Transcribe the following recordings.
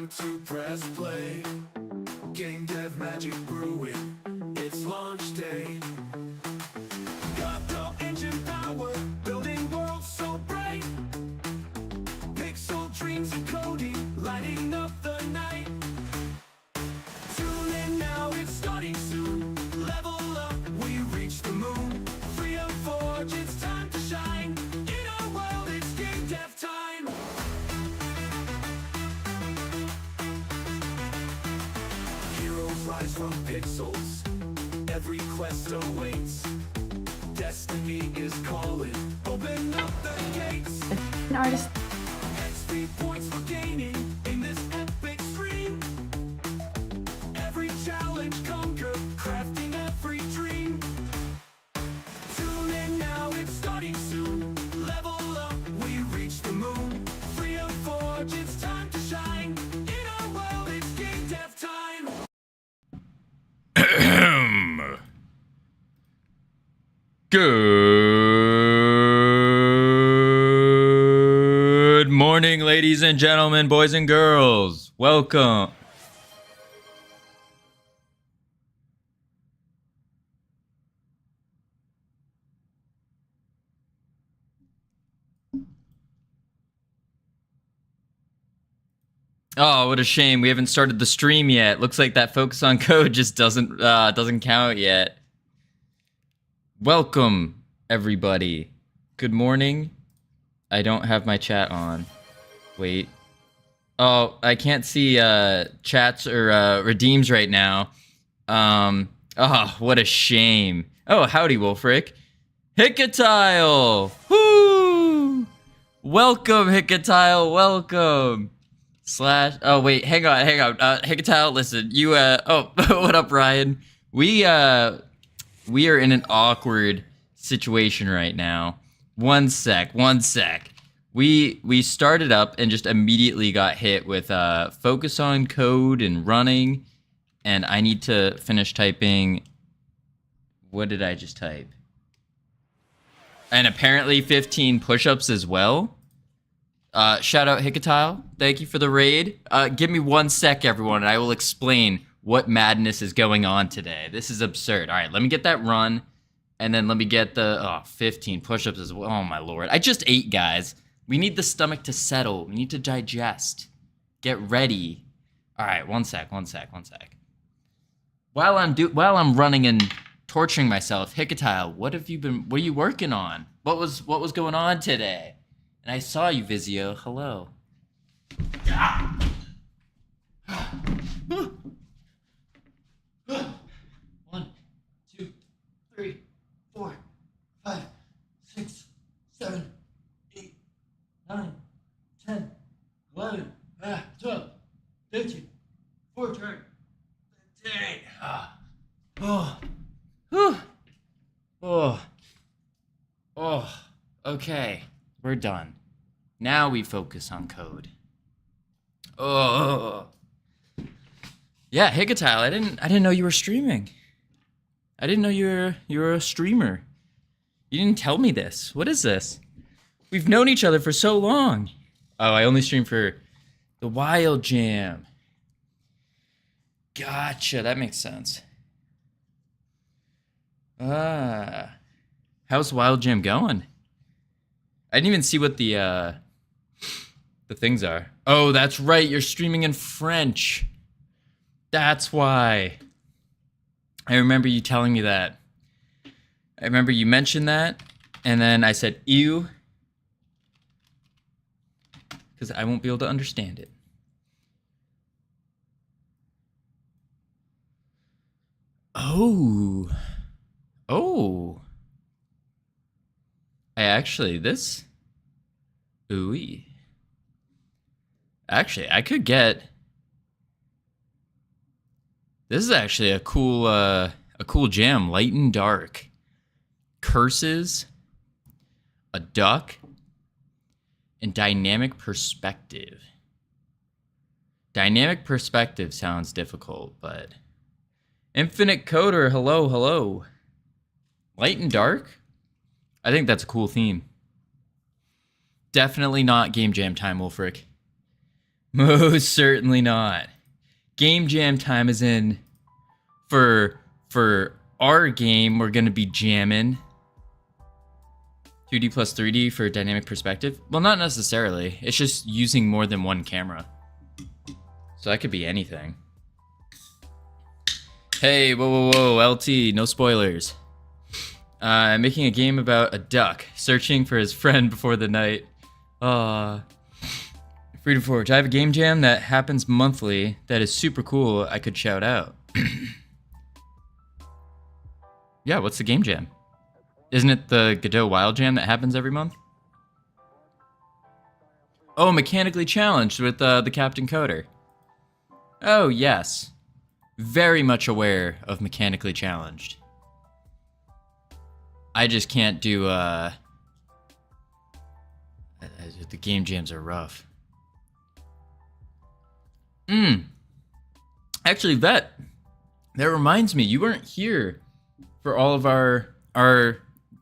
time to press play. Game dev magic brewing, it's launch day. Godot engine power, building worlds so bright. Pixel dreams and coding, lighting up the night. Tune in now, it's starting soon. Level up, we reach the moon. Free of forge, it's time to shine. In our world, it's game dev time. Heroes rise from pixels, every quest awaits. Destiny is calling, open up the gates. An artist. XP points for gaining in this epic stream. Every challenge conquer, crafting every dream. Tune in now, it's starting soon. Level up, we reach the moon. Free of forge, it's time to shine. In our world, it's game dev time. Good morning, ladies and gentlemen, boys and girls. Welcome. Oh, what a shame. We haven't started the stream yet. Looks like that focus on code just doesn't count yet. Welcome, everybody. Good morning. I don't have my chat on. Wait. Oh, I can't see chats or redeems right now. Oh, what a shame. Oh, howdy, Wolfric. Hickatile! Woo! Welcome, Hickatile, welcome. Oh, wait, hang on. Hickatile, listen, you, oh, what up, Ryan? We are in an awkward situation right now. One sec. We started up and just immediately got hit with focus on code and running, and I need to finish typing. What did I just type? And apparently 15 push-ups as well. Shout out Hickatile. Thank you for the raid. Give me 1 sec, everyone, and I will explain what madness is going on today. This is absurd. All right, let me get that run, and then let me get the 15 push-ups as well. Oh, my lord. I just ate, guys. We need the stomach to settle. We need to digest. Get ready. All right, 1 sec. While I'm running and torturing myself, Hickatile, what are you working on? What was going on today? And I saw you, Vizio. Hello. One, two, three, 4, 5, 6, 7, 8, 9, 10, 11, 12, 13, 14, 15. Okay. We're done. Now we focus on code. Oh. Yeah, Hickatile, I didn't know you were streaming. I didn't know you were a streamer. You didn't tell me this. What is this? We've known each other for so long. Oh, I only stream for the Wild Jam. Gotcha, that makes sense. How's Wild Jam going? I didn't even see what the things are. Oh, that's right. You're streaming in French. That's why. I remember you telling me that. I remember you mentioned that, and then I said, ew, because I won't be able to understand it. Oh. Ooh. Actually, I could get. This is actually a cool jam. Light and dark. Curses. A duck. And dynamic perspective. Dynamic perspective sounds difficult, but. Infinite Coder, hello. Light and dark? I think that's a cool theme. Definitely not game jam time, Wolfric. Most certainly not. Game jam time is in. For our game, we're gonna be jamming 2D plus 3D for dynamic perspective. Well, not necessarily. It's just using more than one camera. So that could be anything. Hey, whoa, LT, no spoilers. I'm making a game about a duck searching for his friend before the night. Freedom Forge. I have a game jam that happens monthly that is super cool. I could shout out. Yeah, what's the game jam? Isn't it the Godot Wild Jam that happens every month? Oh, mechanically challenged with the Captain Coder. Oh, yes. Very much aware of mechanically challenged. I just can't do, the game jams are rough. Actually, Vet, that reminds me, you weren't here for all of our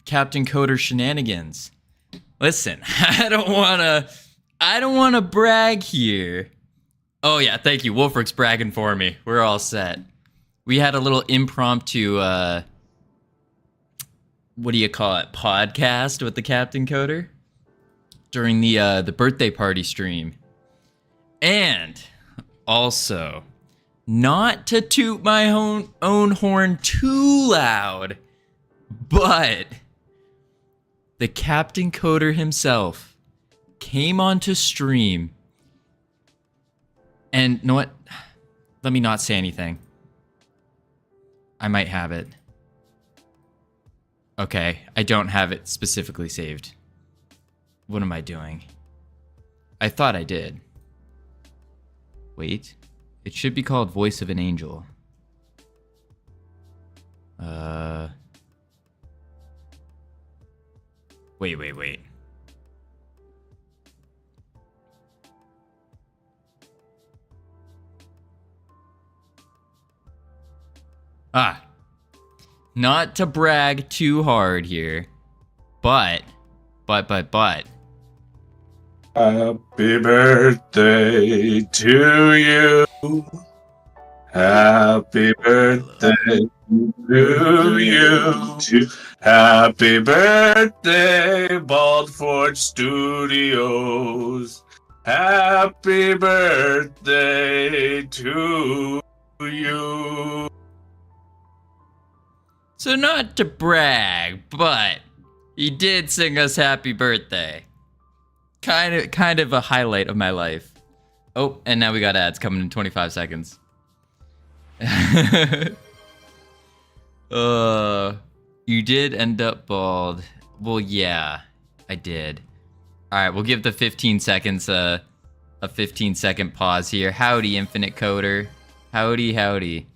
Captain Coder shenanigans. Listen, I don't wanna brag here. Oh yeah, thank you. Wolfrick's bragging for me. We're all set. We had a little impromptu, what do you call it, podcast with the Captain Coder during the birthday party stream. And also, not to toot my own horn too loud, but the Captain Coder himself came onto stream. And you know what? Let me not say anything. I might have it. Okay, I don't have it specifically saved. What am I doing? I thought I did. Wait. It should be called Voice of an Angel. Wait. Not to brag too hard here, but. Happy birthday to you. Happy birthday to you. Happy birthday, Bald Forge Studios. Happy birthday to you. So not to brag, but he did sing us happy birthday. Kind of a highlight of my life. Oh, and now we got ads coming in 25 seconds. You did end up bald. Well, yeah, I did. All right, we'll give the 15 seconds a 15-second pause here. Howdy, Infinite Coder. Howdy.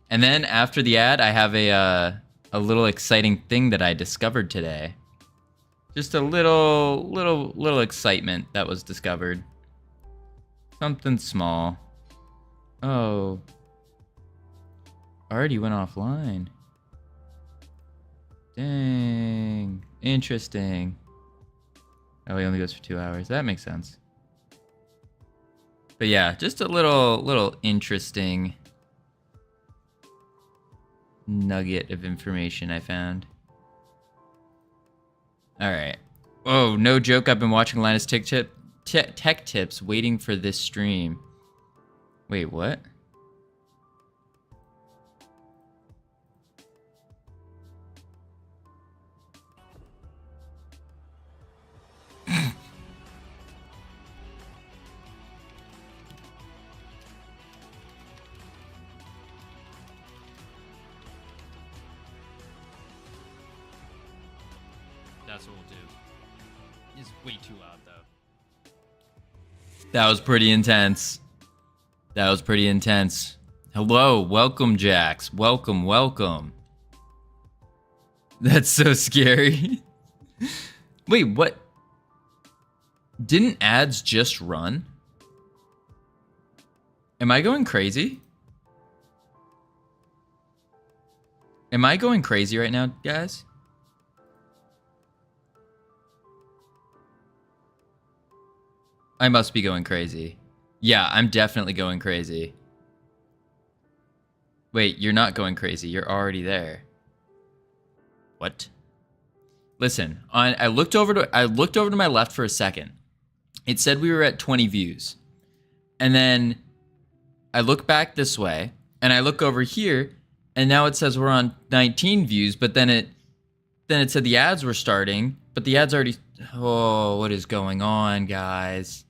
And then after the ad, I have a little exciting thing that I discovered today. Just a little excitement that was discovered. Something small. Oh. Already went offline. Dang. Interesting. Oh, he only goes for 2 hours. That makes sense. But yeah, just a little interesting nugget of information I found. All right. Oh, no joke. I've been watching Linus Tech Tips waiting for this stream. Wait, what? That's what we'll do. It's way too loud, though. That was pretty intense. Hello, welcome, Jax. Welcome. That's so scary. Wait, what? Didn't ads just run? Am I going crazy? Am I going crazy right now, guys? I must be going crazy. Yeah, I'm definitely going crazy. Wait, you're not going crazy. You're already there. What? Listen, I looked over to my left for a second. It said we were at 20 views. And then I look back this way and I look over here and now it says we're on 19 views, but then it said the ads were starting, but the ads already. Oh, what is going on, guys?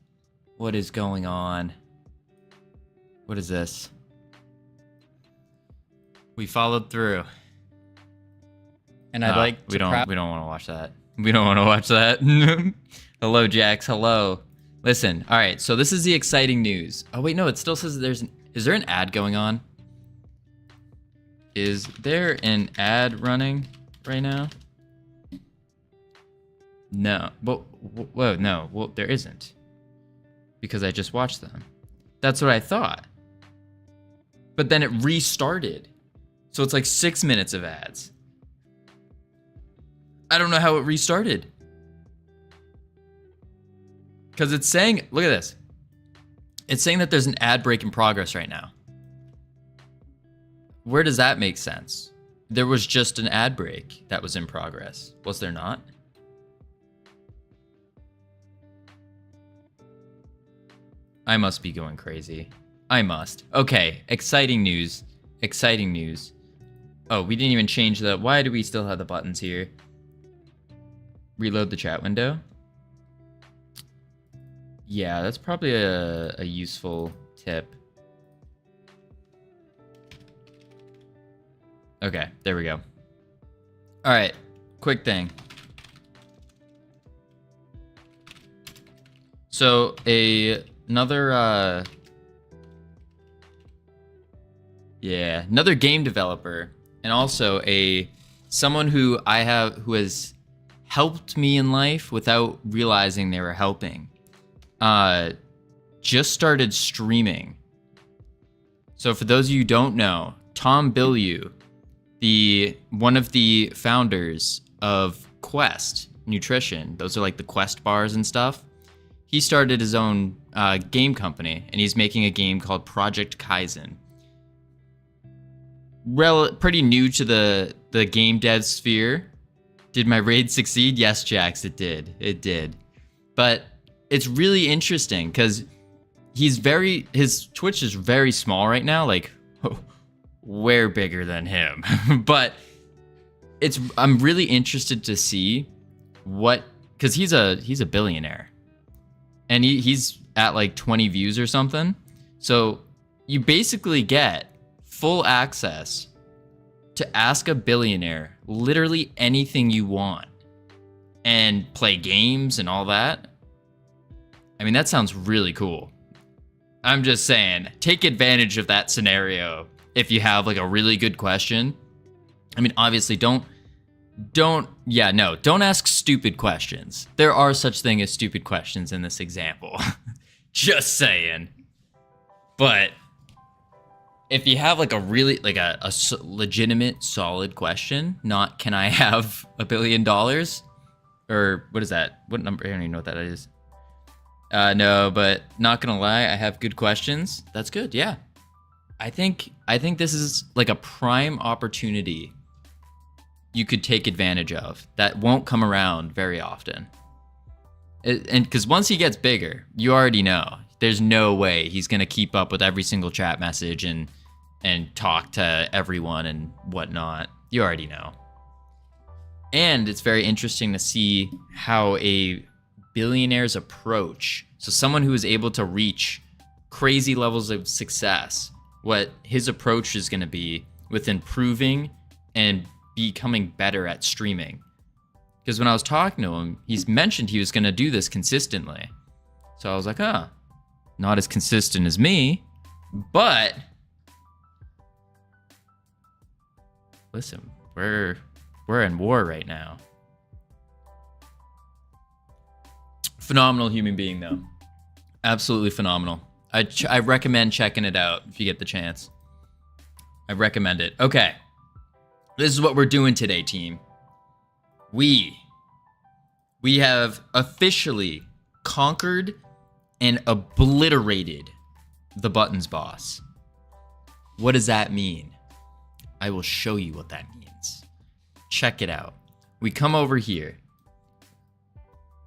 What is going on? What is this? We followed through. And I'd like to we don't want to watch that. We don't want to watch that. Hello, Jax. Hello. Listen. All right. So this is the exciting news. Oh wait, no. It still says is there an ad going on? Is there an ad running right now? No. Whoa, no. Well, there isn't. Because I just watched them. That's what I thought. But then it restarted. So it's like 6 minutes of ads. I don't know how it restarted. Because it's saying, look at this. It's saying that there's an ad break in progress right now. Where does that make sense? There was just an ad break that was in progress. Was there not? I must be going crazy. I must. Okay, exciting news. Exciting news. Oh, we didn't even change the... Why do we still have the buttons here? Reload the chat window. Yeah, that's probably a useful tip. Okay, there we go. All right, quick thing. So another game developer, and also someone who has helped me in life without realizing they were helping. Just started streaming. So for those of you who don't know, Tom Bilyeu, one of the founders of Quest Nutrition, those are like the Quest bars and stuff. He started his own game company, and he's making a game called Project Kaizen. Pretty new to the game dev sphere. Did my raid succeed? Yes, Jax, it did. It did. But it's really interesting because his Twitch is very small right now, like way bigger than him. But I'm really interested to see because he's a billionaire. And he's at like 20 views or something. So you basically get full access to ask a billionaire literally anything you want and play games and all that. I mean, that sounds really cool. I'm just saying, take advantage of that scenario if you have like a really good question. I mean, obviously don't ask stupid questions. There are such thing as stupid questions in this example. Just saying. But if you have like a really a legitimate solid question, not can I have $1 billion? Or what is that? What number? I don't even know what that is. No, but not gonna lie, I have good questions. That's good, yeah. I think this is like a prime opportunity you could take advantage of that won't come around very often. And because once he gets bigger, you already know there's no way he's gonna keep up with every single chat message and talk to everyone and whatnot. You already know. And it's very interesting to see how a billionaire's approach, so someone who is able to reach crazy levels of success, what his approach is going to be with improving and becoming better at streaming. Because when I was talking to him, he's mentioned he was going to do this consistently. So I was like, not as consistent as me, but listen, we're in war right now. Phenomenal human being, though. Absolutely phenomenal. I recommend checking it out if you get the chance. I recommend it. Okay. This is what we're doing today, team. We have officially conquered and obliterated the buttons boss. What does that mean? I will show you what that means. Check it out. We come over here.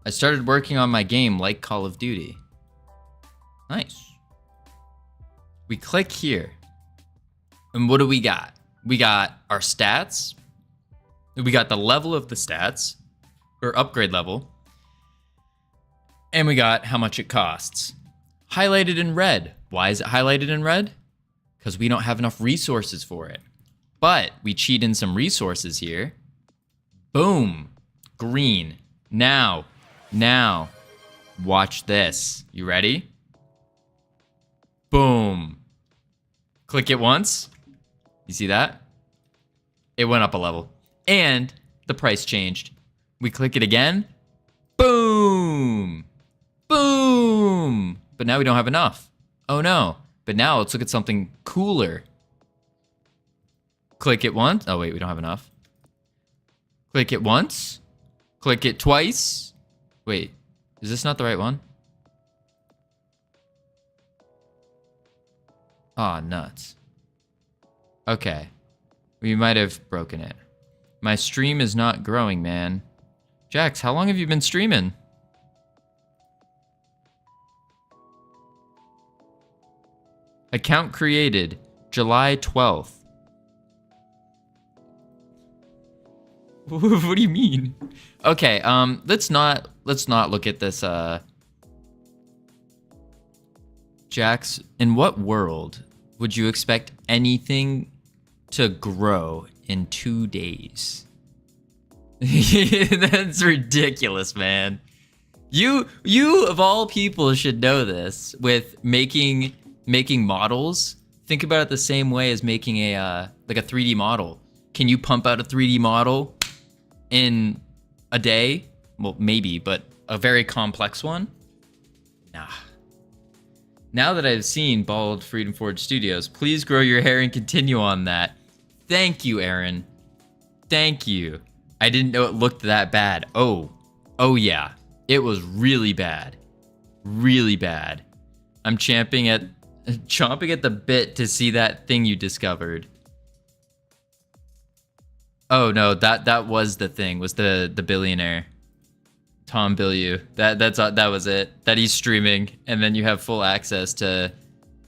I started working on my game like Call of Duty. Nice. We click here. And what do we got? We got our stats. We got the level of the stats, or upgrade level. And we got how much it costs. Highlighted in red. Why is it highlighted in red? Because we don't have enough resources for it. But we cheat in some resources here. Boom. Green. Now, watch this. You ready? Boom. Click it once. You see that? It went up a level. And the price changed. We click it again. Boom. Boom. But now we don't have enough. Oh no. But now let's look at something cooler. Click it once. Oh wait, we don't have enough. Click it once. Click it twice. Wait, is this not the right one? Aw, nuts. Okay. We might have broken it. My stream is not growing, man. Jax, how long have you been streaming? Account created July 12th. What do you mean? Okay, let's not look at this. Jax, in what world would you expect anything to grow in 2 days? That's ridiculous, man. You of all people should know this. With making models, think about it the same way as making a like a 3D model. Can you pump out a 3D model in a day? Well, maybe, but a very complex one? Nah. Now that I've seen Bald Freedom Forge Studios, please grow your hair and continue on that. Thank you, Aaron. Thank you. I didn't know it looked that bad. Oh yeah. It was really bad. Really bad. I'm chomping at the bit to see that thing you discovered. Oh no, that was the thing. Was the billionaire Tom Billieu? That was it. That he's streaming, and then you have full access to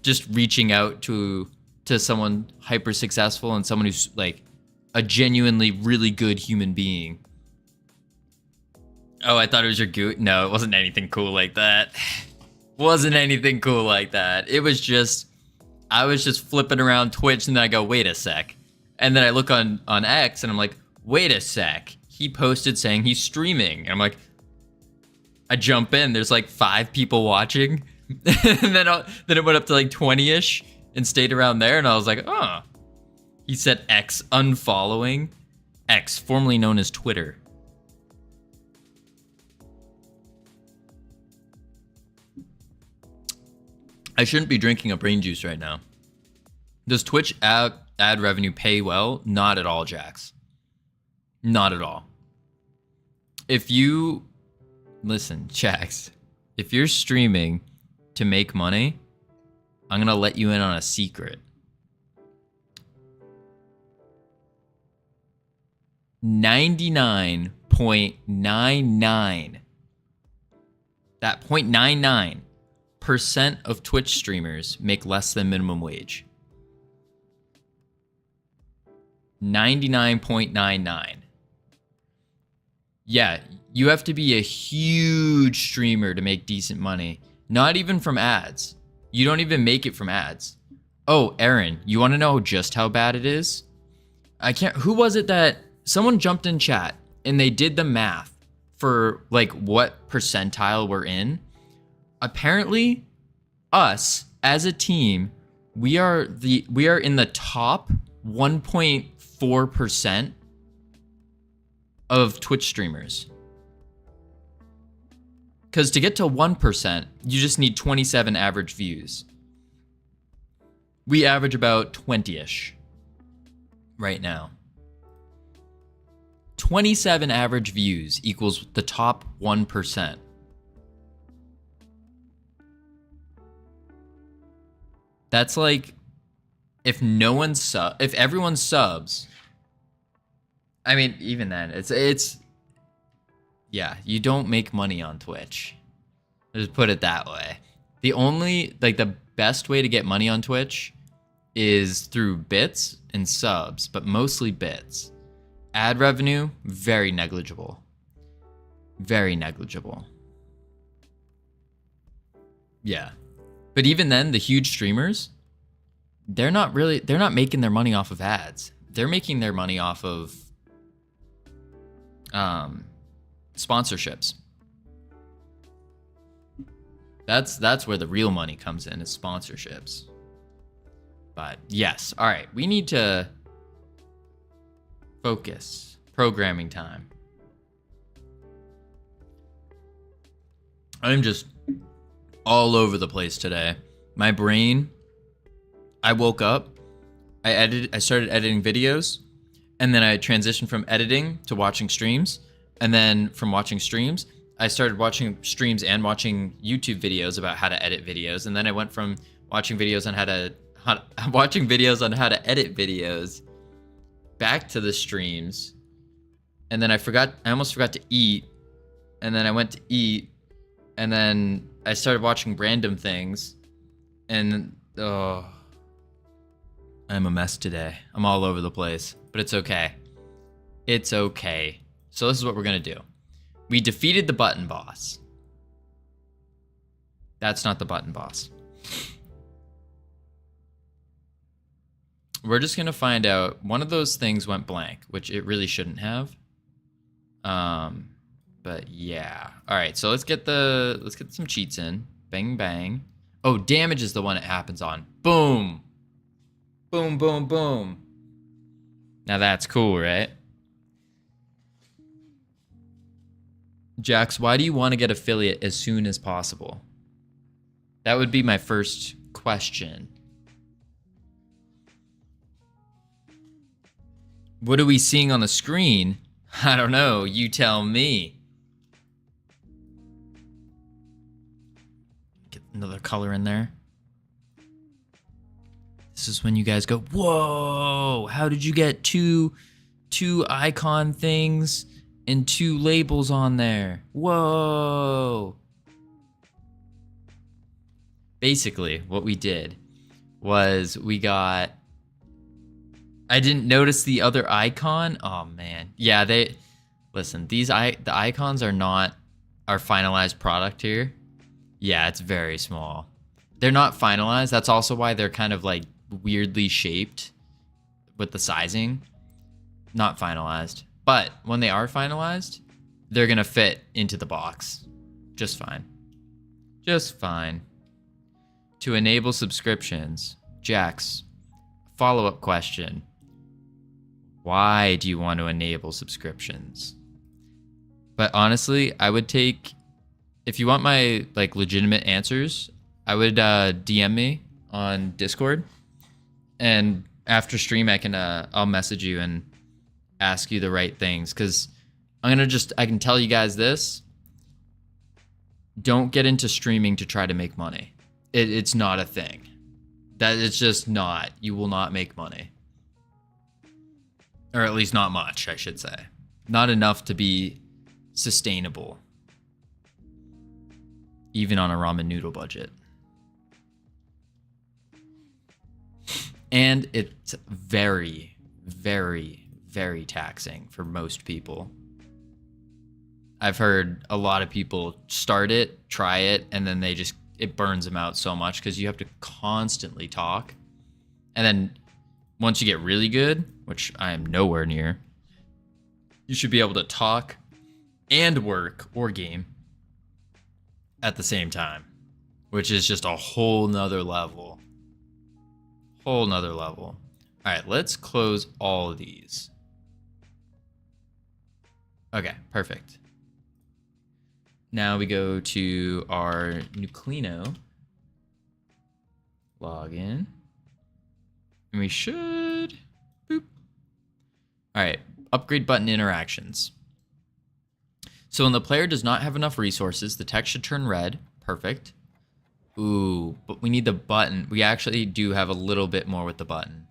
just reaching out to someone hyper successful and someone who's like a genuinely really good human being. Oh, I thought it was your goot. No, it wasn't anything cool like that. Wasn't anything cool like that. It was just, I was just flipping around Twitch, and then I go, wait a sec. And then I look on X, and I'm like, wait a sec. He posted saying he's streaming. And I'm like, I jump in. There's like 5 people watching. And then it went up to like 20-ish and stayed around there. And I was like, oh. He said X unfollowing. X, formerly known as Twitter. I shouldn't be drinking a brain juice right now. Does Twitch ad revenue pay well? Not at all, Jax. Not at all. If you... Listen, Jax. If you're streaming to make money, I'm going to let you in on a secret. 99.99. That 0.99% of Twitch streamers make less than minimum wage. 99.99. Yeah, you have to be a huge streamer to make decent money. Not even from ads. You don't even make it from ads. Oh, Aaron, you want to know just how bad it is? Who was it that someone jumped in chat and they did the math for like what percentile we're in? Apparently, us as a team, we are in the top 1.4% of Twitch streamers. Because to get to 1%, you just need 27 average views. We average about 20-ish right now. 27 average views equals the top 1%. That's like if if everyone subs. I mean, even then, it's yeah, you don't make money on Twitch. Just put it that way. The best way to get money on Twitch is through bits and subs, but mostly bits. Ad revenue, very negligible. Very negligible. Yeah. But even then, the huge streamers, they're not making their money off of ads. They're making their money off of sponsorships. That's where the real money comes in, is sponsorships. But yes, all right, we need to focus. Programming time. I'm just all over the place today. My brain, I woke up, I started editing videos, and then I transitioned from editing to watching streams, and then from watching streams, I started watching streams and watching YouTube videos about how to edit videos, and then I went from watching videos on how to edit videos back to the streams, and then I almost forgot to eat, and then I went to eat, and then I started watching random things, and I'm a mess today. I'm all over the place, but it's okay. It's okay. So this is what we're gonna do. We defeated the button boss. That's not the button boss. We're just gonna find out one of those things went blank, which it really shouldn't have. But yeah. All right, so let's get some cheats in. Bang bang. Oh, damage is the one it happens on. Boom. Boom boom boom. Now that's cool, right? Jax, why do you want to get affiliate as soon as possible? That would be my first question. What are we seeing on the screen? I don't know. You tell me. Get another color in there. This is when you guys go, whoa, how did you get two icon things and 2 labels on there? Whoa. Basically, what we did was I didn't notice the other icon. Oh man. Yeah, listen, the icons are not our finalized product here. Yeah, it's very small. They're not finalized. That's also why they're kind of like weirdly shaped with the sizing. Not finalized. But when they are finalized, they're gonna fit into the box. Just fine. Just fine. To enable subscriptions, Jax, follow-up question. Why do you want to enable subscriptions? But honestly, I would take, if you want my like legitimate answers, I would DM me on Discord, and after stream I'll message you and ask you the right things, because I can tell you guys this: don't get into streaming to try to make money. It's not a thing. It's just not. You will not make money. Or at least not much, I should say. Not enough to be sustainable. Even on a ramen noodle budget. And it's very, very, very taxing for most people. I've heard a lot of people start it, try it, and then it burns them out so much because you have to constantly talk. And then once you get really good, which I am nowhere near, you should be able to talk and work or game at the same time, which is just a whole nother level. Whole nother level. All right, let's close all of these. Okay, perfect. Now we go to our Nuclino. Log in. And we should... Boop. All right, upgrade button interactions. So when the player does not have enough resources, the text should turn red. Perfect. Ooh, but we need the button. We actually do have a little bit more with the button.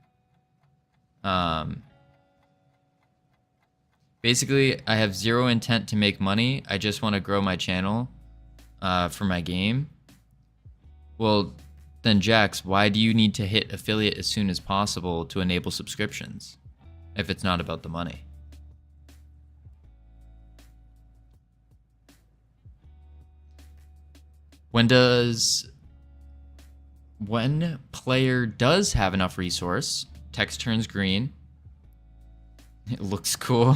Basically, I have zero intent to make money. I just want to grow my channel for my game. Well, then Jax, why do you need to hit affiliate as soon as possible to enable subscriptions if it's not about the money? When player does have enough resource, text turns green. It looks cool.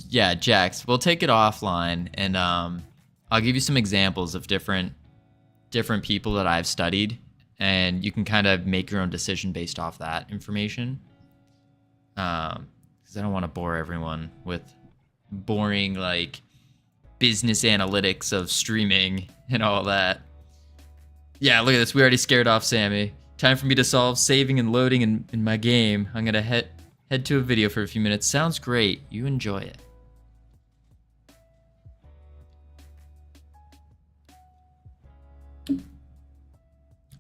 Yeah, Jax, we'll take it offline, and I'll give you some examples of different people that I've studied, and you can kind of make your own decision based off that information. Because I don't want to bore everyone with boring like business analytics of streaming and all that. Yeah, look at this. We already scared off Sammy. Time for me to solve saving and loading in my game. I'm gonna head to a video for a few minutes. Sounds great. You enjoy it.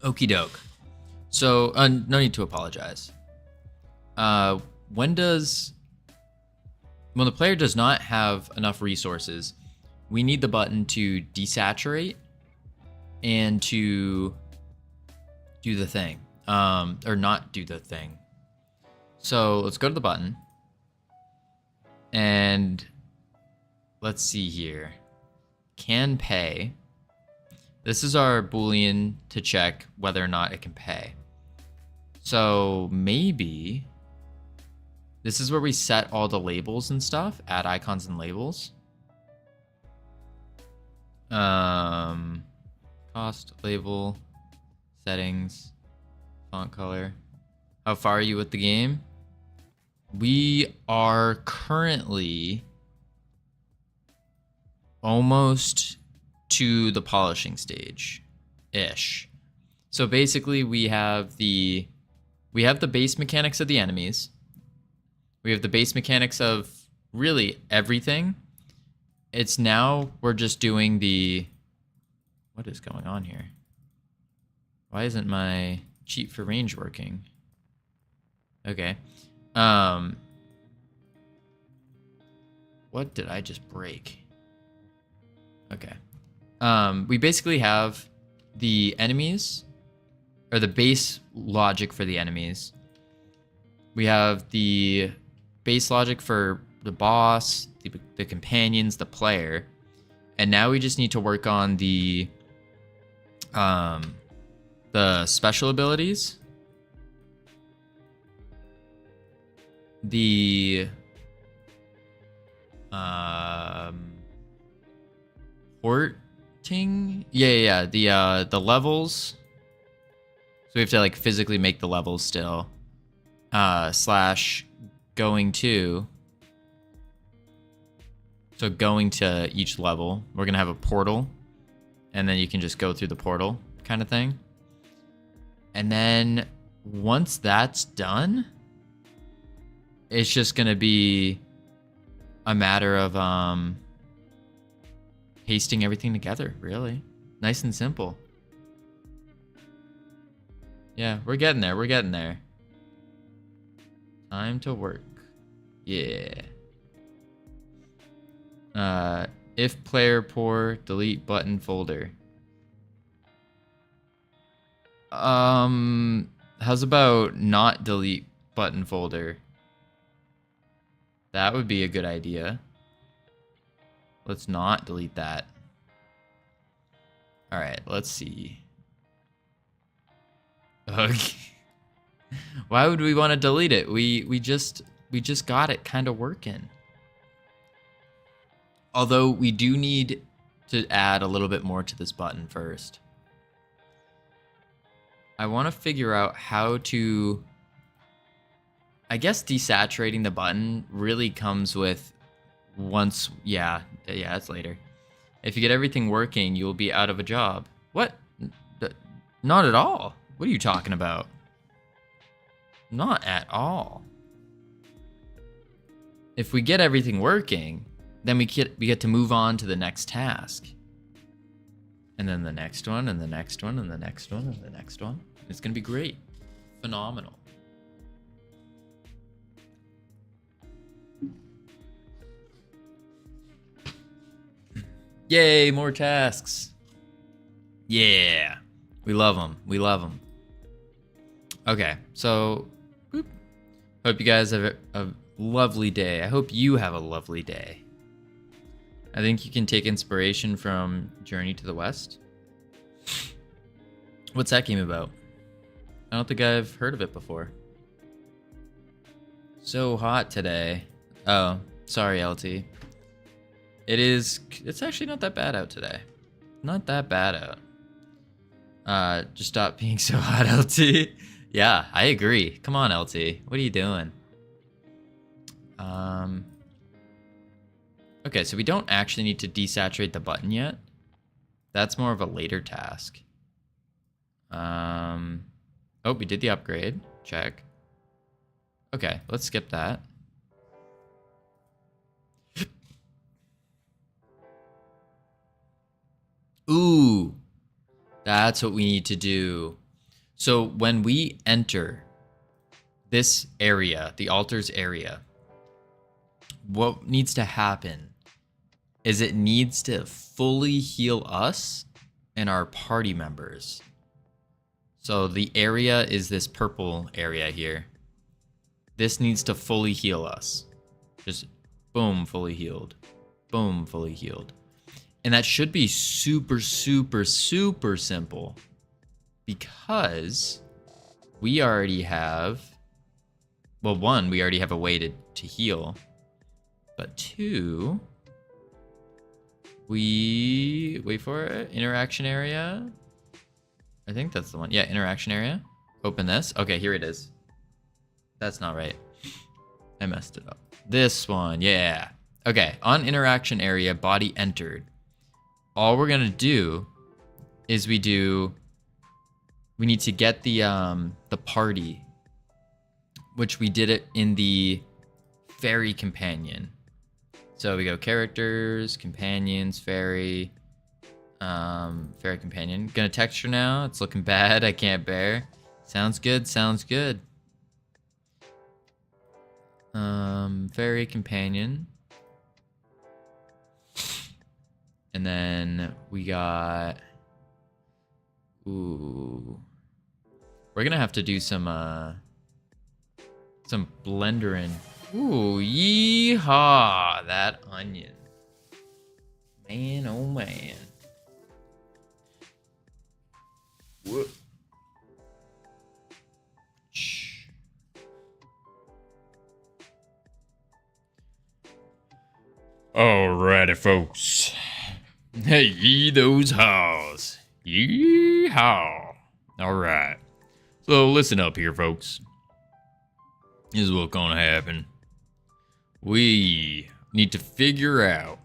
Okie doke. So, no need to apologize. When the player does not have enough resources, we need the button to desaturate and to do the thing. Or not do the thing. So let's go to the button. And let's see here. Can pay. This is our Boolean to check whether or not it can pay. So maybe this is where we set all the labels and stuff, add icons and labels. Cost, label, settings, font color. How far are you with the game? We are currently almost to the polishing stage-ish. So basically we have the base mechanics of the enemies. We have the base mechanics of really everything. It's now we're just doing the... What is going on here? Why isn't my cheat for range working? Okay. What did I just break? Okay. We basically have the enemies, or the base logic for the enemies. We have the base logic for the boss, the companions, the player, and now we just need to work on the special abilities, the porting, the levels. So we have to like physically make the levels still. Slash going to. So going to each level, we're gonna have a portal, and then you can just go through the portal kind of thing. And then once that's done, it's just gonna be a matter of pasting everything together, really. Nice and simple. Yeah, we're getting there, we're getting there. Time to work. Yeah. If player poor, delete button folder. How's about not delete button folder? That would be a good idea. Let's not delete that. All right, let's see. Okay. Why would we want to delete it? We just got it kind of working. Although we do need to add a little bit more to this button first. I want to figure out how to... I guess desaturating the button really comes with once... Yeah, it's later. If you get everything working, you'll be out of a job. What? Not at all. What are you talking about? Not at all. If we get everything working, then we get to move on to the next task. And then the next one, and the next one, and the next one, and the next one. It's gonna be great. Phenomenal. Yay, more tasks. Yeah. We love them. We love them. Okay, so boop. Hope you guys have a lovely day. I hope you have a lovely day. I think you can take inspiration from Journey to the West. What's that game about? I don't think I've heard of it before. So hot today. Oh, sorry, LT. It's actually not that bad out today. Not that bad out. Just stop being so hot, LT. Yeah, I agree. Come on, LT. What are you doing? Okay, so we don't actually need to desaturate the button yet. That's more of a later task. Oh, we did the upgrade. Check. Okay, let's skip that. Ooh, that's what we need to do. So when we enter this area, the altars area, what needs to happen is it needs to fully heal us and our party members. So the area is this purple area here. This needs to fully heal us. Just boom, fully healed. Boom, fully healed. And that should be super, super, super simple because we already have, well, one, we already have a way to heal, but two, wait for it, interaction area. I think that's the one. Yeah, interaction area. Open this. Okay, here it is. That's not right. I messed it up. This one, yeah. Okay, on interaction area, body entered. All we're gonna do is we need to get the party, which we did it in the fairy companion. So we go characters, companions, fairy, fairy companion. Gonna texture now. It's looking bad. I can't bear. Sounds good. Sounds good. Fairy companion. And then we got, ooh, we're gonna have to do some blendering. Ooh, yeehaw, that onion. Man, oh man. Whoop. Alrighty, folks. Hey, ye those haws. Yee-haw. Alright. So listen up here, folks. This is what's gonna happen. We need to figure out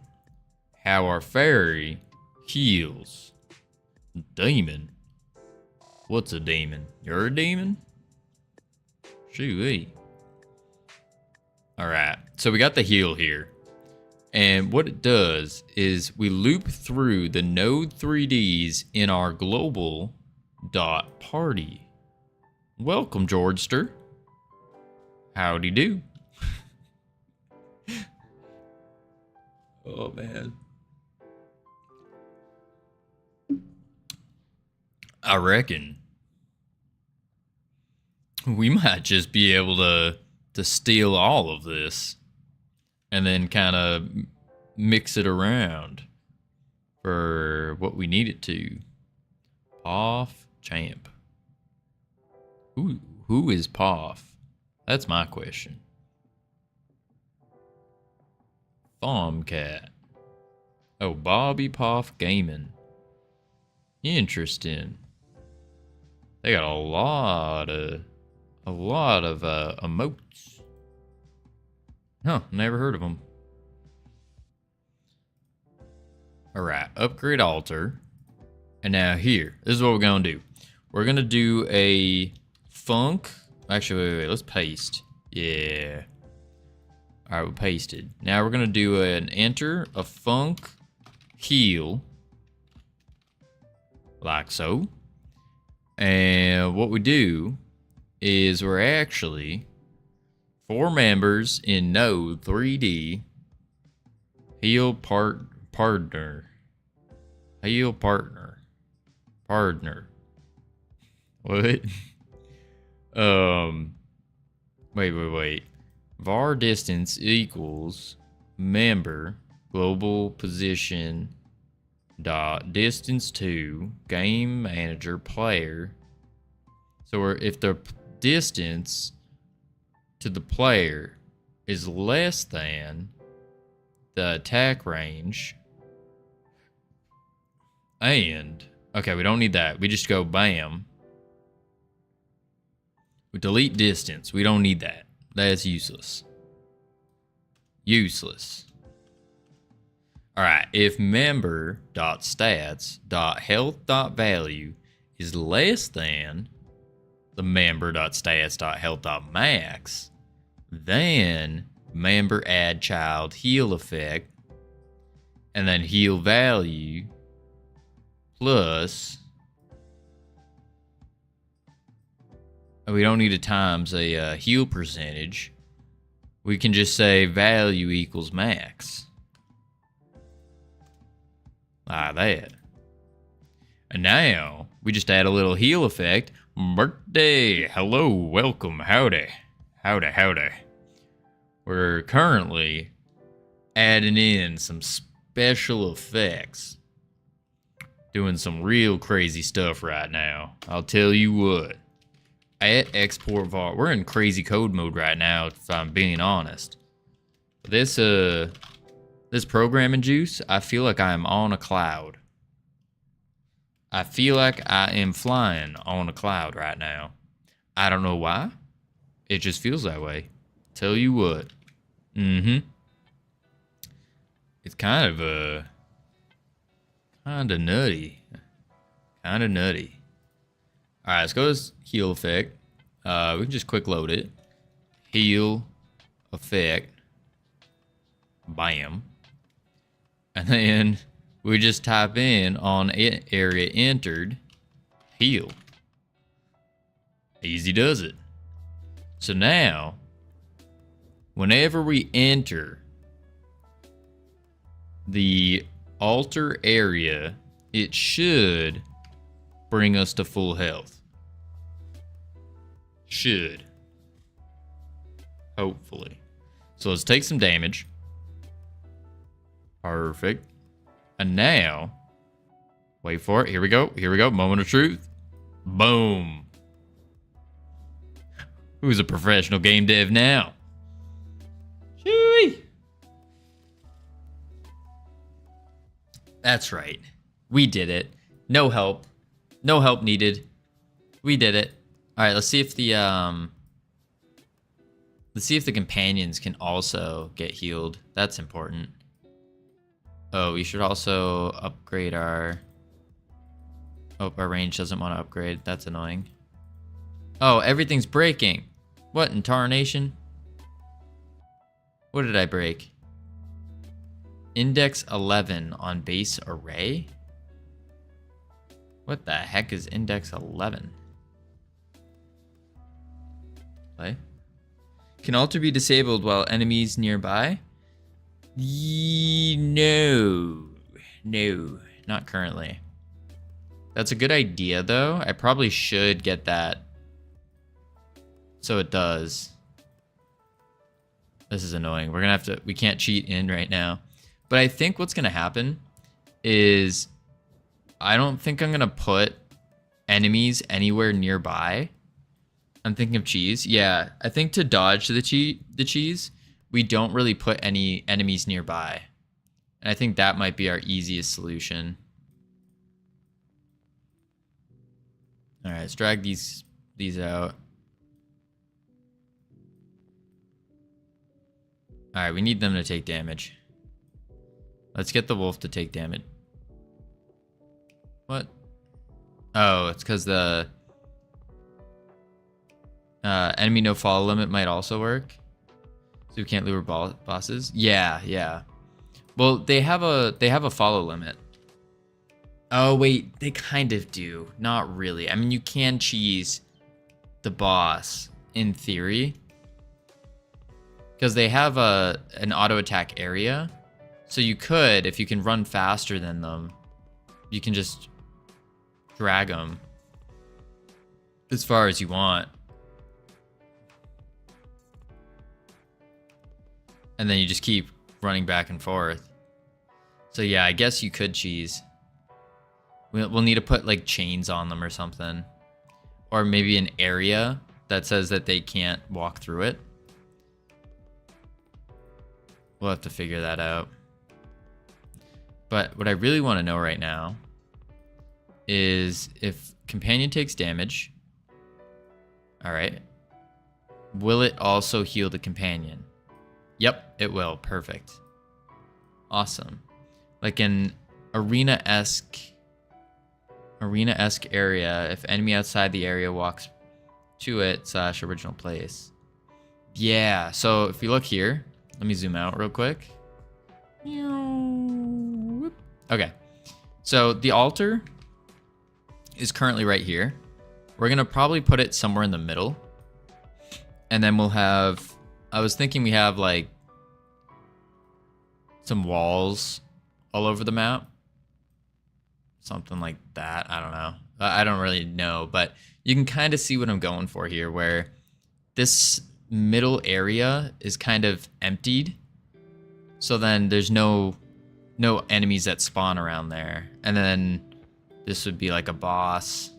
how our fairy heals. Demon? What's a demon? You're a demon? Shoo-wee. Alright, so we got the heal here. And what it does is we loop through the node 3Ds in our global dot party. Welcome, Georgester. Howdy do. Oh, man. I reckon we might just be able to steal all of this and then kind of mix it around for what we need it to. Poff champ. Who is Poff? That's my question. Thomcat. Oh, Bobby Poff Gaming. Interesting. They got a lot of emotes. Huh, never heard of them. Alright, upgrade altar. And now here, this is what we're gonna do. We're gonna do a funk. Actually, wait, let's paste. Yeah. All right, we pasted. Now we're gonna do an enter, a funk, heal, like so. And what we do is we're actually 4 members in node 3D. Heal partner. Heal partner. Partner. What? Wait. var distance equals member global position dot distance to game manager player. So if the distance to the player is less than the attack range, and okay, we don't need that. We just go bam. We delete distance. We don't need that. That's useless. Useless. All right. If member.stats.health.value is less than the member.stats.health.max, then member add child heal effect, and then heal value plus. We don't need to times a heal percentage. We can just say value equals max. Like that. And now we just add a little heal effect. Birthday. Hello. Welcome. Howdy. Howdy. We're currently adding in some special effects. Doing some real crazy stuff right now. I'll tell you what. At export var, we're in crazy code mode right now, if I'm being honest. This programming juice, I feel like I am on a cloud. I feel like I am flying on a cloud right now. I don't know why. It just feels that way. Tell you what. It's kind of nutty. Kinda nutty. Alright, let's go to this heal effect. We can just quick load it. Heal effect. Bam. And then we just type in on area entered, heal. Easy does it. So now, whenever we enter the alter area, it should bring us to full health. Should. Hopefully. So let's take some damage. Perfect. And now, wait for it. Here we go. Moment of truth. Boom. Who's a professional game dev now? Shoo-wee. That's right. We did it. No help. No help needed. We did it. All right, let's see if the companions can also get healed. That's important. Oh, we should also upgrade our. Oh, our range doesn't want to upgrade. That's annoying. Oh, everything's breaking. What in tarnation? What did I break? Index 11 on base array? What the heck is index 11? Play. Can alter be disabled while enemies nearby? No, not currently. That's a good idea though. I probably should get that. So it does. This is annoying. We're gonna have to, we can't cheat in right now. But I think what's gonna happen is I don't think I'm gonna put enemies anywhere nearby. I'm thinking of cheese. Yeah, I think to dodge the cheese, we don't really put any enemies nearby. And I think that might be our easiest solution. All right, let's drag these out. All right, we need them to take damage. Let's get the wolf to take damage. What? Oh, it's because the enemy no follow limit might also work. So you can't lure bosses? Yeah, yeah. Well, they have a follow limit. Oh wait, they kind of do. Not really. I mean, you can cheese the boss in theory, because they have an auto attack area. So you could, if you can run faster than them, you can just drag them as far as you want. And then you just keep running back and forth. So yeah, I guess you could cheese. We'll need to put like chains on them or something. Or maybe an area that says that they can't walk through it. We'll have to figure that out. But what I really want to know right now is if companion takes damage, all right, will it also heal the companion? Yep, it will. Perfect. Awesome. Like an arena-esque area, if enemy outside the area walks to it / original place. Yeah, so if you look here, let me zoom out real quick. Okay, so the altar is currently right here. We're gonna probably put it somewhere in the middle, and then we'll have, I was thinking we have like some walls all over the map, something like that. I don't know. I don't really know, but you can kind of see what I'm going for here, where this middle area is kind of emptied. So then there's no enemies that spawn around there. And then this would be like a boss.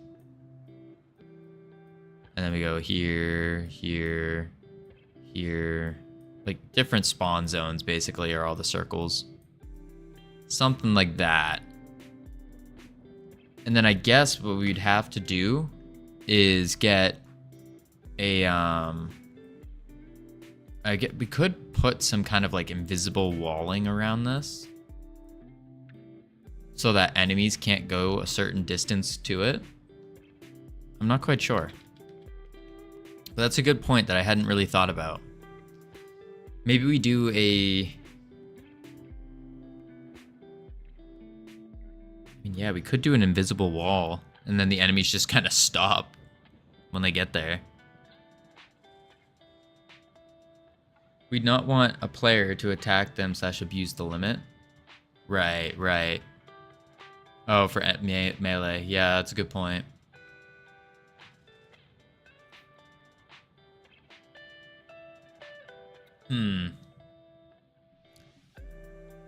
And then we go here, here, here. Like different spawn zones basically are all the circles. Something like that. And then I guess what we'd have to do is get a we could put some kind of like invisible walling around this so that enemies can't go a certain distance to it. I'm not quite sure. But that's a good point that I hadn't really thought about. Maybe we do yeah, we could do an invisible wall, and then the enemies just kind of stop when they get there. We'd not want a player to attack them / abuse the limit. Right, right. Oh, for melee. Yeah, that's a good point.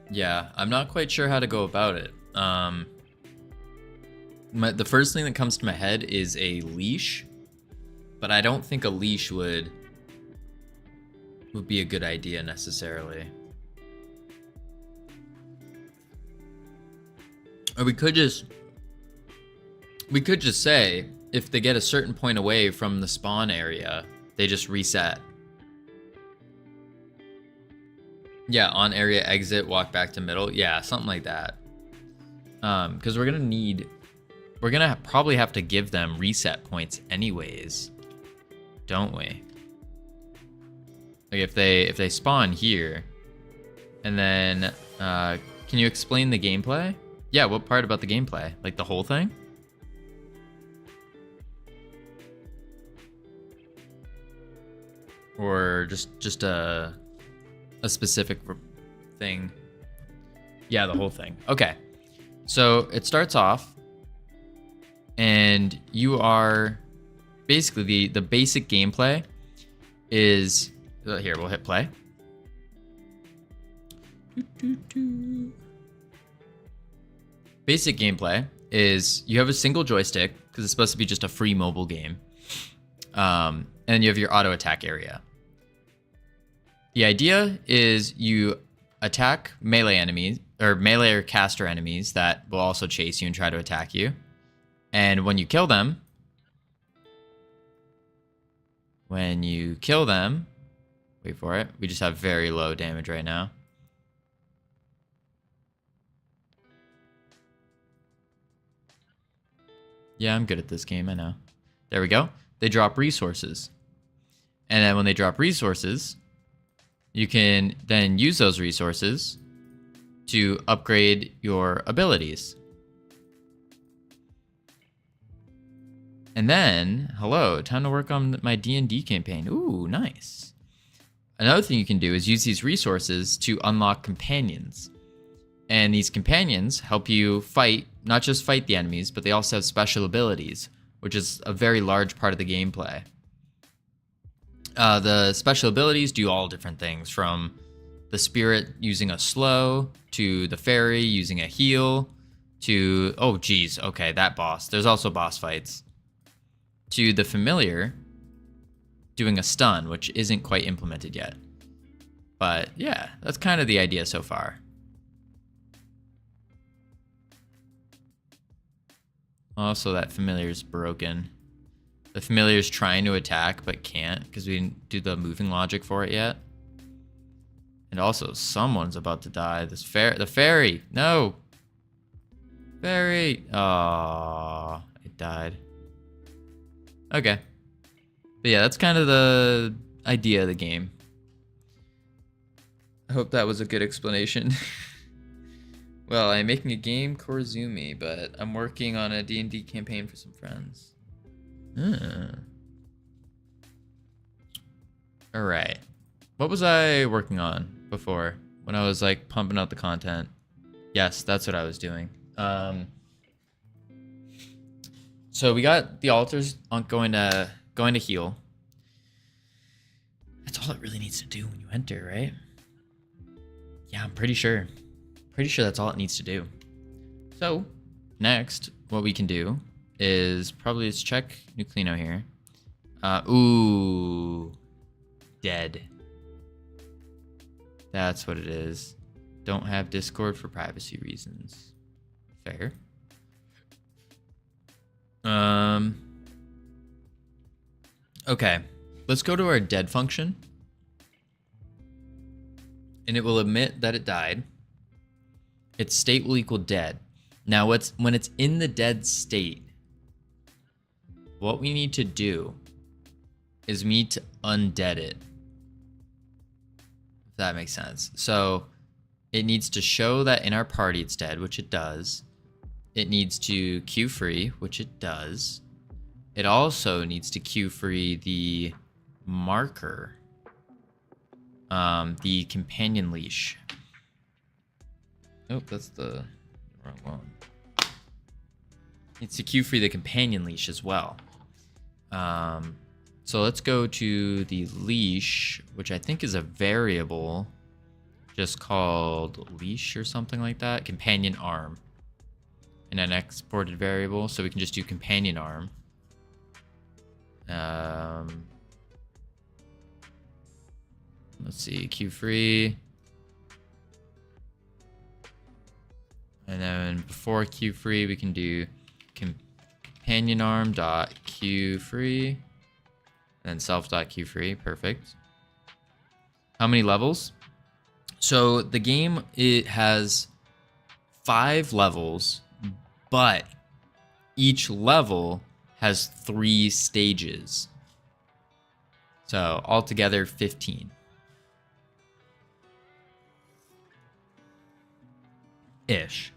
Yeah, I'm not quite sure how to go about it. The first thing that comes to my head is a leash, but I don't think a leash would be a good idea necessarily. Or we could just say if they get a certain point away from the spawn area, they just reset. Yeah, on area exit, walk back to middle. Yeah, something like that. Because we're gonna probably have to give them reset points anyways, don't we? Like if they spawn here, and then can you explain the gameplay? Yeah, what part about the gameplay? Like the whole thing? Or just a specific thing? Yeah, the whole thing. Okay. So it starts off, and you are basically the basic gameplay is here. We'll hit play. Basic gameplay is you have a single joystick because it's supposed to be just a free mobile game, and you have your auto attack area. The idea is you attack melee enemies or melee or caster enemies that will also chase you and try to attack you. And when you kill them, wait for it. We just have very low damage right now. Yeah, I'm good at this game, I know. There we go. They drop resources. And then when they drop resources, you can then use those resources to upgrade your abilities. And then, hello, time to work on my D&D campaign. Ooh, nice. Another thing you can do is use these resources to unlock companions. And these companions help you fight, not just fight the enemies, but they also have special abilities, which is a very large part of the gameplay. The special abilities do all different things, from the spirit using a slow, to the fairy using a heal, to, oh geez, okay, that boss. There's also boss fights. To the familiar doing a stun, which isn't quite implemented yet. But yeah, that's kind of the idea so far. Also, that familiar's broken. The familiar's trying to attack, but can't, because we didn't do the moving logic for it yet. And also, someone's about to die. The fairy! No! Fairy! Aww, it died. Okay. But yeah, that's kind of the idea of the game. I hope that was a good explanation. Well, I'm making a game, Korizumi, but I'm working on a D&D campaign for some friends. Alright. What was I working on before when I was like pumping out the content? Yes, that's what I was doing. So we got the altars on going to heal. That's all it really needs to do when you enter, right? Yeah, I'm pretty sure. Pretty sure that's all it needs to do. So next, what we can do is probably let's check Nucleino here. Ooh, dead. That's what it is. Don't have Discord for privacy reasons. Fair. Okay, let's go to our dead function. And it will admit that it died. Its state will equal dead. Now, when it's in the dead state, what we need to do is we need to undead it. If that makes sense. So it needs to show that in our party it's dead, which it does. It needs to queue free, which it does. It also needs to queue free the marker, the companion leash. Nope, that's the wrong one. Needs to queue free the companion leash as well. So let's go to the leash, which I think is a variable, just called leash or something like that. Companion arm. And an exported variable, so we can just do companion arm. Let's see, queue free. And then before queue free, we can do companion arm dot queue free, and then self dot queue free. Perfect. How many levels? So the game, it has 5 levels, but each level has 3 stages. So altogether 15. Ish.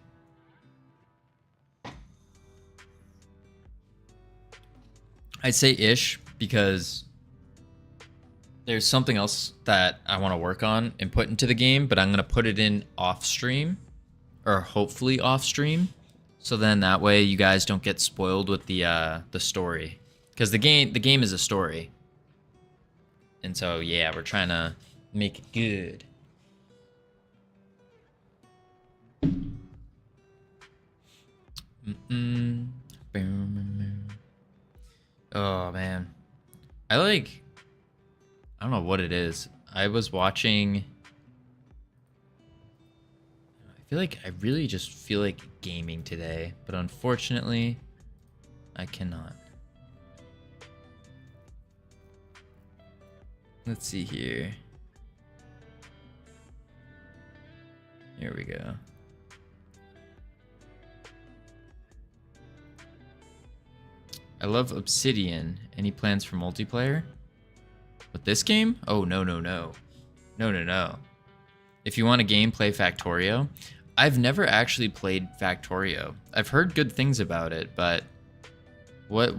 I say ish because there's something else that I want to work on and put into the game, but I'm going to put it in off stream, or hopefully off stream. So then that way you guys don't get spoiled with the story, because the game is a story. And so yeah, we're trying to make it good. Oh man, I don't know what it is. I was watching. I really just feel like gaming today, but unfortunately, I cannot. Let's see here. Here we go. I love Obsidian. Any plans for multiplayer? With this game? Oh, no. No. If you want a game, play Factorio. I've never actually played Factorio. I've heard good things about it, but what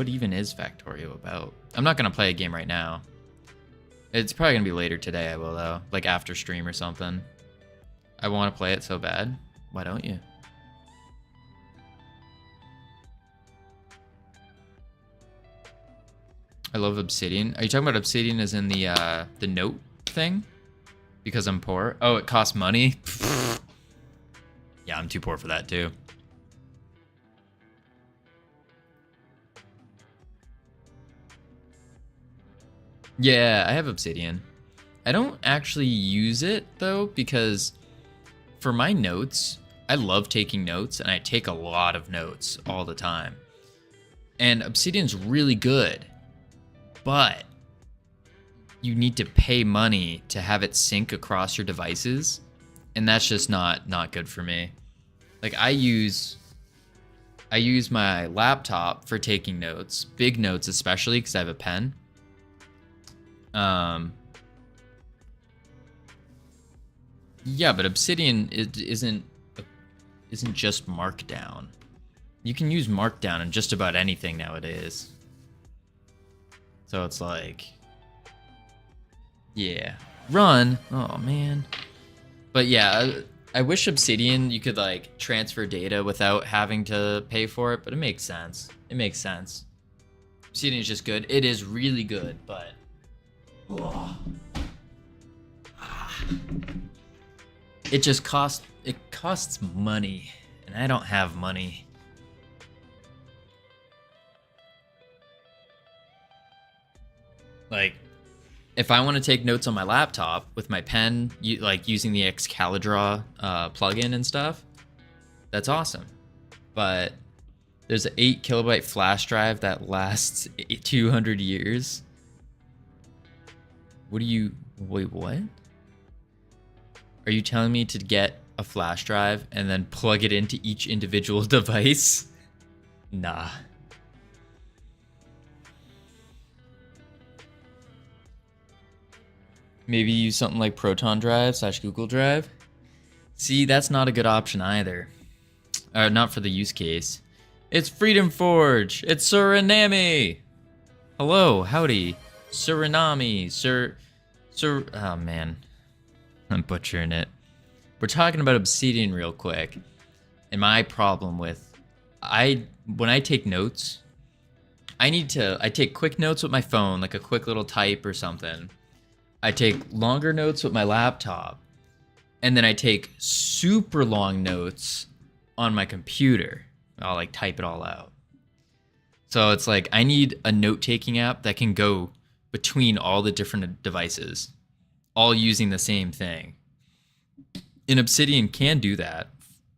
even is Factorio about? I'm not gonna play a game right now. It's probably gonna be later today, I will though. Like after stream or something. I want to play it so bad. Why don't you? I love Obsidian. Are you talking about Obsidian as in the note thing? Because I'm poor? Oh, it costs money? Yeah, I'm too poor for that too. Yeah, I have Obsidian. I don't actually use it though, because for my notes, I love taking notes and I take a lot of notes all the time. And Obsidian's really good, but you need to pay money to have it sync across your devices, and that's just not good for me. Like I use my laptop for taking notes, big notes especially because I have a pen. Yeah, but Obsidian isn't just Markdown. You can use Markdown in just about anything nowadays. So it's like, yeah, run. Oh man. But yeah, I wish Obsidian you could like transfer data without having to pay for it, but it makes sense. It makes sense. Obsidian is just good. It is really good, but it just costs money, and I don't have money. Like, if I want to take notes on my laptop with my pen, like using the Excalidraw plugin and stuff, that's awesome. But there's an 8 kilobyte flash drive that lasts 200 years. Wait, what? Are you telling me to get a flash drive and then plug it into each individual device? Nah. Maybe use something like Proton Drive / Google Drive. See, that's not a good option either. Not for the use case. It's Freedom Forge. It's Suriname. Hello, howdy. Suriname. Oh man. I'm butchering it. We're talking about Obsidian real quick. And my problem with when I take notes, I take quick notes with my phone, like a quick little type or something. I take longer notes with my laptop, and then I take super long notes on my computer. I'll like type it all out. So it's like I need a note-taking app that can go between all the different devices, all using the same thing. And Obsidian can do that,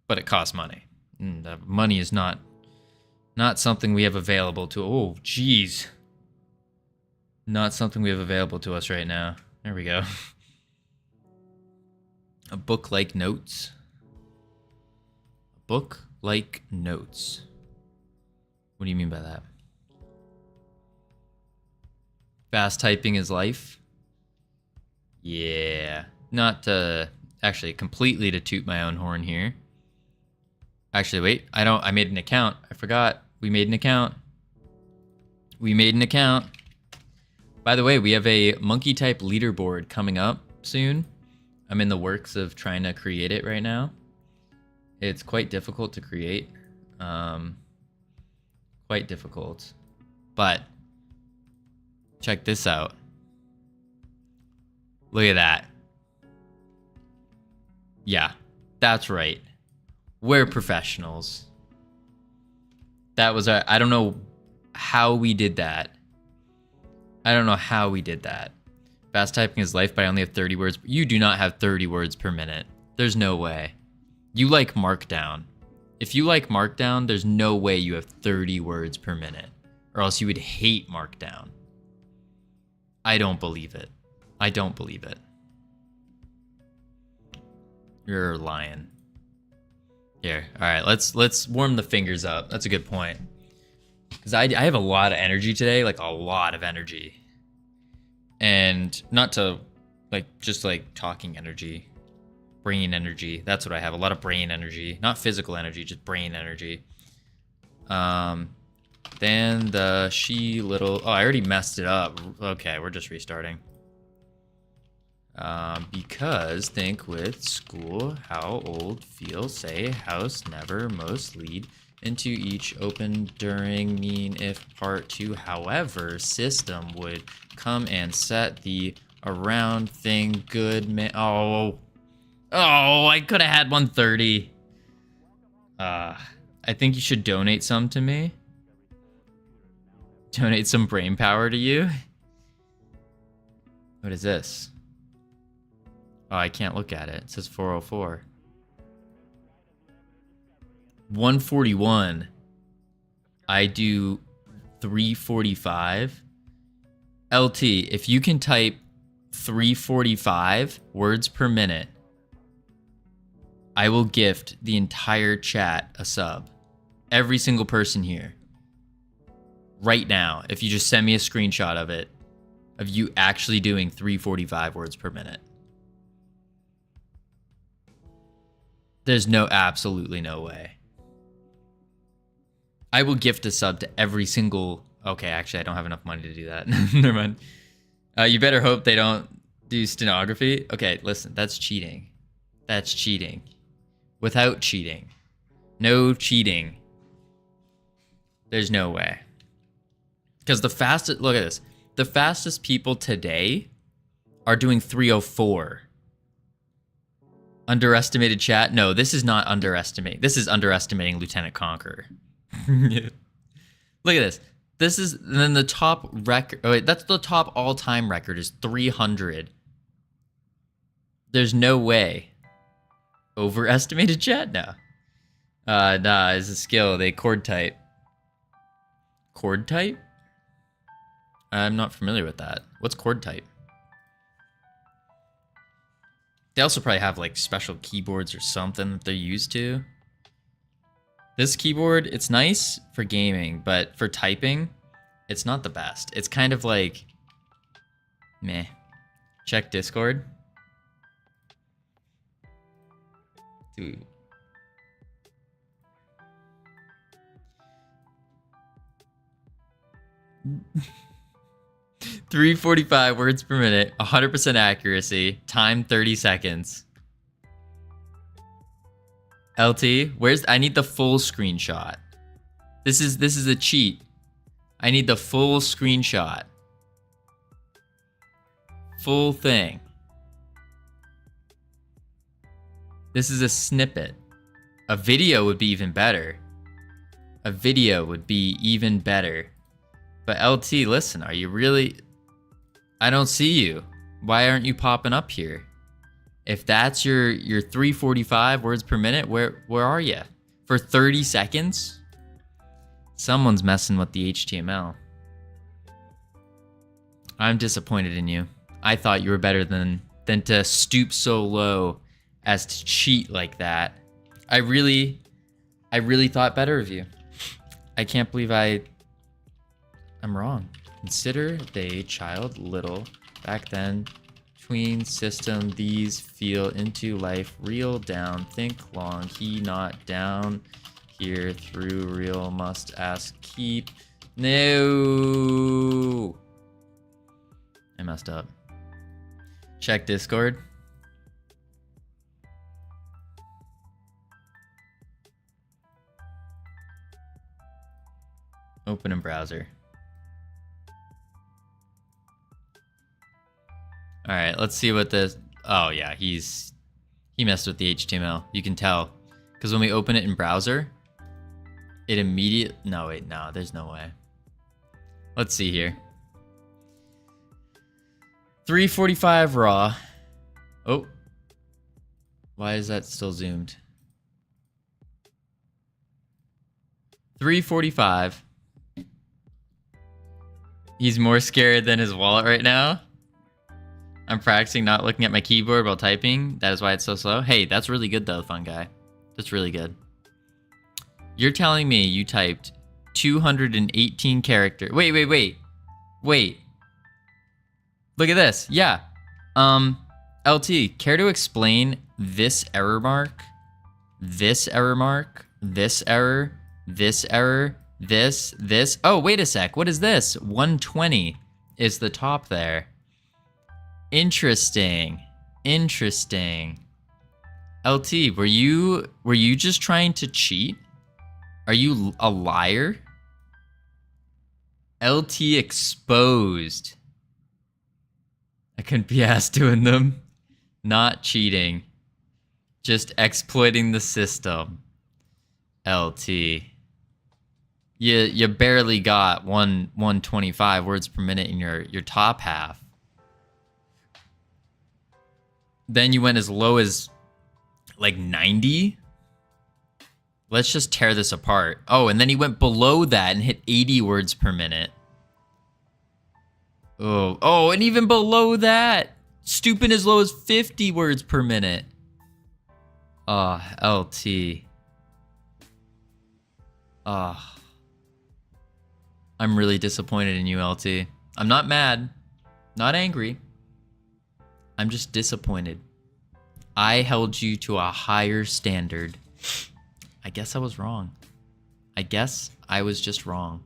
but it costs money. And money is not something we have available to. Oh, geez. Not something we have available to us right now. There we go. A book like notes. A book like notes. What do you mean by that? Fast typing is life? Yeah. Not actually completely to toot my own horn here. Actually, wait. I made an account. I forgot. We made an account. By the way, we have a monkey type leaderboard coming up soon. I'm in the works of trying to create it right now. It's quite difficult to create. Quite difficult. But check this out. Look at that. Yeah, that's right. We're professionals. That was I don't know how we did that. Fast typing is life, but I only have 30 words. You do not have 30 words per minute. There's no way. You like Markdown. If you like Markdown, there's no way you have 30 words per minute, or else you would hate Markdown. I don't believe it. You're lying. Here, all right, let's warm the fingers up. That's a good point. Because I have a lot of energy today, like a lot of energy. And not to Like, just like talking energy. Brain energy. That's what I have. A lot of brain energy. Not physical energy, just brain energy. Then the she little... Oh, I already messed it up. Okay, we're just restarting. Because think with school, how old, feel, say, house, never, most, lead, into each, open, during, mean, if, part, to, however, system would come and set the around thing, good, man. Oh, I could have had 130. I think you should donate some to me. Donate some brain power to you. What is this? Oh, I can't look at it. It says 404. 141. I do 345. LT, if you can type 345 words per minute, I will gift the entire chat a sub. Every single person here. Right now, if you just send me a screenshot of it, of you actually doing 345 words per minute. There's absolutely no way. I will gift a sub to every single... Okay, actually, I don't have enough money to do that. Never mind. You better hope they don't do stenography. Okay, listen, that's cheating. That's cheating. Without cheating. No cheating. There's no way. Because the fastest... Look at this. The fastest people today are doing 304. Underestimated chat? No, this is not underestimating. This is underestimating Lieutenant Conqueror. Look at this. This is then the top record. Oh wait, that's the top all-time record is 300. There's no way. Overestimated chat? No. Nah, it's a skill. They chord type. Chord type? I'm not familiar with that. What's chord type? They also probably have like special keyboards or something that they're used to. This keyboard, it's nice for gaming, but for typing, it's not the best. It's kind of like, meh. Check Discord. Dude. .345 words per minute, 100% accuracy, time 30 seconds. LT, I need the full screenshot. This is a cheat. I need the full screenshot. Full thing. This is a snippet. A video would be even better. A video would be even better. But LT, listen, are you really... I don't see you. Why aren't you popping up here? If that's your 345 words per minute, where are you? For 30 seconds? Someone's messing with the HTML. I'm disappointed in you. I thought you were better than to stoop so low as to cheat like that. I really thought better of you. I can't believe I'm wrong. Consider they child little back then. Tween system these feel into life real down. Think long. He not down here through real must ask keep. No. I messed up. Check Discord. Open in browser. All right, let's see what this... Oh yeah, he messed with the HTML. You can tell. Because when we open it in browser, it immediately... No, wait, no, there's no way. Let's see here. 345 raw. Oh. Why is that still zoomed? 345. He's more scared than his wallet right now. I'm practicing not looking at my keyboard while typing. That is why it's so slow. Hey, that's really good though, fun guy. That's really good. You're telling me you typed 218 characters. Wait. Look at this. Yeah. LT, care to explain this error mark, this error mark, this error, this error, this? Oh, wait a sec. What is this? 120 is the top there. Interesting. Interesting. LT, were you just trying to cheat? Are you a liar? LT exposed. I couldn't be asked doing them. Not cheating. Just exploiting the system. LT. You barely got 125 words per minute in your top half. Then you went as low as like 90. Let's just tear this apart. Oh, and then he went below that and hit 80 words per minute. Oh, and even below that, stooping as low as 50 words per minute. LT. I'm really disappointed in you, LT. I'm not mad, not angry. I'm just disappointed. I held you to a higher standard. I guess I was wrong. I guess I was just wrong.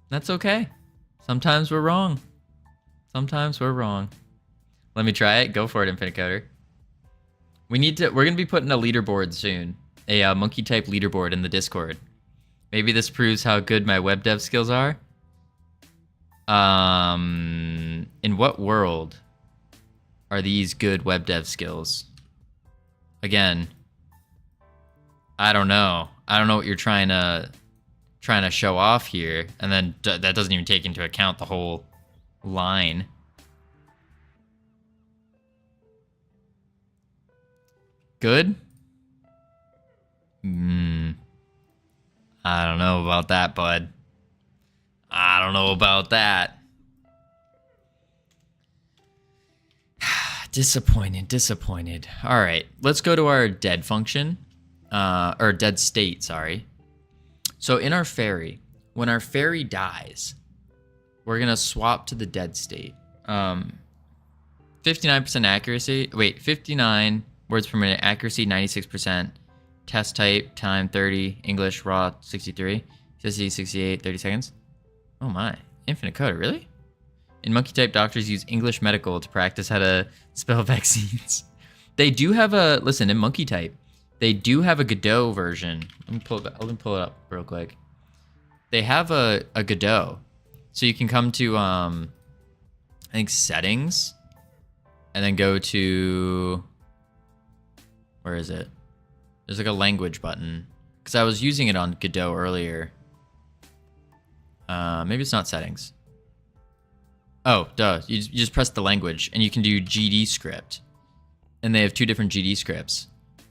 That's okay. Sometimes we're wrong. Sometimes we're wrong. Let me try it. Go for it, Infinite Coder. We're gonna be putting a leaderboard soon. A monkey type leaderboard in the Discord. Maybe this proves how good my web dev skills are. In what world are these good web dev skills? Again, I don't know. I don't know what you're trying to show off here, and then that doesn't even take into account the whole line. Good? I don't know about that, bud. I don't know about that. Disappointed. All right, let's go to our dead function, or dead state, sorry. So in our fairy, when our fairy dies, we're gonna swap to the dead state. 59% accuracy, 59 words per minute, accuracy 96%, test type, time 30, English, raw 63, CSC 68, 30 seconds. Oh my, Infinite Coder, really? In monkey type, doctors use English medical to practice how to spell vaccines. They do have in monkey type, they do have a Godot version. Let me pull it up real quick. They have a Godot. So you can come to, I think settings, and then go to, where is it? There's like a language button, because I was using it on Godot earlier. Maybe it's not settings. Oh, duh. You just press the language, and you can do GD script. And they have 2 different GD scripts.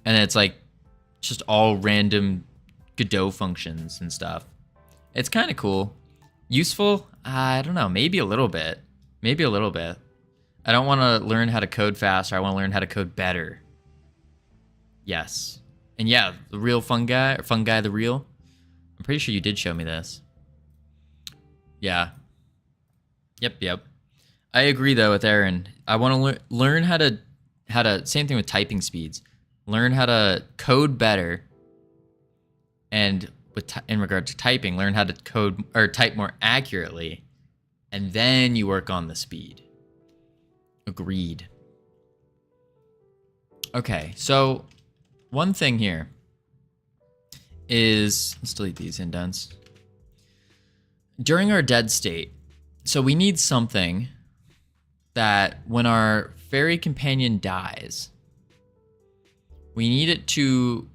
And it's like just all random Godot functions and stuff. It's kind of cool. Useful? I don't know. Maybe a little bit. I don't want to learn how to code faster. I want to learn how to code better. Yes. And yeah, the real fun guy the real. I'm pretty sure you did show me this. Yeah. Yep. I agree though with Aaron. I want to learn how to same thing with typing speeds. Learn how to code better, and in regard to typing, learn how to code or type more accurately, and then you work on the speed. Agreed. Okay, so one thing here is, let's delete these indents. During our dead state, so we need something that when our fairy companion dies, we need it to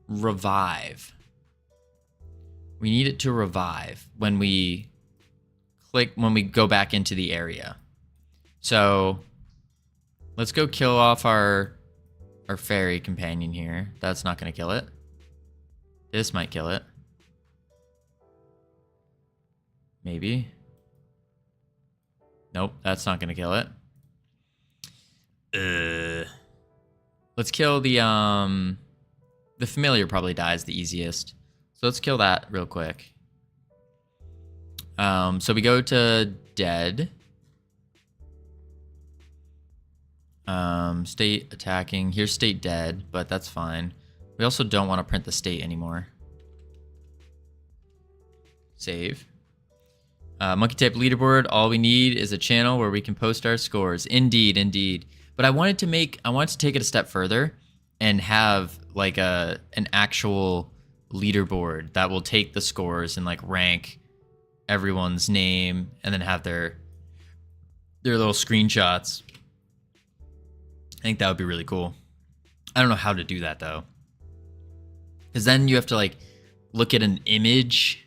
revive. We need it to revive when we go back into the area. So let's go kill off our fairy companion here. That's not going to kill it. This might kill it. Maybe. Nope, that's not going to kill it. Let's kill the familiar probably dies the easiest. So let's kill that real quick. So we go to dead. State attacking. Here's state dead, but that's fine. We also don't want to print the state anymore. Save. Monkey type leaderboard. All we need is a channel where we can post our scores. Indeed, indeed. But I wanted to take it a step further and have like an actual leaderboard that will take the scores and like rank everyone's name and then have their little screenshots. I think that would be really cool. I don't know how to do that though. Because then you have to like look at an image.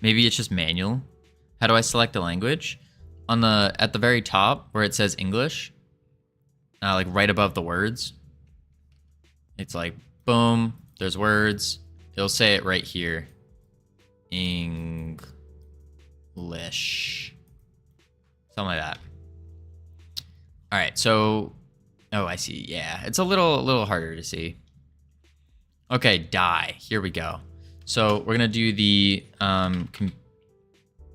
Maybe it's just manual. How do I select a language? At the very top where it says English, like right above the words, it's like boom, there's words. It'll say it right here. English. Something like that. All right, so oh, I see. Yeah, it's a little harder to see. Okay, die. Here we go. So we're gonna do the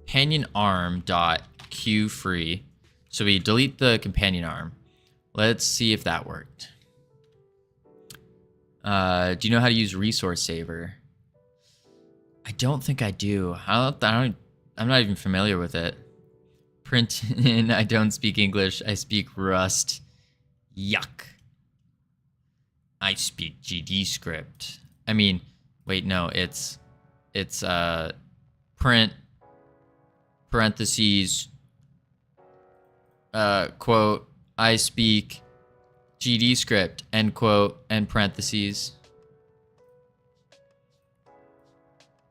companion arm dot q free. So we delete the companion arm. Let's see if that worked. Do you know how to use resource saver? I don't think I do. I'm not even familiar with it. Print in. I don't speak English. I speak Rust. Yuck. I speak GD script. I mean, wait, no, it's print parentheses quote I speak GD script end quote end parentheses.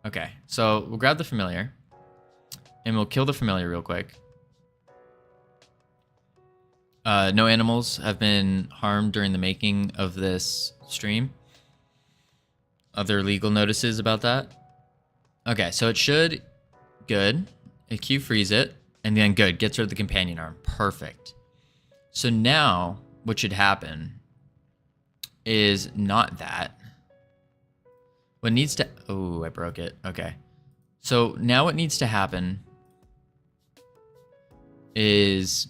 Okay, so we'll grab the familiar and we'll kill the familiar real quick. No animals have been harmed during the making of this stream. Other legal notices about that? Okay, so it should... Good. It Q freeze it. And then good. Gets rid of the companion arm. Perfect. So now, what should happen is not that. What needs to... Oh, I broke it. Okay. So now what needs to happen is...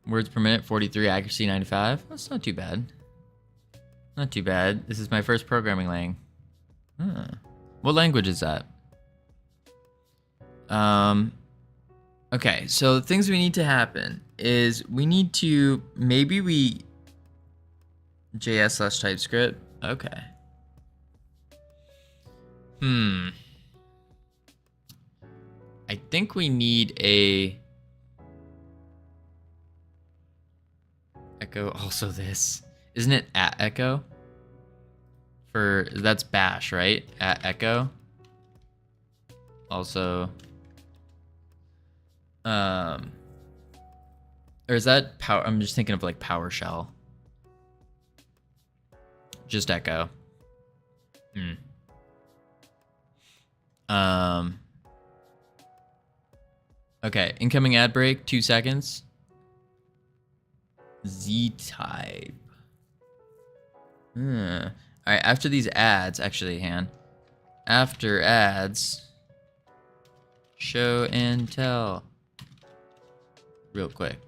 Words per minute, 43. Accuracy, 95. That's not too bad. Not too bad. This is my first programming lang. Huh. What language is that? Okay, so the things we need to happen is we need to... Maybe we... JS/TypeScript. Okay. I think we need a... Echo, also this. Isn't it at echo? That's bash, right? At echo. Also. Or is that power? I'm just thinking of like PowerShell. Just echo. Okay, incoming ad break, 2 seconds. Z-type. All right, after these ads, actually, after ads, show and tell. Real quick.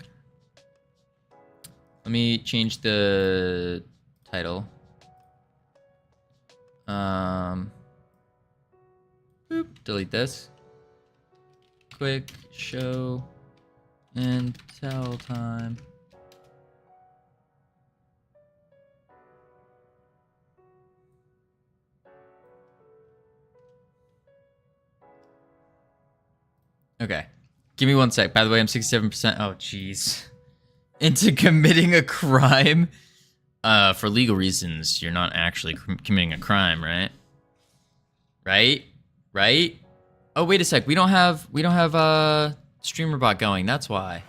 Let me change the title. Boop, delete this. Quick show and tell time. Okay. Give me 1 sec. By the way, I'm 67%. Oh, jeez. Into committing a crime. For legal reasons, you're not actually committing a crime, right? Right? Oh, wait a sec. We don't have streamer bot going. That's why.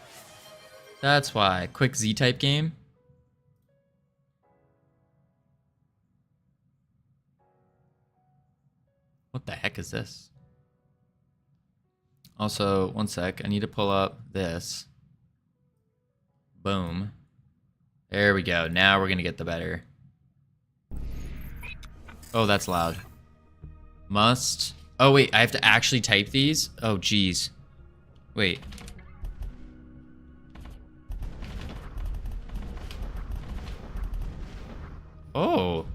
Quick Z-type game. What the heck is this? Also, 1 sec. I need to pull up this. Boom. There we go. Now we're gonna get the better. Oh, that's loud. Must Oh, wait, I have to actually type these? Oh, geez. Wait. Oh,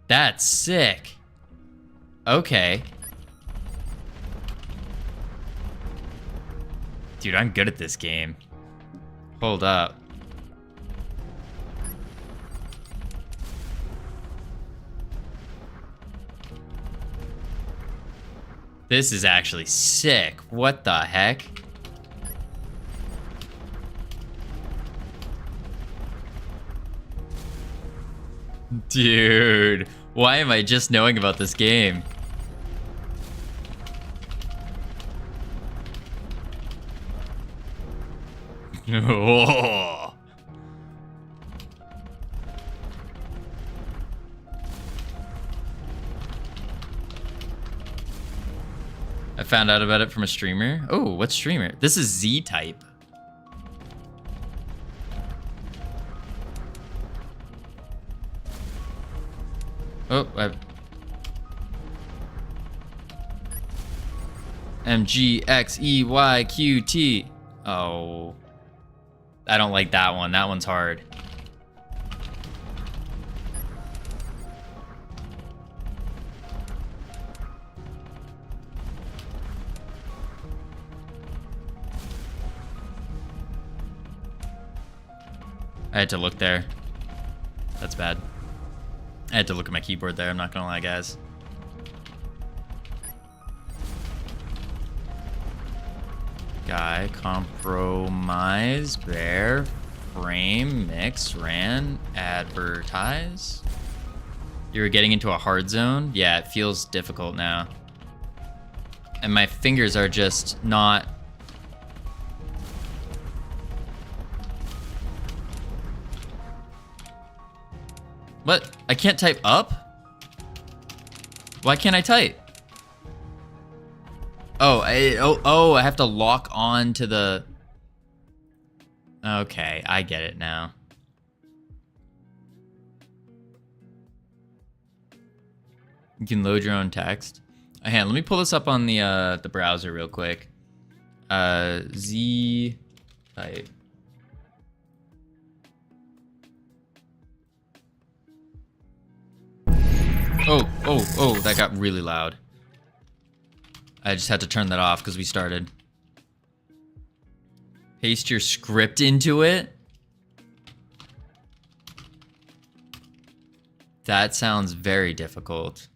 that's sick. Okay. Dude, I'm good at this game. Hold up. This is actually sick. What the heck? Dude, why am I just knowing about this game? Oh. I found out about it from a streamer. Oh, what streamer? This is Z-Type. Oh, MGXEYQT. Oh. I don't like that one. That one's hard. I had to look there. That's bad. I had to look at my keyboard there, I'm not gonna lie, guys. Guy, compromise, bear, frame, mix, ran, advertise. You were getting into a hard zone? Yeah, it feels difficult now. And my fingers are just not... What? I can't type up? Why can't I type? Oh, I have to lock on to the... Okay, I get it now. You can load your own text. Hang on, let me pull this up on the browser real quick. Z type. Oh, that got really loud. I just had to turn that off because we started. Paste your script into it? That sounds very difficult.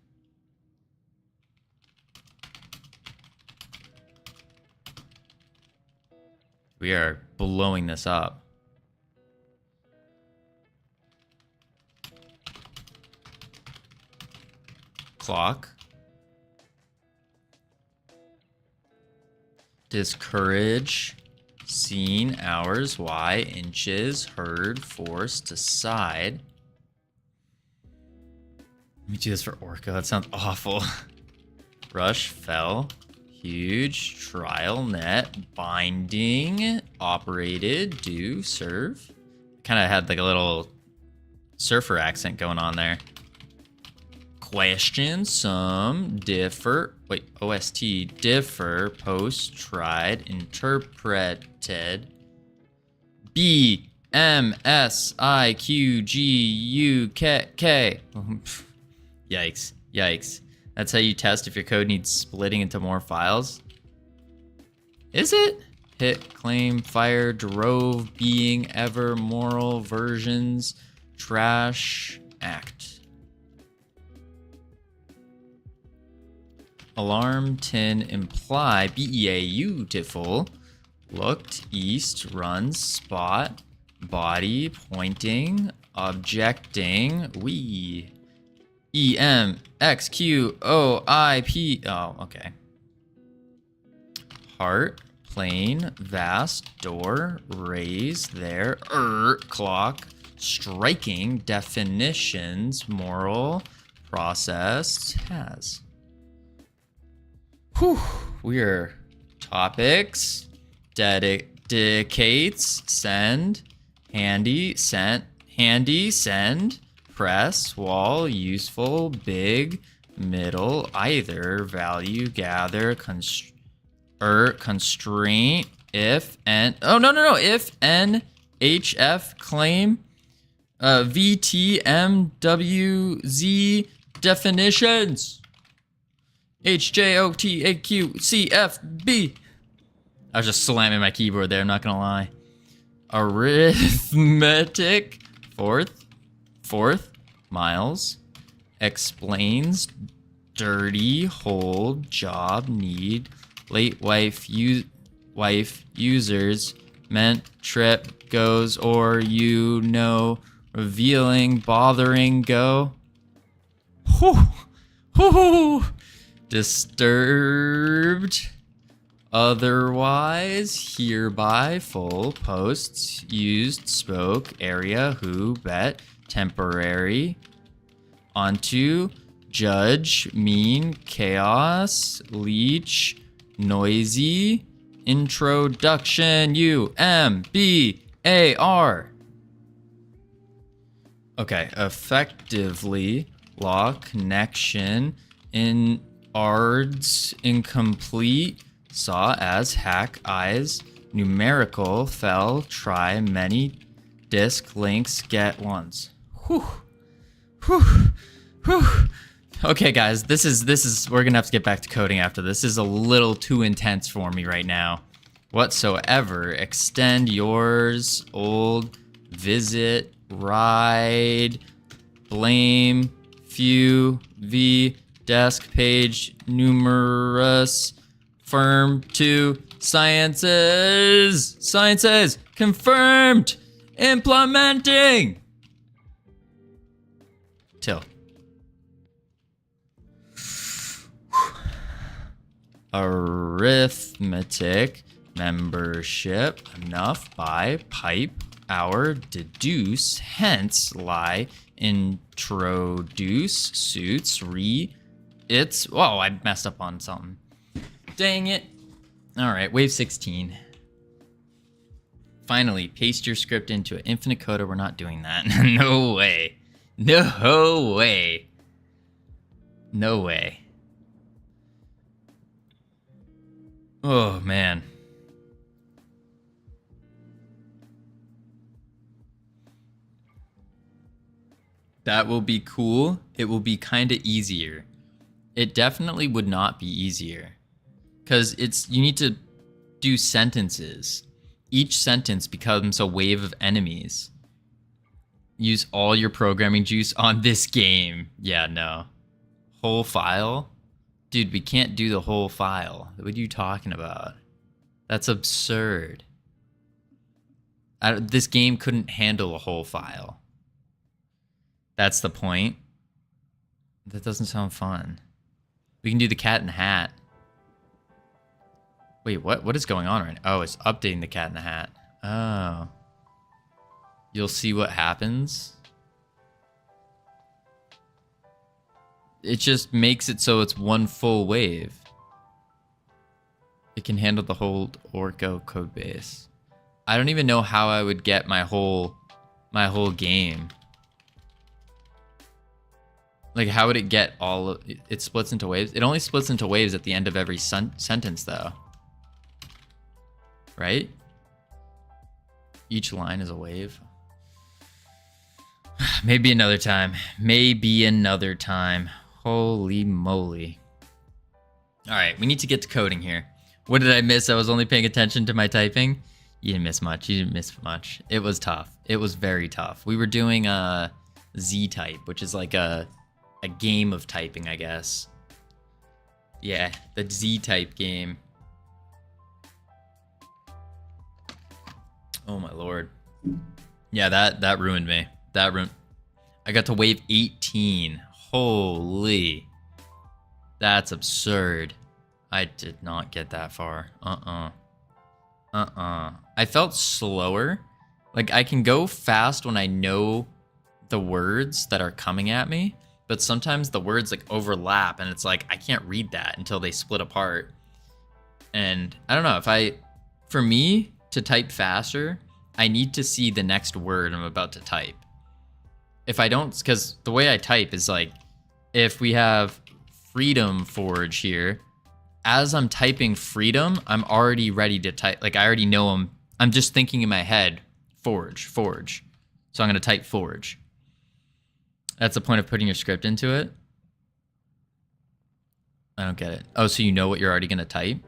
We are blowing this up. Clock. Discourage. Seen, hours, Y, inches, heard, force, decide. Let me do this for Orca. That sounds awful. Rush, fell, huge, trial, net, binding, operated, do, serve. Kind of had like a little surfer accent going on there. Question, some, differ, wait, OST, differ, post, tried, interpreted, B, M, S, I, Q, G, U, K, K. Yikes, yikes. That's how you test if your code needs splitting into more files? Is it? Hit, claim, fire, drove, being, ever, moral, versions, trash, act. Alarm, tin, imply, beautiful, looked, east, runs, spot, body, pointing, objecting, we, EM, X, Q, O, I, P, oh, okay. Heart, plane, vast, door, raise, there, clock, striking, definitions, moral, process, has. Whew, we're topics, dedicates, send, handy, sent, handy, send, press, wall, useful, big, middle, either, value, gather, constraint, if, and, oh, no, if, n, hf, claim, vtmwz, definitions, hjotaqcfb. I was just slamming my keyboard there, I'm not gonna lie. Arithmetic, fourth, miles, explains, dirty, hold, job, need, late wife, users, meant, trip, goes, or revealing, bothering, go. Whew. Disturbed. Otherwise, hereby, full, posts, used, spoke, area, who, bet, temporary, onto, judge, mean, chaos, leech, noisy, introduction, UMBAR. Okay, effectively, law, connection, in ards, incomplete, saw as, hack, eyes, numerical, fell, try, many, disk, links, get ones. Whew. Okay, guys, this is, we're gonna have to get back to coding after this. This is a little too intense for me right now. Whatsoever, extend yours, old, visit, ride, blame, few, v, desk, page, numerous, firm, to, sciences, confirmed, implementing, till. Arithmetic, membership, enough, by, pipe, hour, deduce, hence, lie, introduce, suits, it's, whoa, I messed up on something. Dang it. All right, wave 16. Finally, paste your script into an infinite coder. We're not doing that. No way. No way. No way. Oh, man. That will be cool. It will be kind of easier. It definitely would not be easier. Because you need to do sentences. Each sentence becomes a wave of enemies. Use all your programming juice on this game. Yeah, no. Whole file? Dude, we can't do the whole file. What are you talking about? That's absurd. This game couldn't handle a whole file. That's the point. That doesn't sound fun. We can do the cat in the hat. Wait, what is going on right now? Oh, it's updating the cat in the hat. Oh. You'll see what happens. It just makes it so it's one full wave. It can handle the whole Orco code base. I don't even know how I would get my whole game. Like, how would it get all of it? It splits into waves. It only splits into waves at the end of every sentence, though. Right? Each line is a wave. Maybe another time. Maybe another time. Holy moly. All right, we need to get to coding here. What did I miss? I was only paying attention to my typing. You didn't miss much. You didn't miss much. It was tough. It was very tough. We were doing Z-type, which is like a game of typing, I guess. Yeah, the Z-type game. Oh my lord. Yeah, that ruined me. I got to wave 18. Holy. That's absurd. I did not get that far. I felt slower. Like, I can go fast when I know the words that are coming at me, but sometimes the words like overlap and it's like I can't read that until they split apart. And I don't know, for me to type faster, I need to see the next word I'm about to type. If I don't, because the way I type is like, if we have freedom forge here. As I'm typing freedom, I'm already ready to type. Like I already know I'm just thinking in my head, forge. So I'm going to type forge. That's the point of putting your script into it. I don't get it. Oh, so you know what you're already going to type?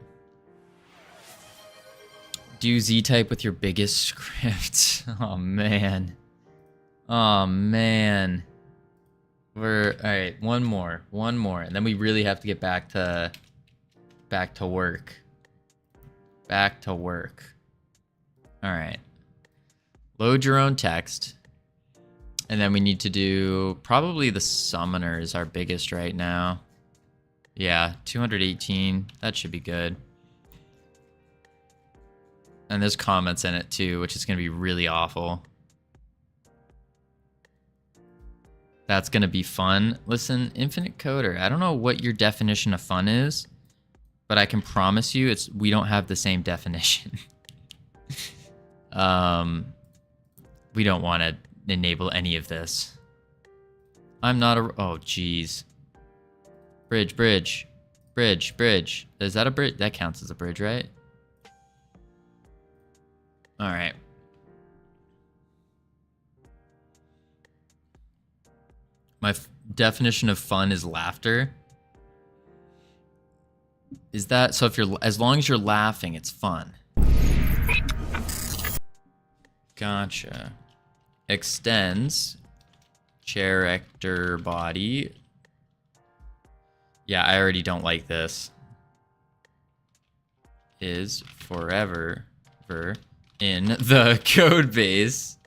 Do Z type with your biggest script. Oh, man. Oh, man. All right, one more. And then we really have to get back to work. All right. Load your own text. And then we need to do probably the summoner is our biggest right now. Yeah, 218. That should be good. And there's comments in it too, which is going to be really awful. That's going to be fun. Listen, Infinite Coder, I don't know what your definition of fun is, but I can promise you we don't have the same definition. We don't want to enable any of this. I'm not a... Oh, jeez. Bridge. Is that a bridge? That counts as a bridge, right? All right. My definition of fun is laughter. Is that... So if you're... As long as you're laughing, it's fun. Gotcha. Extends. Character body. Yeah, I already don't like this. Is forever in the code base.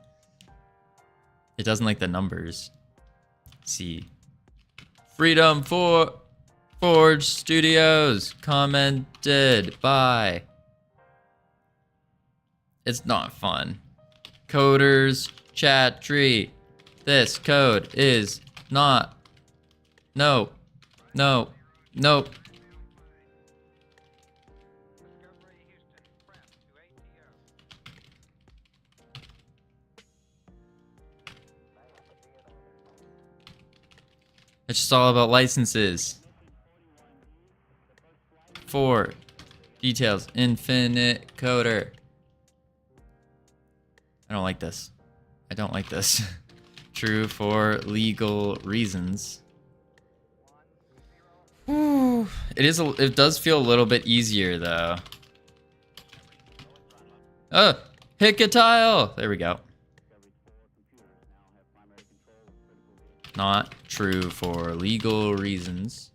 It doesn't like the numbers. See. Freedom for Forge Studios commented by. It's not fun. Coders chat tree. This code is not. Nope. It's just all about licenses. 4 details. Infinite Coder. I don't like this. True for legal reasons. It does feel a little bit easier though. Oh, hit a tile. There we go. Not true for legal reasons.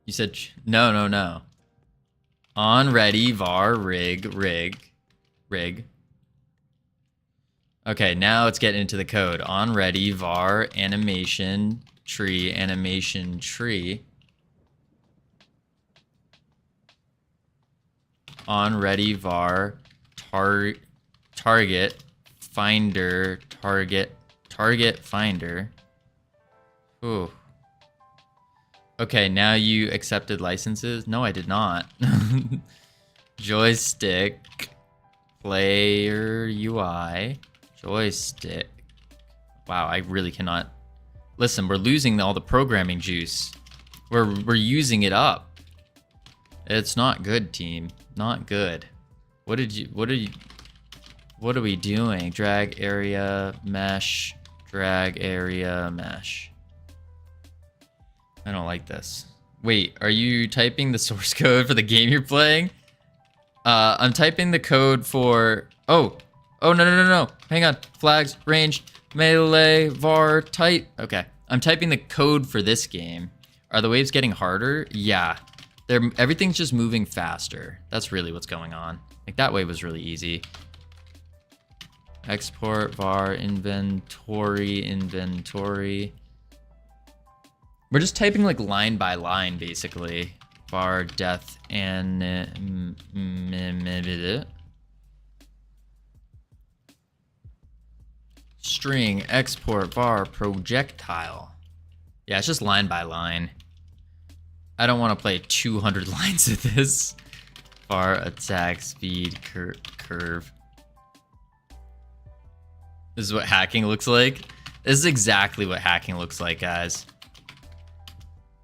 You said no. On ready var rig. Okay, now let's get into the code. On ready var animation tree. On ready var target finder. Ooh. Okay, now you accepted licenses? No, I did not. Joystick. Player UI. Joystick. Wow, I really cannot. Listen, we're losing all the programming juice. We're using it up. It's not good, team. Not good. What are we doing? Drag area mesh. I don't like this. Wait, are you typing the source code for the game you're playing? I'm typing the code for... Oh, no. Hang on. Flags, range, melee, var, type. Okay. I'm typing the code for this game. Are the waves getting harder? Yeah. Everything's just moving faster. That's really what's going on. Like, that wave was really easy. Export var inventory. We're just typing like line by line, basically. Var death and string export var projectile. Yeah, it's just line by line. I don't want to play 200 lines of this. Var attack speed curve. This is what hacking looks like. This is exactly what hacking looks like, guys.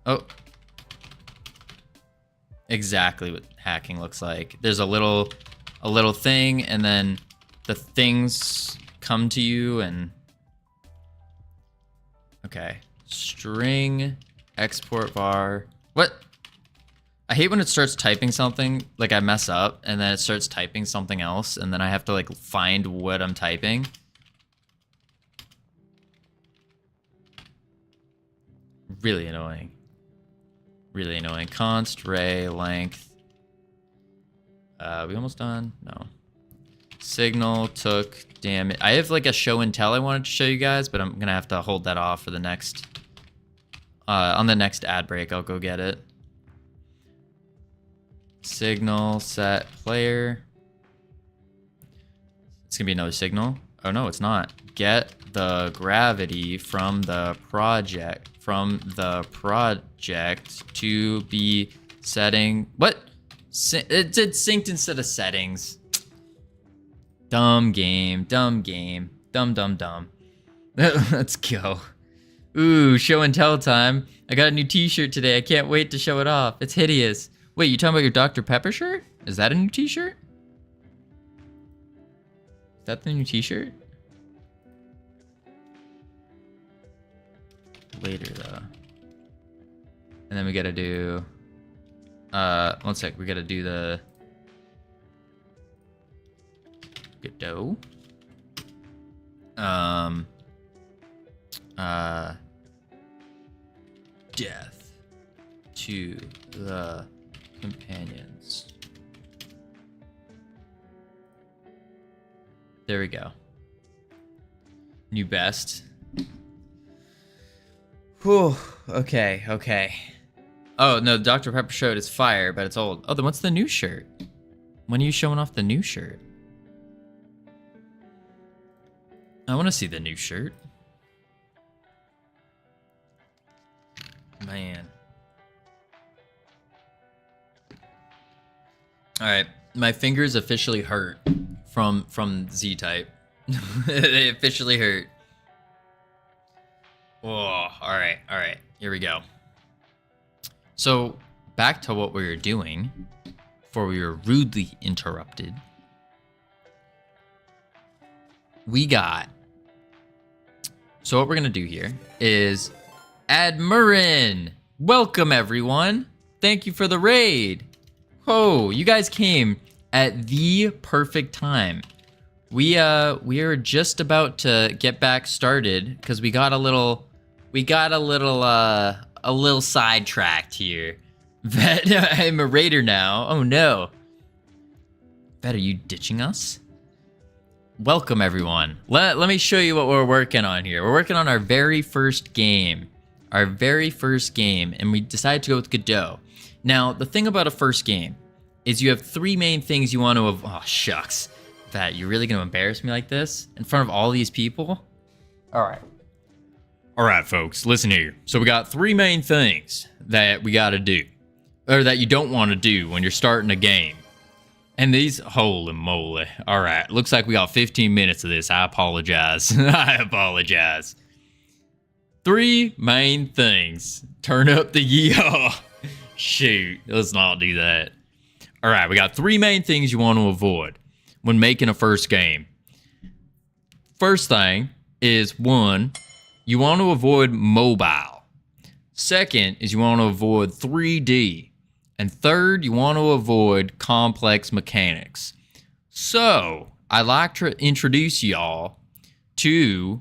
Oh, exactly what hacking looks like. There's a little thing, and then the things come to you, and okay. String export var. What? I hate when it starts typing something, like I mess up, and then it starts typing something else, and then I have to like find what I'm typing. Really annoying. Really annoying. Const ray length. We almost done? No. Signal took damage. I have like a show and tell I wanted to show you guys, but I'm gonna have to hold that off for the next on the next ad break. I'll go get it. Signal set player. It's gonna be another signal. Oh no, it's not. Get the gravity from the project to be setting. What? It did synced instead of settings. Dumb game. Dumb. Let's go. Ooh, show and tell time. I got a new t-shirt today. I can't wait to show it off. It's hideous. Wait, you talking about your Dr. Pepper shirt? Is that a new t-shirt? Is that the new t-shirt? Later, though. And then we gotta do... one sec. We gotta do the... Godot. Death to the companions. There we go. New best. Whew. Okay. Oh, no, Dr. Pepper shirt is fire, but it's old. Oh, then what's the new shirt? When are you showing off the new shirt? I want to see the new shirt. Man. Alright, my fingers officially hurt from Z-Type. They officially hurt. Oh, alright. Here we go. So, back to what we were doing before we were rudely interrupted. So what we're going to do here is Admirin. Welcome, everyone. Thank you for the raid. Oh, you guys came at the perfect time. We are just about to get back started because we got a little sidetracked here. Vet, I'm a raider now. Oh no. Vet, are you ditching us? Welcome, everyone. Let me show you what we're working on here. We're working on our very first game. And we decided to go with Godot. Now, the thing about a first game is you have three main things you want to oh, shucks. Vat, you're really going to embarrass me like this? In front of all these people? All right, folks, listen here. So we got three main things that we got to do. Or that you don't want to do when you're starting a game. And these, holy moly. All right, looks like we got 15 minutes of this. I apologize. Three main things. Turn up the yeehaw. Shoot, let's not do that. All right, we got three main things you want to avoid when making a first game. First thing is, one, you want to avoid mobile. Second is you want to avoid 3D. And third, you want to avoid complex mechanics. So, I'd like to introduce y'all to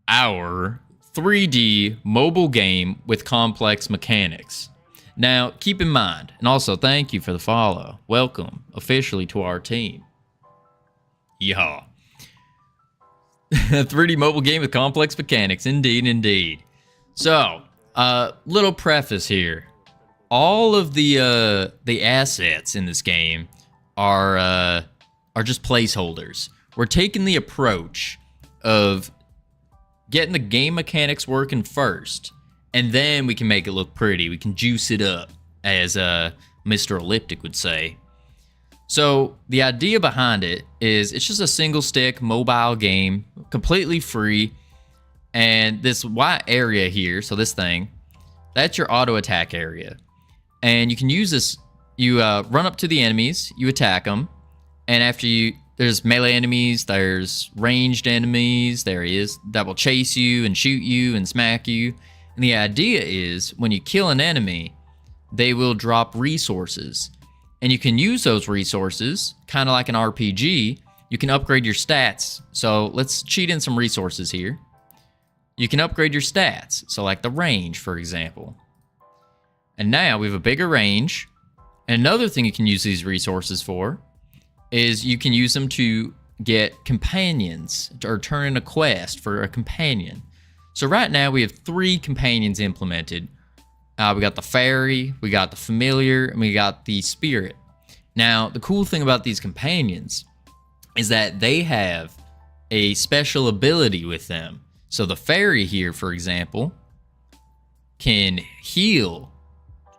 our 3D mobile game with complex mechanics. Now, keep in mind, and also thank you for the follow. Welcome officially to our team. Yeehaw. 3D mobile game with complex mechanics. Indeed. So, little preface here. All of the assets in this game are just placeholders. We're taking the approach of getting the game mechanics working first, and then we can make it look pretty. We can juice it up, as Mr. Elliptic would say. So the idea behind it is it's just a single stick mobile game, completely free. And this white area here, so this thing, that's your auto attack area. And you can use this, you run up to the enemies, you attack them, and after you, there's melee enemies, there's ranged enemies, there is, that will chase you and shoot you and smack you. And the idea is, when you kill an enemy, they will drop resources. And you can use those resources, kind of like an RPG, you can upgrade your stats. So let's cheat in some resources here. You can upgrade your stats, so like the range, for example. And now we have a bigger range. And another thing you can use these resources for is you can use them to get companions or turn in a quest for a companion. So right now we have 3 companions implemented. We got the fairy, we got the familiar, and we got the spirit. Now, the cool thing about these companions is that they have a special ability with them. So the fairy here, for example, can heal,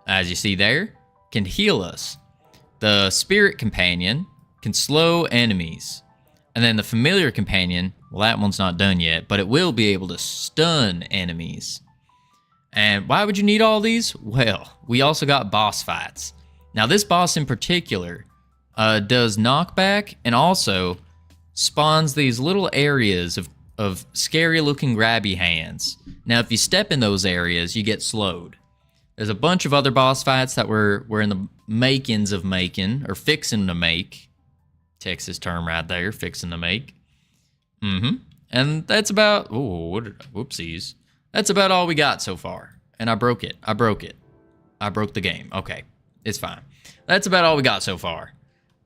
as you see there, can heal us. The spirit companion can slow enemies. And then the familiar companion, well, that one's not done yet, but it will be able to stun enemies. And why would you need all these? Well, we also got boss fights. Now this boss in particular does knockback and also spawns these little areas of scary looking grabby hands. Now if you step in those areas, you get slowed. There's a bunch of other boss fights that we're in the makings of making, or fixing to make. Texas term right there, fixing to make. And that's about, whoopsies. That's about all we got so far. And I broke it. I broke the game. Okay, it's fine. That's about all we got so far.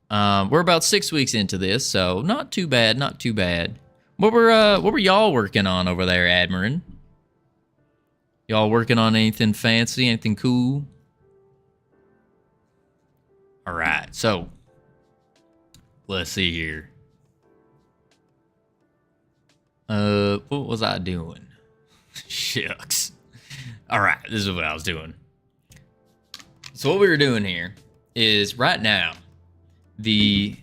We're about 6 weeks into this, so not too bad, not too bad. What were y'all working on over there, Admirin? Y'all working on anything fancy, anything cool? All right, so let's see here. What was I doing? Shucks. All right, this is what I was doing. So what we were doing here is right now, the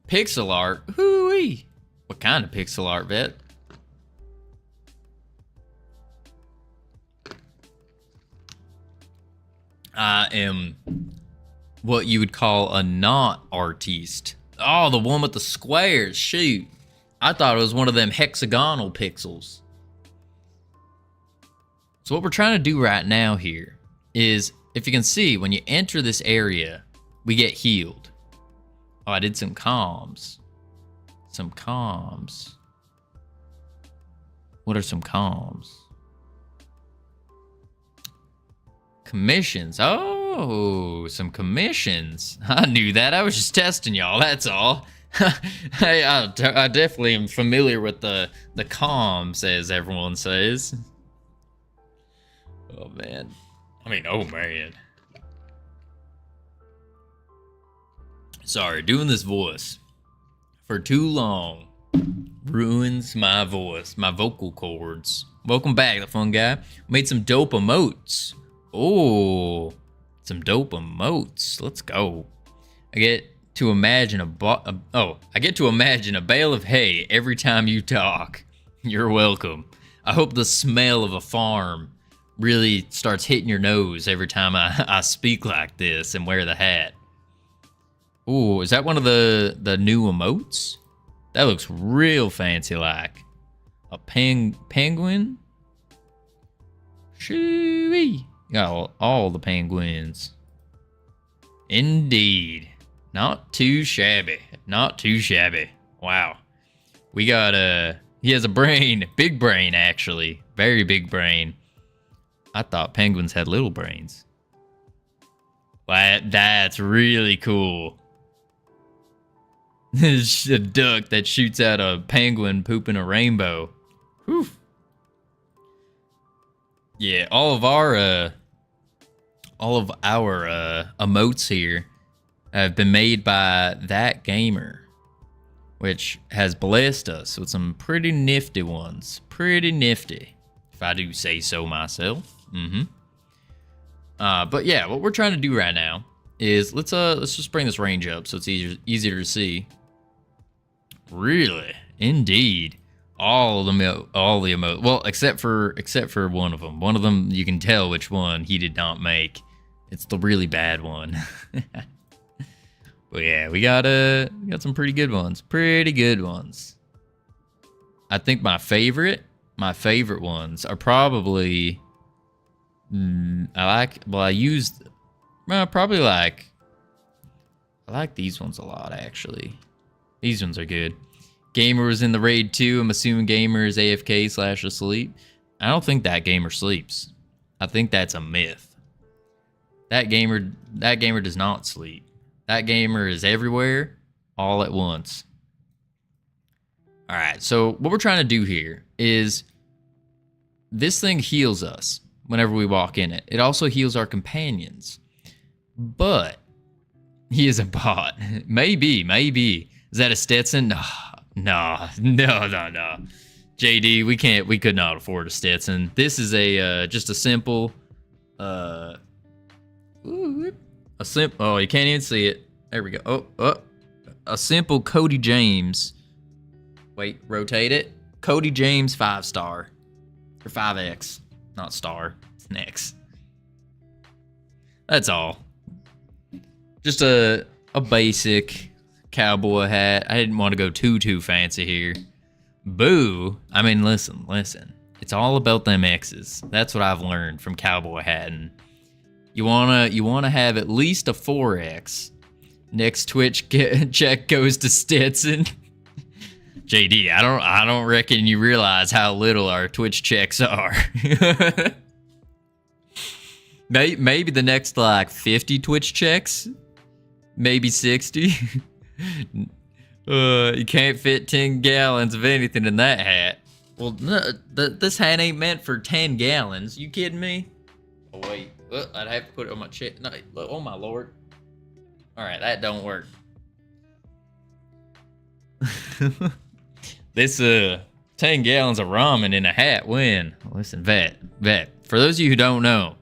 pixel art, hoo-wee. What kind of pixel art, vet? I am what you would call a not artiste. Oh, the one with the squares, shoot. I thought it was one of them hexagonal pixels. So what we're trying to do right now here is, if you can see, when you enter this area, we get healed. Oh, I did some comms. Some comms. What are some comms? Commissions. Oh, some commissions. I knew that. I was just testing y'all, that's all. Hey, I definitely am familiar with the comms, as everyone says. Oh, man. Oh, man. Sorry, doing this voice for too long ruins my voice, my vocal cords. Welcome back, the fun guy. Made some dope emotes. Oh, some dope emotes. Let's go. I get to imagine I get to imagine a bale of hay every time you talk. You're welcome. I hope the smell of a farm really starts hitting your nose every time I speak like this and wear the hat. Ooh, is that one of the new emotes? That looks real fancy like. A penguin? Shoo-wee. Got all the penguins. Indeed. Not too shabby. Not too shabby. Wow. We got he has a brain. Big brain, actually. Very big brain. I thought penguins had little brains. That's really cool. There's a duck that shoots out a penguin pooping a rainbow. Whew. Yeah, all of our emotes here have been made by That Gamer, which has blessed us with some pretty nifty ones. Pretty nifty, if I do say so myself. But yeah, what we're trying to do right now is let's just bring this range up so it's easier to see. Really, indeed. all the emotes. Well, except for one of them. One of them you can tell which one he did not make. It's the really bad one. But yeah, we got some pretty good ones. Pretty good ones. I think my favorite ones are probably I like these ones a lot, actually. These ones are good. Gamer was in the raid too. I'm assuming Gamer is AFK / asleep. I don't think that Gamer sleeps. I think that's a myth. That gamer does not sleep. That Gamer is everywhere, all at once. All right, so what we're trying to do here is this thing heals us whenever we walk in it. It also heals our companions. But he is a bot. Maybe. Is that a Stetson? No. JD, we could not afford a Stetson. This is just a simple oh, you can't even see it. There we go. Oh, a simple Cody James. Wait, rotate it. Cody James 5-star. Or 5X. Not star. It's an X. That's all. Just a basic cowboy hat. I didn't want to go too fancy here. Boo. I mean, listen. It's all about them X's. That's what I've learned from cowboy hatting. You wanna have at least a 4X. Next Twitch check goes to Stetson. JD, I don't reckon you realize how little our Twitch checks are. Maybe the next like 50 Twitch checks, maybe 60. You can't fit 10 gallons of anything in that hat. Well, no, this hat ain't meant for 10 gallons. You kidding me? Oh wait, I'd have to put it on my chest. No, oh my lord. All right, that don't work. This 10 gallons of ramen in a hat when? Listen, vet. For those of you who don't know,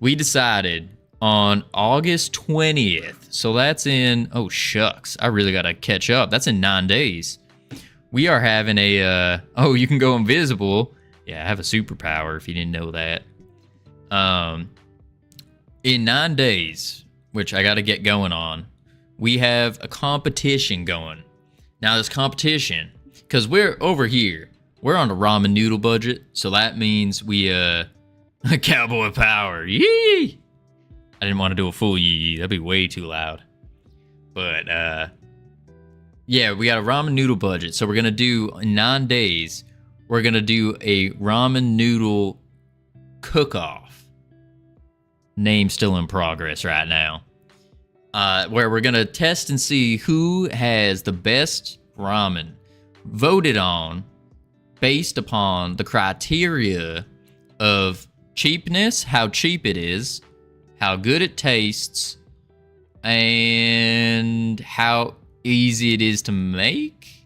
we decided on August 20th. So that's in, oh shucks, I really gotta catch up. That's in 9 days. We are having a, oh, you can go invisible. Yeah, I have a superpower if you didn't know that. In 9 days, which I gotta get going on, we have a competition going. Now this competition, because we're over here, we're on a ramen noodle budget, so that means we, cowboy power, yee! I didn't want to do a full yee, that'd be way too loud. But, yeah, we got a ramen noodle budget, so we're gonna do, in 9 days, we're gonna do a ramen noodle cook-off. Name still in progress right now. Where we're gonna test and see who has the best ramen voted on based upon the criteria of cheapness, how cheap it is, how good it tastes, and how easy it is to make.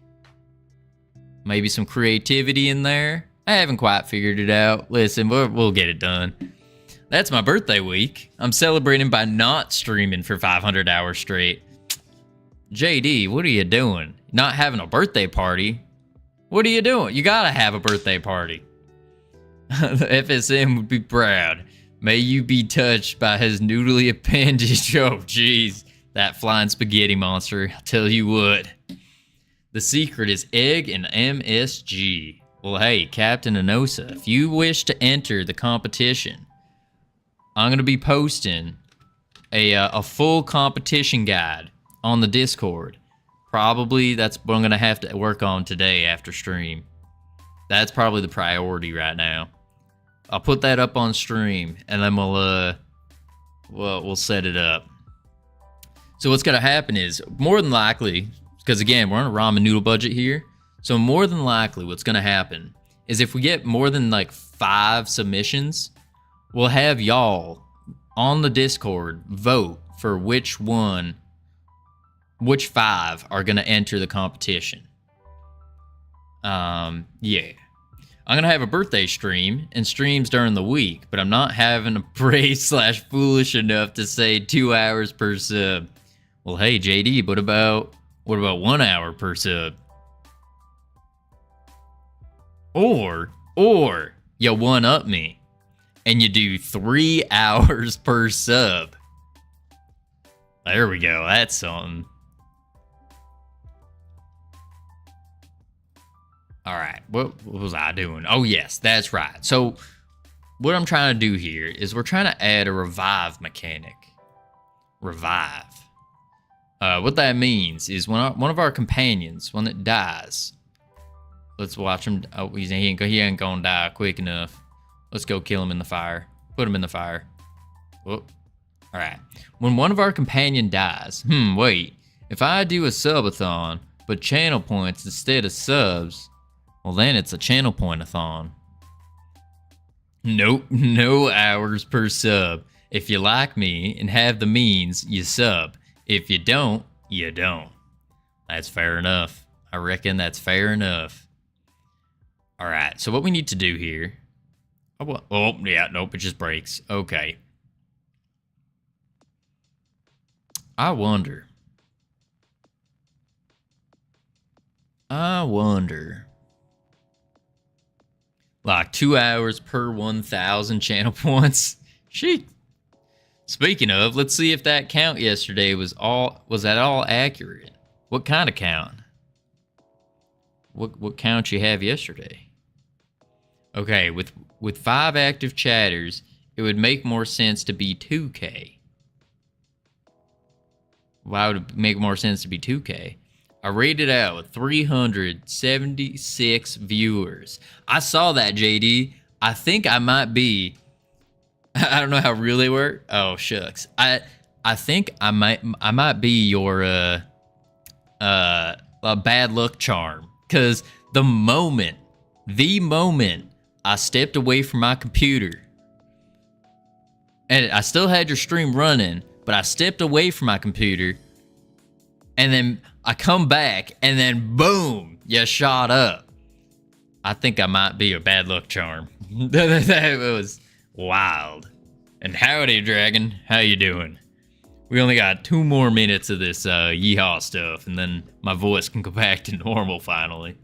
Maybe some creativity in there. I haven't quite figured it out. Listen, we'll get it done. That's my birthday week. I'm celebrating by not streaming for 500 hours straight. JD, what are you doing? Not having a birthday party? What are you doing? You gotta have a birthday party. The FSM would be proud. May you be touched by his noodly appendage. Oh, jeez. That flying spaghetti monster. I'll tell you what. The secret is egg and MSG. Well, hey, Captain Anosa, if you wish to enter the competition, I'm going to be posting a full competition guide on the Discord. Probably that's what I'm going to have to work on today after stream. That's probably the priority right now. I'll put that up on stream, and then we'll set it up. So what's going to happen is, more than likely, because again, we're on a ramen noodle budget here, so more than likely what's going to happen is if we get more than like 5 submissions, we'll have y'all on the Discord vote for which 5 are going to enter the competition. Yeah. I'm going to have a birthday stream and streams during the week, but I'm not having a brave/foolish enough to say 2 hours per sub. Well, hey, JD, what about 1 hour per sub? Or you one up me and you do 3 hours per sub. There we go. That's something. All right. What was I doing? Oh, yes, that's right. So what I'm trying to do here is we're trying to add a revive mechanic. Revive. What that means is when one of our companions, one that dies, let's watch him. Oh, he ain't gonna die quick enough. Let's go kill him in the fire. Put him in the fire. Whoop. All right. When one of our companion dies, wait. If I do a subathon, but channel points instead of subs, well, then it's a channel point-a-thon. Nope, no hours per sub. If you like me and have the means, you sub. If you don't, you don't. That's fair enough. I reckon that's fair enough. All right, so what we need to do here... Oh, yeah, nope, it just breaks. Okay. I wonder... Like 2 hours per 1,000 channel points. Sheet. Speaking of, let's see if that count yesterday was at all accurate. What kind of count? What count you have yesterday? Okay, with 5 active chatters, it would make more sense to be 2K. Why would it make more sense to be 2K? I rated out with 376 viewers. I saw that, JD. I think I might be... I don't know how real they were. Oh, shucks. I think I might be your bad luck charm. Because the moment I stepped away from my computer, and I still had your stream running, but I stepped away from my computer, and then I come back, and then boom, you shot up. I think I might be a bad luck charm. That was wild. And howdy, Dragon. How you doing? We only got 2 more minutes of this yeehaw stuff, and then my voice can go back to normal finally.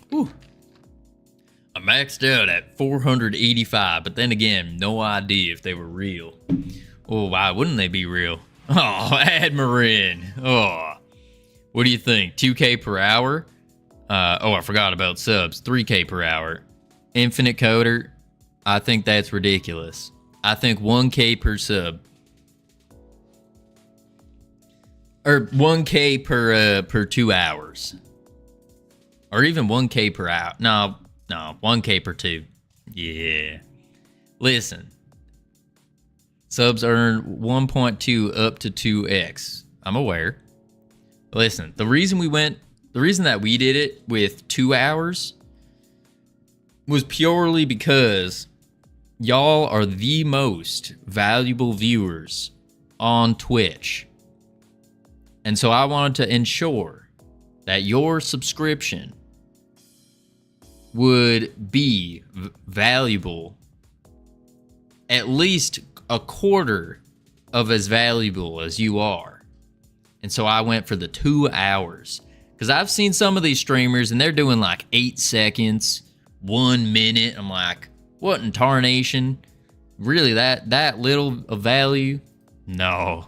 Whew. I maxed out at 485, but then again, no idea if they were real. Oh, why wouldn't they be real? Oh, Admarin. Oh, what do you think? 2K per hour? Oh, I forgot about subs. 3K per hour. Infinite Coder? I think that's ridiculous. I think 1K per sub. Or 1K per 2 hours. Or even 1K per hour. No, 1K per 2. Yeah. Listen. Subs earn 1.2 up to 2x. I'm aware. Listen, the reason that we did it with 2 hours was purely because y'all are the most valuable viewers on Twitch. And so I wanted to ensure that your subscription would be valuable, at least a quarter of as valuable as you are. And so I went for the 2 hours. Because I've seen some of these streamers and they're doing like 8 seconds, 1 minute. I'm like, what in tarnation? Really, that little of value? No,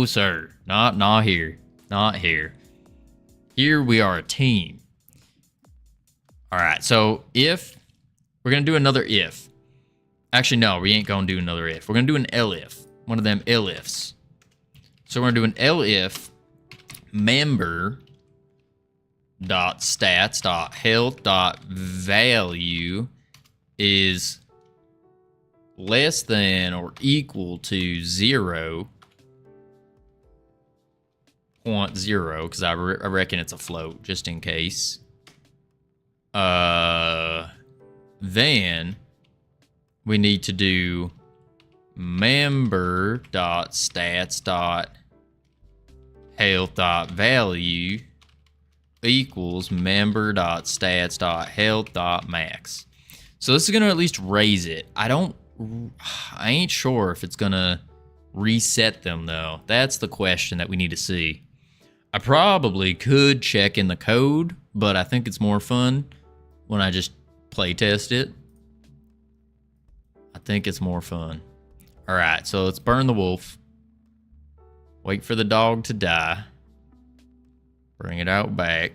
sir. Not here. Not here. Here we are a team. All right, so if we're gonna do another if. Actually, no, we ain't gonna do another if. We're gonna do an elif. One of them elifs. So we're gonna do an elif member .stats.health.value is less than or equal to 0.0, because I reckon it's a float, just in case. Then we need to do member.stats.health.value equals member.stats.health.max. So this is gonna at least raise it. I ain't sure if it's gonna reset them though. That's the question that we need to see. I probably could check in the code, but I think it's more fun when I just play test it. I think it's more fun. All right, so let's burn the wolf. Wait for the dog to die. Bring it out back.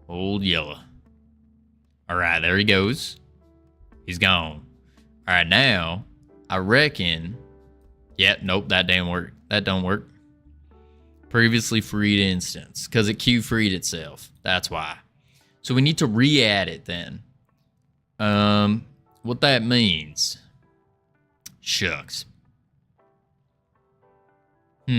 Old Yellow. All right, there he goes. He's gone. All right, now I reckon. Yeah, nope, that didn't work. That don't work. Previously freed instance, because it queue freed itself. That's why. So we need to re-add it then. What that means. Shucks. How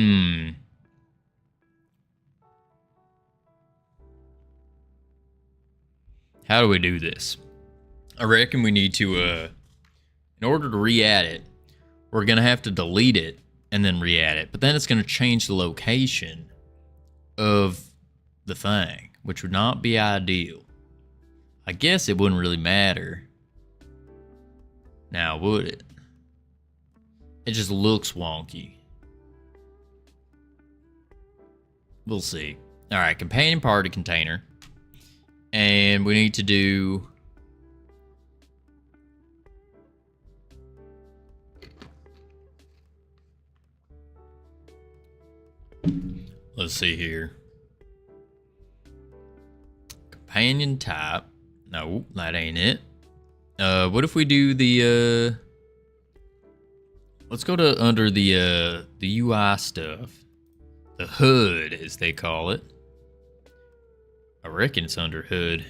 do we do this? I reckon we need to, in order to re-add it, we're going to have to delete it and then re-add it. But then it's going to change the location of the thing, which would not be ideal. I guess it wouldn't really matter. Now, would it? It just looks wonky. We'll see. All right, companion party container. And we need to do... Let's see here. Companion type. No, that ain't it. What if we do the let's go to under the UI stuff. The hood, as they call it. I reckon it's under hood.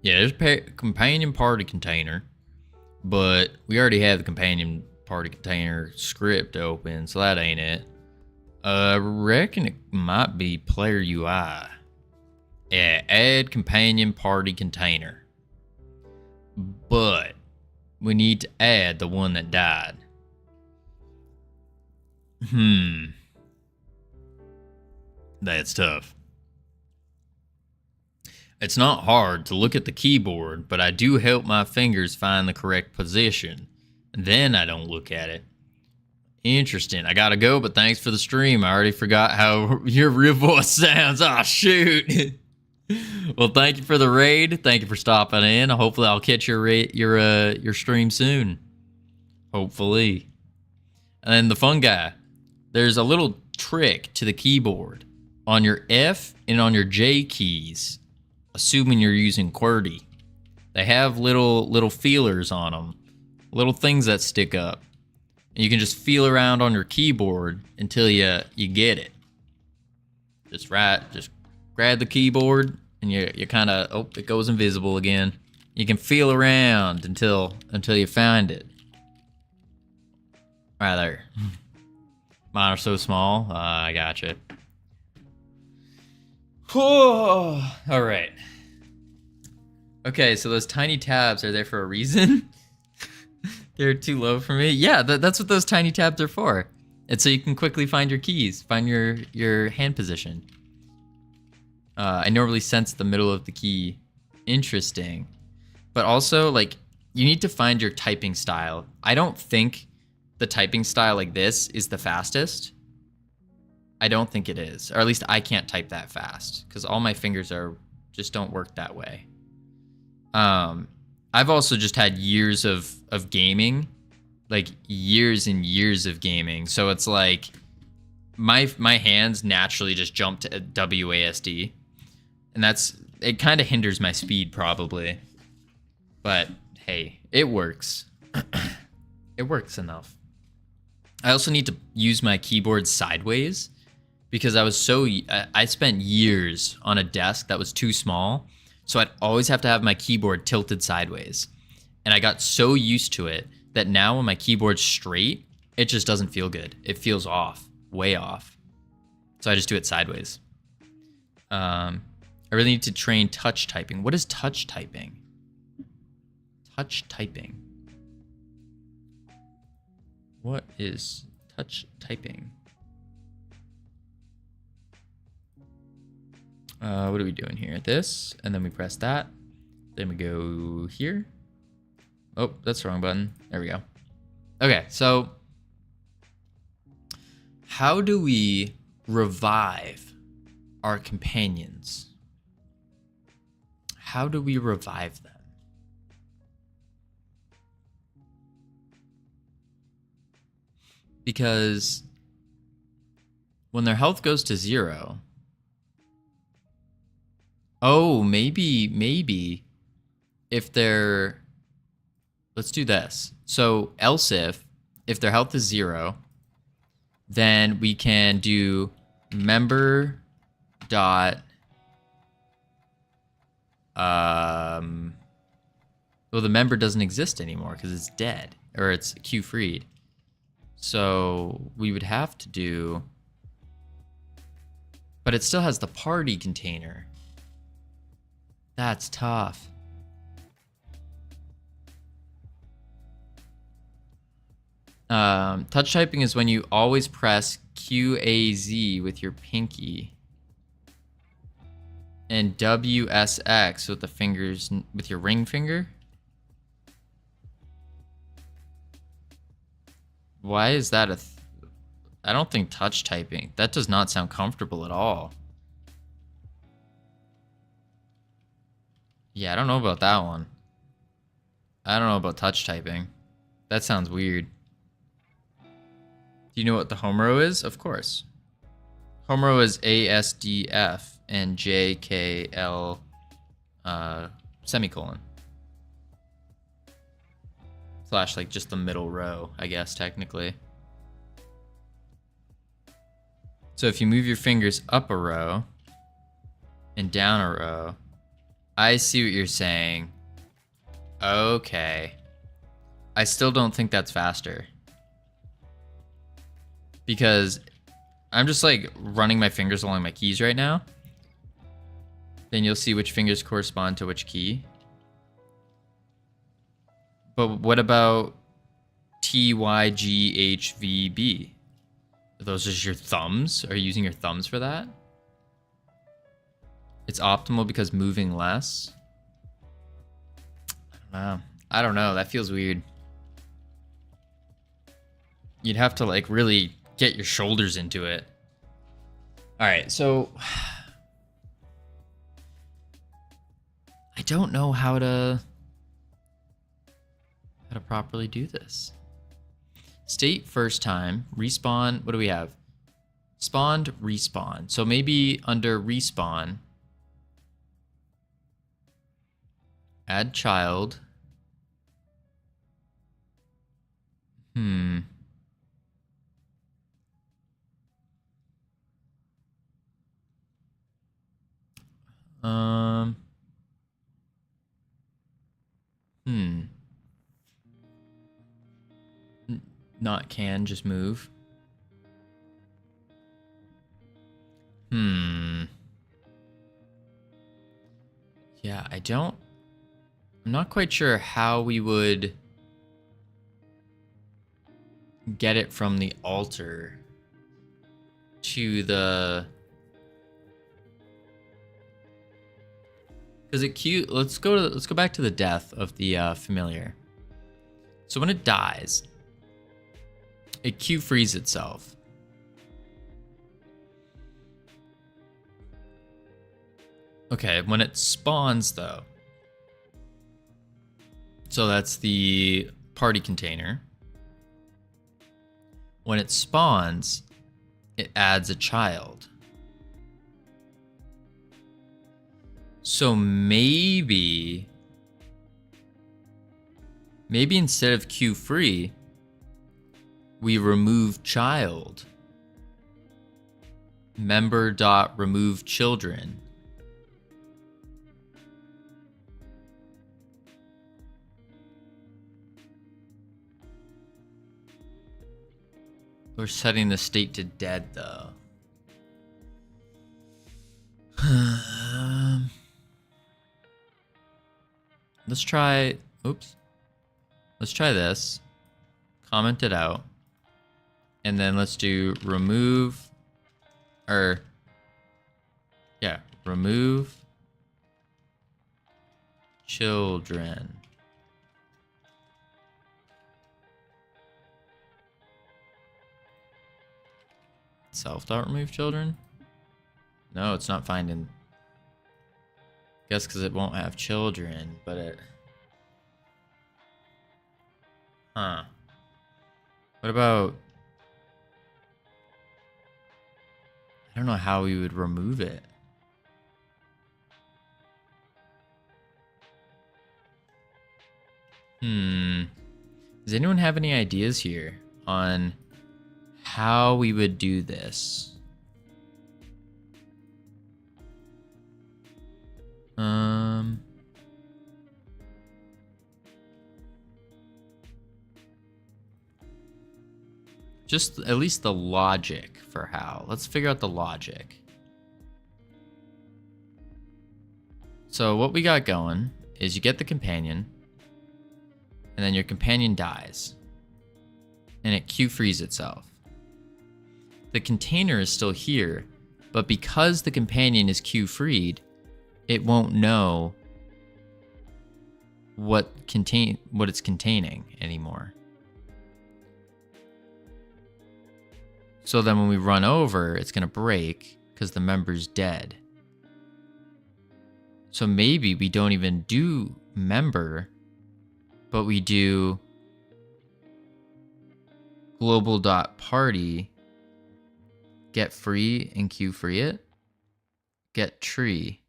Yeah, there's companion party container, but we already have the companion party container script open, so that ain't it. I reckon it might be player UI. Yeah, add companion party container. But we need to add the one that died. That's tough. It's not hard to look at the keyboard, but I do help my fingers find the correct position. Then I don't look at it. Interesting. I gotta go, but thanks for the stream. I already forgot how your real voice sounds. Oh, shoot. Well, thank you for the raid. Thank you for stopping in. Hopefully, I'll catch your stream soon. Hopefully. And the fun guy, there's a little trick to the keyboard. On your F and on your J keys, assuming you're using QWERTY, they have little feelers on them, little things that stick up. And you can just feel around on your keyboard until you get it. Just grab the keyboard and you kind of, oh, it goes invisible again. You can feel around until you find it. Right there. Mine are so small. I gotcha. All right. Okay, so those tiny tabs are there for a reason. They're too low for me. Yeah, that's what those tiny tabs are for. It's so you can quickly find your keys, find your hand position. I normally sense the middle of the key. Interesting. But also, like, you need to find your typing style. I don't think the typing style like this is the fastest. I don't think it is. Or at least I can't type that fast. Because all my fingers just don't work that way. I've also just had years of gaming, like years and years of gaming. So it's like my hands naturally just jump to WASD, and it kind of hinders my speed probably. But hey, it works. It works enough. I also need to use my keyboard sideways because I spent years on a desk that was too small. So I'd always have to have my keyboard tilted sideways. And I got so used to it that now when my keyboard's straight, it just doesn't feel good. It feels off, way off. So I just do it sideways. I really need to train touch typing. What is touch typing? Touch typing. What is touch typing? What are we doing here? This, and then we press that. Then we go here. Oh, that's the wrong button. There we go. Okay, so how do we revive our companions, how do we revive them? Because when their health goes to 0, oh, maybe if they're, let's do this. So else if their health is 0, then we can do member dot well, the member doesn't exist anymore because it's dead, or it's Q freed. So we would have to do, but it still has the party container. That's tough. Touch typing is when you always press QAZ with your pinky and WSX with the fingers, with your ring finger. Why is that I don't think touch typing. That does not sound comfortable at all. Yeah, I don't know about that one. I don't know about touch typing. That sounds weird. Do you know what the home row is? Of course. Home row is ASDF and JKL semicolon. Slash like just the middle row, I guess, technically. So if you move your fingers up a row and down a row, I see what you're saying. Okay. I still don't think that's faster. Because I'm just like running my fingers along my keys right now. Then you'll see which fingers correspond to which key. But what about TYGHVB? Are those just your thumbs? Are you using your thumbs for that? It's optimal because moving less. I don't know. That feels weird. You'd have to like really get your shoulders into it. All right, so I don't know how to properly do this. State first time, respawn, what do we have? Spawned, respawn. So maybe under respawn, add child. Not can, just move. Yeah, I'm not quite sure how we would get it from the altar to the, because it cute. Let's go back to the death of the familiar. So when it dies, it Q frees itself. Okay, when it spawns though, so that's the party container. When it spawns, it adds a child. So maybe instead of Q free, we remove child. Member dot remove children. We're setting the state to dead though. Let's try, let's try this. Comment it out. And then let's do remove, remove children. Self.remove children? No, it's not finding. Guess because it won't have children, but it. Huh. What about. I don't know how we would remove it. Does anyone have any ideas here on how we would do this? Just at least the logic for how. Let's figure out the logic. So what we got going is you get the companion, and then your companion dies, and it queue frees itself. The container is still here, but because the companion is queue freed, it won't know what it's containing anymore. So then when we run over, it's going to break because the member's dead. So maybe we don't even do member, but we do global.party, get free and queue free it, get tree.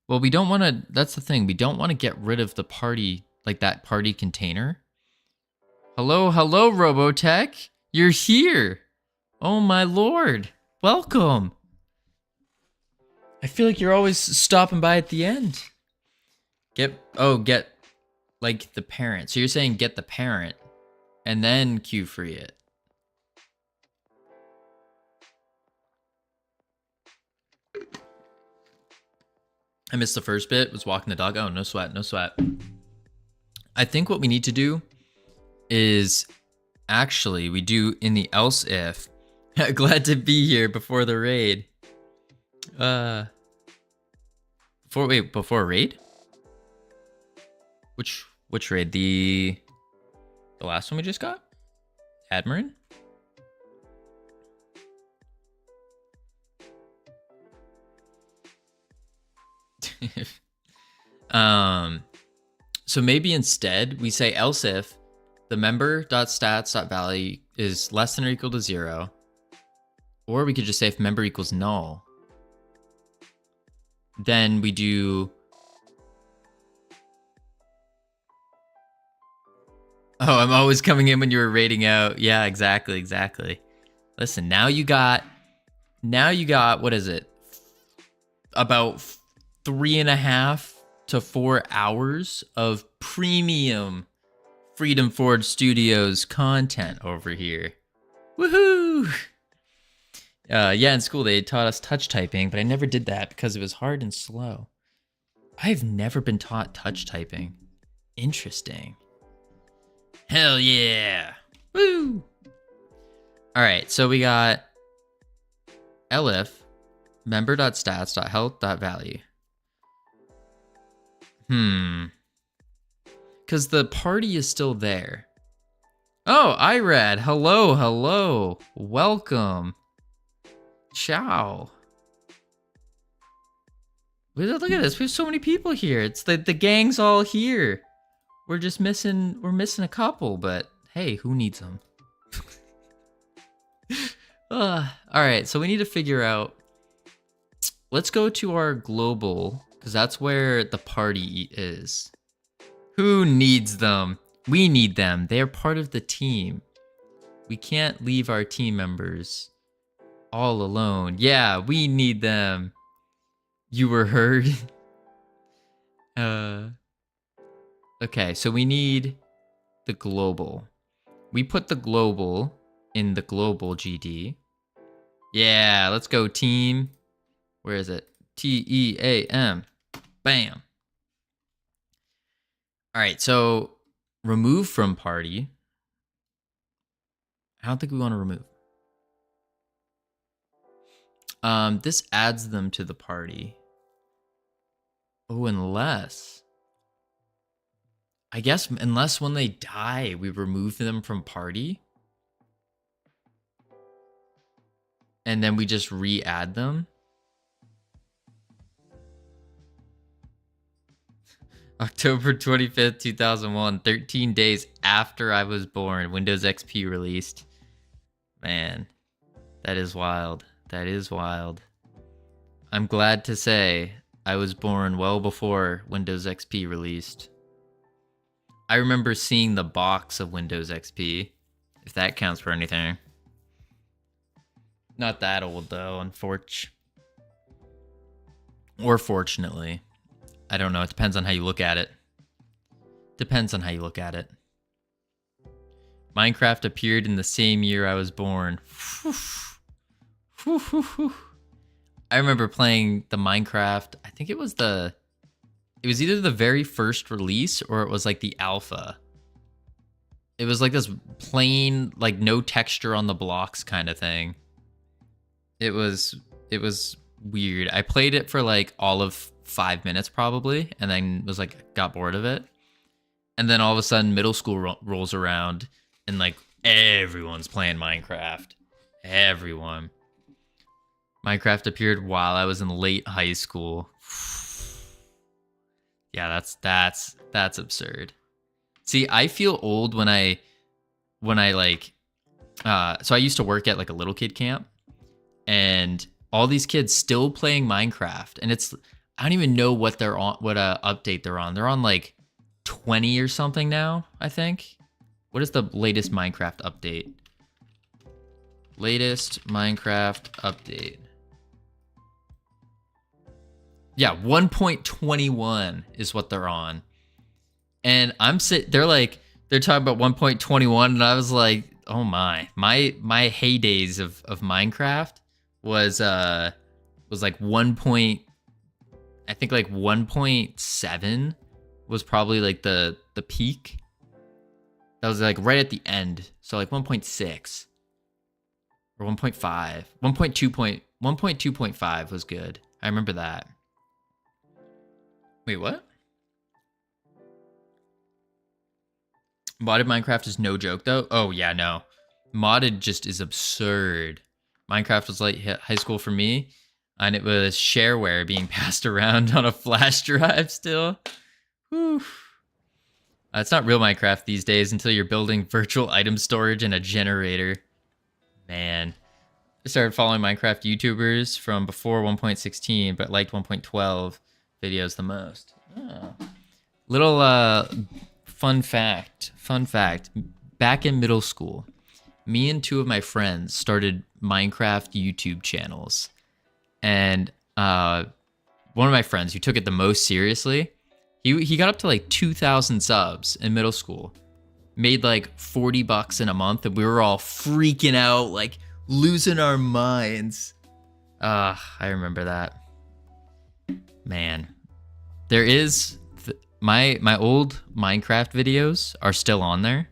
Well, we don't want to, that's the thing, we don't want to get rid of the party, like that party container. Hello, Robotech. You're here. Oh my lord. Welcome. I feel like you're always stopping by at the end. Get like the parent. So you're saying get the parent and then queue free it. I missed the first bit, was walking the dog. Oh, no sweat, no sweat. I think what we need to do is actually we do in the else if. Glad to be here before the raid. Before raid? Which raid? The last one we just got? Admiral? So maybe instead we say else if the member.stats.value is less than or equal to 0, or we could just say if member equals null, then we do. Oh, I'm always coming in when you were raiding out. Yeah, exactly. Listen, now you got what is it? About 3.5 to 4 hours of premium Freedom Forge Studios content over here. Woohoo! Yeah, in school they taught us touch typing, but I never did that because it was hard and slow. I've never been taught touch typing. Interesting. Hell yeah! Woo! Alright, so we got elif member.stats.health.value. Because the party is still there. Oh, Irad, hello. Welcome. Ciao. Look at this. We have so many people here. It's the gang's all here. We're missing a couple, but hey, who needs them? All right, so we need to figure out. Let's go to our global, because that's where the party is. Who needs them? We need them. They are part of the team. We can't leave our team members all alone. Yeah, we need them. You were heard. Okay, so we need the global. We put the global in the global GD. Yeah, let's go team. Where is it? TEAM. Bam. All right, so remove from party. I don't think we want to remove. This adds them to the party. Oh, unless when they die, we remove them from party. and then we just re-add them. October 25th, 2001, 13 days after I was born, Windows XP released. Man, that is wild. That is wild. I'm glad to say I was born well before Windows XP released. I remember seeing the box of Windows XP, if that counts for anything. Not that old though, or fortunately. I don't know. It depends on how you look at it. Depends on how you look at it. Minecraft appeared in the same year I was born. I remember playing the Minecraft. I think it was either the very first release or it was like the alpha. It was like this plain, like no texture on the blocks kind of thing. It was weird. I played it for like all of 5 minutes probably, and then was like, got bored of it. And then all of a sudden middle school rolls around and like everyone's playing Minecraft. Everyone. Minecraft appeared while I was in late high school. Yeah, that's absurd. See, I feel old when I like so I used to work at like a little kid camp, and all these kids still playing Minecraft, and it's, I don't even know what they're on, what update they're on. They're on like 20 or something now, I think. What is the latest Minecraft update? Latest Minecraft update. Yeah, 1.21 is what they're on. And they're talking about 1.21, and I was like, oh my heydays of Minecraft was like 1.7 was probably like the peak. That was like right at the end. So like 1.6 or 1.5, 1.2.5 was good. I remember that. Wait, what? Modded Minecraft is no joke though. Oh yeah, no. Modded just is absurd. Minecraft was like high school for me, and it was shareware being passed around on a flash drive still. Whew. It's not real Minecraft these days until you're building virtual item storage and a generator. Man. I started following Minecraft YouTubers from before 1.16, but liked 1.12 videos the most. Oh. Little fun fact. Back in middle school, me and two of my friends started Minecraft YouTube channels. And one of my friends who took it the most seriously, he got up to like 2,000 subs in middle school. Made like $40 in a month, and we were all freaking out, like losing our minds. I remember that. Man. There is my old Minecraft videos are still on there.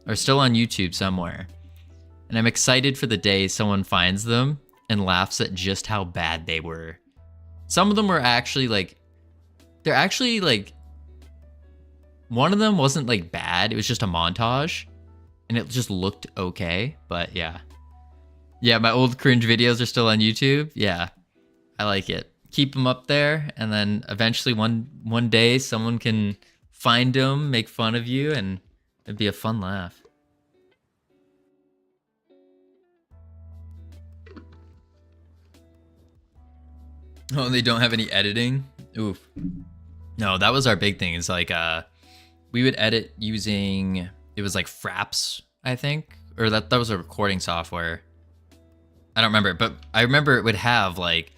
Are still on YouTube somewhere. And I'm excited for the day someone finds them and laughs at just how bad they were. Some of them were actually like, they're actually like, one of them wasn't like bad. It was just a montage and it just looked okay. But yeah. Yeah, my old cringe videos are still on YouTube. Yeah, I like it. Keep them up there, and then eventually one day someone can find them, make fun of you, and it'd be a fun laugh. Oh, and they don't have any editing? Oof. No, that was our big thing. It's like we would edit using, it was like Fraps, I think, or that was a recording software. I don't remember, but I remember it would have like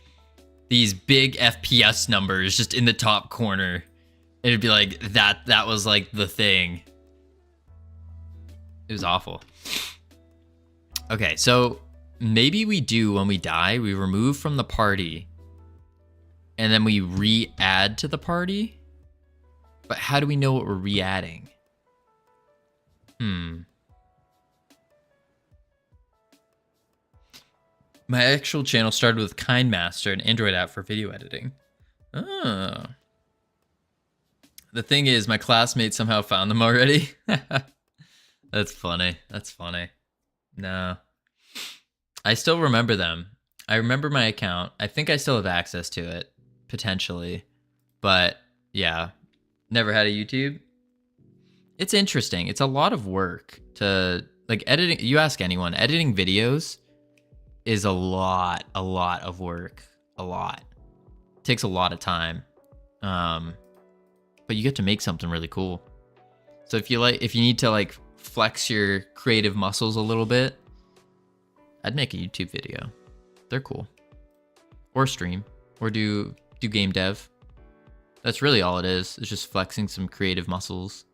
these big FPS numbers just in the top corner. It'd be like that was like the thing. It was awful. Okay, so maybe we do, when we die, we remove from the party and then we re-add to the party. But how do we know what we're re-adding? My actual channel started with KindMaster, an Android app for video editing. Oh. The thing is, my classmates somehow found them already. That's funny. That's funny. No. I still remember them. I remember my account. I think I still have access to it, potentially. But yeah, never had a YouTube. It's interesting. It's a lot of work to like editing. You ask anyone, editing videos is a lot of work. A lot. It takes a lot of time. But you get to make something really cool. So if you need to like flex your creative muscles a little bit, I'd make a YouTube video. They're cool. Or stream. Or do game dev. That's really all it is. It's just flexing some creative muscles.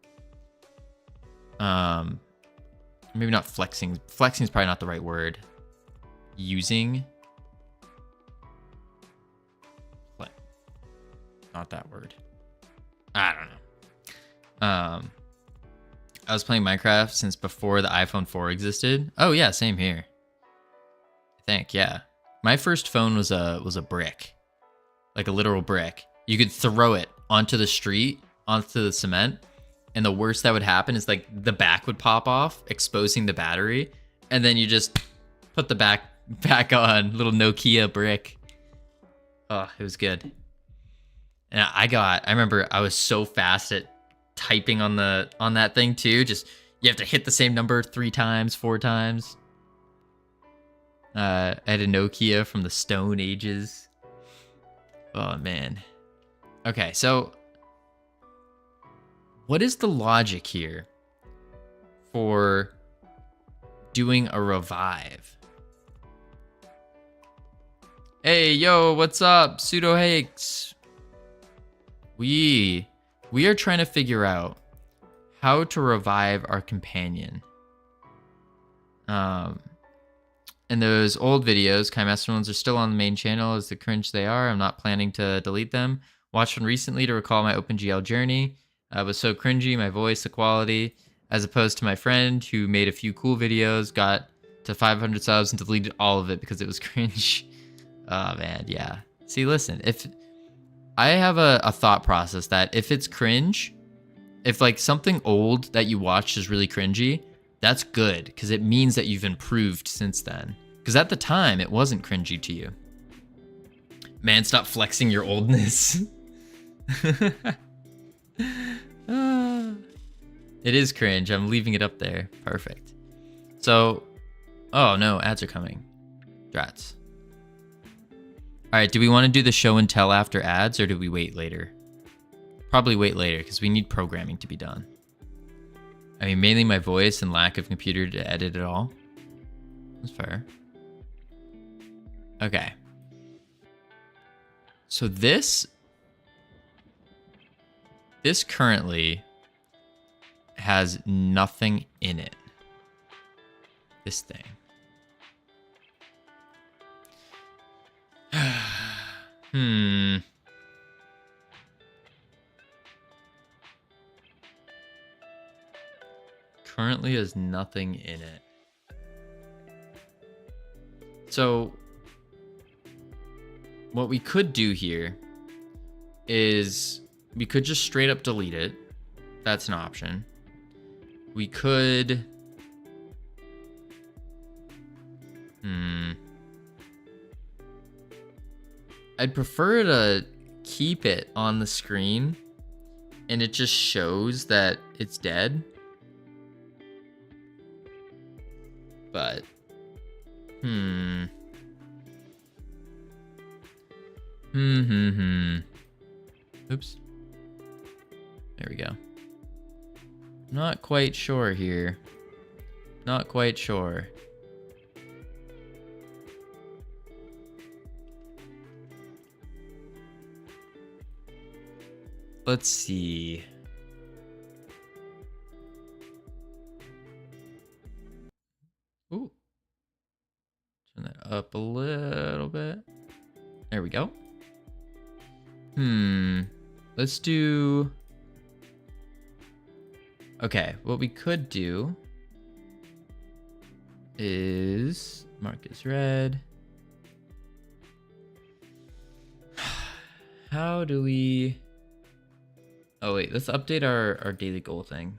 Maybe not flexing. Flexing is probably not the right word. Using. Not that word. I don't know. I was playing Minecraft since before the iPhone 4 existed. Oh yeah, same here. I think, yeah. My first phone was a brick. Like a literal brick. You could throw it onto the street, onto the cement, and the worst that would happen is like the back would pop off, exposing the battery, and then you just put the back on. Little Nokia brick. Oh, it was good. And I remember I was so fast at typing on that thing too. Just you have to hit the same number 3 times, 4 times. I had a Nokia from the Stone Ages. Oh man. Okay, so what is the logic here for doing a revive? Hey, yo, what's up? Pseudo Hakes. We are trying to figure out how to revive our companion. And those old videos, Kai Master ones, are still on the main channel as the cringe they are. I'm not planning to delete them. Watched one recently to recall my OpenGL journey. It was so cringy, my voice, the quality, as opposed to my friend who made a few cool videos, got to 500 subs and deleted all of it because it was cringe. Oh man, yeah. See, listen, if I have a thought process that if it's cringe, if like something old that you watched is really cringy, that's good because it means that you've improved since then. Because at the time, it wasn't cringy to you. Man, stop flexing your oldness. It is cringe. I'm leaving it up there. Perfect. So, oh no, ads are coming. Drats. All right, do we want to do the show and tell after ads or do we wait later? Probably wait later because we need programming to be done. I mean, mainly my voice and lack of computer to edit it all. That's fair. Okay. So this currently has nothing in it. This thing. Currently has nothing in it. So what we could do here is we could just straight up delete it. That's an option. We could I'd prefer to keep it on the screen and it just shows that it's dead. But oops. There we go. Not quite sure here. Not quite sure. Let's see. Ooh. Turn that up a little bit. There we go. Let's do... Okay, what we could do is mark as red. How do we... Oh wait, let's update our daily goal thing.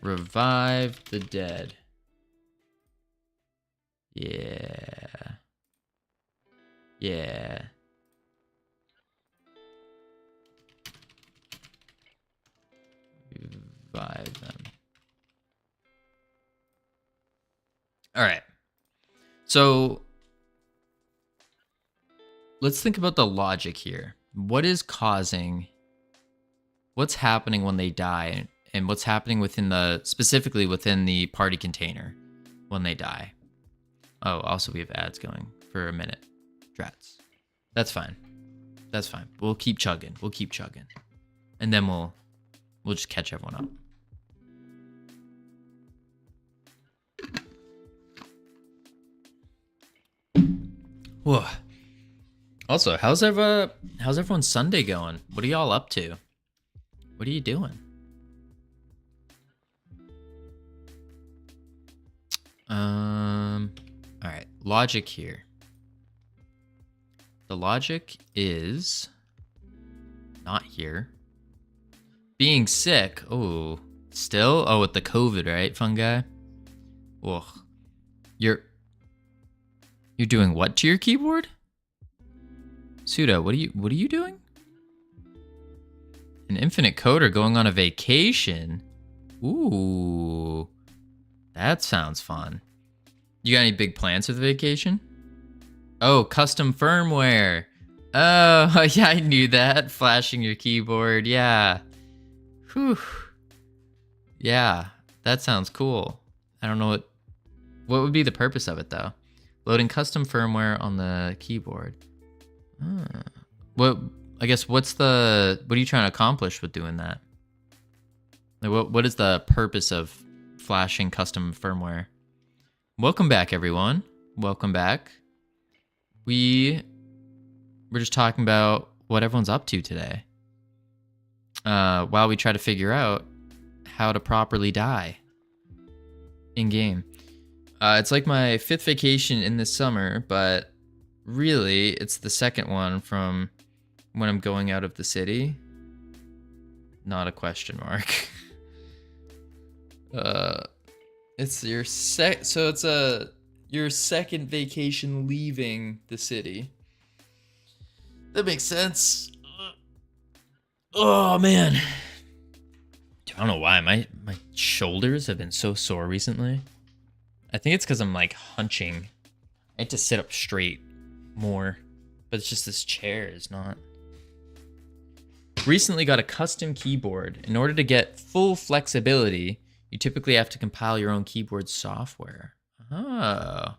Revive the dead. Yeah. Yeah. Revive them. All right. So let's think about the logic here. What is causing, what's happening when they die, and what's happening within specifically within the party container when they die? Oh, also we have ads going for a minute. Drats. That's fine. That's fine. We'll keep chugging. We'll keep chugging. And then we'll just catch everyone up. Whoa. Also, how's everyone's Sunday going? What are y'all up to? What are you doing? All right, logic here. The logic is not here. Being sick. Oh, still? Oh, with the COVID, right, fungi? Ugh. You're doing what to your keyboard? Suda, what are you doing? An infinite coder going on a vacation? Ooh. That sounds fun. You got any big plans for the vacation? Oh, custom firmware. Oh, yeah, I knew that. Flashing your keyboard, yeah. Whew. Yeah, that sounds cool. I don't know what would be the purpose of it though. Loading custom firmware on the keyboard. What are you trying to accomplish with doing that? Like what is the purpose of flashing custom firmware? Welcome back, everyone. Welcome back. We're just talking about what everyone's up to today. While we try to figure out how to properly die in game. It's like my 5th vacation in this summer, but really it's the second one from when I'm going out of the city. Not a question mark. It's your your second vacation leaving the city. That makes sense. Oh man. Dude, I don't know why my shoulders have been so sore recently. I think it's because I'm like hunching. I had to sit up straight more, but it's just this chair is not. Recently got a custom keyboard. In order to get full flexibility, you typically have to compile your own keyboard software. Oh,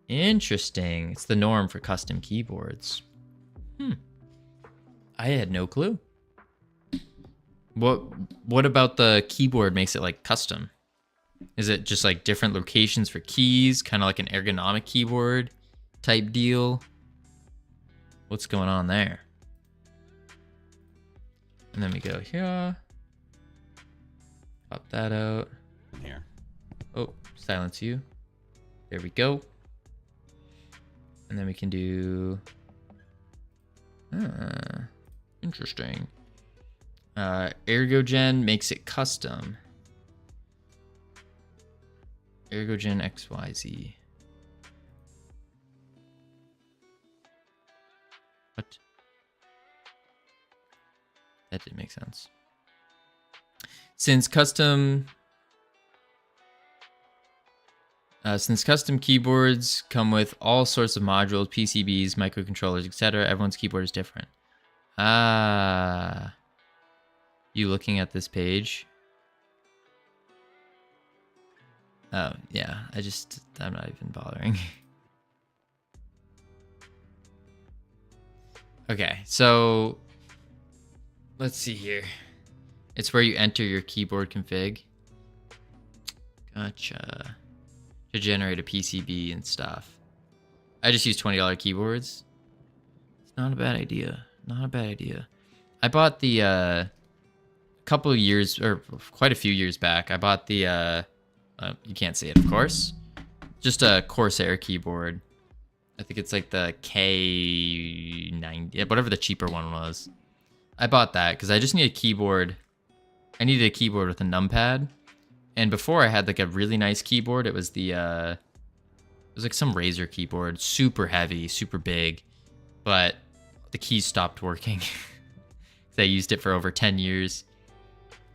interesting. It's the norm for custom keyboards. I had no clue. What about the keyboard makes it like custom? Is it just like different locations for keys, kind of like an ergonomic keyboard type deal? What's going on there? And then we go here. Pop that out. Here. Oh, silence you. There we go. And then we can do... interesting. Ergogen makes it custom. Ergogen XYZ. What? That didn't make sense. Since custom keyboards come with all sorts of modules, PCBs, microcontrollers, etc., everyone's keyboard is different. Ah. You looking at this page? Oh, yeah. I'm not even bothering. Okay, so let's see here. It's where you enter your keyboard config. Gotcha. To generate a PCB and stuff. I just use $20 keyboards. It's not a bad idea. Not a bad idea. I bought the couple of years, or quite a few years back, I bought the you can't see it, of course. Just a Corsair keyboard. I think it's like the K90, whatever the cheaper one was. I bought that because I just need a keyboard. I needed a keyboard with a numpad. And before I had like a really nice keyboard. It was the was like some Razer keyboard, super heavy, super big, but the keys stopped working. I used it for over 10 years.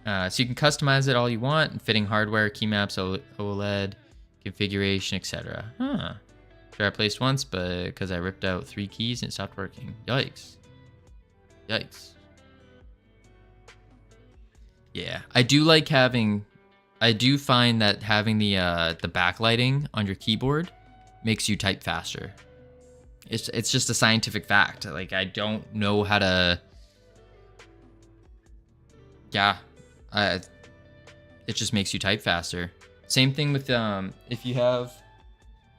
So you can customize it all you want, fitting hardware, key maps, OLED, configuration, etc. Huh. I replaced once, but because I ripped out 3 keys and it stopped working. Yikes. Yikes. Yeah, I do like having. I do find that having the backlighting on your keyboard makes you type faster. It's just a scientific fact. Like, I don't know how to. Yeah, it just makes you type faster. Same thing with if you have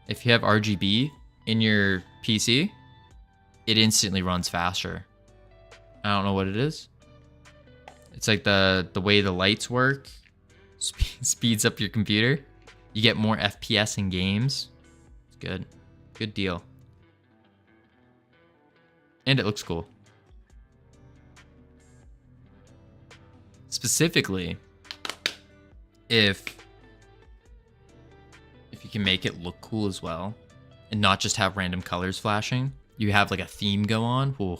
RGB in your PC, it instantly runs faster. I don't know what it is. It's like the way the lights work speeds up your computer. You get more FPS in games. It's good. Good deal. And it looks cool. Specifically, if you can make it look cool as well and not just have random colors flashing, you have like a theme go on. Ooh,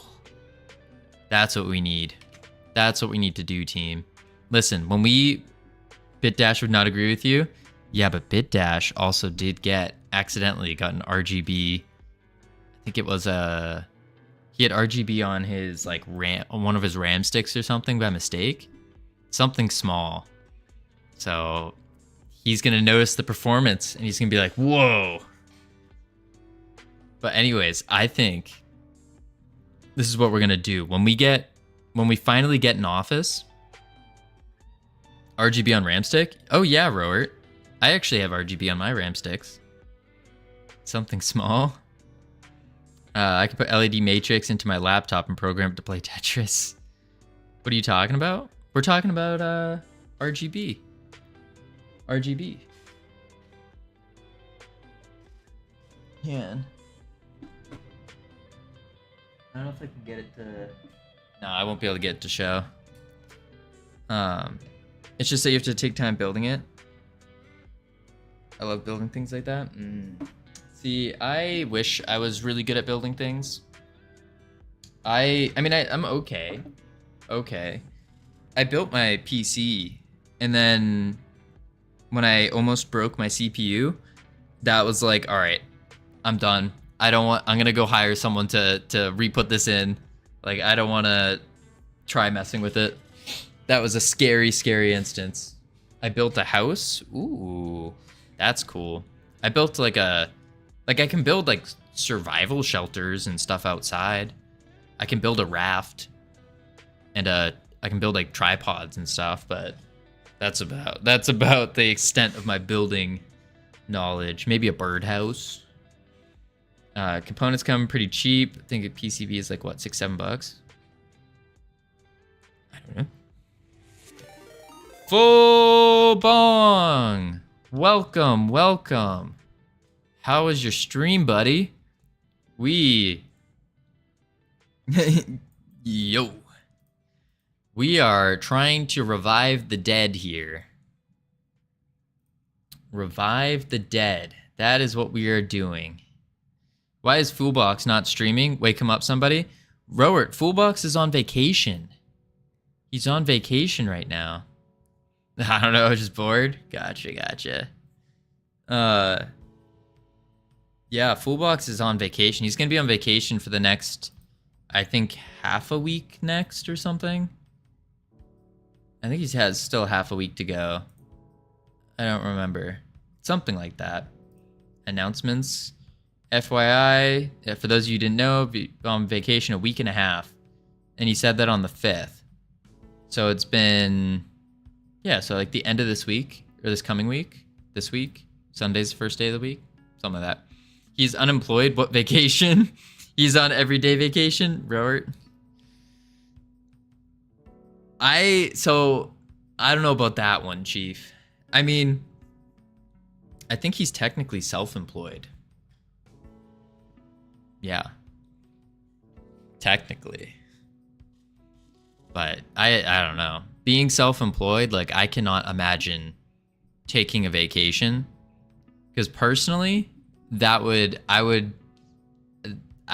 that's what we need. That's what we need to do, team. Listen, when BitDash would not agree with you. Yeah, but BitDash also did accidentally got an RGB. I think it was he had RGB on his like RAM, on one of his RAM sticks or something by mistake. Something small. So he's gonna notice the performance and he's gonna be like, whoa. But anyways, I think this is what we're gonna do. When we finally get in office, RGB on RAM stick. Oh yeah, Robert. I actually have RGB on my RAM sticks. Something small. I could put LED matrix into my laptop and program it to play Tetris. What are you talking about? We're talking about RGB. RGB. Yeah. I don't know if I can get it to. No, I won't be able to get it to show. It's just that you have to take time building it. I love building things like that. See, I wish I was really good at building things. I mean, I'm okay. Okay. I built my PC, and then when I almost broke my CPU, that was like, all right, I'm done. I'm gonna go hire someone to re-put this in. Like, I don't want to try messing with it. That was a scary, scary instance. I built a house. Ooh, that's cool. I built I can build like survival shelters and stuff outside. I can build a raft, and I can build like tripods and stuff, but that's about the extent of my building knowledge. Maybe a birdhouse. Components come pretty cheap. I think a PCB is like what, $6-7? I don't know. Full bong. Welcome, welcome. How was your stream, buddy? Yo. We are trying to revive the dead here. Revive the dead. That is what we are doing. Why is Foolbox not streaming? Wake him up, somebody. Robert, Foolbox is on vacation. He's on vacation right now. I don't know, just bored. Gotcha. Yeah, Foolbox is on vacation. He's gonna be on vacation for the next, I think, half a week next or something. I think he has still half a week to go. I don't remember. Something like that. Announcements. FYI, for those of you who didn't know, on vacation a week and a half. And he said that on the 5th. So it's been, yeah, so like the end of this week, or this coming week, this week. Sunday's the first day of the week. Something like that. He's unemployed. What vacation? He's on everyday vacation, Robert. I don't know about that one, Chief. I mean, I think he's technically self-employed. Yeah. Technically. But I don't know. Being self-employed, like, I cannot imagine taking a vacation. Because personally, I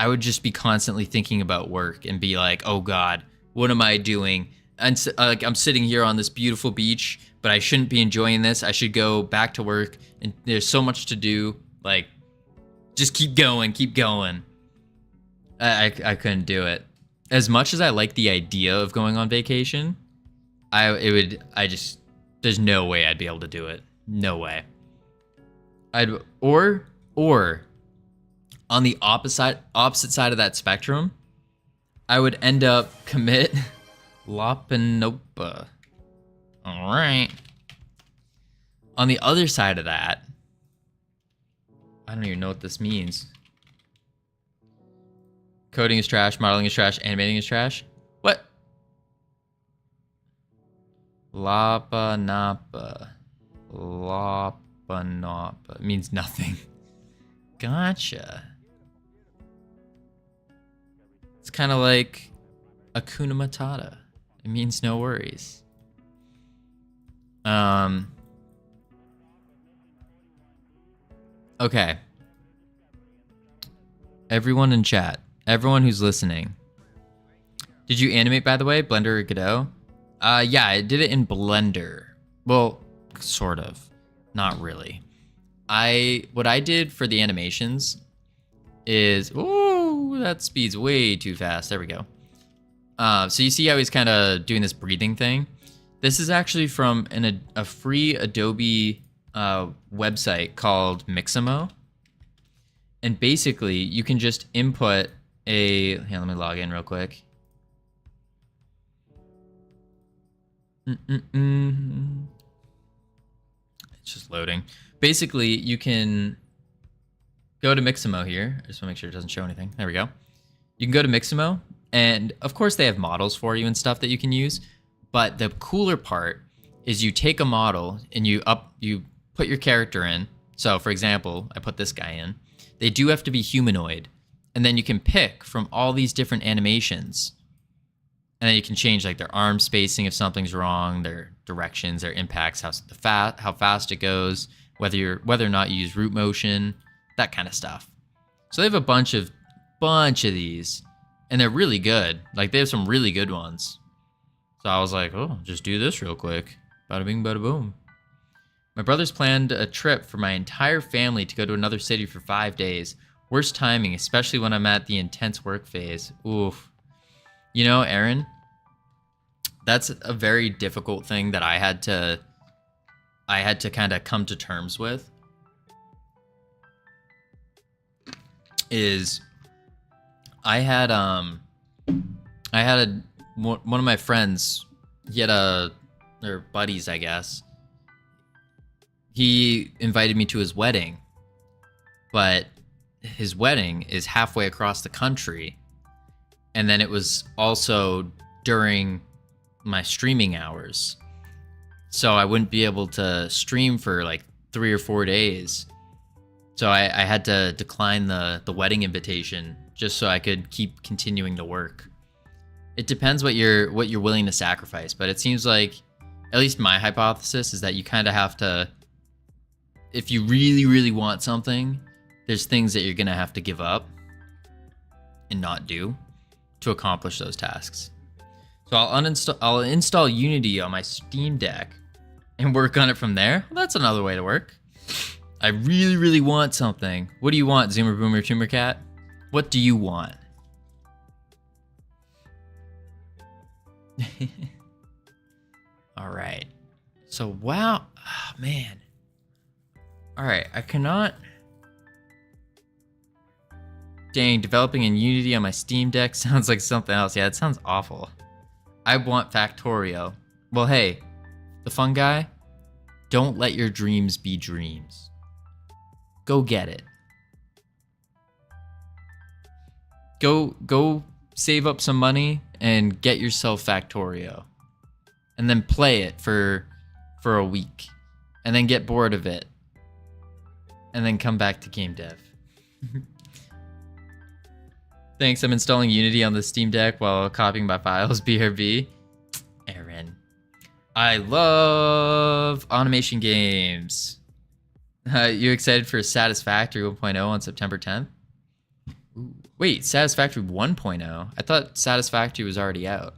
would just be constantly thinking about work and be like, oh God, what am I doing? And like I'm sitting here on this beautiful beach, but I shouldn't be enjoying this. I should go back to work, and there's so much to do. Like, just keep going, keep going. I couldn't do it. As much as I like the idea of going on vacation, there's no way I'd be able to do it. No way. Or on the opposite side of that spectrum, I would end up commit Lapanopa. All right. On the other side of that, I don't even know what this means. Coding is trash, modeling is trash, animating is trash. What? Lapanapa. Lapanapa. It means nothing. Gotcha. It's kind of like Hakuna Matata. It means no worries. Okay. Everyone in chat. Everyone who's listening. Did you animate, by the way? Blender or Godot? Yeah, I did it in Blender. Well, sort of. Not really. What I did for the animations is... Ooh, that speed's way too fast. There we go. So you see how he's kind of doing this breathing thing? This is actually from a free Adobe website called Mixamo. And basically, you can just input here, let me log in real quick. It's just loading. Basically, you can go to Mixamo here. I just want to make sure it doesn't show anything. There we go. You can go to Mixamo, and of course they have models for you and stuff that you can use. But the cooler part is you take a model and you put your character in. So for example, I put this guy in. They do have to be humanoid. And then you can pick from all these different animations. And then you can change like their arm spacing if something's wrong, their directions, their impacts, how fast it goes, whether or not you use root motion, that kind of stuff. So they have a bunch of these, and they're really good. Like they have some really good ones. So I was like, oh, just do this real quick. Bada bing, bada boom. My brother's planned a trip for my entire family to go to another city for 5 days. Worst timing, especially when I'm at the intense work phase. Oof. You know, Aaron, that's a very difficult thing that I had to kind of come to terms with. Is I had one of my friends, he had their buddies, I guess. He invited me to his wedding, but his wedding is halfway across the country. And then it was also during my streaming hours. So I wouldn't be able to stream for like 3 or 4 days. So I had to decline the wedding invitation just so I could keep continuing to work. It depends what you're willing to sacrifice, but it seems like, at least my hypothesis is that you kind of have to, if you really, really want something, there's things that you're going to have to give up and not do to accomplish those tasks. So I'll install Unity on my Steam Deck and work on it from there. Well, that's another way to work. I really, really want something. What do you want, Zoomer Boomer Tumor Cat? What do you want? All right. So, wow. Oh, man. All right. I cannot... Dang, developing in Unity on my Steam Deck sounds like something else. Yeah, it sounds awful. I want Factorio. Well, hey, the fun guy, don't let your dreams be dreams. Go get it. Go save up some money and get yourself Factorio. And then play it for a week. And then get bored of it. And then come back to game dev. Thanks, I'm installing Unity on the Steam Deck while copying my files, BRB. Aaron. I love automation games. You excited for Satisfactory 1.0 on September 10th? Ooh. Wait, Satisfactory 1.0? I thought Satisfactory was already out.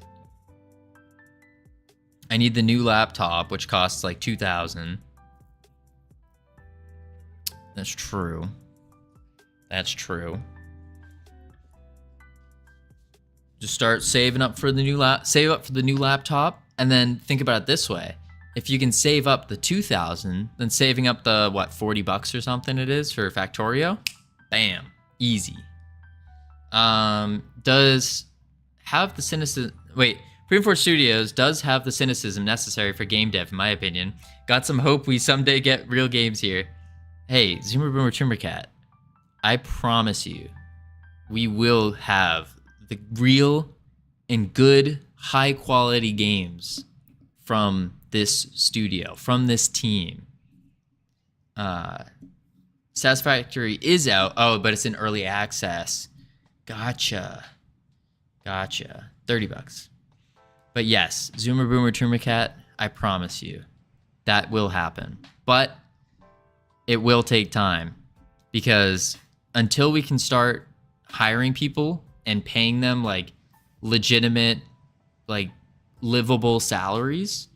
I need the new laptop, which costs like $2,000. That's true. That's true. Just start saving up for the new laptop, and then think about it this way: if you can save up the $2,000, then saving up the what, $40 or something it is for Factorio, bam, easy. Does have the cynicism? Wait. Dreamforce Studios does have the cynicism necessary for game dev, in my opinion. Got some hope we someday get real games here. Hey, Zoomer Boomer Timbercat, I promise you, we will have the real and good, high-quality games from this studio, from this team. Satisfactory is out. Oh, but it's in early access. Gotcha. $30. But yes, Zoomer Boomer Timbercat, I promise you, that will happen. But it will take time, because until we can start hiring people and paying them like legitimate, like livable salaries,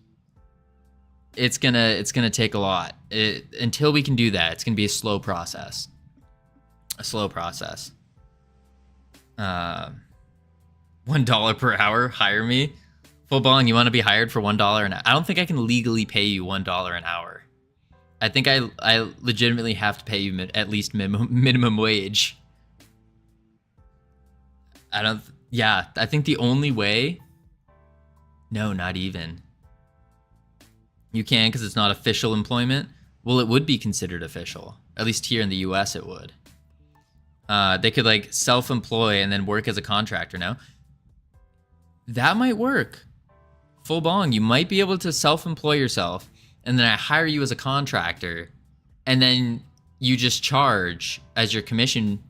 it's gonna take a lot. Until we can do that, it's gonna be a slow process. $1 per hour, hire me. Full Bong, you want to be hired for $1 an hour? I don't think I can legally pay you $1 an hour. I think I legitimately have to pay you at least minimum wage. Yeah, I think the only way... No, not even. You can, because it's not official employment. Well, it would be considered official. At least here in the US it would. They could like self-employ and then work as a contractor now. That might work. Full Bong, you might be able to self-employ yourself, and then I hire you as a contractor, and then you just charge as your commission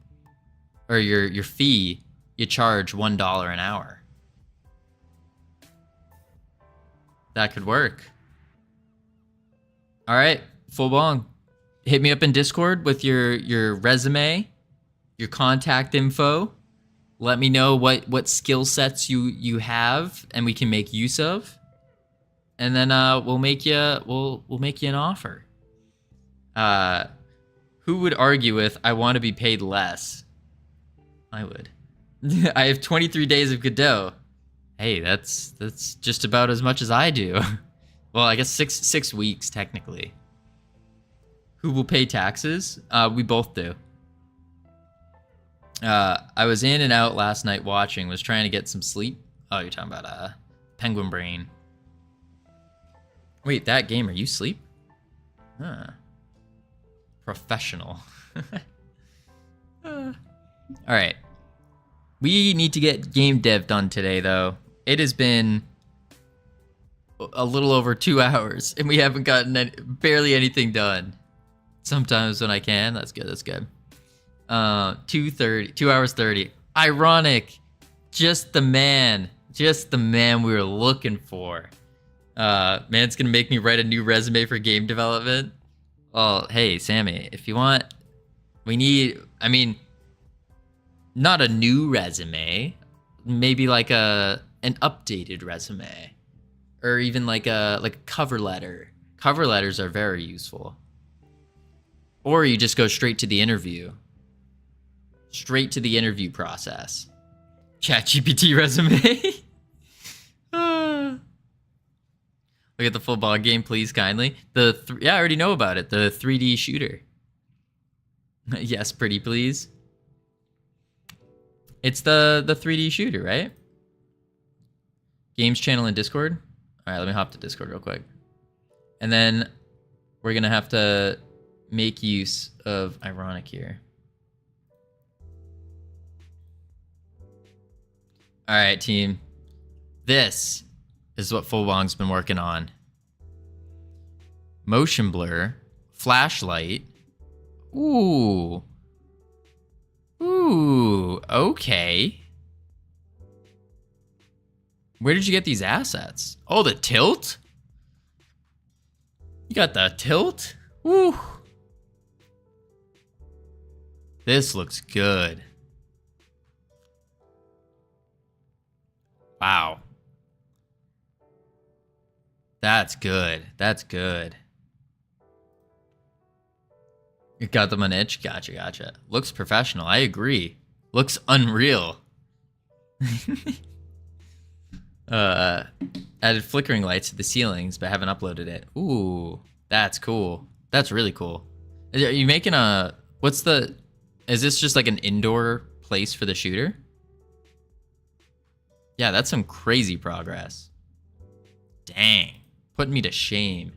or your fee, you charge $1 an hour. That could work. All right, Full Bong, hit me up in Discord with your resume, your contact info. Let me know what skill sets you have and we can make use of, and then we'll make you an offer. Who would argue with I want to be paid less? I would. I have 23 days of Godot. Hey, that's just about as much as I do. Well, I guess six weeks technically. Who will pay taxes? We both do. I was in and out last night watching, was trying to get some sleep. Oh, you're talking about Penguin Brain. Wait, that gamer, you sleep? Huh. Professional. Alright. We need to get game dev done today, though. It has been a little over 2 hours, and we haven't gotten barely anything done. Sometimes when I can, that's good, that's good. 2 hours 30. Ironic. Just the man we were looking for. Man's gonna make me write a new resume for game development. Well, hey, Sammy, if you want, we need, I mean, not a new resume, maybe like an updated resume, or even like a cover letter. Cover letters are very useful. Or you just go straight to the interview. Straight to the interview process. ChatGPT resume. Look at the full ball game, please, kindly. Yeah, I already know about it. The 3D shooter. Yes, pretty please. It's the 3D shooter, right? Games channel in Discord. All right, let me hop to Discord real quick. And then we're gonna have to make use of Ironic here. All right, team. This is what Full Bong's been working on. Motion blur, flashlight. Ooh. Ooh, okay. Where did you get these assets? Oh, the tilt? You got the tilt? Woo. This looks good. Wow. That's good. That's good. You got them an itch? Gotcha, gotcha. Looks professional. I agree. Looks unreal. Added flickering lights to the ceilings, but haven't uploaded it. Ooh, that's cool. That's really cool. Are you making a... What's the... Is this just like an indoor place for the shooter? Yeah, that's some crazy progress. Dang. Putting me to shame.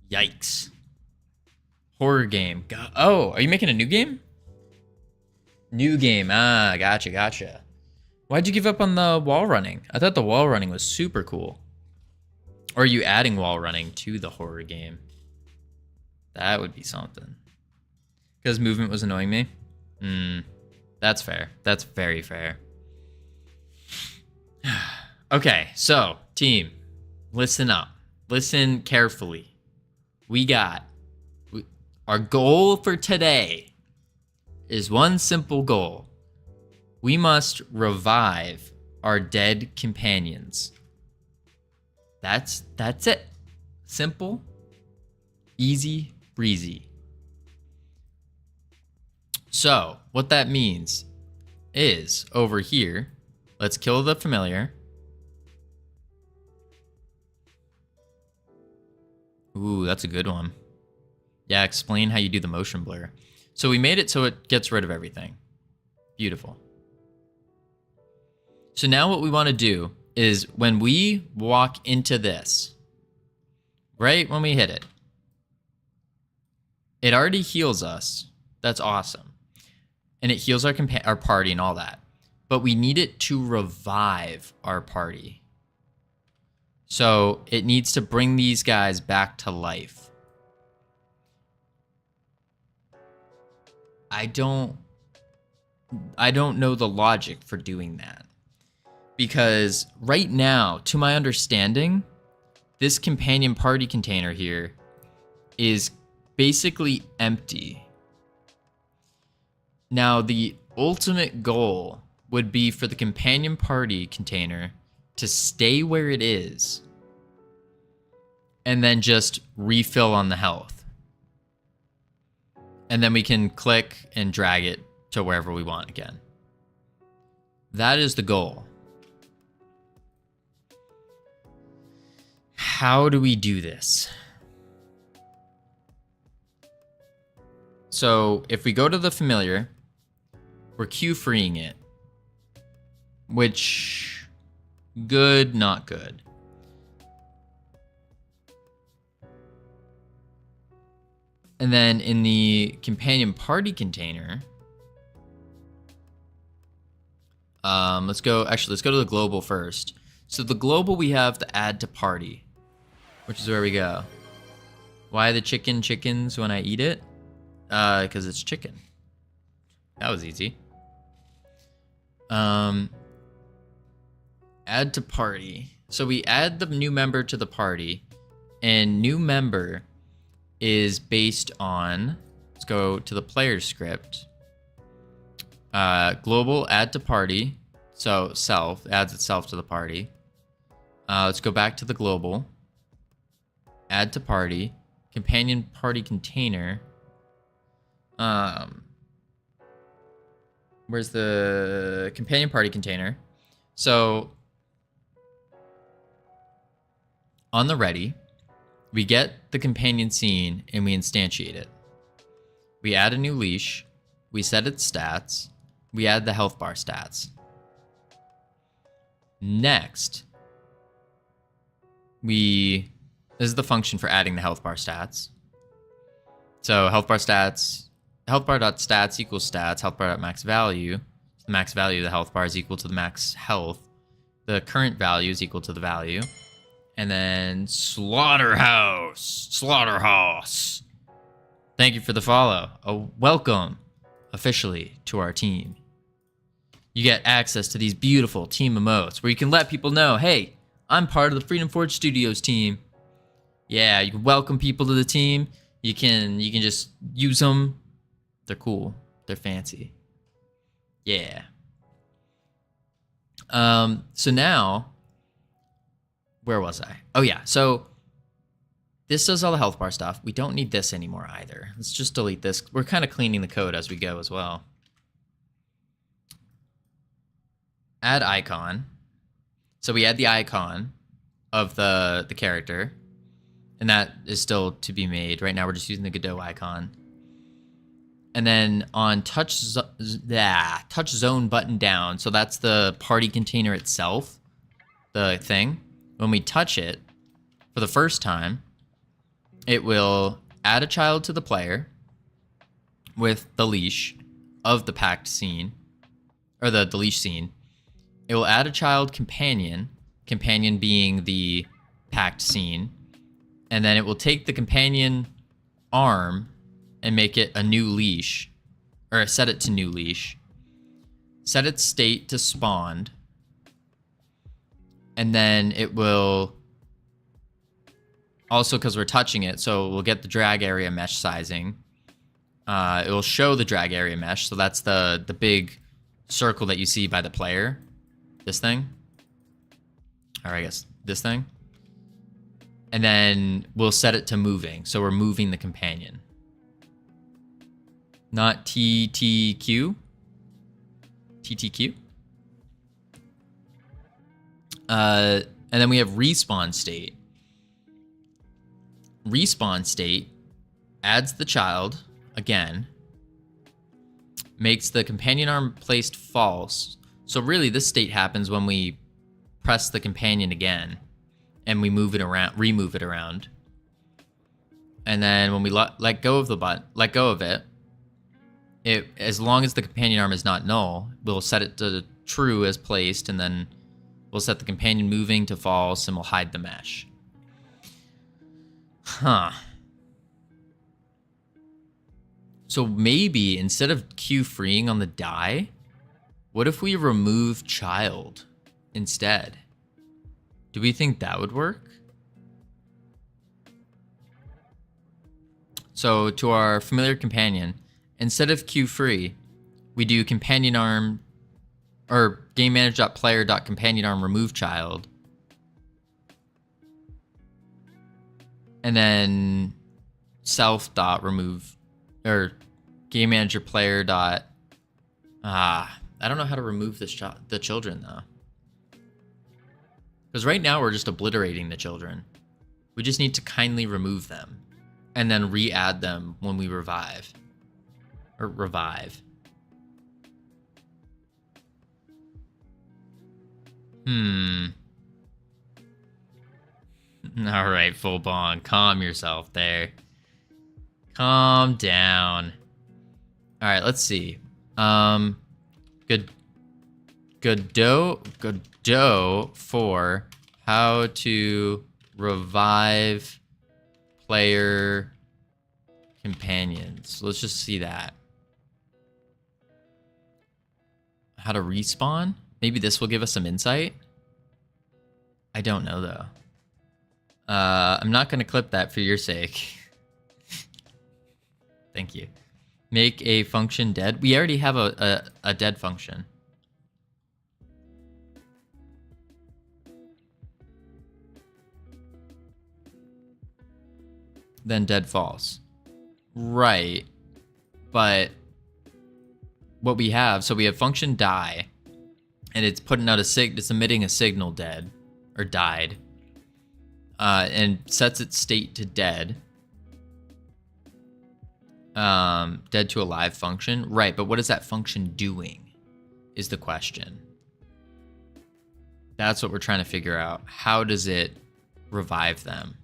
Yikes. Horror game. Oh, are you making a new game? New game. Ah, gotcha, gotcha. Why'd you give up on the wall running? I thought the wall running was super cool. Or are you adding wall running to the horror game? That would be something. Because movement was annoying me? That's fair. That's very fair. Okay, so, team, listen up. Listen carefully. Our goal for today is one simple goal. We must revive our dead companions. That's it. Simple, easy, breezy. So, what that means is, over here, let's kill the familiar. Ooh, that's a good one. Yeah, explain how you do the motion blur. So we made it so it gets rid of everything. Beautiful. So now what we want to do is when we walk into this, right when we hit it, it already heals us. That's awesome. And it heals our party and all that. But we need it to revive our party. So it needs to bring these guys back to life. I don't know the logic for doing that. Because right now, to my understanding, this companion party container here is basically empty. Now, the ultimate goal would be for the companion party container to stay where it is and then just refill on the health. And then we can click and drag it to wherever we want again. That is the goal. How do we do this? So if we go to the familiar, we're queue freeing it. Which, good, not good. And then in the companion party container, let's go to the global first. So the global we have to add to party, which is where we go. Why the chickens when I eat it? Because it's chicken. That was easy. Add to party. So we add the new member to the party, and new member is based on, let's go to the player script. Global add to party. So self adds itself to the party. Let's go back to the global. Add to party. Companion party container. Where's the companion party container? So on the ready, we get the companion scene and we instantiate it. We add a new leash. We set its stats. We add the health bar stats. Next, this is the function for adding the health bar stats. So health bar stats, health bar.stats equals stats, health bar.max value. The max value of the health bar is equal to the max health. The current value is equal to the value. And then Slaughterhouse. Thank you for the follow. Welcome officially to our team. You get access to these beautiful team emotes where you can let people know, hey, I'm part of the Freedom Forge Studios team. Yeah, you can welcome people to the team. You can just use them. They're cool. They're fancy. Yeah. So now, where was I? Oh yeah, so this does all the health bar stuff. We don't need this anymore either. Let's just delete this. We're kind of cleaning the code as we go as well. Add icon. So we add the icon of the character, and that is still to be made. Right now we're just using the Godot icon. And then on touch zone button down, so that's the party container itself, the thing. When we touch it for the first time, it will add a child to the player with the leash of the packed scene, or the leash scene. It will add a child companion being the packed scene, and then it will take the companion arm and make it a new leash, or set it to new leash. Set its state to spawned, and then it will also, because we're touching it, so we'll get the drag area mesh sizing. It will show the drag area mesh, so that's the big circle that you see by the player. This thing, or I guess this thing. And then we'll set it to moving, so we're moving the companion. Not TTQ. TTQ. And then we have respawn state. Respawn state adds the child again, makes the companion arm placed false. So really this state happens when we press the companion again and we move it around, remove it around. And then when we let go of it, as long as the companion arm is not null, we'll set it to true as placed, and then we'll set the companion moving to false, and we'll hide the mesh. Huh. So maybe instead of Q freeing on the die, what if we remove child instead? Do we think that would work? So to our familiar companion, instead of Q free, we do companion arm, or GameManager.player.companion arm remove child. And then self.remove, or GameManager.player. I don't know how to remove the children though. Because right now we're just obliterating the children. We just need to kindly remove them and then re-add them when we revive. Or revive. All right, full bong. Calm yourself there. Calm down. All right, let's see. Godot for how to revive player companions. Let's just see that. How to respawn? Maybe this will give us some insight. I don't know though. I'm not gonna clip that for your sake. Thank you. Make a function dead. We already have a dead function. Then dead false. Right. But what we have, so we have function die, and it's putting out it's emitting a signal dead or died, and sets its state to dead. Dead to alive function. Right, but what is that function doing is the question. That's what we're trying to figure out. How does it revive them?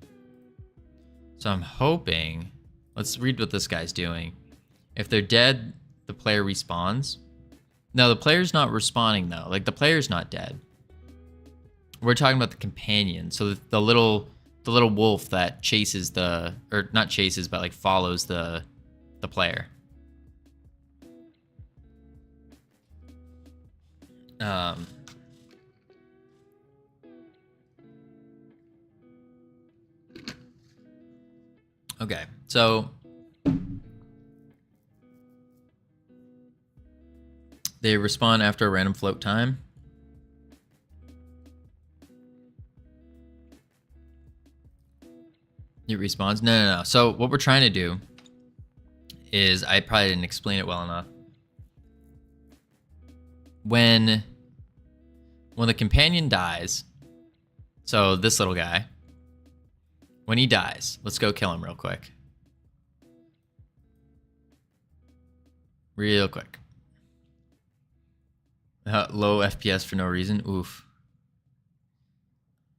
So I'm hoping, let's read what this guy's doing. If they're dead, the player respawns. No, the player's not respawning though. Like the player's not dead. We're talking about the companion. So the little wolf that chases or not chases, but like follows the player. Okay, so They respawn after a random float time. It respawns? No. So what we're trying to do is, I probably didn't explain it well enough. When the companion dies, so this little guy, when he dies, let's go kill him real quick. Real quick. Low FPS for no reason. Oof.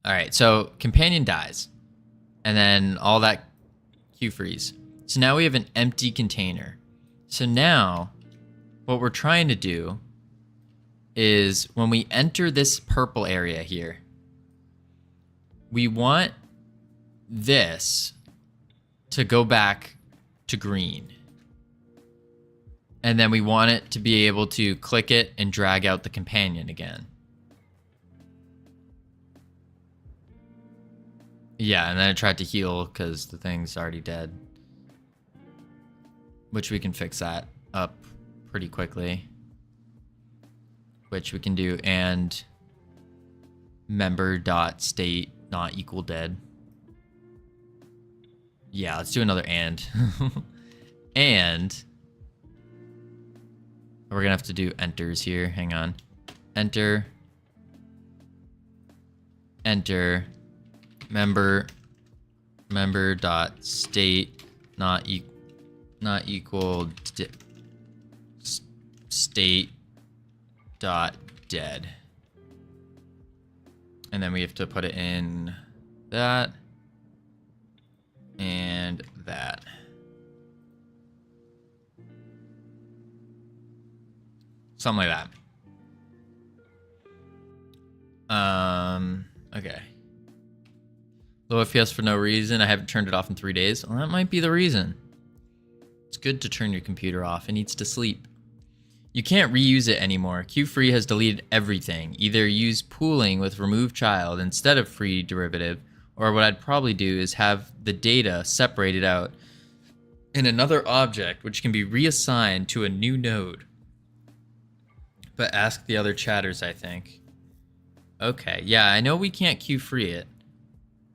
All right, so companion dies, and then all that queue freeze. So now we have an empty container. So now what we're trying to do is, when we enter this purple area here, we want this to go back to green. And then we want it to be able to click it and drag out the companion again. Yeah, and then it tried to heal because the thing's already dead. Which we can fix that up pretty quickly. Which we can do, and member.state not equal dead. Yeah, let's do another and. And we're gonna have to do enters here. Hang on. Enter member.state not equal state dot dead. And then we have to put it in that and that. Something like that. Okay. Low FPS for no reason. I haven't turned it off in 3 days. Well, that might be the reason. It's good to turn your computer off. It needs to sleep. You can't reuse it anymore. Q-Free has deleted everything. Either use pooling with remove child instead of free derivative, or what I'd probably do is have the data separated out in another object, which can be reassigned to a new node. But ask the other chatters, I think. Okay, yeah, I know we can't Q-Free it,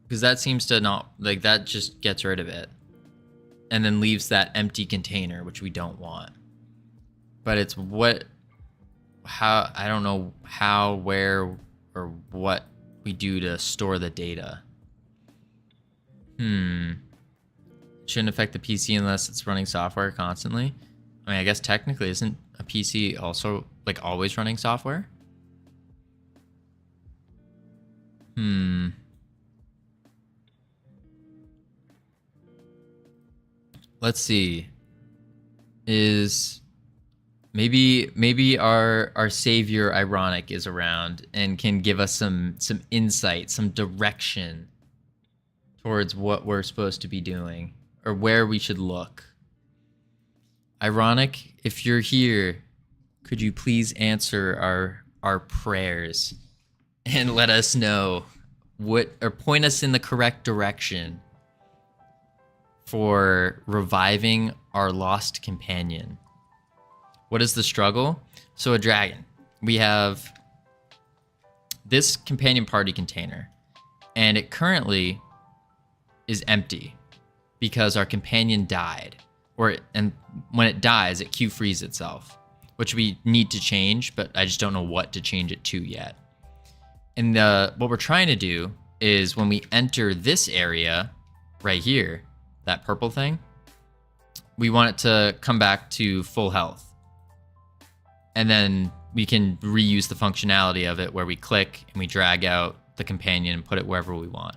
because that seems to not, like, that just gets rid of it. And then leaves that empty container, which we don't want. But it's how, I don't know how, where, or what we do to store the data. Shouldn't affect the PC unless it's running software constantly. I mean, I guess technically isn't a PC also, like, always running software? Let's see. Is maybe our savior Ironic is around and can give us some insight, some direction towards what we're supposed to be doing or where we should look. Ironic, if you're here, could you please answer our prayers and let us know or point us in the correct direction for reviving our lost companion. What is the struggle? So a dragon. We have this companion party container, and it currently is empty because our companion died. And when it dies, it Q-frees itself, which we need to change, but I just don't know what to change it to yet. And what we're trying to do is when we enter this area right here, that purple thing, we want it to come back to full health. And then we can reuse the functionality of it where we click and we drag out the companion and put it wherever we want.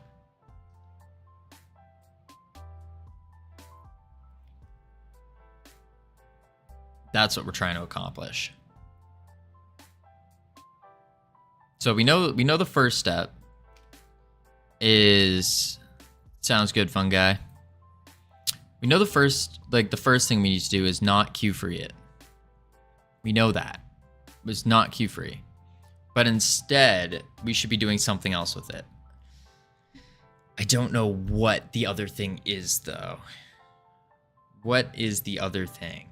That's what we're trying to accomplish. So we know the first step is, sounds good, fun guy. We know the first thing we need to do is not Q-free it. We know that. It's not Q-free. But instead, we should be doing something else with it. I don't know what the other thing is, though. What is the other thing?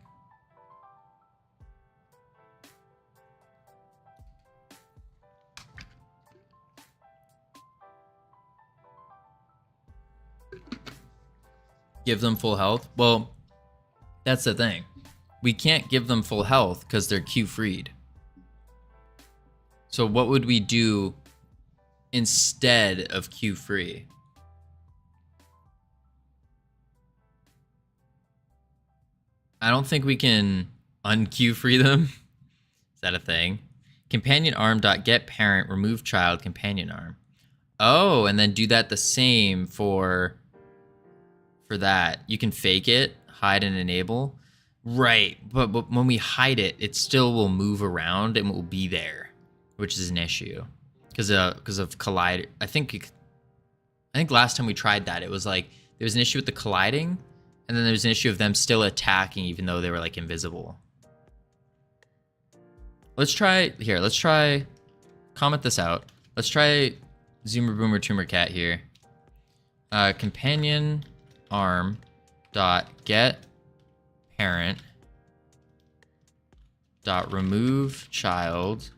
Give them full health? Well, that's the thing. We can't give them full health because they're Q-freed. So what would we do instead of Q-free? I don't think we can un-Q-free them. Is that a thing? Companion arm dot get parent remove child companion arm. Oh, and then do that the same for that. You can fake it, hide and enable. Right, but when we hide it, it still will move around and will be there, which is an issue because of collide. I think last time we tried that, it was like there was an issue with the colliding, and then there's an issue of them still attacking even though they were like invisible. Let's try here. Let's try comment this out. Let's try Zoomer Boomer Tumor Cat here. Companion arm dot get parent dot remove child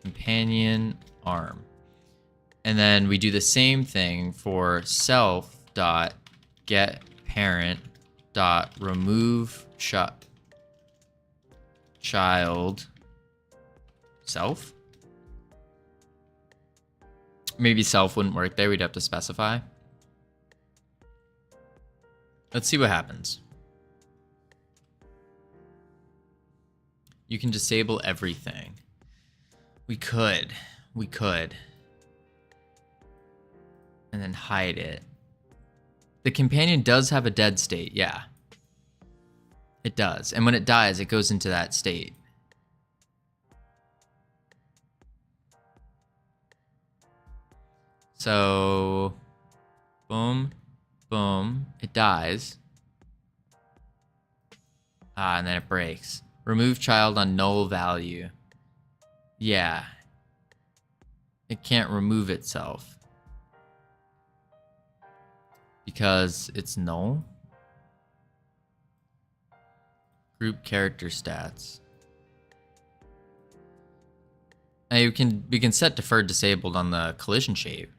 companion arm, and then we do the same thing for self dot get parent dot remove child self. Maybe self wouldn't work there. We'd have to specify. Let's see what happens. You can disable everything. We could. And then hide it. The companion does have a dead state, yeah. It does. And when it dies, it goes into that state. So, boom, boom, it dies. And then it breaks. Remove child on null value. Yeah. It can't remove itself. Because it's null. Group character stats. Now we can set deferred disabled on the collision shape.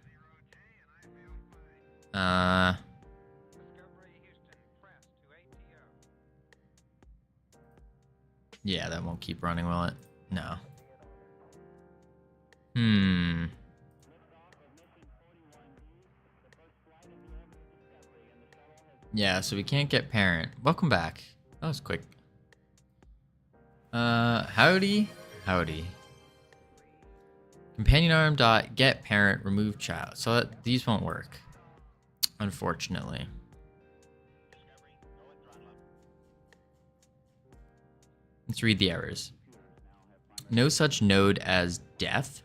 Yeah, that won't keep running, will it? No. Yeah, so we can't get parent. Welcome back. That was quick. Howdy. Companion arm dot get parent remove child. So these won't work, unfortunately. Let's read the errors. No such node as death.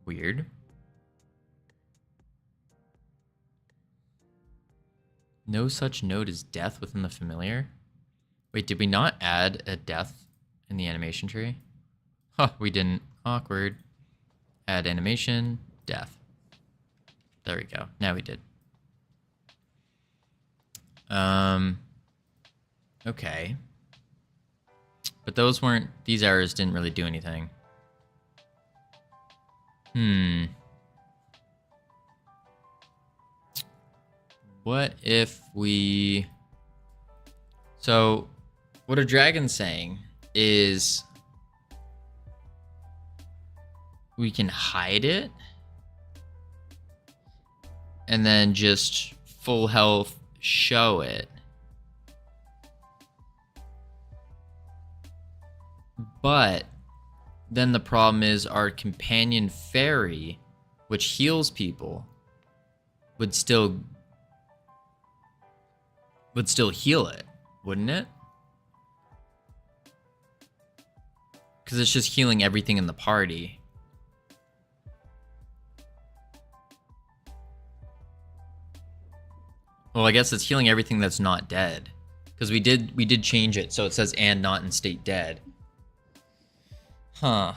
Weird. No such node as death within the familiar. Wait, did we not add a death in the animation tree? Huh, we didn't. Awkward. Add animation, death. There we go. Now we did. Okay. But these errors didn't really do anything. What if we... So, what a dragon's saying is we can hide it and then just full health show it. But then the problem is our companion fairy, which heals people, would still heal it, wouldn't it? Because it's just healing everything in the party. Well, I guess it's healing everything that's not dead. Because we did change it so it says and not in state dead. Huh.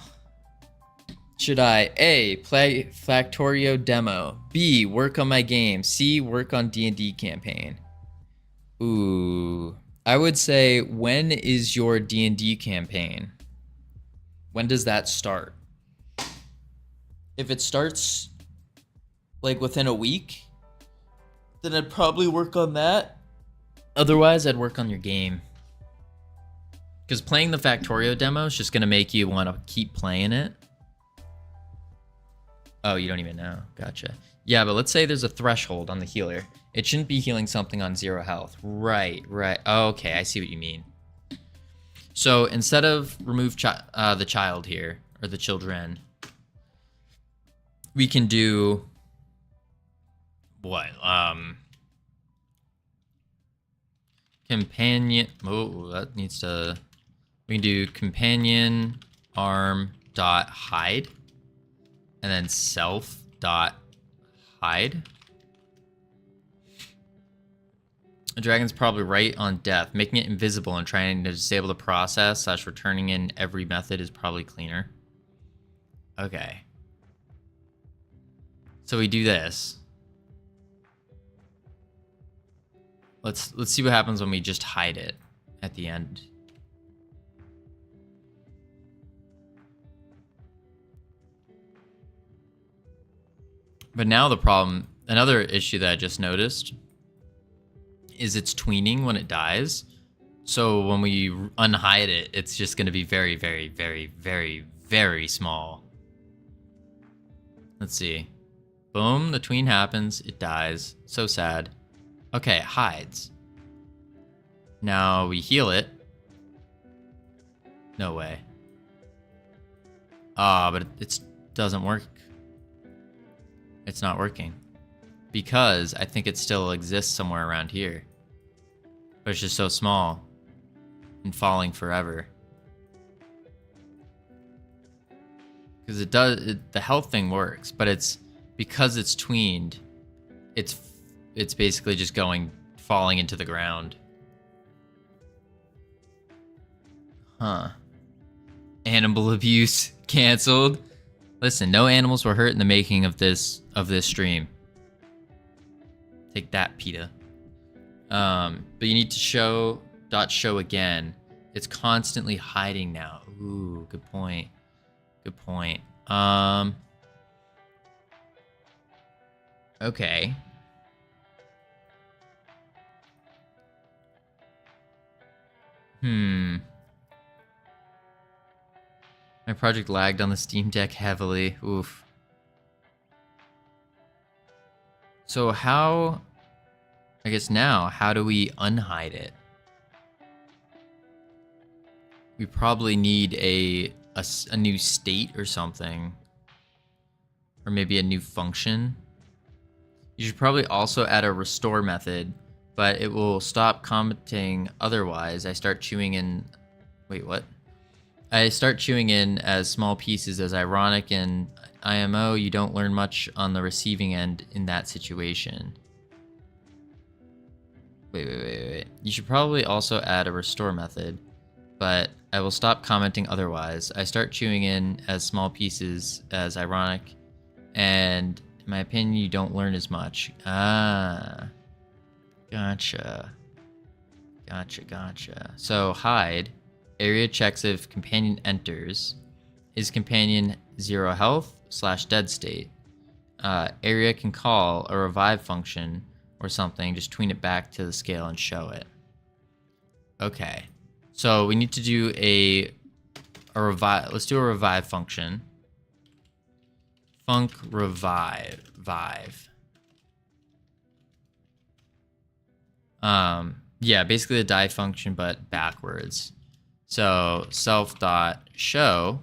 Should I A, play Factorio demo, B, work on my game, C, work on D&D campaign? Ooh, I would say, when is your D&D campaign? When does that start? If it starts like within a week, then I'd probably work on that. Otherwise, I'd work on your game. Because playing the Factorio demo is just going to make you want to keep playing it. Oh, you don't even know. Gotcha. Yeah, but let's say there's a threshold on the healer. It shouldn't be healing something on 0 health. Right. Okay, I see what you mean. So instead of remove the child here, or the children, we can do what? Companion. Oh, that needs to. We can do companion arm dot hide, and then self dot hide. The dragon's probably right on death. Making it invisible and trying to disable the process / returning in every method is probably cleaner. Okay. So we do this. Let's see what happens when we just hide it at the end. But now the problem, another issue that I just noticed, is it's tweening when it dies. So when we unhide it, it's just going to be very, very, very, very, very small. Let's see. Boom, the tween happens, it dies. So sad. Okay, it hides. Now we heal it. No way. But it doesn't work. It's not working. Because I think it still exists somewhere around here. But it's just so small. And falling forever. Because the health thing works, but it's because it's tweened, it's basically just falling into the ground. Huh. Animal abuse canceled. Listen, no animals were hurt in the making of this stream. Take that, PETA. But you need to show again. It's constantly hiding now. Ooh, good point. Good point. Okay. My project lagged on the Steam Deck heavily. Oof. So how do we unhide it? We probably need a new state or something. Or maybe a new function. You should probably also add a restore method, but it will stop commenting otherwise. I start chewing in... Wait, what? I start chewing in as small pieces as ironic and IMO. You don't learn much on the receiving end in that situation. Wait. You should probably also add a restore method, but I will stop commenting otherwise. I start chewing in as small pieces as ironic, and in my opinion, you don't learn as much. Ah. Gotcha. So hide. Area checks if companion enters. Is companion 0 health / dead state? Area can call a revive function or something. Just tween it back to the scale and show it. Okay. So we need to do a revive. Let's do a revive function. Func revive. Yeah, basically the die function, but backwards. So self.show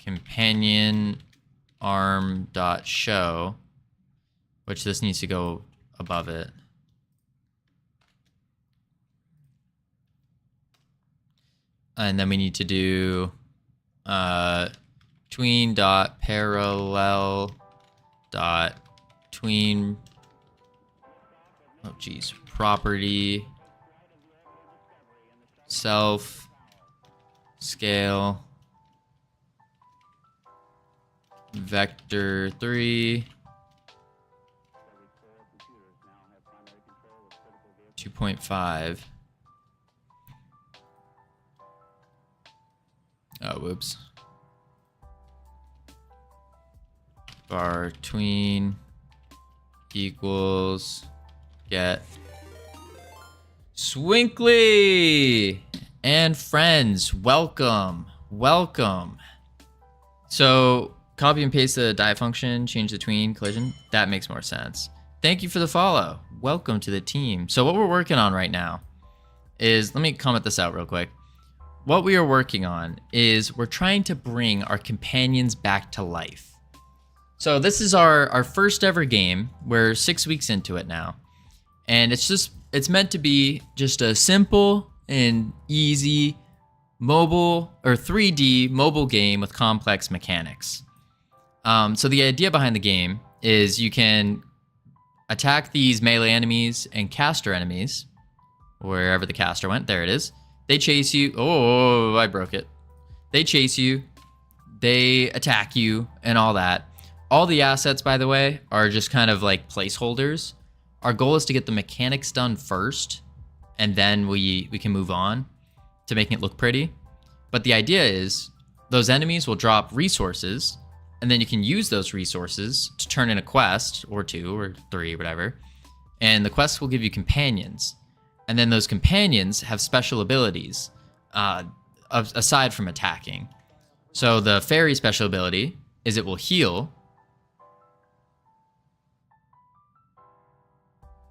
companion arm.show, which this needs to go above it. And then we need to do tween.parallel.tween. Oh geez, property self scale vector 3 2.5. Oh, whoops. Bar tween equals get Swinkly and friends. Welcome. So copy and paste the die function, change the tween collision. That makes more sense. Thank you for the follow. Welcome to the team. So what we're working on right now is, let me comment this out real quick. What we are working on is we're trying to bring our companions back to life. So this is our first ever game. We're 6 weeks into it now. And it's meant to be just a simple and easy mobile or 3D mobile game with complex mechanics. So the idea behind the game is you can attack these melee enemies and caster enemies, wherever the caster went. There it is. They chase you. Oh, I broke it. They chase you. They attack you and all that. All the assets, by the way, are just kind of like placeholders. Our goal is to get the mechanics done first, and then we can move on to making it look pretty. But the idea is those enemies will drop resources, and then you can use those resources to turn in a quest or 2 or 3, whatever. And the quests will give you companions. And then those companions have special abilities aside from attacking. So the fairy special ability is it will heal,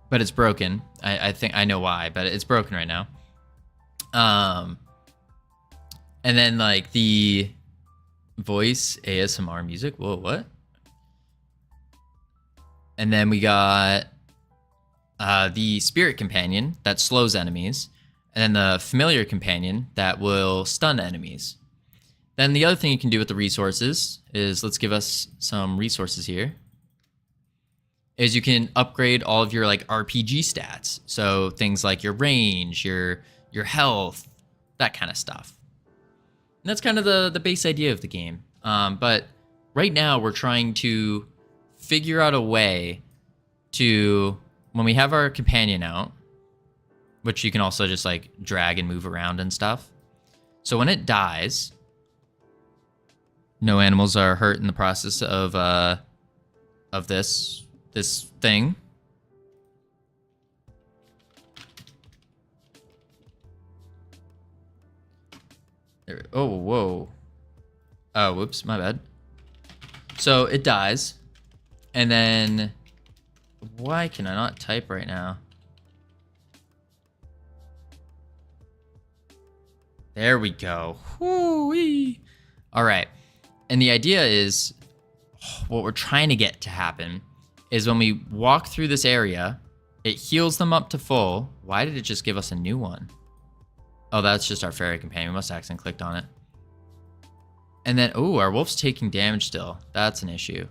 but it's broken. I think I know why, but it's broken right now. And then like the voice ASMR music. Whoa, what? And then we got the spirit companion that slows enemies, and then the familiar companion that will stun enemies. Then the other thing you can do with the resources is, let's give us some resources here, is you can upgrade all of your like RPG stats. So things like your range, your health, that kind of stuff. And that's kind of the base idea of the game. But right now we're trying to figure out a way to, when we have our companion out, which you can also just like drag and move around and stuff. So when it dies, no animals are hurt in the process of this thing. There, oh, whoa. Oh, whoops, my bad. So it dies, and then why can I not type right now? There we go. Whoo-wee. All right. And the idea is, what we're trying to get to happen is when we walk through this area, it heals them up to full. Why did it just give us a new one? Oh, that's just our fairy companion. We must have accidentally clicked on it. And then, oh, our wolf's taking damage still. That's an issue.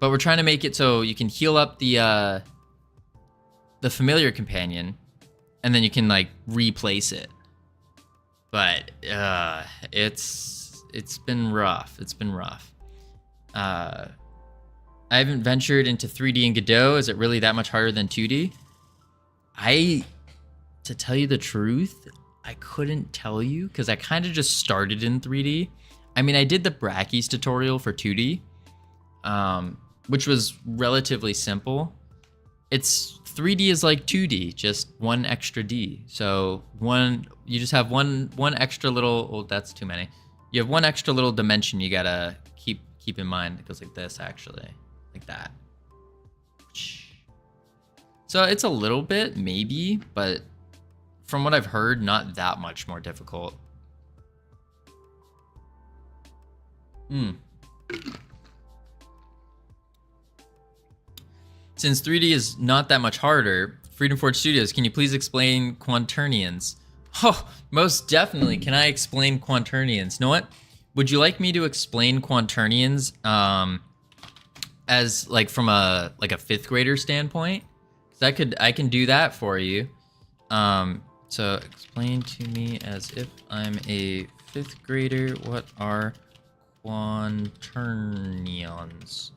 But we're trying to make it so you can heal up the familiar companion, and then you can like replace it. But it's been rough. It's been rough. I haven't ventured into 3D in Godot. Is it really that much harder than 2D? To tell you the truth, I couldn't tell you because I kind of just started in 3D. I mean, I did the Brackeys tutorial for 2D, which was relatively simple. 3D is like 2D, just one extra D. So you just have one extra little, oh, that's too many. You have one extra little dimension you gotta keep in mind. It goes like this, actually, like that. So it's a little bit, maybe, but from what I've heard, not that much more difficult. Since 3D is not that much harder, Freedom Forge Studios, can you please explain quaternions? Oh, most definitely. Can I explain quaternions? You know what? Would you like me to explain quaternions as like from a 5th grader standpoint? Because I can do that for you. So explain to me as if I'm a 5th grader. What are quaternions?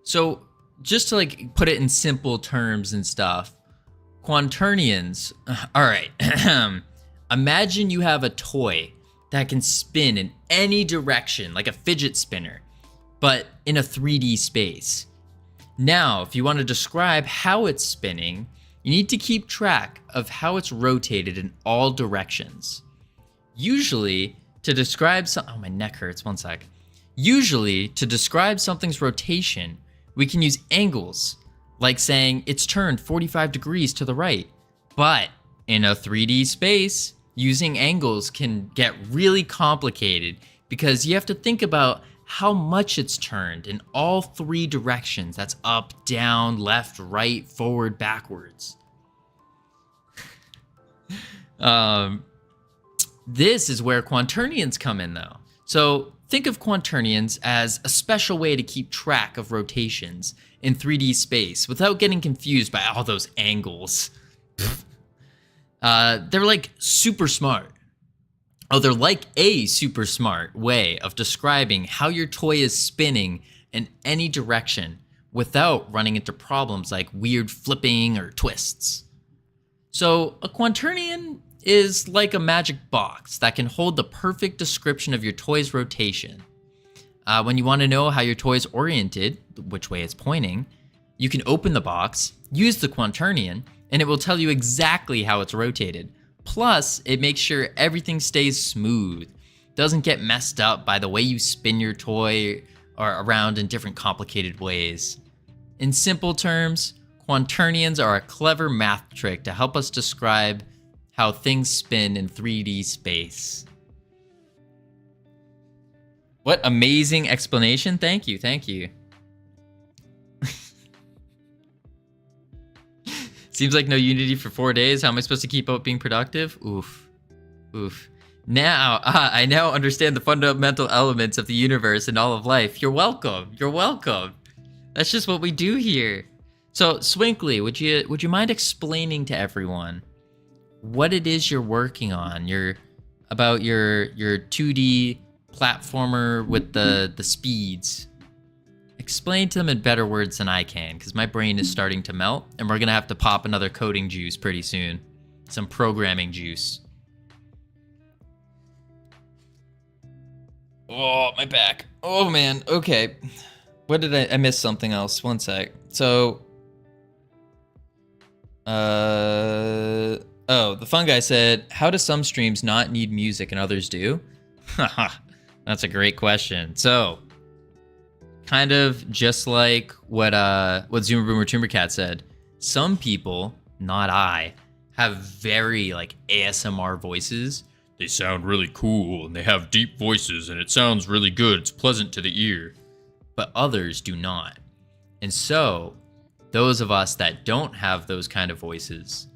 So just to like put it in simple terms and stuff, quaternions. All right. Imagine you have a toy that can spin in any direction, like a fidget spinner, but in a 3D space. Now, if you want to describe how it's spinning, you need to keep track of how it's rotated in all directions. Usually, to describe oh, my neck hurts, one sec. Usually, to describe something's rotation, we can use angles, like saying it's turned 45 degrees to the right. But in a 3D space, using angles can get really complicated because you have to think about how much it's turned in all 3 directions. That's up, down, left, right, forward, backwards. This is where quaternions come in, though. So think of quaternions as a special way to keep track of rotations in 3D space without getting confused by all those angles. They're like super smart. Oh, they're like a super smart way of describing how your toy is spinning in any direction without running into problems like weird flipping or twists. So a quaternion is like a magic box that can hold the perfect description of your toy's rotation. When you want to know how your toy is oriented, which way it's pointing, you can open the box, use the quaternion, and it will tell you exactly how it's rotated. Plus, it makes sure everything stays smooth, doesn't get messed up by the way you spin your toy or around in different complicated ways. In simple terms, quaternions are a clever math trick to help us describe how things spin in 3D space. What amazing explanation. Thank you, thank you. Seems like no Unity for 4 days. How am I supposed to keep up being productive? Oof. Now, I now understand the fundamental elements of the universe and all of life. You're welcome. You're welcome. That's just what we do here. So, Swinkly, would you mind explaining to everyone what it is you're working on? About your 2D platformer with the speeds. Explain to them in better words than I can, because my brain is starting to melt, and we're gonna have to pop another coding juice pretty soon. Some programming juice. Oh, my back. Oh man, okay. What did I missed something else. One sec. So, oh, the fun guy said, how do some streams not need music and others do? Haha, that's a great question. So, kind of just like what Zoomer Boomer Timbercat said, some people, not I, have very like ASMR voices. They sound really cool and they have deep voices and it sounds really good. It's pleasant to the ear. But others do not. And so, those of us that don't have those kind of voices,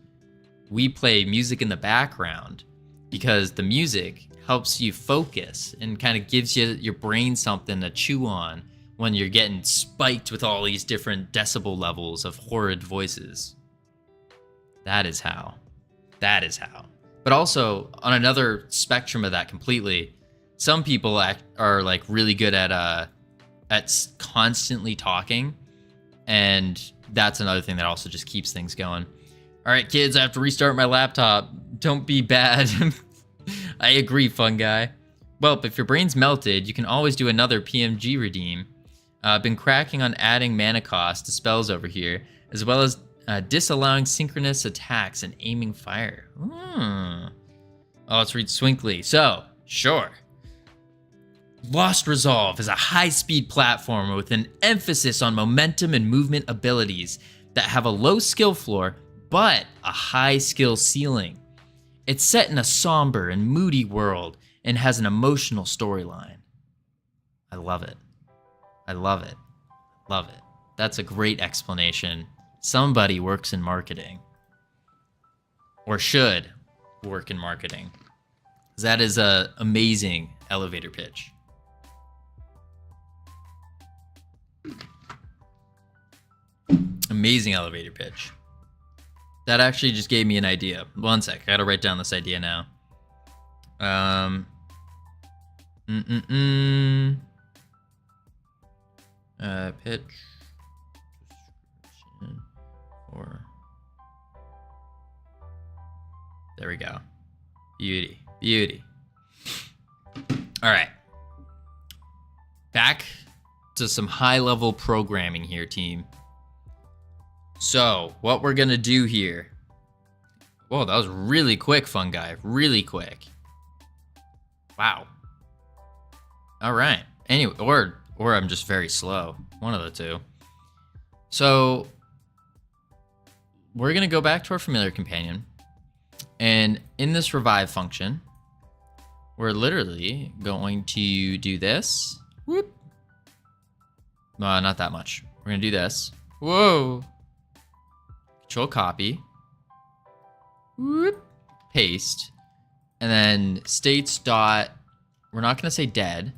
we play music in the background because the music helps you focus and kind of gives your brain something to chew on when you're getting spiked with all these different decibel levels of horrid voices. That is how. That is how. But also, on another spectrum of that completely, some people are like really good at constantly talking, and that's another thing that also just keeps things going. All right, kids, I have to restart my laptop. Don't be bad. I agree, fun guy. Well, if your brain's melted, you can always do another PMG redeem. Been cracking on adding mana cost to spells over here, as well as disallowing synchronous attacks and aiming fire. Oh, let's read Swinkly. So, sure. Lost Resolve is a high-speed platformer with an emphasis on momentum and movement abilities that have a low skill floor, but a high skill ceiling. It's set in a somber and moody world and has an emotional storyline. I love it. I love it. Love it. That's a great explanation. Somebody works in marketing. Or should work in marketing. That is an amazing elevator pitch. Amazing elevator pitch. That actually just gave me an idea. One sec, I gotta write down this idea now. Pitch description for. There we go. Beauty, beauty. All right. Back to some high-level programming here, team. So, what we're gonna do here. Whoa, that was really quick, fungi. Really quick. Wow. All right. Anyway, or I'm just very slow. One of the two. So, we're gonna go back to our familiar companion. And in this revive function, we're literally going to do this. Whoop. Not that much. We're gonna do this. Whoa. Control copy. Whoop. Paste. And then states dot, we're not gonna say dead.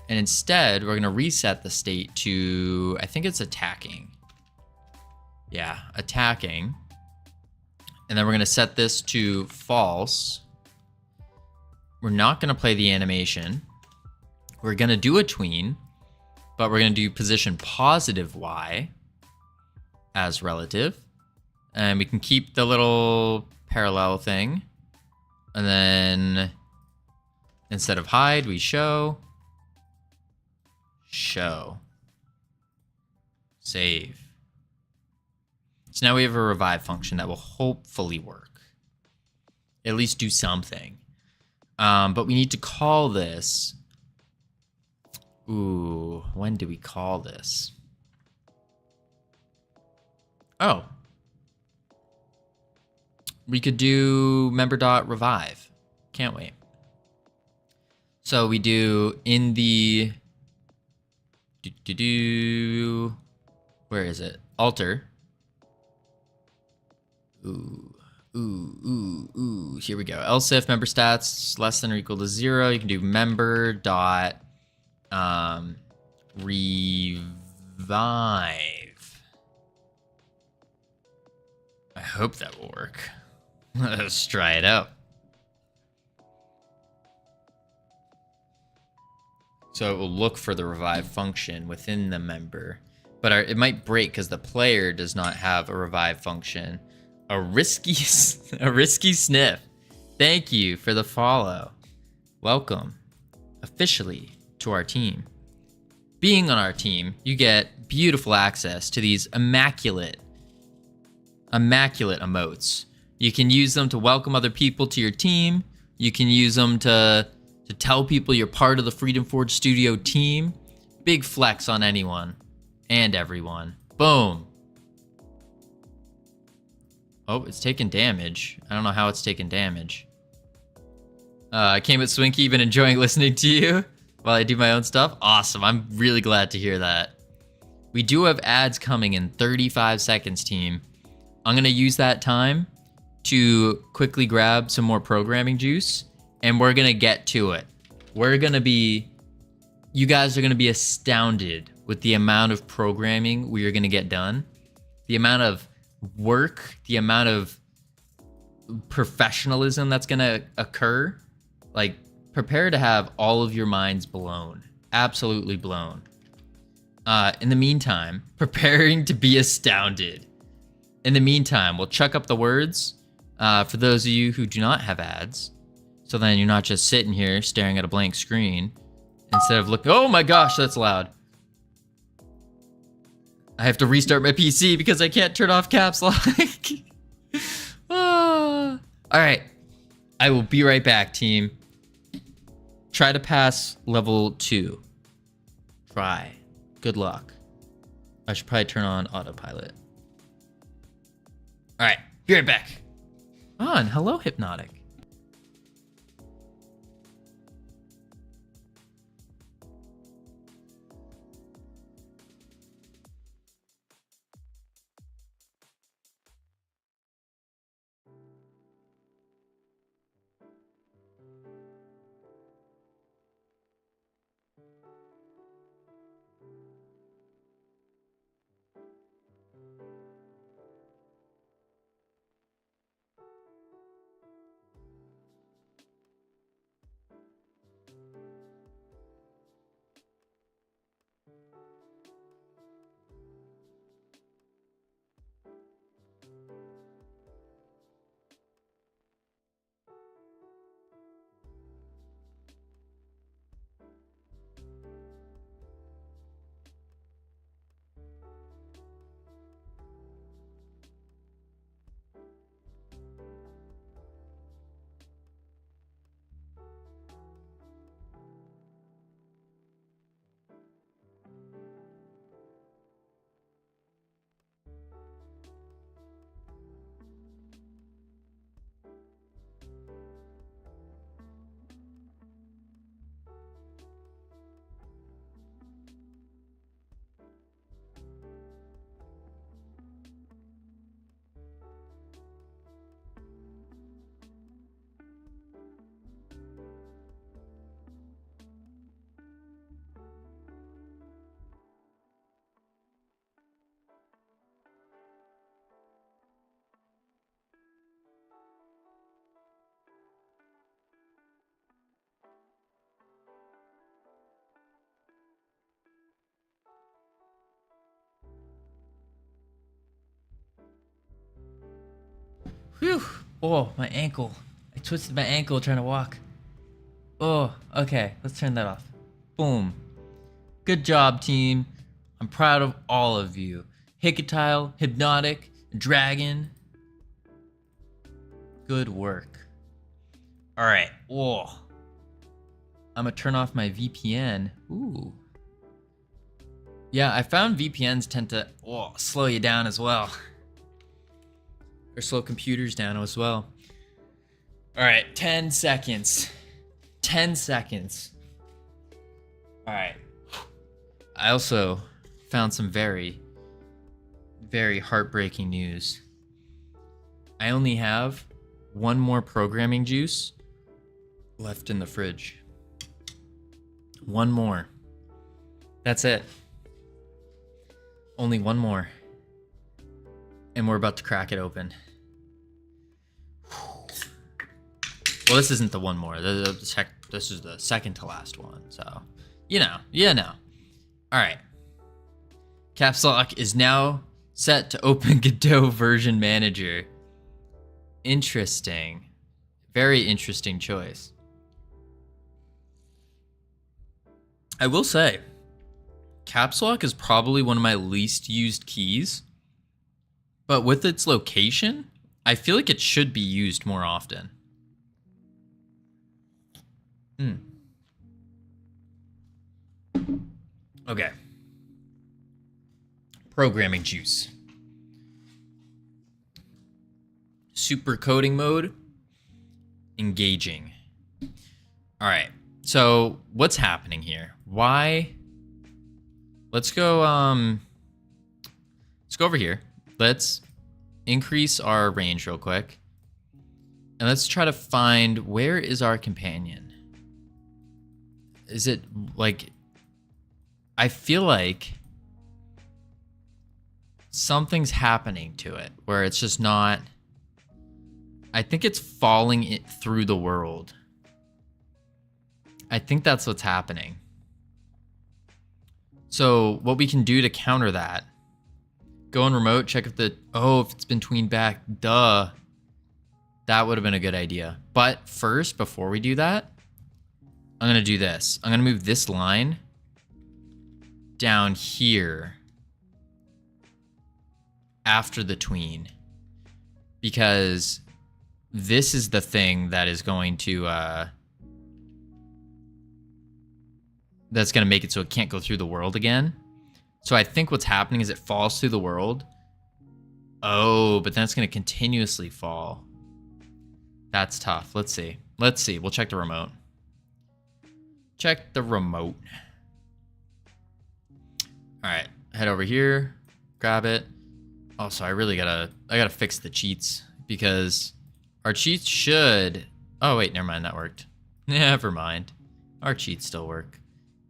And instead, we're gonna reset the state to, I think it's attacking. Yeah, attacking. And then we're gonna set this to false. We're not gonna play the animation. We're gonna do a tween, but we're gonna do position positive Y as relative. And we can keep the little parallel thing. And then instead of hide, we show. Show. Save. So now we have a revive function that will hopefully work. At least do something. But we need to call this. Ooh, when do we call this? Oh. We could do member.revive. Can't wait. So we do in the where is it? Alter. Ooh. Here we go. Else if member stats less than or equal to 0, you can do member dot revive. I hope that will work. Let's try it out. So it will look for the revive function within the member, but it might break because the player does not have a revive function. A risky sniff. Thank you for the follow. Welcome officially to our team. Being on our team, you get beautiful access to these immaculate emotes. You can use them to welcome other people to your team. You can use them to tell people you're part of the Freedom Forge Studio team. Big flex on anyone and everyone. Boom. Oh, it's taking damage. I don't know how it's taking damage. I came at Swinky, been enjoying listening to you while I do my own stuff. Awesome, I'm really glad to hear that. We do have ads coming in 35 seconds, team. I'm gonna use that time to quickly grab some more programming juice, and we're gonna get to it. You guys are gonna be astounded with the amount of programming we are gonna get done, the amount of work, the amount of professionalism that's gonna occur. Like, prepare to have all of your minds blown, absolutely blown. In the meantime, preparing to be astounded. In the meantime, we'll chuck up the words for those of you who do not have ads. So then you're not just sitting here staring at a blank screen instead of looking. Oh my gosh, that's loud. I have to restart my PC because I can't turn off caps lock. All right, I will be right back, team. Try to pass level 2. Try. Good luck. I should probably turn on autopilot. All right, be right back. Oh, and hello, Hypnotic. Oh, my ankle. I twisted my ankle trying to walk. Oh, okay. Let's turn that off. Boom. Good job, team. I'm proud of all of you. Hicatile, Hypnotic, Dragon. Good work. All right. Oh. I'm gonna turn off my VPN. Ooh. Yeah, I found VPNs tend to slow you down as well. Or slow computers down as well. All right, 10 seconds. 10 seconds. All right. I also found some very, very heartbreaking news. I only have one more programming juice left in the fridge. One more. That's it. Only one more. And we're about to crack it open. Well, this isn't the one more. This is the second to last one. So, you know. All right. Caps Lock is now set to open Godot version manager. Interesting. Very interesting choice. I will say, Caps Lock is probably one of my least used keys, but with its location, I feel like it should be used more often. Okay. Programming juice. Super coding mode. Engaging. All right. So what's happening here? Why? Let's go over here. Let's increase our range real quick. And let's try to find, where is our companion? Is it like, I feel like something's happening to it where it's just not, I think it's falling it through the world. I think that's what's happening. So what we can do to counter that, go in remote, check if if it's been tweened back, duh. That would have been a good idea. But first, before we do that, I'm gonna do this. I'm gonna move this line down here after the tween, because this is the thing that is going to, that's gonna make it so it can't go through the world again. So I think what's happening is it falls through the world. Oh, but then it's gonna continuously fall. That's tough. Let's see. We'll check the remote. Check the remote. All right, head over here, grab it. Also, I gotta fix the cheats, because our cheats should, oh wait, never mind, that worked. Never mind. Our cheats still work.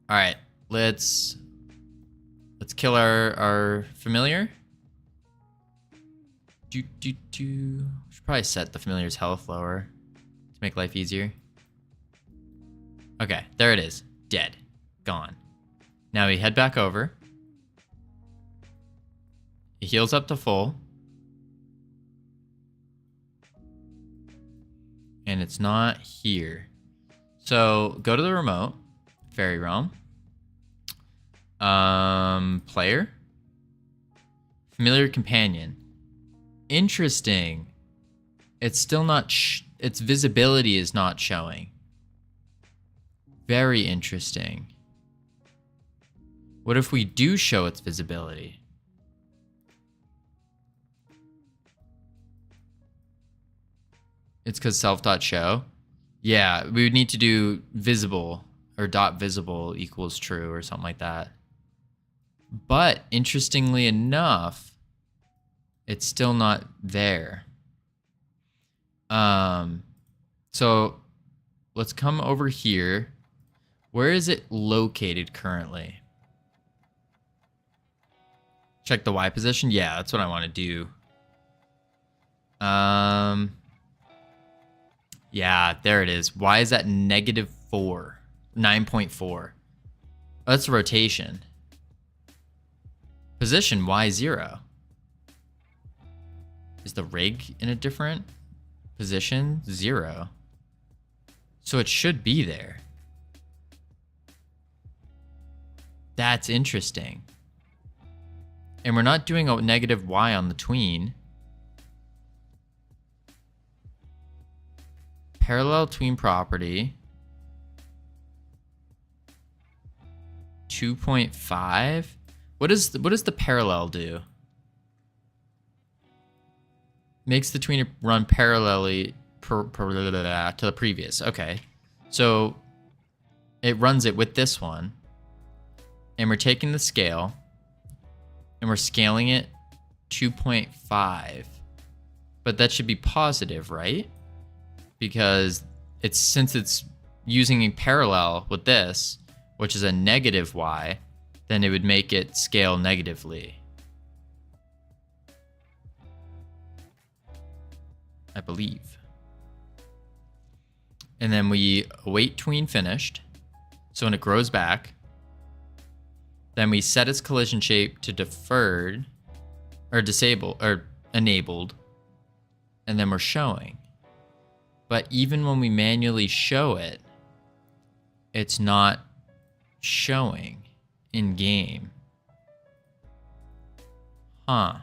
All right, let's kill our familiar. Should probably set the familiar's health lower to make life easier. Okay, there it is. Dead. Gone. Now we head back over. It heals up to full. And it's not here. So go to the remote. Fairy Realm. Player. Familiar companion. Interesting. It's still not, its visibility is not showing. Very interesting. What if we do show its visibility? It's because self.show? Yeah, we would need to do visible, or .visible equals true or something like that. But interestingly enough, it's still not there. So let's come over here. Where is it located currently? Check the Y position. Yeah, that's what I want to do. Yeah, there it is. Y is at -4, 9.4. Oh, that's rotation. Position Y0. Is the rig in a different? Position 0. So it should be there. That's interesting. And we're not doing a negative y on the tween. Parallel tween property. 2.5. What does the parallel do? Makes the tweener run parallelly to the previous. Okay. So it runs it with this one. And we're taking the scale and we're scaling it 2.5. But that should be positive, right? Because since it's using a parallel with this, which is a negative y, then it would make it scale negatively. I believe. And then we await tween finished. So when it grows back, then we set its collision shape to deferred or disabled or enabled, and then we're showing. But even when we manually show it, it's not showing in game. Huh.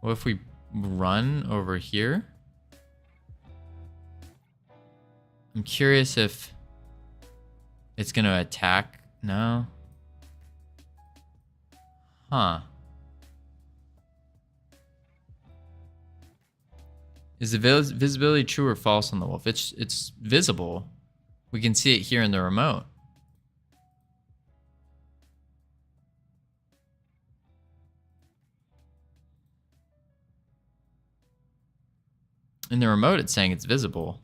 What if we run over here? I'm curious if it's going to attack. No. Huh. Is the visibility true or false on the wolf? It's visible. We can see it here in the remote. In the remote, it's saying it's visible.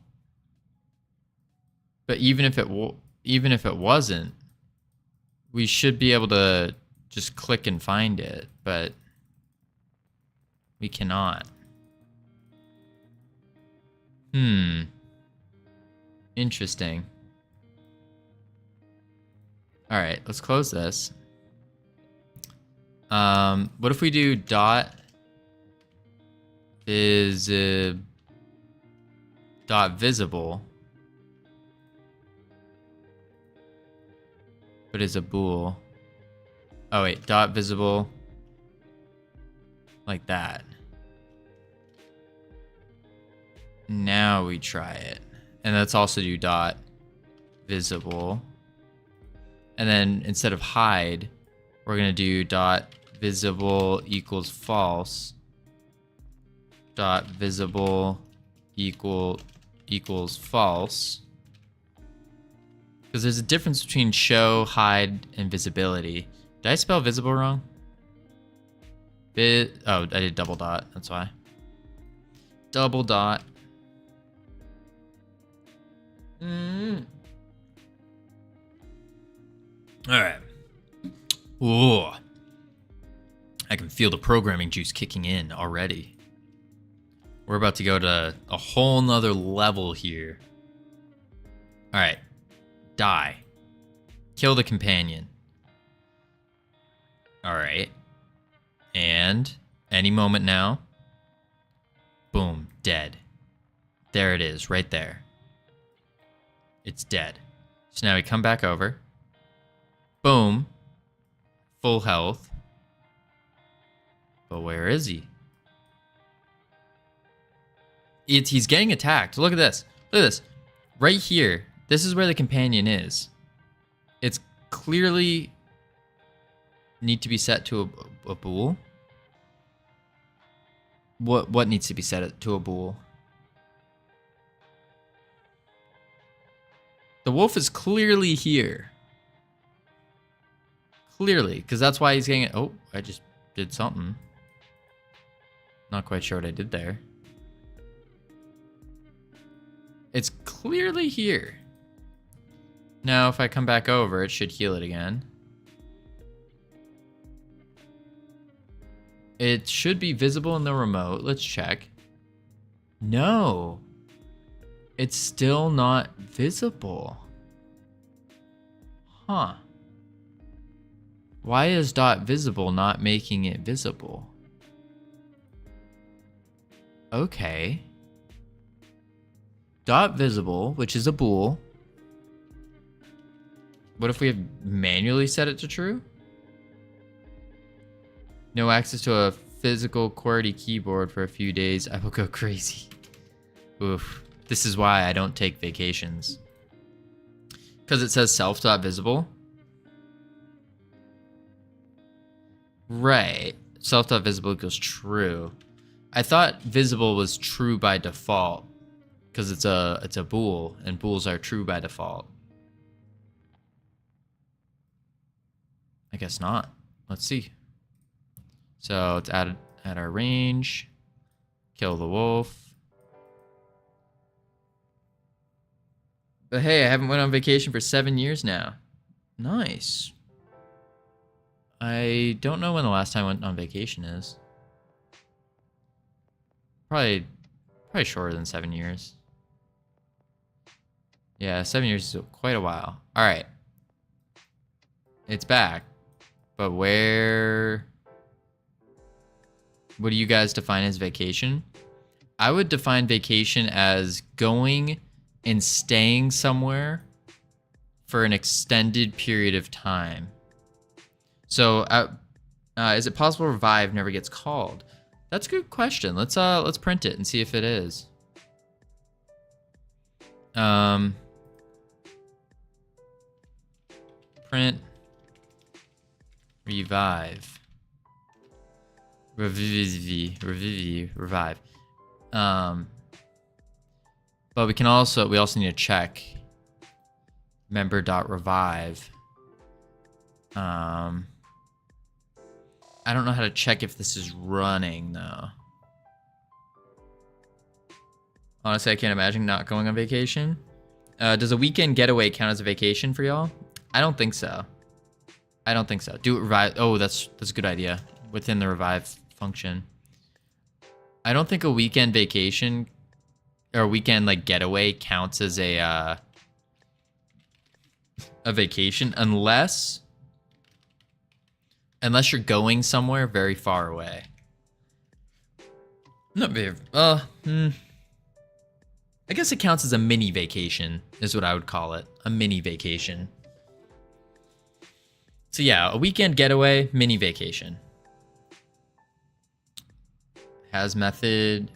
But even if it wasn't, we should be able to just click and find it, but we cannot. Interesting. All right, let's close this. What if we do dot visible, but is a bool. Oh wait, dot visible like that. Now we try it. And let's also do dot visible. And then instead of hide, we're gonna do dot visible equals false. Dot visible equals false. Because there's a difference between show, hide, and visibility. Did I spell visible wrong? Oh, I did double dot, that's why. Double dot. Alright. Ooh. I can feel the programming juice kicking in already. We're about to go to a whole nother level here. Alright. Die. Kill the companion. Alright. And any moment now. Boom. Dead. There it is, right there. It's dead. So now we come back over. Boom. Full health. But where is he? He's getting attacked. Look at this. Look at this. Right here. This is where the companion is. It's clearly need to be set to a bool. What needs to be set to a bool? The wolf is clearly here. Clearly, because that's why he's getting it. Oh, I just did something. Not quite sure what I did there. It's clearly here. Now, if I come back over, it should heal it again. It should be visible in the remote. Let's check. No. It's still not visible. Huh. Why is dot visible not making it visible? Okay. Dot visible, which is a bool. What if we have manually set it to true? No access to a physical QWERTY keyboard for a few days. I will go crazy. Oof. This is why I don't take vacations. Because it says self.visible. Right. Self.visible equals true. I thought visible was true by default. Because it's a bool, and bools are true by default. I guess not. Let's see. So let's add our range. Kill the wolf. But hey, I haven't went on vacation for 7 years now. Nice. I don't know when the last time I went on vacation is. Probably shorter than 7 years. Yeah, 7 years is quite a while. All right. It's back. But where... What do you guys define as vacation? I would define vacation as going and staying somewhere for an extended period of time. So, is it possible revive never gets called? That's a good question. Let's print it and see if it is. Print revive. Revive. But we also need to check member.revive. I don't know how to check if this is running though. Honestly, I can't imagine not going on vacation. Does a weekend getaway count as a vacation for y'all? I don't think so. Do it revive. Oh, that's a good idea. Within the revive function. I don't think a weekend vacation or a weekend like getaway counts as a vacation unless you're going somewhere very far away. Not very. I guess it counts as a mini vacation, is what I would call it. A mini vacation. So yeah, a weekend getaway, mini vacation. Has method.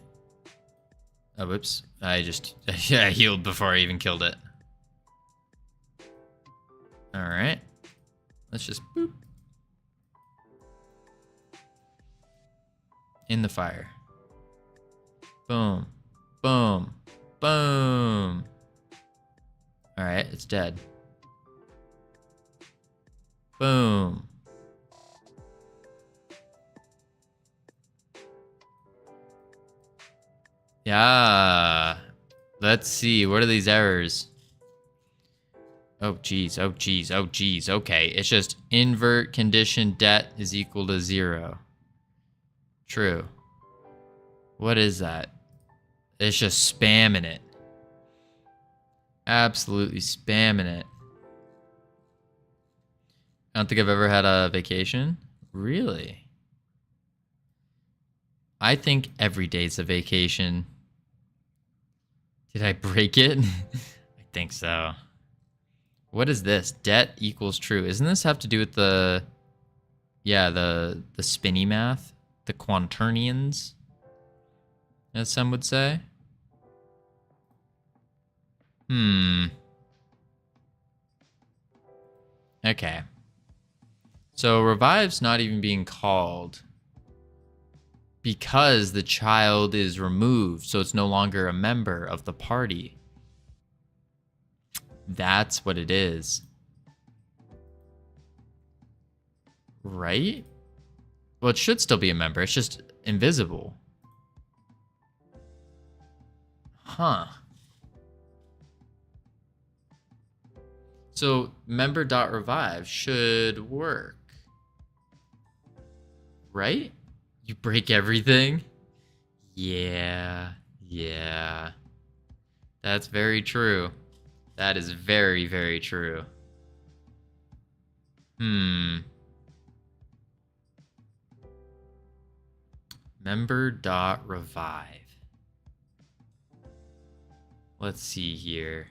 Oh, whoops. I healed before I even killed it. All right. Let's just boop. In the fire. Boom. Boom. Boom. All right, it's dead. Boom. Yeah. Let's see. What are these errors? Oh, geez. Oh, geez. Oh, geez. Okay. It's just invert condition det is equal to 0. True. What is that? It's just spamming it. Absolutely spamming it. I don't think I've ever had a vacation. Really? I think every day's a vacation. Did I break it? I think so. What is this? Det equals true. Isn't this have to do with the... Yeah, the spinny math? The quaternions? As some would say? Okay. So revive's not even being called because the child is removed, so it's no longer a member of the party. That's what it is. Right? Well, it should still be a member. It's just invisible. Huh. So member.revive should work. Right? You break everything? Yeah. That's very true. That is very, very true. Member.revive. Let's see here.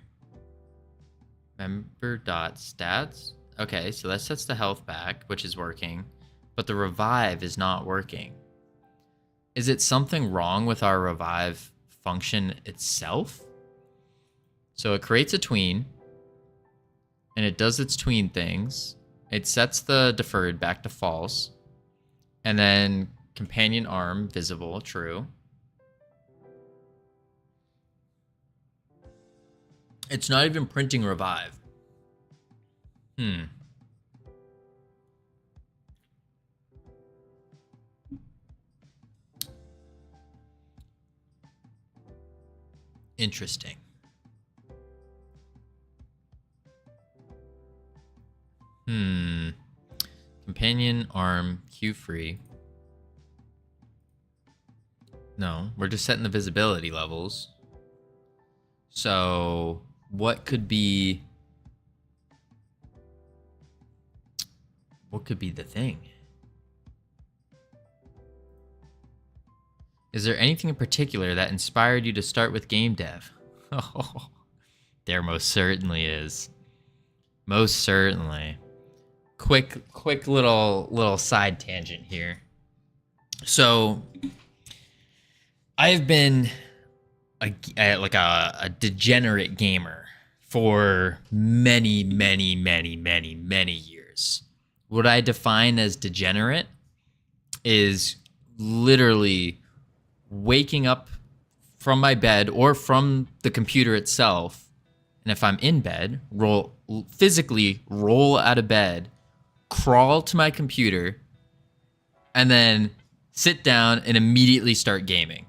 Member.stats. Okay, so that sets the health back, which is working, but the revive is not working. Is it something wrong with our revive function itself? So it creates a tween, and it does its tween things. It sets the deferred back to false, and then companion arm visible, true. It's not even printing revive. Interesting. Companion arm Q free. No, we're just setting the visibility levels. So what could be the thing? Is there anything in particular that inspired you to start with game dev? Oh, there most certainly is. Most certainly. Quick little side tangent here. So I've been a degenerate gamer for many years. What I define as degenerate is literally waking up from my bed or from the computer itself, and if I'm in bed, physically roll out of bed, crawl to my computer, and then sit down and immediately start gaming.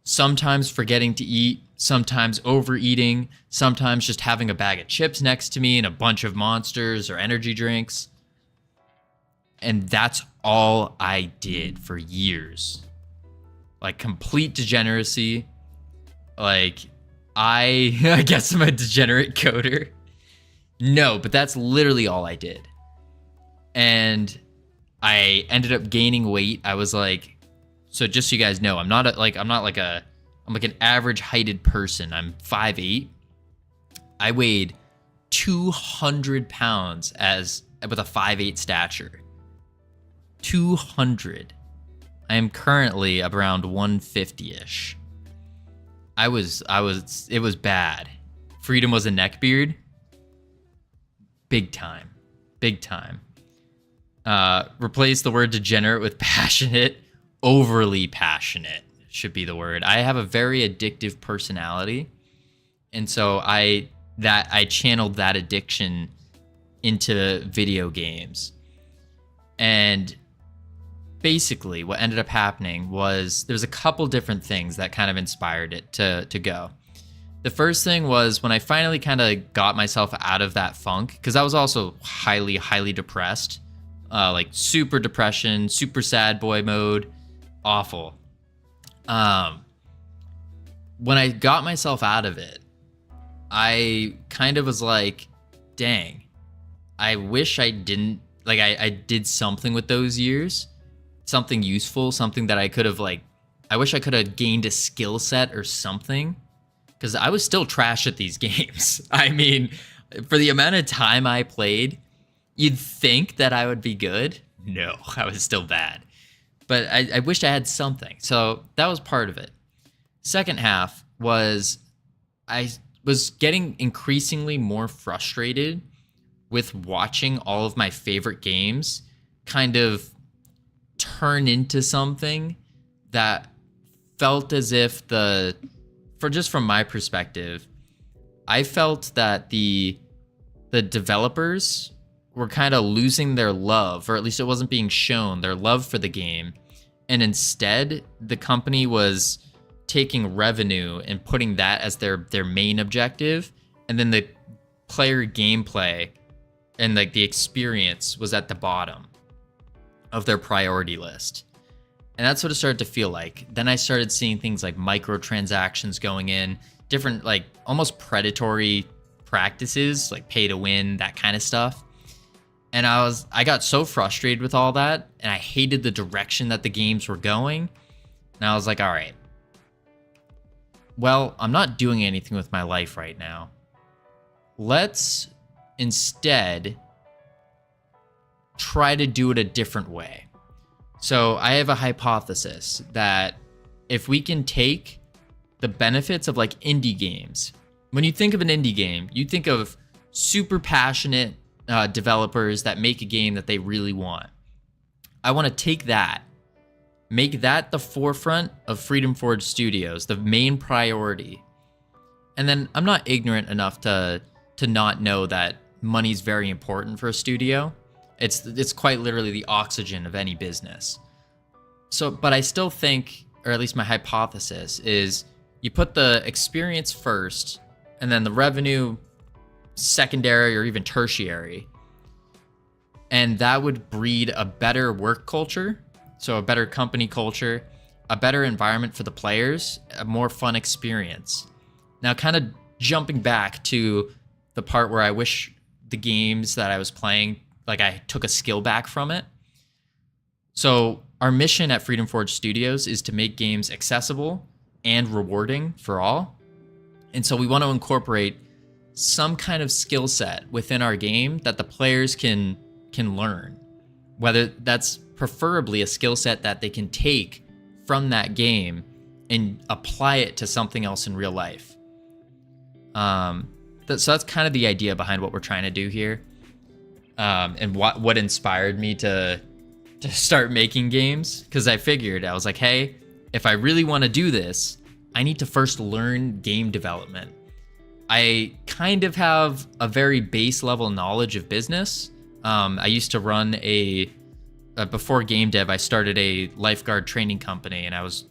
Sometimes forgetting to eat, sometimes overeating, sometimes just having a bag of chips next to me and a bunch of monsters or energy drinks. And that's all I did for years. Like complete degeneracy. Like I guess I'm a degenerate coder. No, but that's literally all I did. And I ended up gaining weight. I was like, so just so you guys know, I'm like an average heighted person. I'm 5'8". I weighed 200 pounds with a 5'8" stature. 200. I am currently around 150-ish. It was bad. Freedom was a neckbeard. Big time. Replace the word degenerate with passionate. Overly passionate should be the word. I have a very addictive personality. And so I channeled that addiction into video games. And basically what ended up happening was there's a couple different things that kind of inspired it to go. The first thing was when I finally kind of got myself out of that funk, because I was also highly depressed, like super depression, super sad boy mode, awful. When I got myself out of it, I kind of was like, dang, I wish I didn't, like I did something with those years. Something useful, something that I could have I wish I could have gained a skill set or something, because I was still trash at these games. I mean, for the amount of time I played, you'd think that I would be good. No, I was still bad. But I wished I had something. So that was part of it. Second half was I was getting increasingly more frustrated with watching all of my favorite games kind of turn into something that felt as if from my perspective, I felt that the developers were kind of losing their love, or at least it wasn't being shown their love for the game. And instead, the company was taking revenue and putting that as their main objective. And then the player gameplay and the experience was at the bottom of their priority list. And that's what it started to feel like. Then I started seeing things like microtransactions going in, different almost predatory practices, like pay to win, that kind of stuff. And I got so frustrated with all that, and I hated the direction that the games were going. And I was like, all right, well, I'm not doing anything with my life right now. Let's instead try to do it a different way. So I have a hypothesis that if we can take the benefits of like indie games, when you think of an indie game, you think of super passionate developers that make a game that they really want. I want to take that, make that the forefront of Freedom Forge Studios, the main priority. And then I'm not ignorant enough to not know that money's very important for a studio. It's quite literally the oxygen of any business. So, but I still think, or at least my hypothesis is, you put the experience first and then the revenue secondary or even tertiary. And that would breed a better work culture, so a better company culture, a better environment for the players, a more fun experience. Now, kind of jumping back to the part where I wish the games that I was playing, like I took a skill back from it. So our mission at Freedom Forge Studios is to make games accessible and rewarding for all. And so we want to incorporate some kind of skill set within our game that the players can learn, whether that's preferably a skill set that they can take from that game and apply it to something else in real life. So that's kind of the idea behind what we're trying to do here. And what inspired me to start making games, because I figured, I was like, hey, if I really want to do this, I need to first learn game development. I kind of have a very base level knowledge of business. I used to run before game dev, I started a lifeguard training company, and I was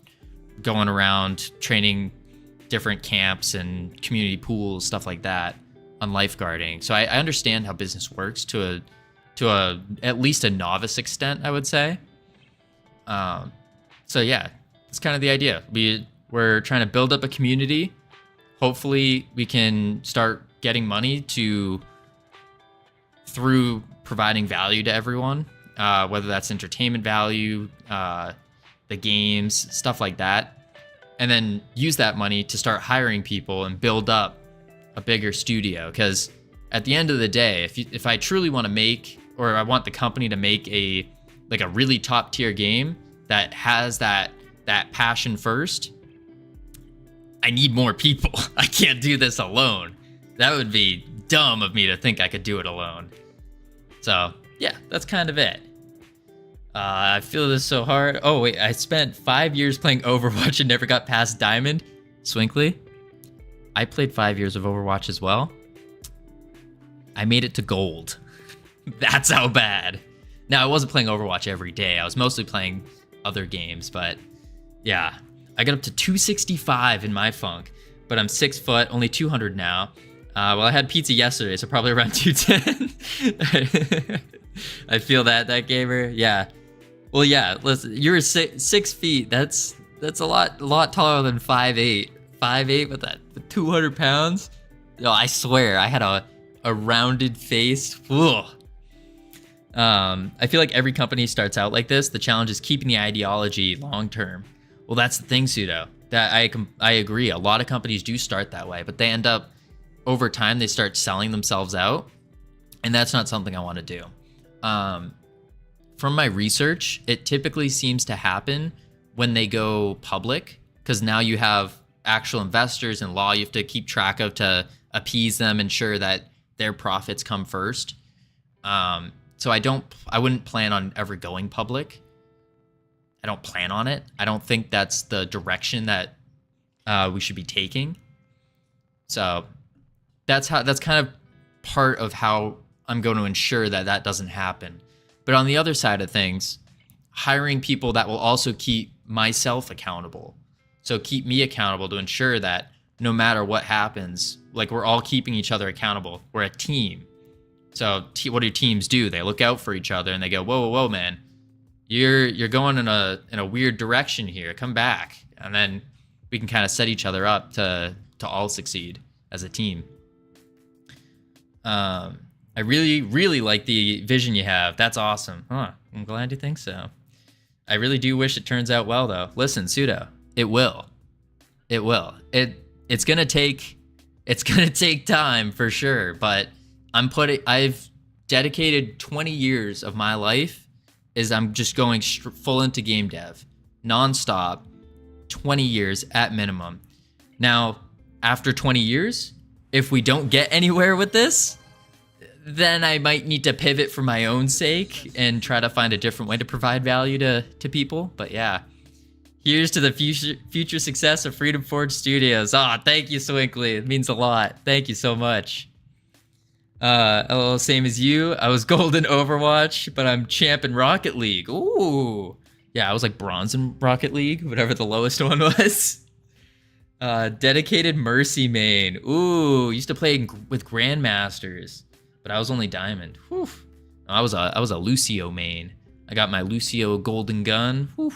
going around training different camps and community pools, stuff like that, on lifeguarding. So I understand how business works to a at least a novice extent, I would say. So yeah, that's kind of the idea. We're trying to build up a community. Hopefully we can start getting money through providing value to everyone, whether that's entertainment value, the games, stuff like that. And then use that money to start hiring people and build up a bigger studio. Because at the end of the day, if I truly want to make, or I want the company to make a really top tier game that has that passion first, I need more people. I can't do this alone. That would be dumb of me to think I could do it alone. So yeah, that's kind of it. I feel this so hard. Oh wait, I spent 5 years playing Overwatch and never got past Diamond. Swinkly, I played 5 years of Overwatch as well. I made it to gold. That's how bad. Now, I wasn't playing Overwatch every day. I was mostly playing other games, but yeah. I got up to 265 in my funk, but I'm 6 foot, only 200 now. Well, I had pizza yesterday, so probably around 210. I feel that gamer. Yeah. Well, yeah. Listen, you're 6 feet. That's a lot taller than 5'8". 5'8" with 200 pounds. No, I swear, I had a rounded face. Ugh. I feel like every company starts out like this. The challenge is keeping the ideology long term. Well, that's the thing, Pseudo. That I agree. A lot of companies do start that way, but they end up, over time, they start selling themselves out, and that's not something I want to do. From my research, it typically seems to happen when they go public, because now you have actual investors and law you have to keep track of to appease them, ensure that their profits come first. So I wouldn't plan on ever going public. I don't plan on it. I don't think that's the direction that we should be taking. So that's kind of part of how I'm going to ensure that doesn't happen. But on the other side of things, hiring people that will also keep myself accountable. So keep me accountable to ensure that no matter what happens, like, we're all keeping each other accountable. We're a team. So what do teams do? They look out for each other and they go, whoa, man, you're going in a weird direction here. Come back. And then we can kind of set each other up to all succeed as a team. I really, really like the vision you have. That's awesome. Huh. I'm glad you think so. I really do wish it turns out well, though. Listen, Pseudo, it will. It will. It's gonna take time for sure, but I've dedicated 20 years of my life is I'm just going full into game dev, nonstop, 20 years at minimum. Now, after 20 years, if we don't get anywhere with this, then I might need to pivot for my own sake and try to find a different way to provide value to people. But yeah, here's to the future success of Freedom Forge Studios. Thank you, Swinkly. It means a lot. Thank you so much. LOL, same as you. I was gold in Overwatch, but I'm champ in Rocket League. Ooh. Yeah, I was like bronze in Rocket League, whatever the lowest one was. Dedicated Mercy main. Ooh, used to play with Grandmasters, but I was only diamond. Whew. I was a Lucio main. I got my Lucio golden gun. Whew.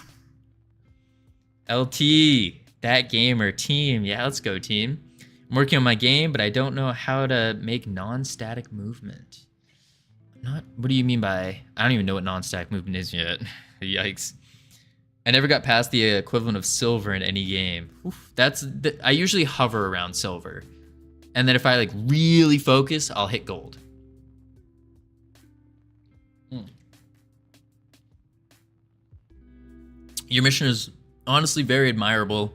LT, that gamer team. Yeah, let's go team. I'm working on my game, but I don't know how to make non-static movement. What do you mean by? I don't even know what non-static movement is yet. Yikes. I never got past the equivalent of silver in any game. Oof, I usually hover around silver. And then if I like really focus, I'll hit gold. Your mission is honestly very admirable.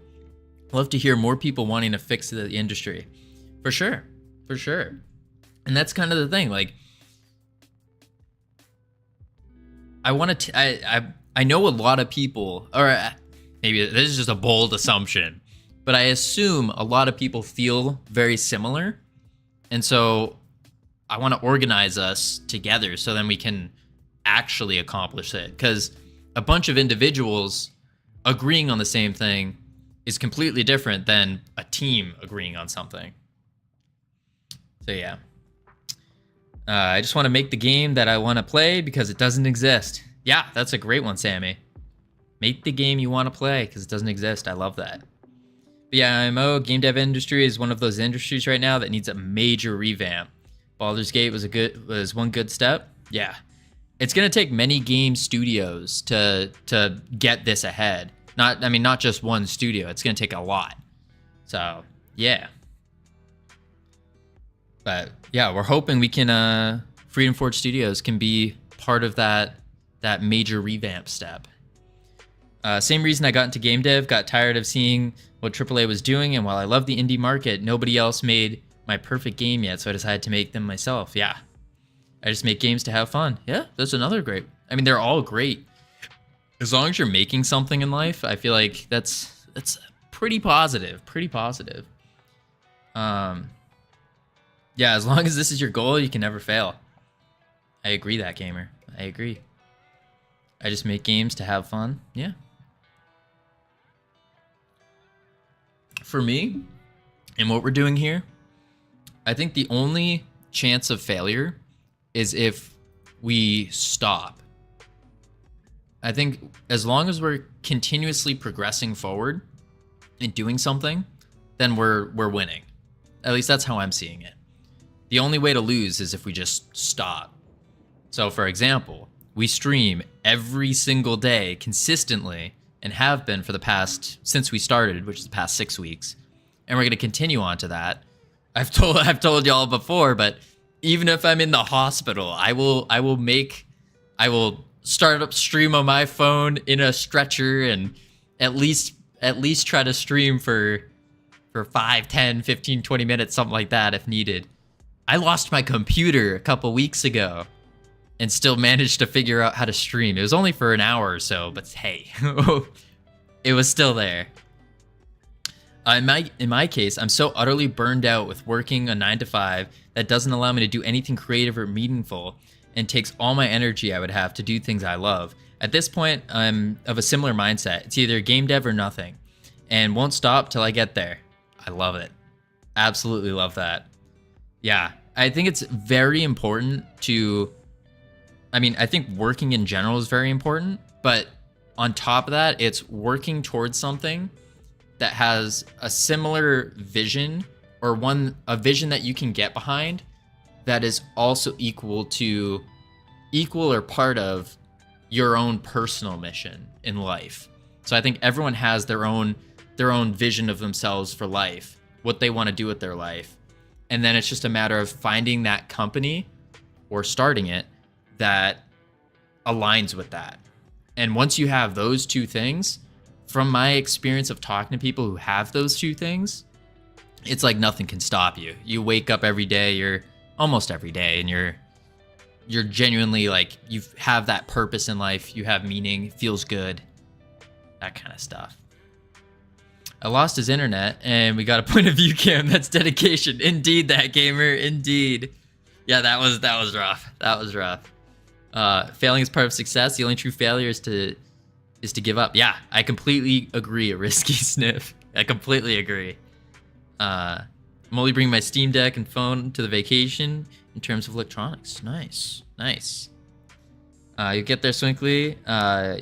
Love to hear more people wanting to fix the industry. For sure. For sure. And that's kind of the thing. Like, I know a lot of people, or maybe this is just a bold assumption, but I assume a lot of people feel very similar. And so I want to organize us together so then we can actually accomplish it. Because a bunch of individuals agreeing on the same thing is completely different than a team agreeing on something. So yeah. I just want to make the game that I want to play because it doesn't exist. Yeah, that's a great one, Sammy. Make the game you want to play because it doesn't exist. I love that. But yeah, IMO, game dev industry is one of those industries right now that needs a major revamp. Baldur's Gate was one good step. Yeah. It's going to take many game studios to get this ahead. Not just one studio. It's going to take a lot. So, yeah. But yeah, we're hoping we can Freedom Forge Studios can be part of that major revamp step. Same reason I got into game dev, got tired of seeing what AAA was doing, and while I love the indie market, nobody else made my perfect game yet, so I decided to make them myself. Yeah. I just make games to have fun. Yeah, that's another great. I mean, they're all great. As long as you're making something in life, I feel like that's pretty positive. Pretty positive. Yeah, as long as this is your goal, you can never fail. I agree that, gamer. I agree. I just make games to have fun. Yeah. For me, and what we're doing here, I think the only chance of failure is if we stop. I think as long as we're continuously progressing forward and doing something, then we're winning. At least that's how I'm seeing it. The only way to lose is if we just stop. So for example, we stream every single day consistently and have been for the past, since we started, which is the past 6 weeks. And we're going to continue on to that. I've told y'all before, but even if I'm in the hospital, I will start up stream on my phone in a stretcher and at least try to stream for 5, 10, 15, 20 minutes, something like that if needed. I lost my computer a couple weeks ago and still managed to figure out how to stream. It was only for an hour or so, but hey, it was still there. In my case, I'm so utterly burned out with working a 9 to 5 that doesn't allow me to do anything creative or meaningful and takes all my energy I would have to do things I love. At this point, I'm of a similar mindset. It's either game dev or nothing, and won't stop till I get there. I love it. Absolutely love that. Yeah, I think it's very important to... I think working in general is very important, but on top of that, it's working towards something that has a similar vision or a vision that you can get behind that is also equal or part of your own personal mission in life. So I think everyone has their own their own vision of themselves for life, what they want to do with their life. And then it's just a matter of finding that company or starting it that aligns with that. And once you have those two things, from my experience of talking to people who have those two things, it's like nothing can stop you. You wake up every day, almost every day, and you're genuinely like, you have that purpose in life, you have meaning, feels good, that kind of stuff. I lost his internet and we got a point of view cam. That's dedication. Indeed, that gamer. Indeed. Yeah, that was rough. That was rough. Failing is part of success. The only true failure is to give up. Yeah, I completely agree. A risky sniff. I completely agree. I'm only bringing my Steam Deck and phone to the vacation in terms of electronics. Nice. You get there, Swinkly.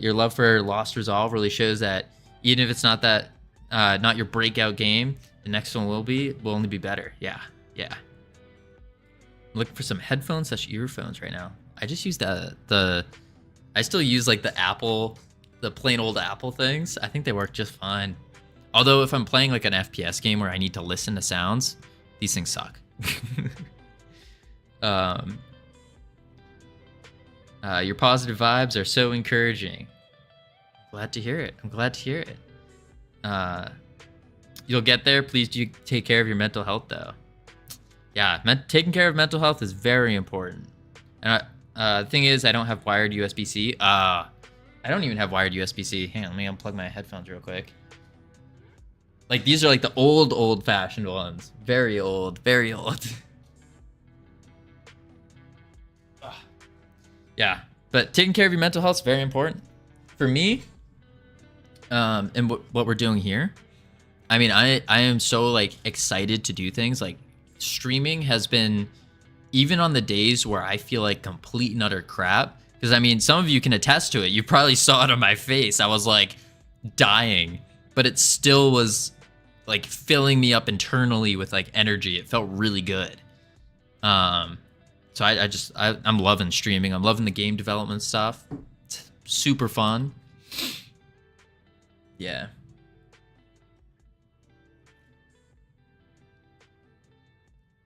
Your love for Lost Resolve really shows that even if it's not your breakout game, the next one will only be better. Yeah. I'm looking for some headphones/earphones right now. I just use I still use like the plain old Apple things. I think they work just fine. Although if I'm playing like an FPS game where I need to listen to sounds, these things suck. Your positive vibes are so encouraging. Glad to hear it. I'm glad to hear it. You'll get there. Please do take care of your mental health, though. Yeah, taking care of mental health is very important. And the thing is, I don't have wired USB-C. I don't even have wired USB-C. Hang on, let me unplug my headphones real quick. Like, these are like the old-fashioned ones. Very old, very old. Yeah, but taking care of your mental health is very important. For me, and what we're doing here, I mean, I am so like excited to do things. Like, streaming has been, even on the days where I feel like complete and utter crap, because I mean, some of you can attest to it. You probably saw it on my face. I was like dying, but it still was like filling me up internally with like energy. It felt really good. So I'm loving streaming. I'm loving the game development stuff. It's super fun. Yeah.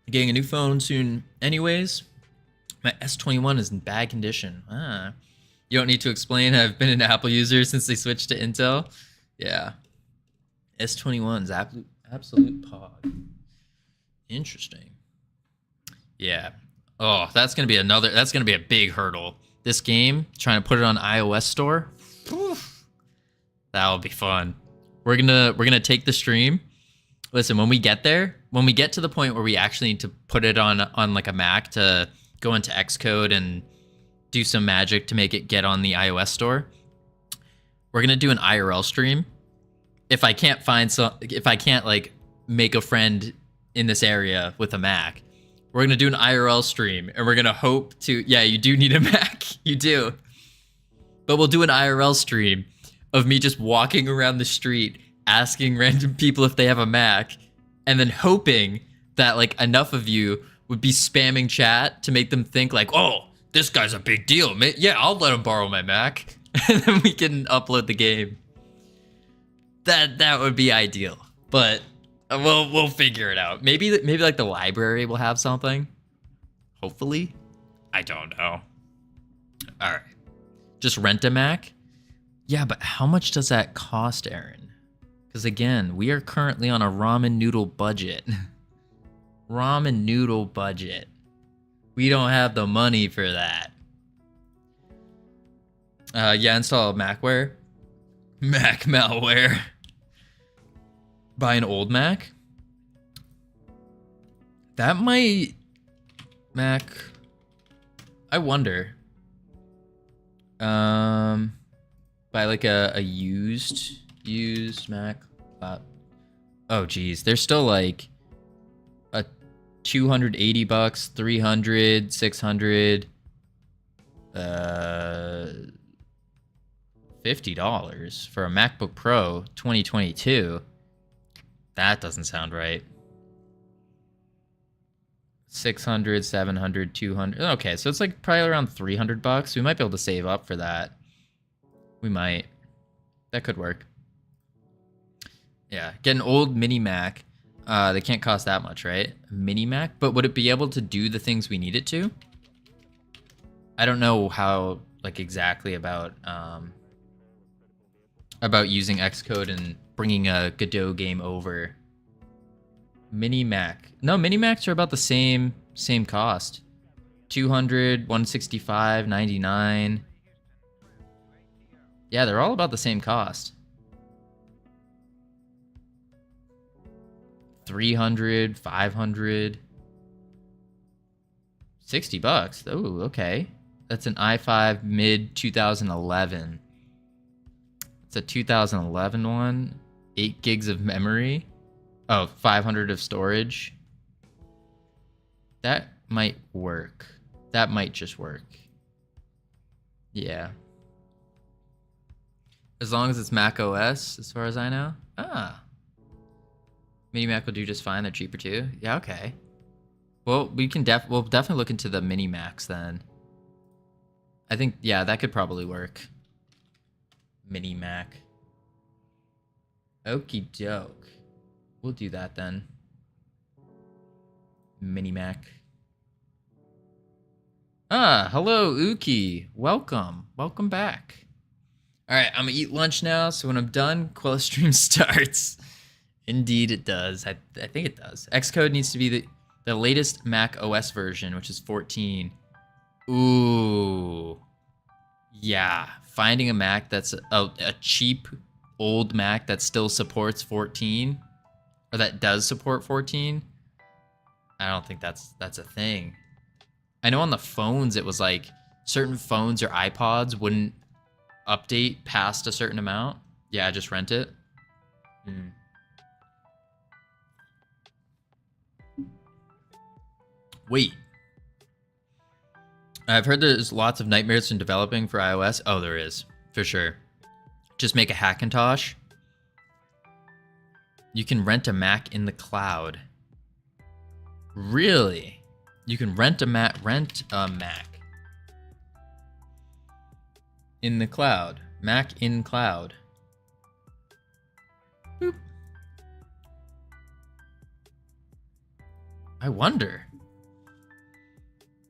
Getting a new phone soon anyways. My S21 is in bad condition. You don't need to explain. I've been an Apple user since they switched to Intel. Yeah. S21's absolute pog. Interesting. Yeah. Oh, that's gonna be a big hurdle. This game, trying to put it on iOS store. That'll be fun. We're gonna take the stream. Listen, when we get to the point where we actually need to put it on like a Mac to go into Xcode and do some magic to make it get on the iOS store, we're gonna do an IRL stream. If I can't like make a friend in this area with a Mac, we're gonna do an IRL stream, and we're gonna hope to. Yeah, you do need a Mac, you do. But we'll do an IRL stream of me just walking around the street, asking random people if they have a Mac, and then hoping that like enough of you would be spamming chat to make them think like, oh, this guy's a big deal. Yeah, I'll let him borrow my Mac, and then we can upload the game. That would be ideal, but we'll figure it out. Maybe like the library will have something. Hopefully, I don't know. All right, just rent a Mac. Yeah, but how much does that cost, Aaron? Because again, we are currently on a ramen noodle budget. Ramen noodle budget. We don't have the money for that. Yeah, install Macware. Mac malware. Buy an old Mac. That might... Mac... I wonder. Buy like a used Mac. Oh geez, they're still like a $280, $300, $600, $50 for a MacBook Pro 2022. That doesn't sound right. 600, 700, 200. Okay, so it's like probably around $300. We might be able to save up for that. We might. That could work. Yeah, get an old mini Mac. They can't cost that much, right? Mini Mac, but would it be able to do the things we need it to? I don't know how, like, exactly about using Xcode and bringing a Godot game over. Mini Mac. No, mini Macs are about the same cost. 200, 165, 99. Yeah, they're all about the same cost. 300, 500, $60. Oh, okay. That's an i5 mid 2011. It's a 2011 one. 8 gigs of memory. Oh, 500 of storage. That might work. That might just work. Yeah. As long as it's Mac OS, as far as I know. Ah. Mini Mac will do just fine. They're cheaper too. Yeah, okay. Well, we'll definitely look into the Mini Macs then. I think, yeah, that could probably work. Mini Mac. Okie doke. We'll do that then. Mini Mac. Ah, hello, Uki. Welcome. Welcome back. All right, I'm gonna eat lunch now, so when I'm done, Quella stream starts. Indeed, it does. I think it does. Xcode needs to be the latest Mac OS version, which is 14. Ooh. Yeah, finding a Mac that's a cheap old Mac that still supports 14, or that does support 14, I don't think that's a thing. I know on the phones it was like certain phones or iPods wouldn't update past a certain amount. Yeah, just rent it. Wait. I've heard there's lots of nightmares in developing for iOS. Oh, there is. For sure. Just make a Hackintosh. You can rent a Mac in the cloud. Really? You can rent a Mac in the cloud. Mac in cloud. Boop. I wonder.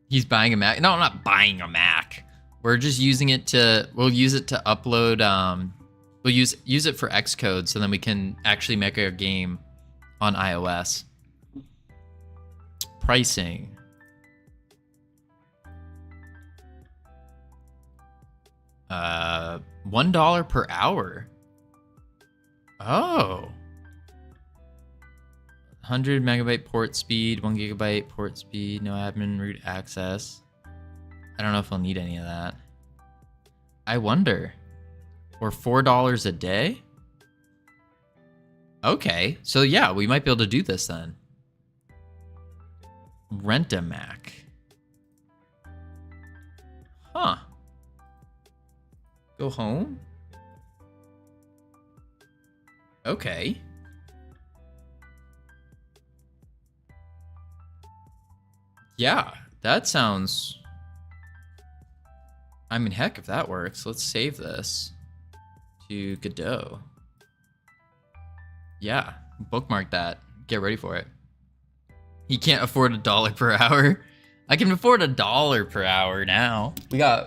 He's buying a Mac. No, I'm not buying a Mac. We're just using it to, we'll use it to upload, we'll use it for Xcode so then we can actually make our game on iOS. Pricing. $1 per hour. Oh. 100 megabyte port speed, 1 gigabyte port speed, no admin root access. I don't know if I'll need any of that. I wonder. Or $4 a day? Okay, so yeah, we might be able to do this then. Rent a Mac. Huh. Go home? Okay. Yeah, that sounds... I mean, heck, if that works, let's save this to Godot. Yeah, bookmark that. Get ready for it. He can't afford $1 per hour. I can afford $1 per hour now.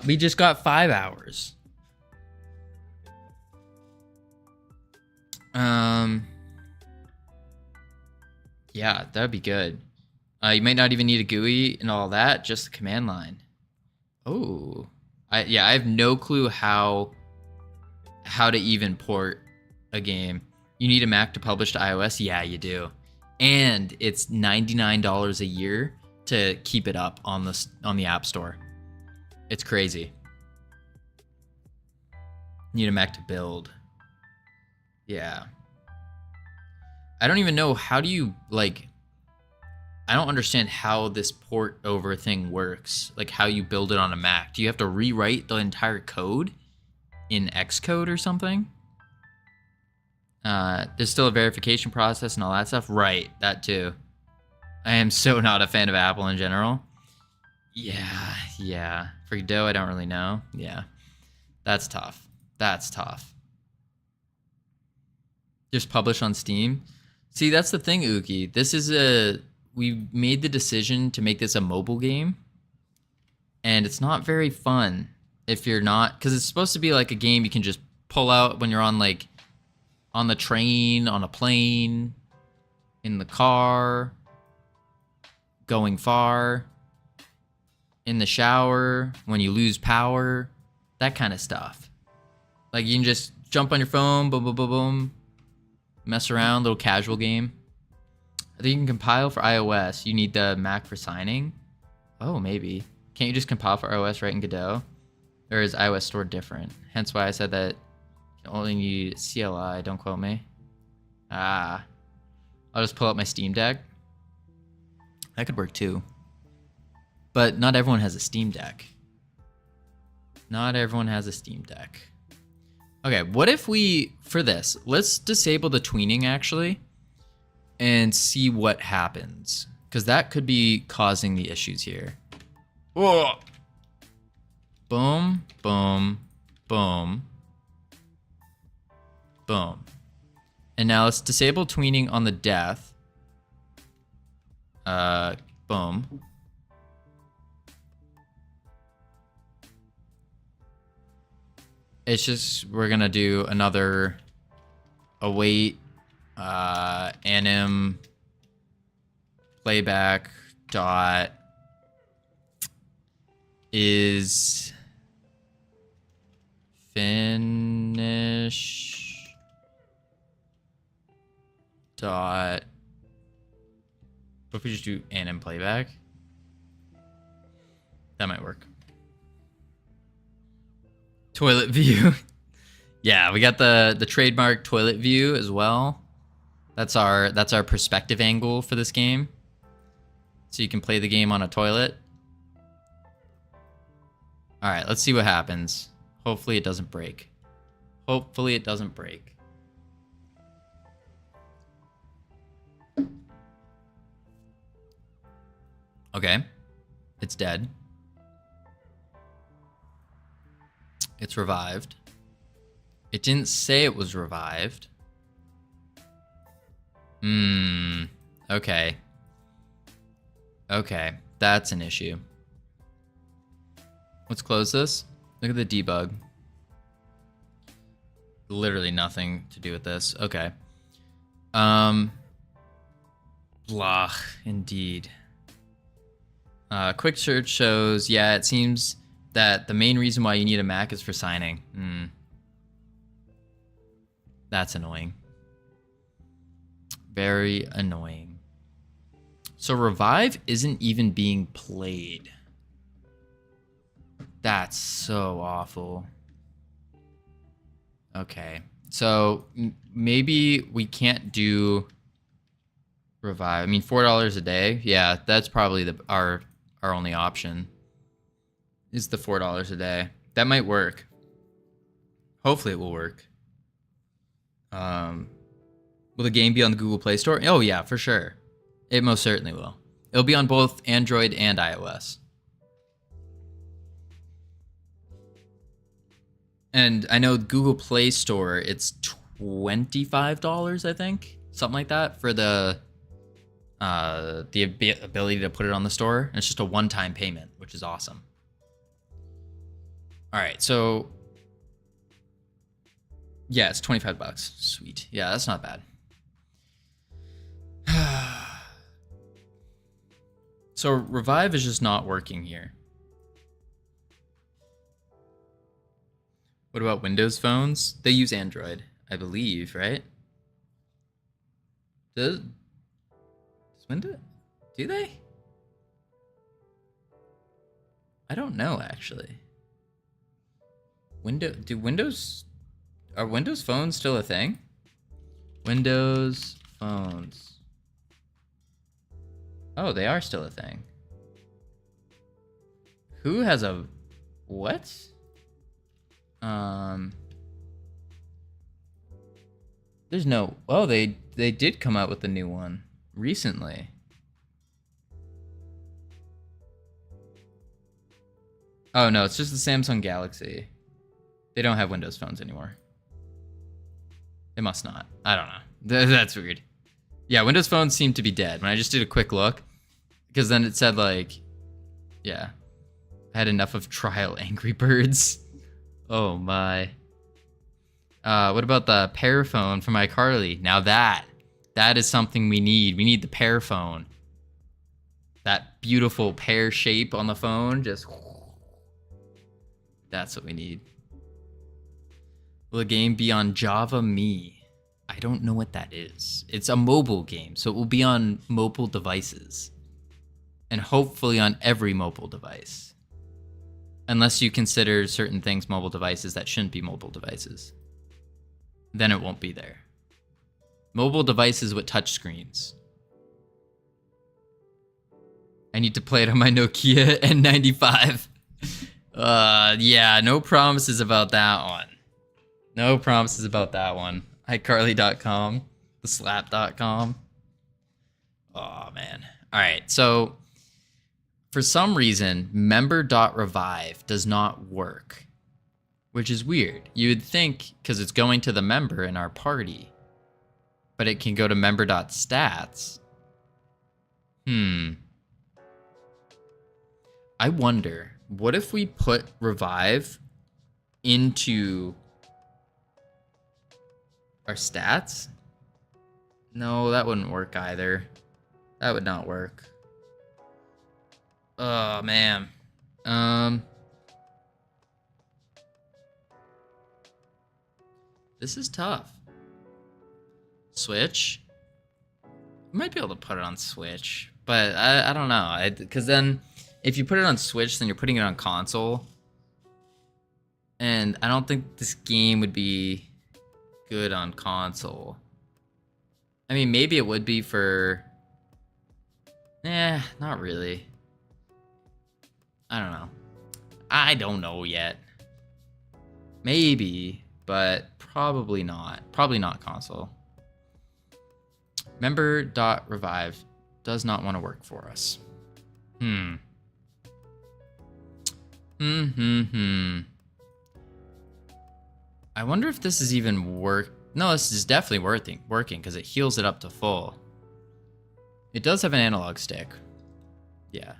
We just got 5 hours. Yeah, that'd be good. You might not even need a GUI and all that, just the command line. Oh, I have no clue how to even port a game. You need a Mac to publish to iOS? Yeah, you do. And it's $99 a year to keep it up on the App Store. It's crazy. You need a Mac to build. Yeah. I don't even know, how do you, like, I don't understand how this port over thing works. Like, how you build it on a Mac. Do you have to rewrite the entire code in Xcode or something? There's still a verification process and all that stuff. Right, that too. I am so not a fan of Apple in general. Yeah. For Godot, I don't really know. Yeah. That's tough. Just publish on Steam. See, that's the thing, Uki. We made the decision to make this a mobile game, and it's not very fun if you're not, because it's supposed to be like a game you can just pull out when you're on the train, on a plane, in the car, going far, in the shower, when you lose power, that kind of stuff. Like you can just jump on your phone, boom, boom, boom, boom, mess around, little casual game. I think you can compile for iOS. You need the Mac for signing. Oh, maybe. Can't you just compile for iOS right in Godot? Or is iOS Store different? Hence why I said that you only need CLI. Don't quote me. I'll just pull up my Steam Deck. That could work too. But not everyone has a Steam Deck. Not everyone has a Steam Deck. Okay, what if we, for this, let's disable the tweening actually and see what happens. Because that could be causing the issues here. Whoa. Boom, boom, boom, boom. And now let's disable tweening on the death. Boom. It's just, we're gonna do another await anim playback dot is finish dot, what if we just do anim playback? That might work. Toilet view. Yeah, we got the trademark toilet view as well. That's our perspective angle for this game. So you can play the game on a toilet. All right, let's see what happens. Hopefully it doesn't break. Hopefully it doesn't break. Okay. It's dead. It's revived. It didn't say it was revived. Okay. Okay, that's an issue. Let's close this. Look at the debug. Literally nothing to do with this. Okay. Blah, indeed. Quick search shows, yeah, it seems that the main reason why you need a Mac is for signing. That's annoying. Very annoying. So Revive isn't even being played. That's so awful. Okay. So maybe we can't do Revive. I mean, $4 a day. Yeah, that's probably our only option. Is the $4 a day. That might work. Hopefully it will work. Will the game be on the Google Play Store? Oh yeah, for sure. It most certainly will. It'll be on both Android and iOS. And I know Google Play Store, it's $25, I think. Something like that for the ability to put it on the store. And it's just a one-time payment, which is awesome. All right, so yeah, it's $25. Sweet. Yeah, that's not bad. So Revive is just not working here. What about Windows phones? They use Android, I believe, right? Does Windows? Do they? I don't know actually. Are Windows phones still a thing? Windows phones. Oh, they are still a thing. Who has a what? There's no. Oh, they did come out with a new one recently. Oh no, it's just the Samsung Galaxy. They don't have Windows phones anymore. It must not. I don't know. That's weird. Yeah, Windows Phone seemed to be dead when I just did a quick look, because then it said like, yeah, I had enough of trial Angry Birds. Oh my. What about the pear phone from iCarly? Now that is something we need. We need the pear phone. That beautiful pear shape on the phone, just that's what we need. Will the game be on Java Me? I don't know what that is. It's a mobile game, so it will be on mobile devices. And hopefully on every mobile device. Unless you consider certain things mobile devices that shouldn't be mobile devices. Then it won't be there. Mobile devices with touchscreens. I need to play it on my Nokia N95. Yeah, no promises about that one. No promises about that one. iCarly.com, theslap.com. Oh, man. All right, so for some reason, member.revive does not work, which is weird. You would think, because it's going to the member in our party, but it can go to member.stats. I wonder, what if we put revive into our stats? No, that wouldn't work either. That would not work. Oh, man. This is tough. Switch? Might be able to put it on Switch, but I don't know. Because then, if you put it on Switch, then you're putting it on console. And I don't think this game would be good on console. I mean, maybe it would be for... not really. I don't know. I don't know yet. Maybe, but probably not. Probably not console. Member.revive does not want to work for us. I wonder if this is even No, this is definitely working because it heals it up to full. It does have an analog stick. Yeah.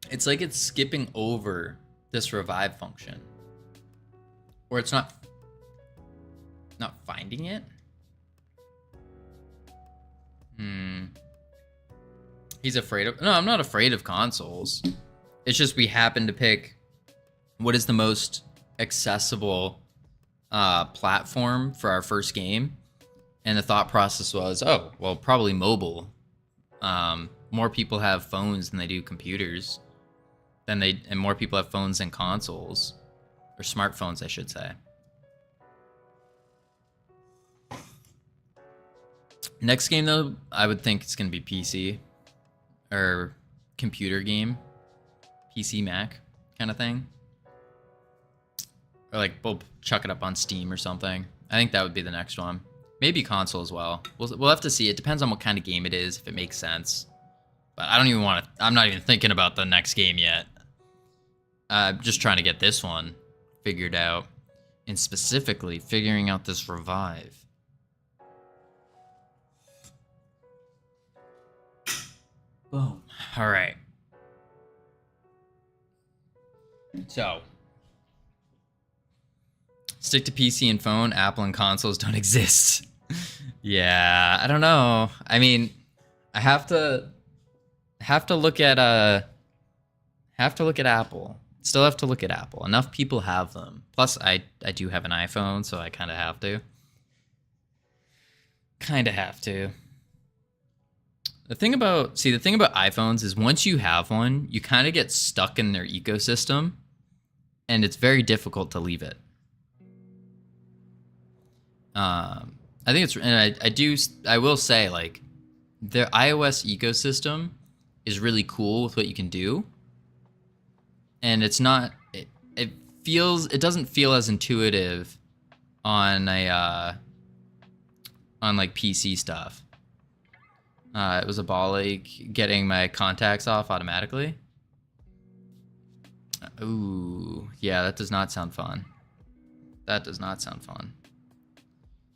It's like it's skipping over this revive function. Or it's not finding it. He's afraid of... No, I'm not afraid of consoles. It's just we happen to pick what is the most accessible platform for our first game. And the thought process was, oh, well, probably mobile. More people have phones than they do computers. And more people have phones than consoles. Or smartphones, I should say. Next game, though, I would think it's going to be PC. Or computer game. PC, Mac kind of thing. Or like, we'll chuck it up on Steam or something. I think that would be the next one. Maybe console as well. We'll have to see. It depends on what kind of game it is, if it makes sense. But I don't even want to... I'm not even thinking about the next game yet. Just trying to get this one figured out. And specifically, figuring out this revive. Boom. All right. So, stick to PC and phone. Apple and consoles don't exist. Yeah, I don't know. I mean, I have to look at Apple. Still have to look at Apple. Enough people have them. Plus, I do have an iPhone, so I kind of have to. The thing about iPhones is once you have one, you kind of get stuck in their ecosystem, and it's very difficult to leave it. I think it's, and I will say, like, their iOS ecosystem is really cool with what you can do, and it doesn't feel as intuitive on like PC stuff. It was a ball ache getting my contacts off automatically. Ooh, yeah, that does not sound fun. That does not sound fun.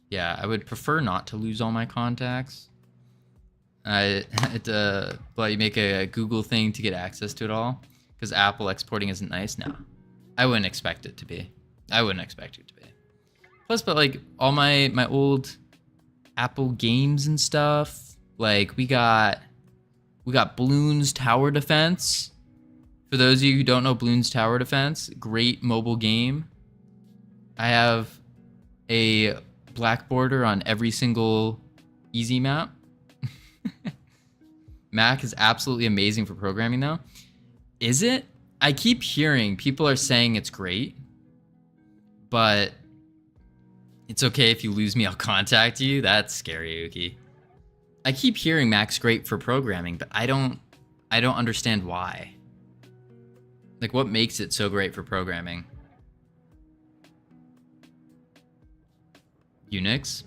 Yeah, I would prefer not to lose all my contacts. But you make a Google thing to get access to it all, because Apple exporting isn't nice now. I wouldn't expect it to be. I wouldn't expect it to be. Plus, but like all my old Apple games and stuff, like we got Bloons Tower Defense. For those of you who don't know Bloons Tower Defense, great mobile game. I have a black border on every single easy map. Mac is absolutely amazing for programming though. Is it? I keep hearing people are saying it's great, but it's okay if you lose me, I'll contact you. That's scary, Yuki. I keep hearing Mac's great for programming, but I don't understand why. Like, what makes it so great for programming? Unix?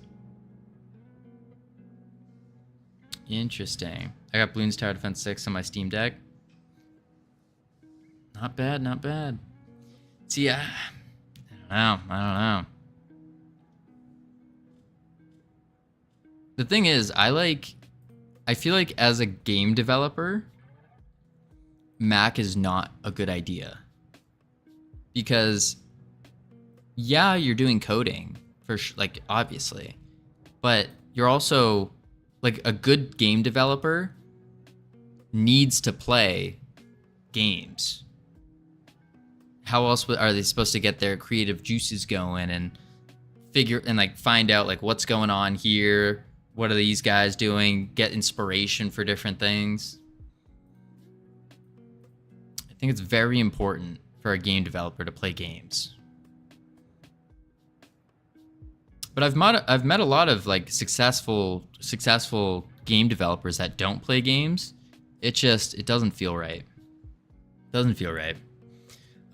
Interesting. I got Bloons Tower Defense 6 on my Steam Deck. Not bad, not bad. See, I don't know. The thing is, I feel like as a game developer, Mac is not a good idea. Because, yeah, you're doing coding, like, obviously. But you're also, like, a good game developer needs to play games. How else are they supposed to get their creative juices going and find out like what's going on here? What are these guys doing? Get inspiration for different things. I think it's very important for a game developer to play games. But I've met a lot of like successful game developers that don't play games. It doesn't feel right. Doesn't feel right.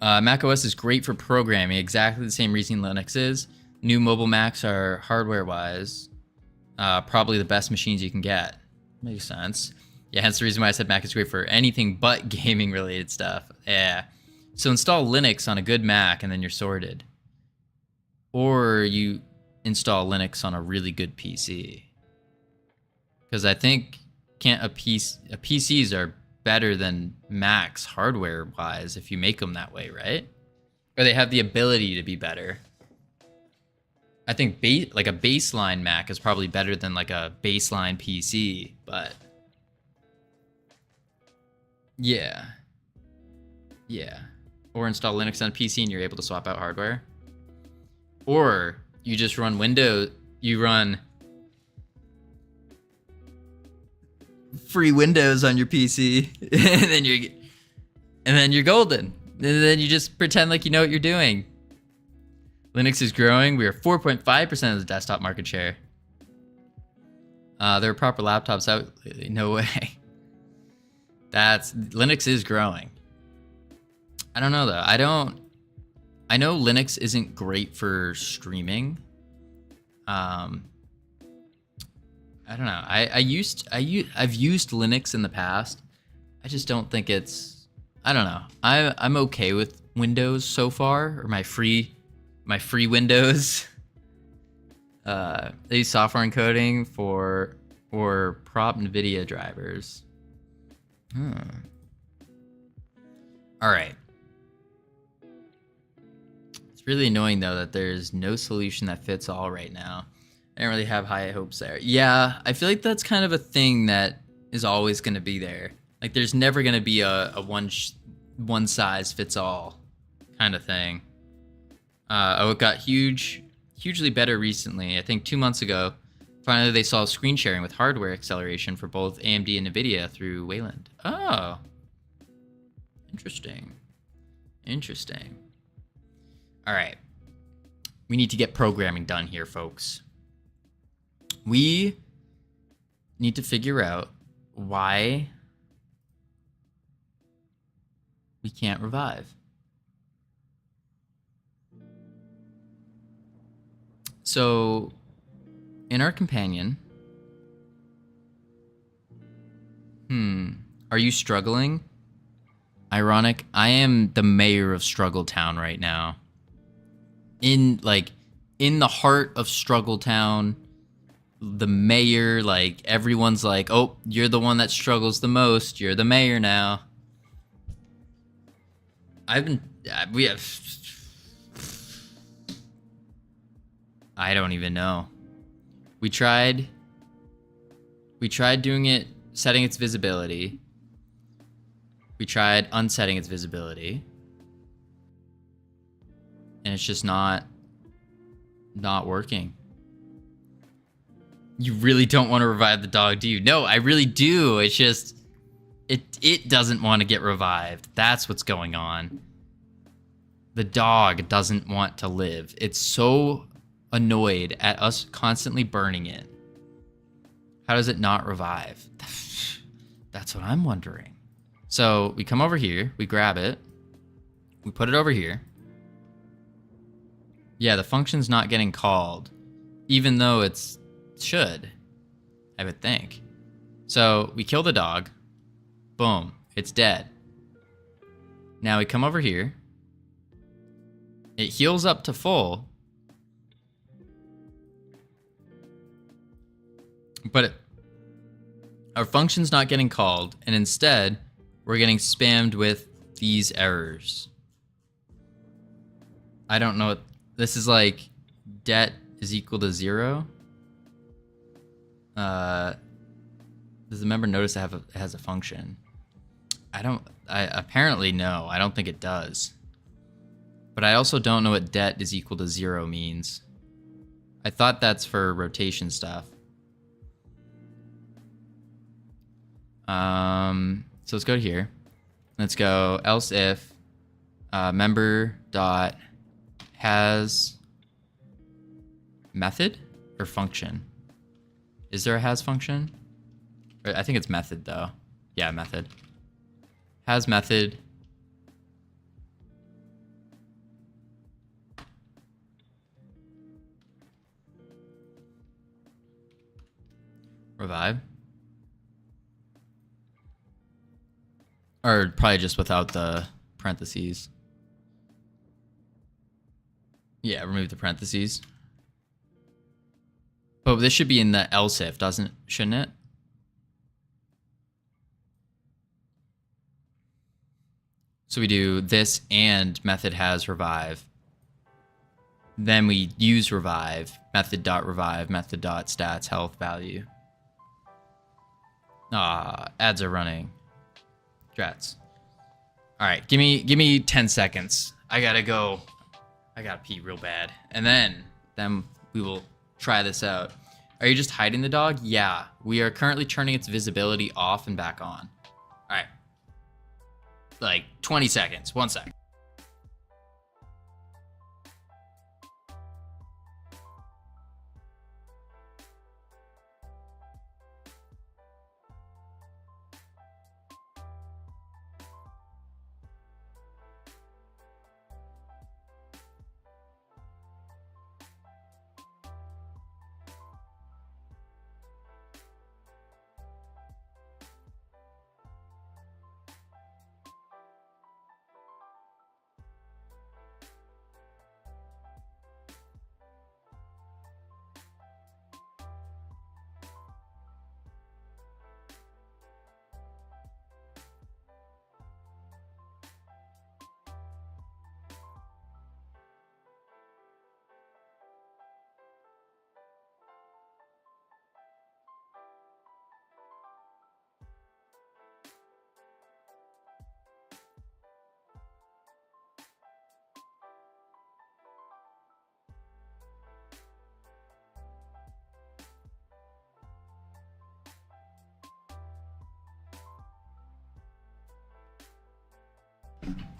macOS is great for programming, exactly the same reason Linux is. New mobile Macs are hardware-wise probably the best machines you can get. Makes sense. Yeah, hence the reason why I said Mac is great for anything but gaming-related stuff. Yeah. So install Linux on a good Mac and then you're sorted. Or you install Linux on a really good PC. Because I think PCs are better than Macs hardware-wise if you make them that way, right? Or they have the ability to be better. I think like a baseline Mac is probably better than like a baseline PC, but yeah. Or install Linux on a PC and you're able to swap out hardware. Or you just run Windows, you run free Windows on your PC, and then you're golden. And then you just pretend like you know what you're doing. Linux is growing. We are 4.5% of the desktop market share. There are proper laptops out. No way. Linux is growing. I don't know though. I know Linux isn't great for streaming. I don't know. I've used Linux in the past. I just don't think it's. I don't know. I'm okay with Windows so far, or my free Windows. They use software encoding for prop NVIDIA drivers. All right. It's really annoying though that there's no solution that fits all right now. I don't really have high hopes there. Yeah, I feel like that's kind of a thing that is always going to be there. Like there's never going to be a one size fits all kind of thing. It got hugely better recently. I think 2 months ago, finally they saw screen sharing with hardware acceleration for both AMD and NVIDIA through Wayland. Oh, interesting. All right, we need to get programming done here, folks. We need to figure out why we can't revive. So, in our companion, are you struggling? Ironic, I am the mayor of Struggle Town right now. in the heart of Struggle Town. The mayor, like, everyone's like, oh, you're the one that struggles the most. You're the mayor now. We have, I don't even know. We tried doing it, setting its visibility. We tried unsetting its visibility. And it's just not working. You really don't want to revive the dog, do you? No, I really do. It's just, it doesn't want to get revived. That's what's going on. The dog doesn't want to live. It's so annoyed at us constantly burning it. How does it not revive? That's what I'm wondering. So we come over here, we grab it, we put it over here. Yeah, the function's not getting called, even though it should, I would think. So we kill the dog. Boom, it's dead. Now we come over here. It heals up to full. But our function's not getting called, and instead, we're getting spammed with these errors. I don't know what this is, like debt is equal to 0. Does the member notice it has a function? Apparently no, I don't think it does. But I also don't know what debt is equal to 0 means. I thought that's for rotation stuff. So let's go to here. Let's go else if member dot has method or function. Is there a has function? I think it's method though. Yeah, method. Has method. Revive. Or probably just without the parentheses. Yeah, remove the parentheses. But this should be in the else if, shouldn't it? So we do this and method has revive. Then we use revive, method.revive, method.stats, health, value. Ads are running. Drats. All right, give me 10 seconds. I gotta go. I gotta pee real bad. And then we will try this out. Are you just hiding the dog? Yeah, we are currently turning its visibility off and back on. All right. Like 20 seconds, 1 sec.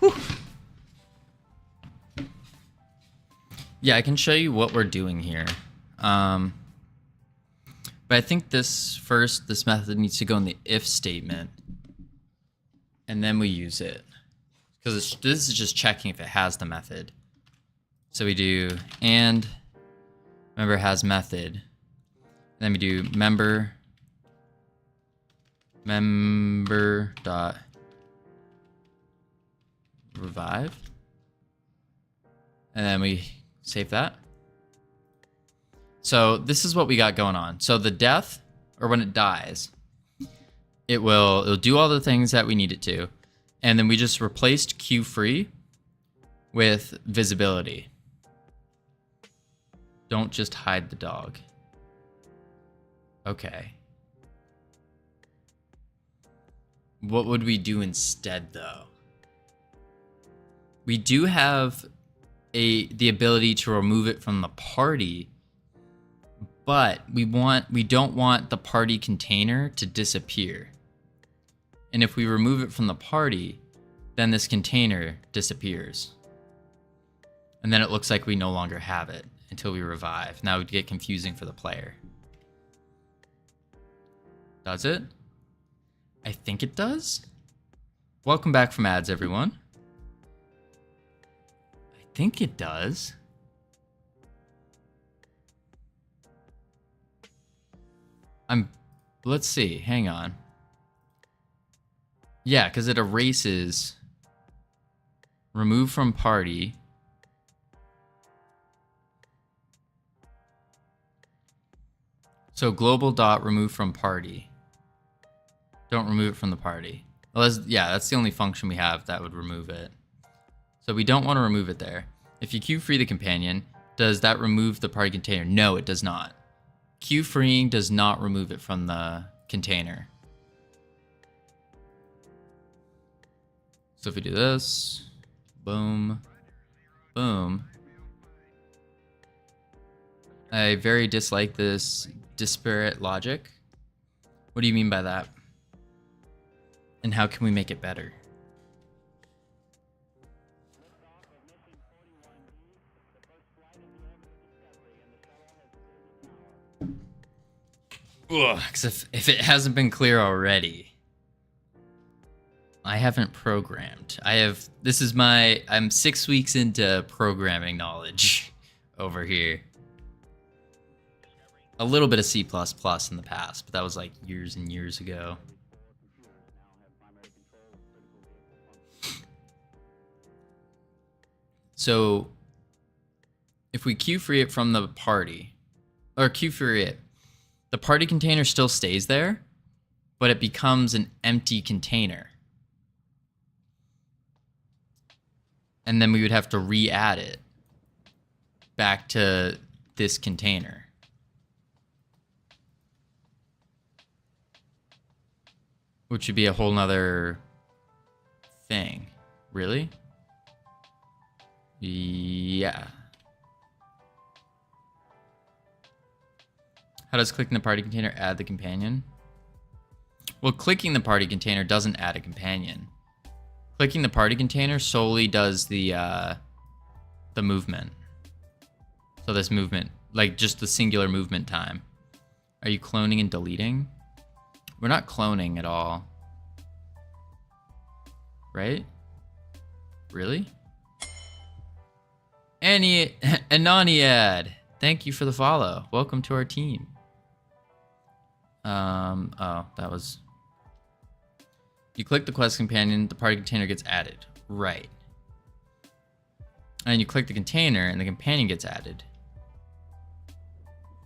Whew. Yeah, I can show you what we're doing here. But I think this method needs to go in the if statement. And then we use it. Because this is just checking if it has the method. So we do and member has method. And then we do member dot revive. And then we save that. So this is what we got going on. So the death, or when it dies, it'll do all the things that we need it to. And then we just replaced Q free with visibility. Don't just hide the dog. Okay. What would we do instead, though? We do have the ability to remove it from the party, but we don't want the party container to disappear. And if we remove it from the party, then this container disappears. And then it looks like we no longer have it until we revive. Now it would get confusing for the player. Does it? I think it does. Welcome back from ads, everyone. I think it does. Let's see, hang on. Yeah, because it erases remove from party. So global dot remove from party. Don't remove it from the party. Well, that's the only function we have that would remove it. So we don't want to remove it there. If you queue free the companion, does that remove the party container? No, it does not. Queue freeing does not remove it from the container. So if we do this, boom, boom. I very dislike this disparate logic. What do you mean by that? And how can we make it better? Because if it hasn't been clear already, I haven't programmed. I'm 6 weeks into programming knowledge over here. A little bit of C++ in the past, but that was like years and years ago. So if we queue free it from the party, or queue free it, the party container still stays there, but it becomes an empty container. And then we would have to re-add it back to this container. Which would be a whole nother thing. Really? Yeah. How does clicking the party container add the companion? Well, clicking the party container doesn't add a companion. Clicking the party container solely does the movement. So this movement, like just the singular movement time. Are you cloning and deleting? We're not cloning at all. Right? Really? Ananiad, thank you for the follow. Welcome to our team. Oh, that was... You click the quest companion, the party container gets added. Right. And you click the container and the companion gets added.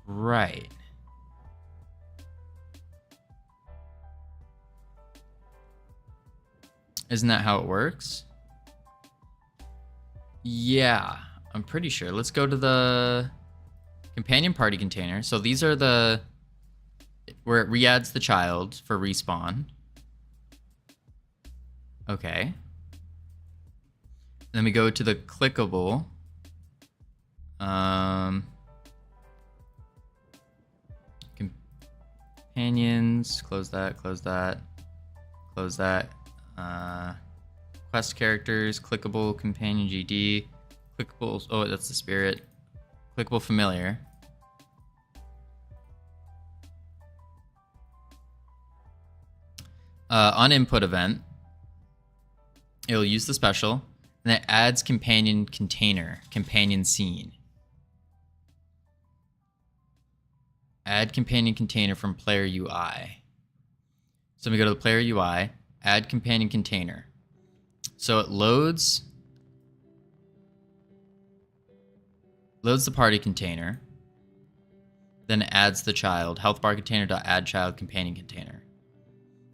Right. Isn't that how it works? Yeah, I'm pretty sure. Let's go to the companion party container. So these are where it re-adds the child for respawn. Okay. Then we go to the clickable. Companions, close that, close that, close that. Quest characters, clickable companion GD, clickable, oh, that's the spirit. Clickable familiar. On input event, it'll use the special, and it adds companion container, companion scene. Add companion container from player UI. So we go to the player UI, add companion container. So it loads loads the party container, then adds the child, health bar container dot add child companion container.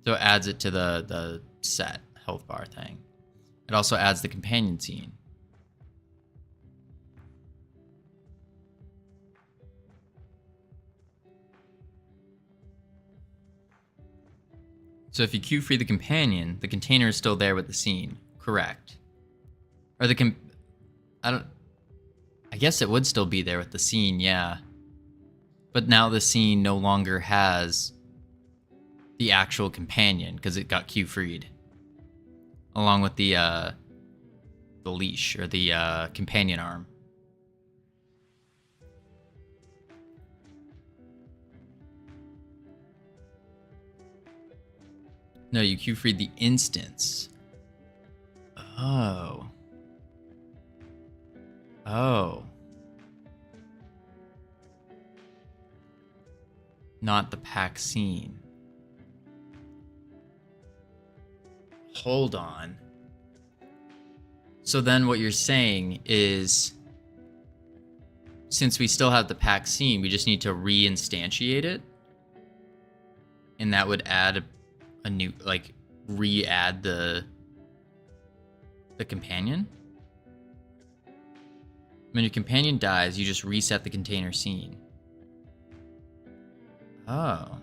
So it adds it to the set health bar thing. It also adds the companion scene. So if you queue free the companion, the container is still there with the scene. Correct. Or I guess it would still be there with the scene, yeah. But now the scene no longer has the actual companion because it got queue freed. Along with the leash or the companion arm. No, you queue freed the instance. Oh. Oh. Not the pack scene. Hold on. So then what you're saying is, since we still have the pack scene, we just need to re-instantiate it? And that would add a new, like, re-add the companion? When your companion dies, you just reset the container scene. Oh.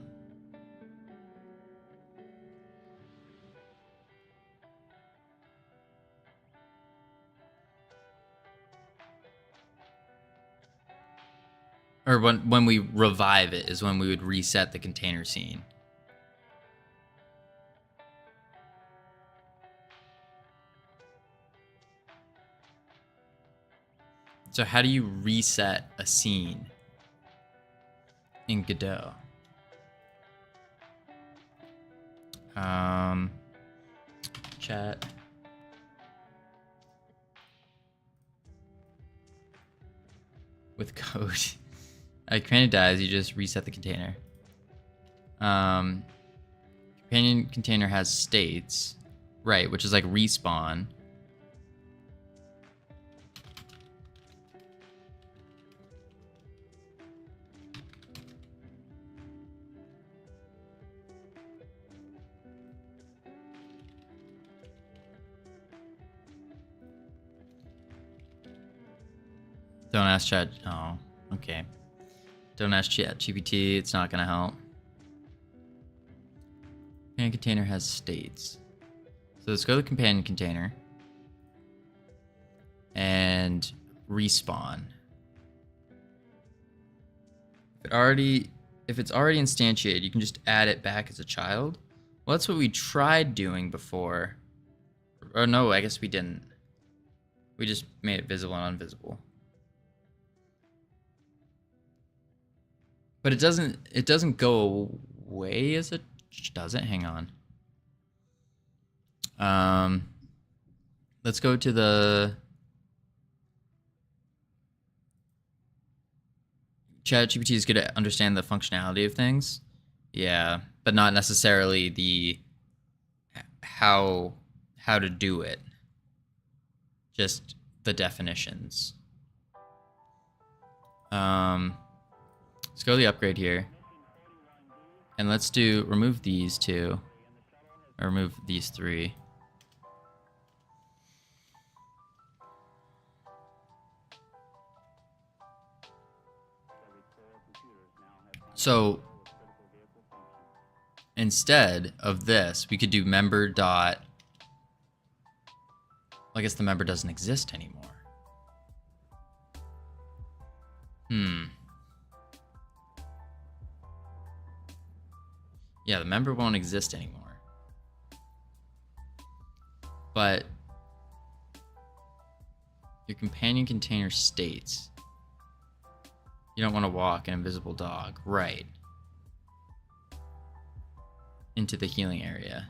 Or when we revive it is when we would reset the container scene. So how do you reset a scene in Godot? Chat. With code. Companion dies, you just reset the container. Companion container has states. Right, which is like respawn. Don't ask chat. Oh, okay. Don't ask chat GPT. It's not gonna help. Companion container has states. So let's go to the companion container and respawn. If it's already instantiated, you can just add it back as a child. Well, that's what we tried doing before. Or no, I guess we didn't. We just made it visible and invisible. But it doesn't go away as it does it. Hang on. Let's go to the ChatGPT is good to understand the functionality of things. Yeah, but not necessarily the how to do it. Just the definitions. Let's go to the upgrade here. And let's remove these two. Or remove these three. So instead of this, we could do member dot. I guess the member doesn't exist anymore. Yeah, the member won't exist anymore. But your companion container states you don't want to walk an invisible dog. Right. Into the healing area.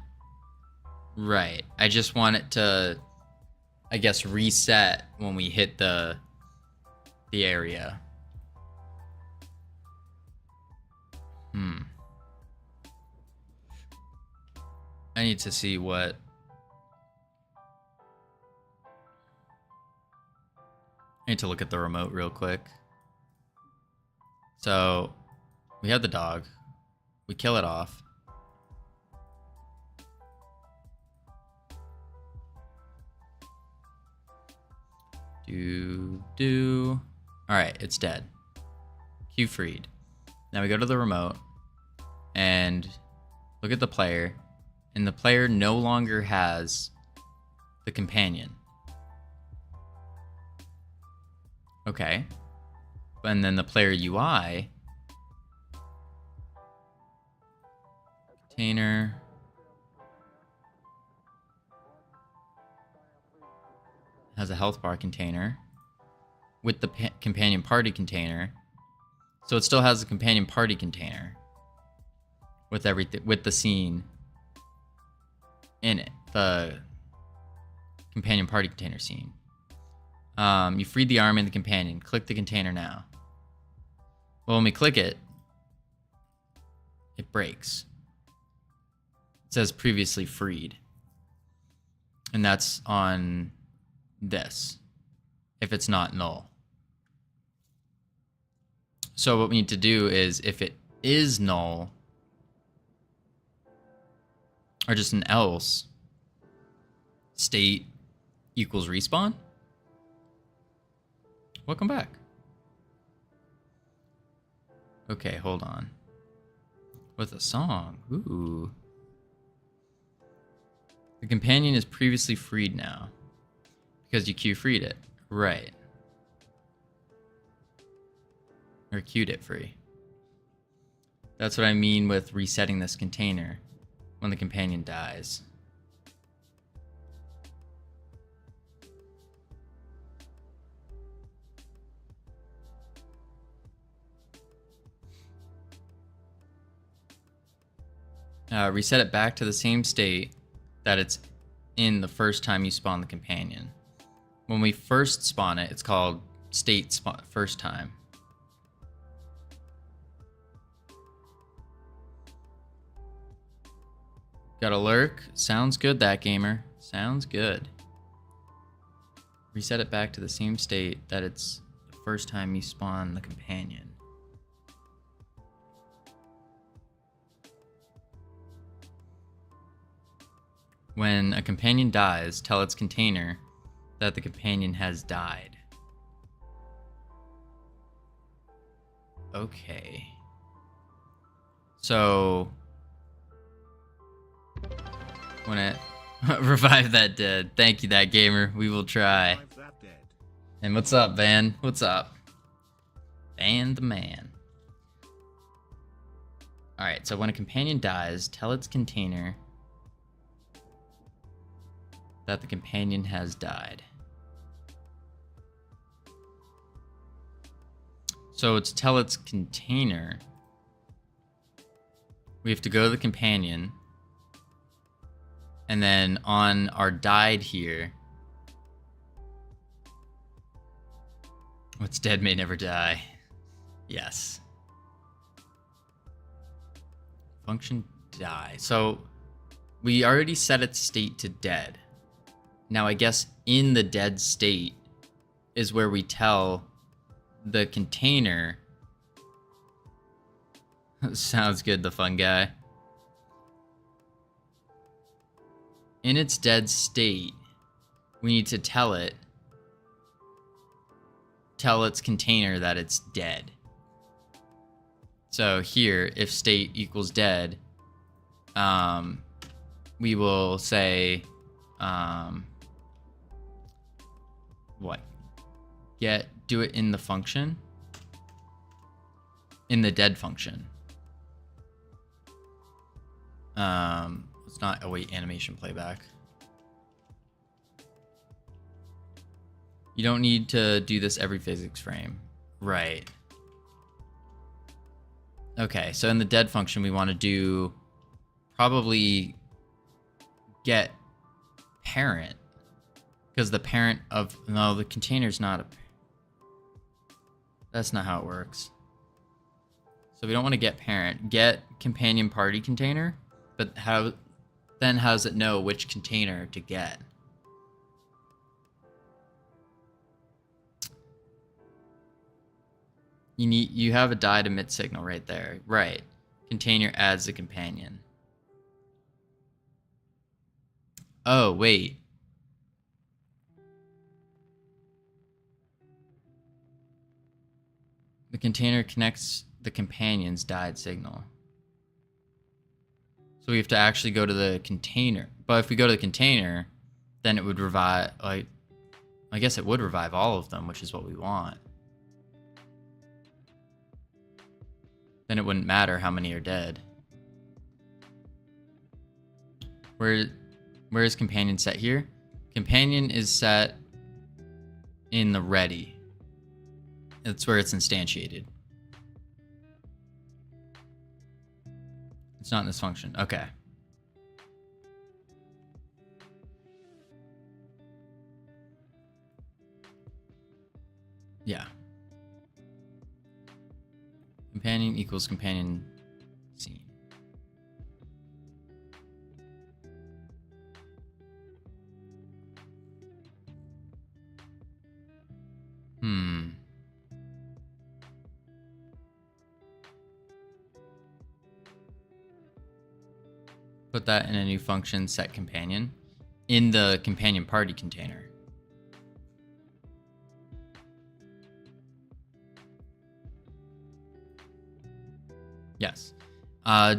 Right. I just want it to, I guess, reset when we hit the area. I need to see what... I need to look at the remote real quick. So we have the dog. We kill it off. All right, it's dead. Q freed. Now we go to the remote and look at the player, and the player no longer has the companion. Okay. And then the player UI container has a health bar container with the companion party container. So it still has a companion party container with everything, with the scene in it, the companion party container scene. You freed the arm and the companion. Click the container now. Well, when we click it, it breaks. It says previously freed. And that's on this, if it's not null. So what we need to do is, if it is null, or just an else, state equals respawn. Welcome back. Okay, hold on. With a song. Ooh. The companion is previously freed now. Because you Q freed it. Right. Or Q'd it free. That's what I mean with resetting this container when the companion dies. Reset it back to the same state that it's in the first time you spawn the companion. When we first spawn it, it's called state spawn first time. Got a lurk? Sounds good, that gamer. Sounds good. Reset it back to the same state that it's the first time you spawn the companion. When a companion dies, tell its container that the companion has died. Okay. So when it revive that dead. Thank you, that gamer. We will try. And what's up, Van? What's up? Van the man. Alright, so when a companion dies, tell its container that the companion has died. So to tell its container, we have to go to the companion, and then on our died here, what's dead may never die. Yes. Function die. So we already set its state to dead. Now I guess in the dead state is where we tell the container. Sounds good, the fun guy. In its dead state, we need to tell its container that it's dead. So here, if state equals dead, we will say, what? Do it in the function, in the dead function. It's not, oh wait, animation playback. You don't need to do this every physics frame. Right. Okay, so in the dead function, we want to do probably get parent, because the parent of, no, the container's not a, that's not how it works. So we don't want to get parent, get companion party container, but how does it know which container to get? You have a died emit signal right there. Right. Container adds a companion. Oh, wait. The container connects the companion's died signal. So we have to actually go to the container. But if we go to the container, then it would revive, like, I guess it would revive all of them, which is what we want. Then it wouldn't matter how many are dead. Where is companion set here? Companion is set in the ready. That's where it's instantiated. It's not in this function. Okay. Yeah. Companion equals companion scene. Put that in a new function, set companion, in the companion party container. Yes.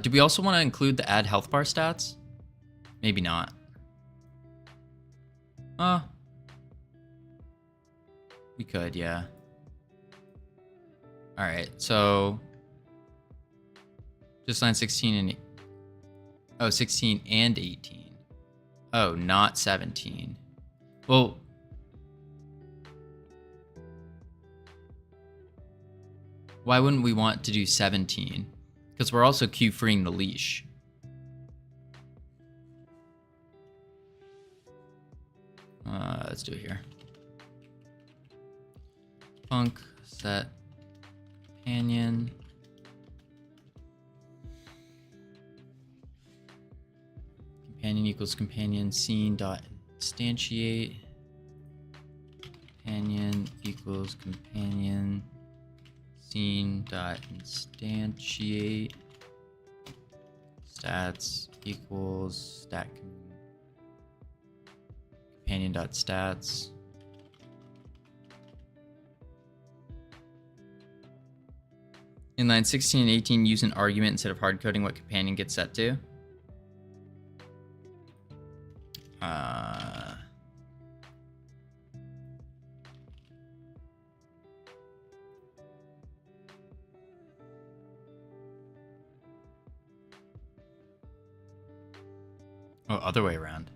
Do we also want to include the add health bar stats? Maybe not. We could, yeah. All right, so just line 16 and 16 and 18. Oh, not 17. Well, why wouldn't we want to do 17? Because we're also queue freeing the leash. Let's do it here. Func set companion. Companion equals companion scene dot instantiate. Companion equals companion scene dot instantiate. Stats equals stat companion dot stats. In line 16 and 18, use an argument instead of hard coding what companion gets set to. Oh, other way around.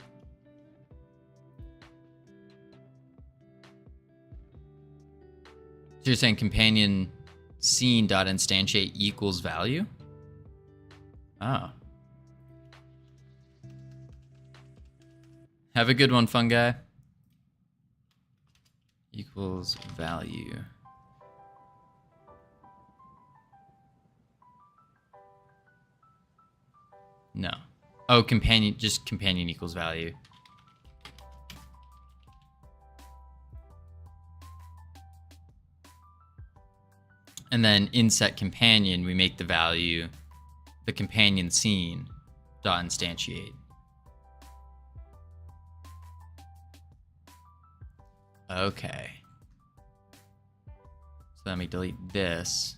So you're saying companion scene dot instantiate equals value? Oh. Have a good one, fun guy. Equals value. No. Oh, companion, just companion equals value. And then in set companion, we make the value the companion scene dot instantiate. Okay. So let me delete this.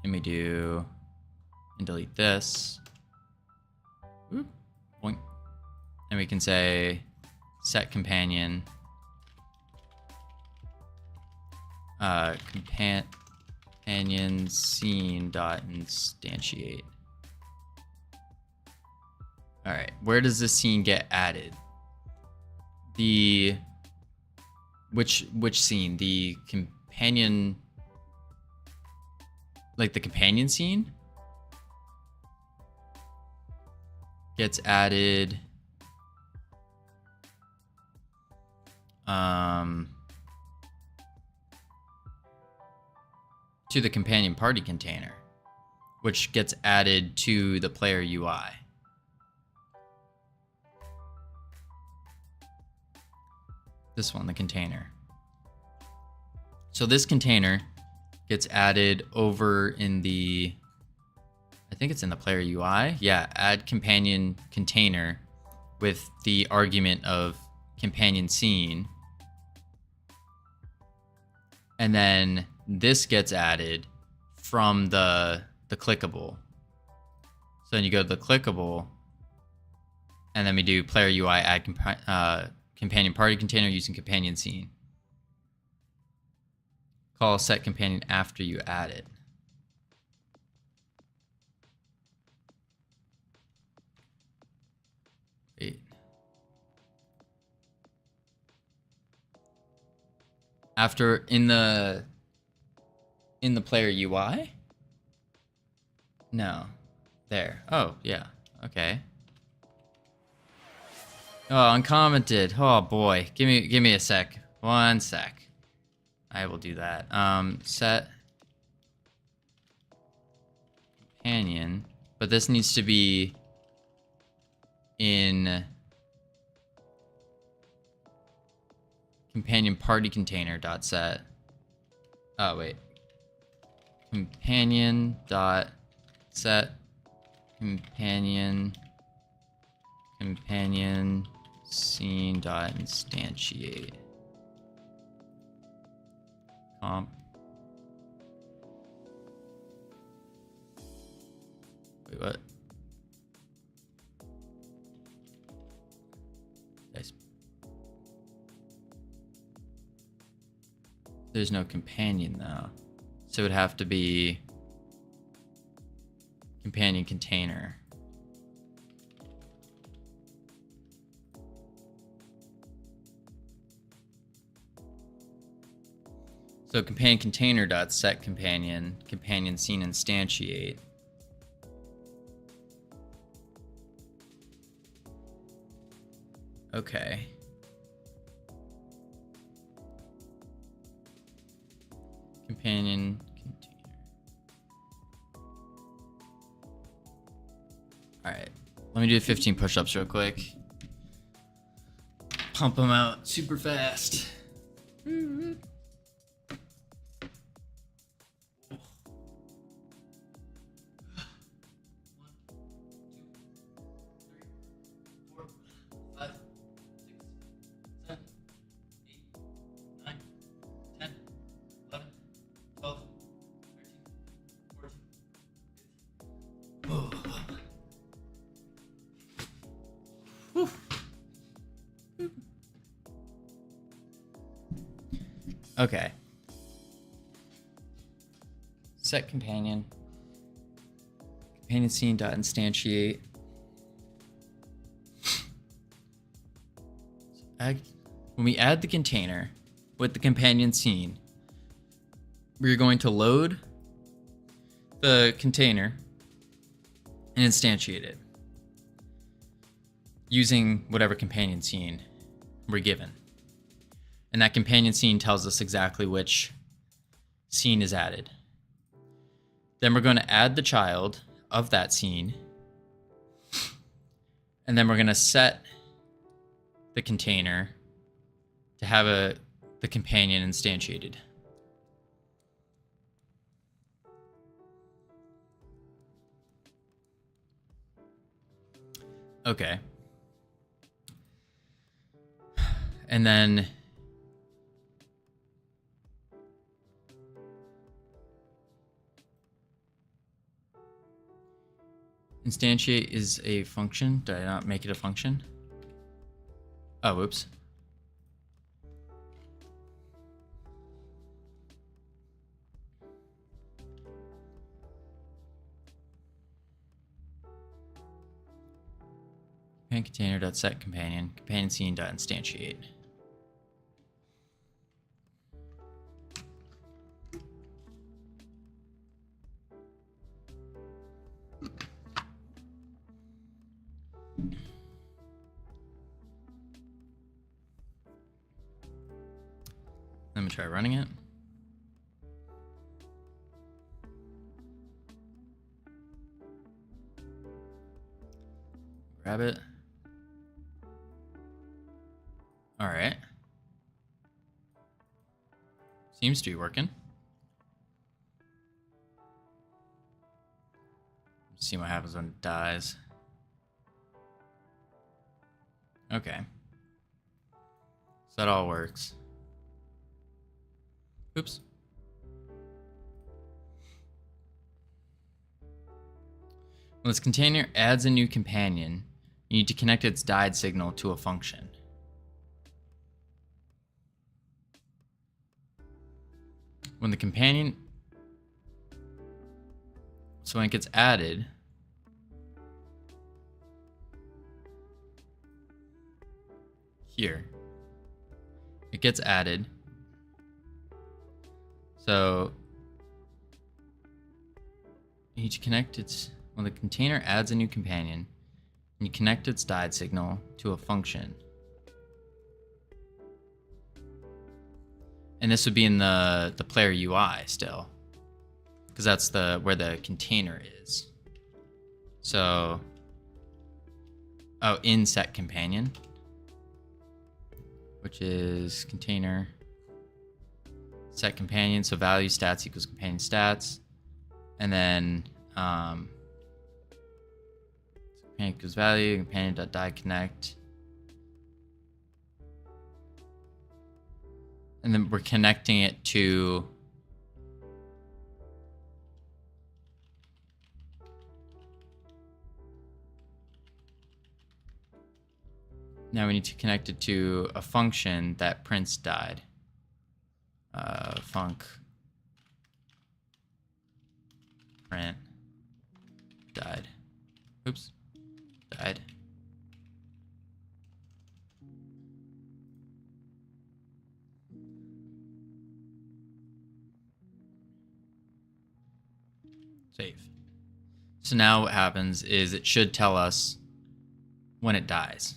And we do, and delete this. Oop, boink. And we can say set companion. Companion scene dot instantiate. All right, where does this scene get added? The which scene? The companion, like the companion scene, gets added. To the companion party container, which gets added to the player UI. This one, the container. So this container gets added over in the, I think it's in the player UI. Yeah, add companion container with the argument of companion scene. And then this gets added from the clickable. So then you go to the clickable, and then we do player UI add companion party container using companion scene. Call set companion after you add it. Wait. After in the player UI? No. There. Oh, yeah. Okay. Oh, uncommented. Oh boy. Give me a sec. 1 sec. I will do that. Set companion, but this needs to be in companion party container dot set. Oh wait. Companion dot set companion scene dot instantiate comp. Wait, what? Nice. There's no companion though, so it would have to be companion container. So companion container dot set companion scene instantiate. Okay. Companion container. All right. Let me do 15 push-ups real quick. Pump them out super fast. Okay. Set companion scene dot instantiate. When we add the container with the companion scene, we're going to load the container and instantiate it using whatever companion scene we're given. And that companion scene tells us exactly which scene is added. Then we're going to add the child of that scene. And then we're going to set the container to have the companion instantiated. Okay. And then instantiate is a function. Did I not make it a function? Oh, whoops. Companion container dot set companion scene dot instantiate. Let me try running it. Grab it. All right. Seems to be working. See what happens when it dies. Okay. So that all works. Oops. When this container adds a new companion, you need to connect its died signal to a function. When the companion... So when it gets added... Here. It gets added. So... You need to connect its... When the container adds a new companion, you connect its died signal to a function. And this would be in the player UI still, because that's where the container is. So, in set companion, which is container set companion. So value stats equals companion stats, and then companion equals value companion.die connect. And then we're connecting it to now we need to connect it to a function that prints died. Func print died. Oops. Died. Save. So now what happens is it should tell us when it dies.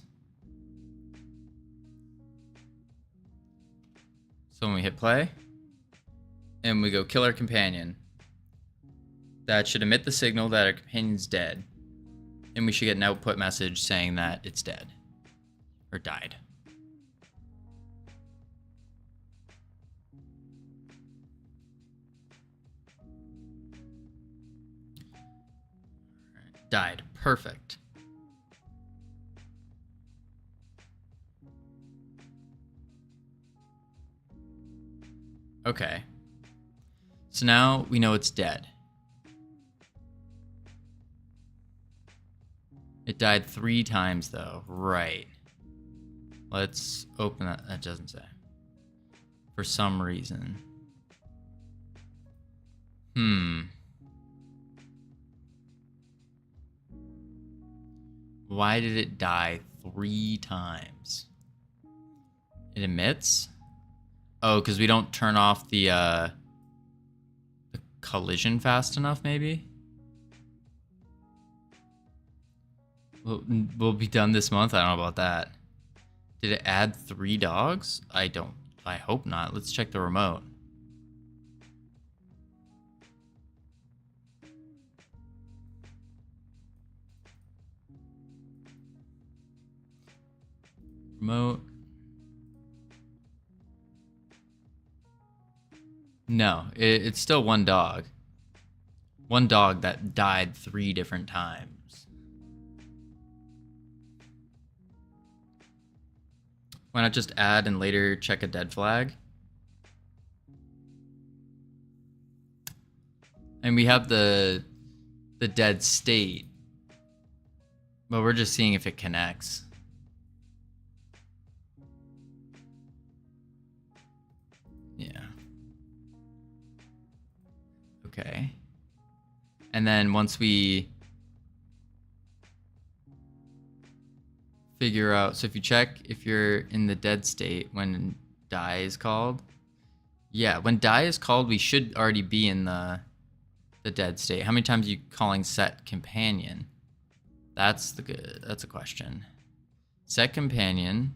So when we hit play and we go kill our companion, that should emit the signal that our companion's dead. And we should get an output message saying that it's dead or died. Died. Perfect. Okay. So now we know it's dead. It died 3 times though. Right. Let's open that. That doesn't say. For some reason. Why did it die 3 times? It emits? Oh, because we don't turn off the collision fast enough, maybe? We'll be done this month? I don't know about that. Did it add 3 dogs? I hope not. Let's check the remote. Remote. No, it's still 1 dog. 1 dog that died 3 different times. Why not just add and later check a dead flag? And we have the dead state, but we're just seeing if it connects. Yeah. Okay. And then once we figure out, so if you check if you're in the dead state when die is called. Yeah, when die is called, we should already be in the dead state. How many times are you calling set companion? That's a question. Set companion.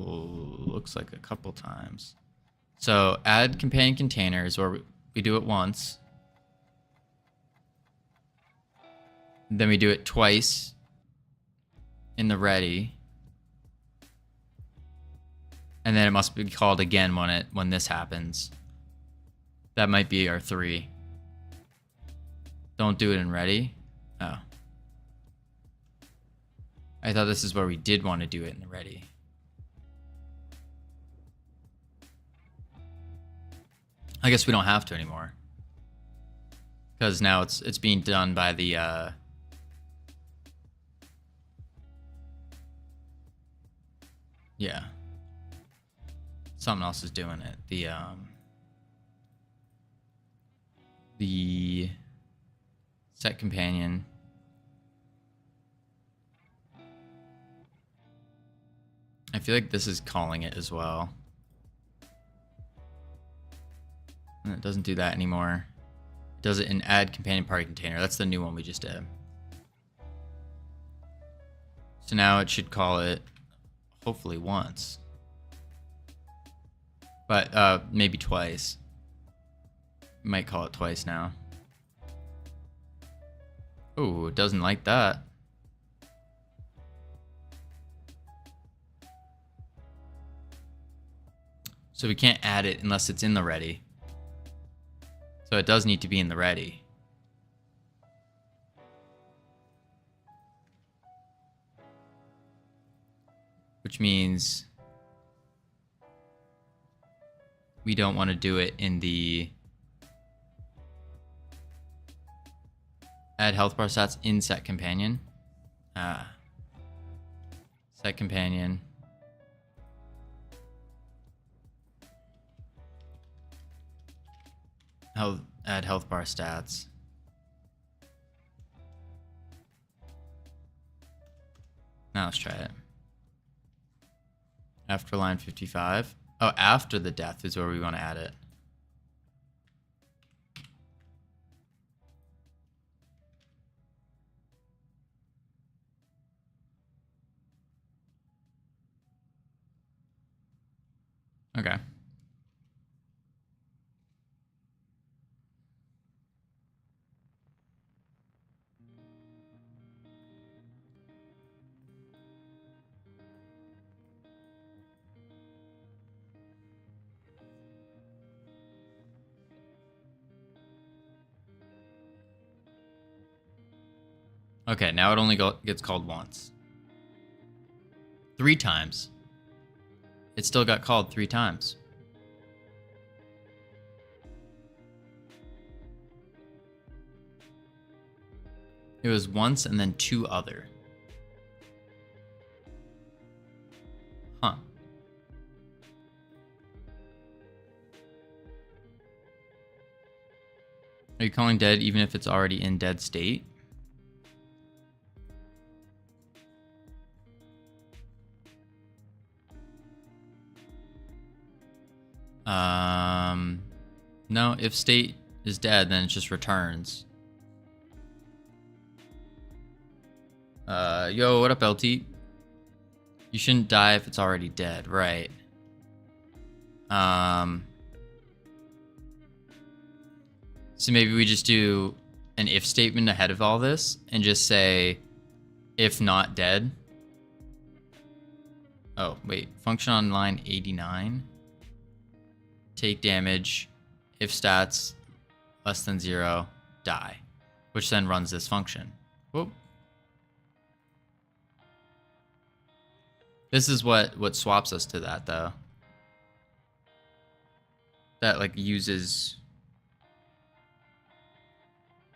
Looks like a couple times. So add companion containers, or we do it once. Then we do it twice in the ready. And then it must be called again when this happens. That might be our 3. Don't do it in ready. Oh. I thought this is where we did want to do it in the ready. I guess we don't have to anymore. Because now it's being done by the yeah. Something else is doing it. The set companion. I feel like this is calling it as well. And it doesn't do that anymore. It does it in add companion party container. That's the new one we just did. So now it should call it hopefully once. But maybe twice. Might call it twice now. Oh, it doesn't like that. So we can't add it unless it's in the ready. So it does need to be in the ready. Which means we don't want to do it in the add health bar stats in set companion. Set companion. Add health bar stats. Now let's try it. After line 55. Oh, after the death is where we want to add it. Okay. Okay, now it only gets called once. 3 times. It still got called 3 times. It was once and then 2 other. Huh. Are you calling dead even if it's already in dead state? No, if state is dead, then it just returns. Yo, what up, LT? You shouldn't die if it's already dead, right? So maybe we just do an if statement ahead of all this and just say, if not dead. Oh, wait, function on line 89. Take damage, if stats less than 0, die, which then runs this function. Whoop. This is what swaps us to that, though. That like uses.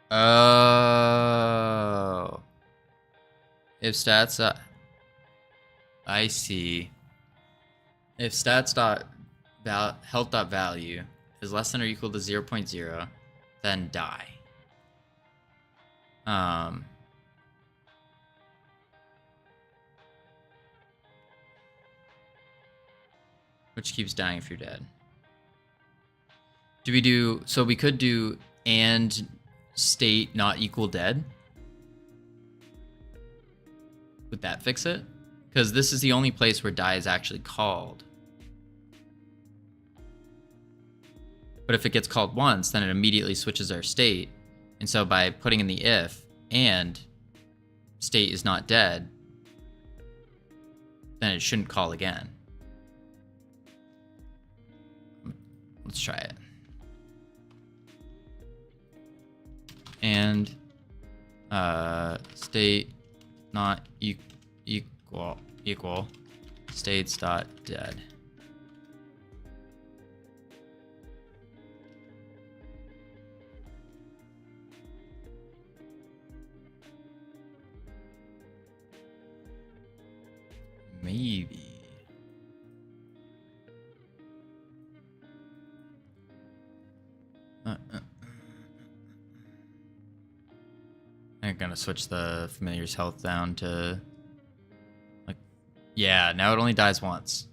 Oh. If stats. I see. If stats health value is less than or equal to 0.0, then die. Which keeps dying if you're dead. Do we do, so we could do and state not equal dead? Would that fix it? Because this is the only place where die is actually called. But if it gets called once, then it immediately switches our state. And so by putting in the if and state is not dead, then it shouldn't call again. Let's try it. And state not equal states dot dead. Maybe. I'm gonna switch the familiar's health down to like, yeah, now it only dies once.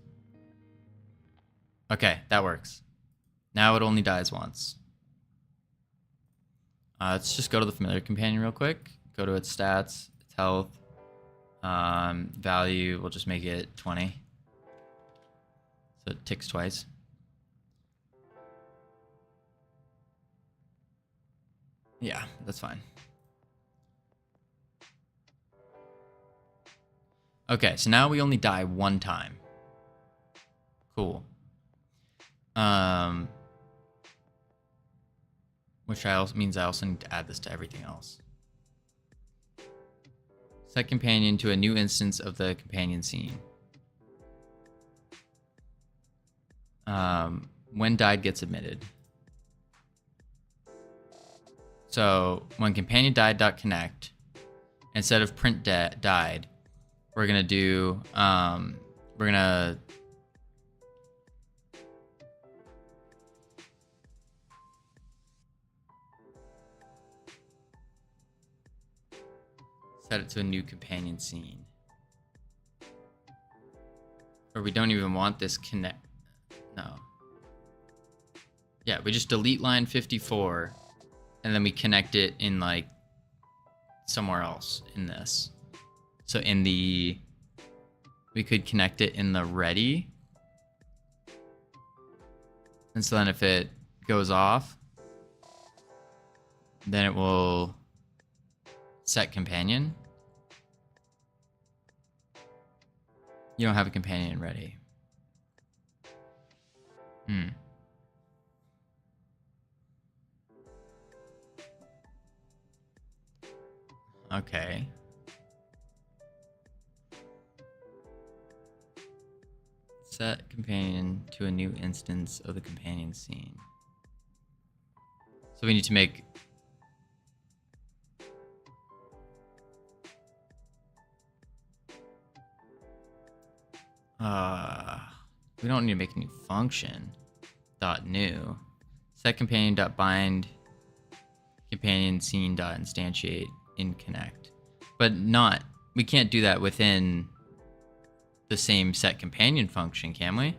Okay, that works. Now it only dies once. Let's just go to the familiar companion real quick. Go to its stats, its health. Value, we'll just make it 20. So it ticks twice. Yeah, that's fine. Okay, so now we only die one time. Cool. Which means I also need to add this to everything else. Set companion to a new instance of the companion scene. When died gets omitted. So when companion died.connect, instead of print died, we're gonna do we're gonna set it to a new companion scene. Or we don't even want this connect. No. Yeah, we just delete line 54 and then we connect it in like somewhere else in this. So in the, we could connect it in the ready. And so then if it goes off, then it will set companion. You don't have a companion ready. Okay. Set companion to a new instance of the companion scene. So we need to make we don't need to make a new function. Dot new. Set companion dot bind companion scene dot instantiate in connect. But not, we can't do that within the same set companion function, can we?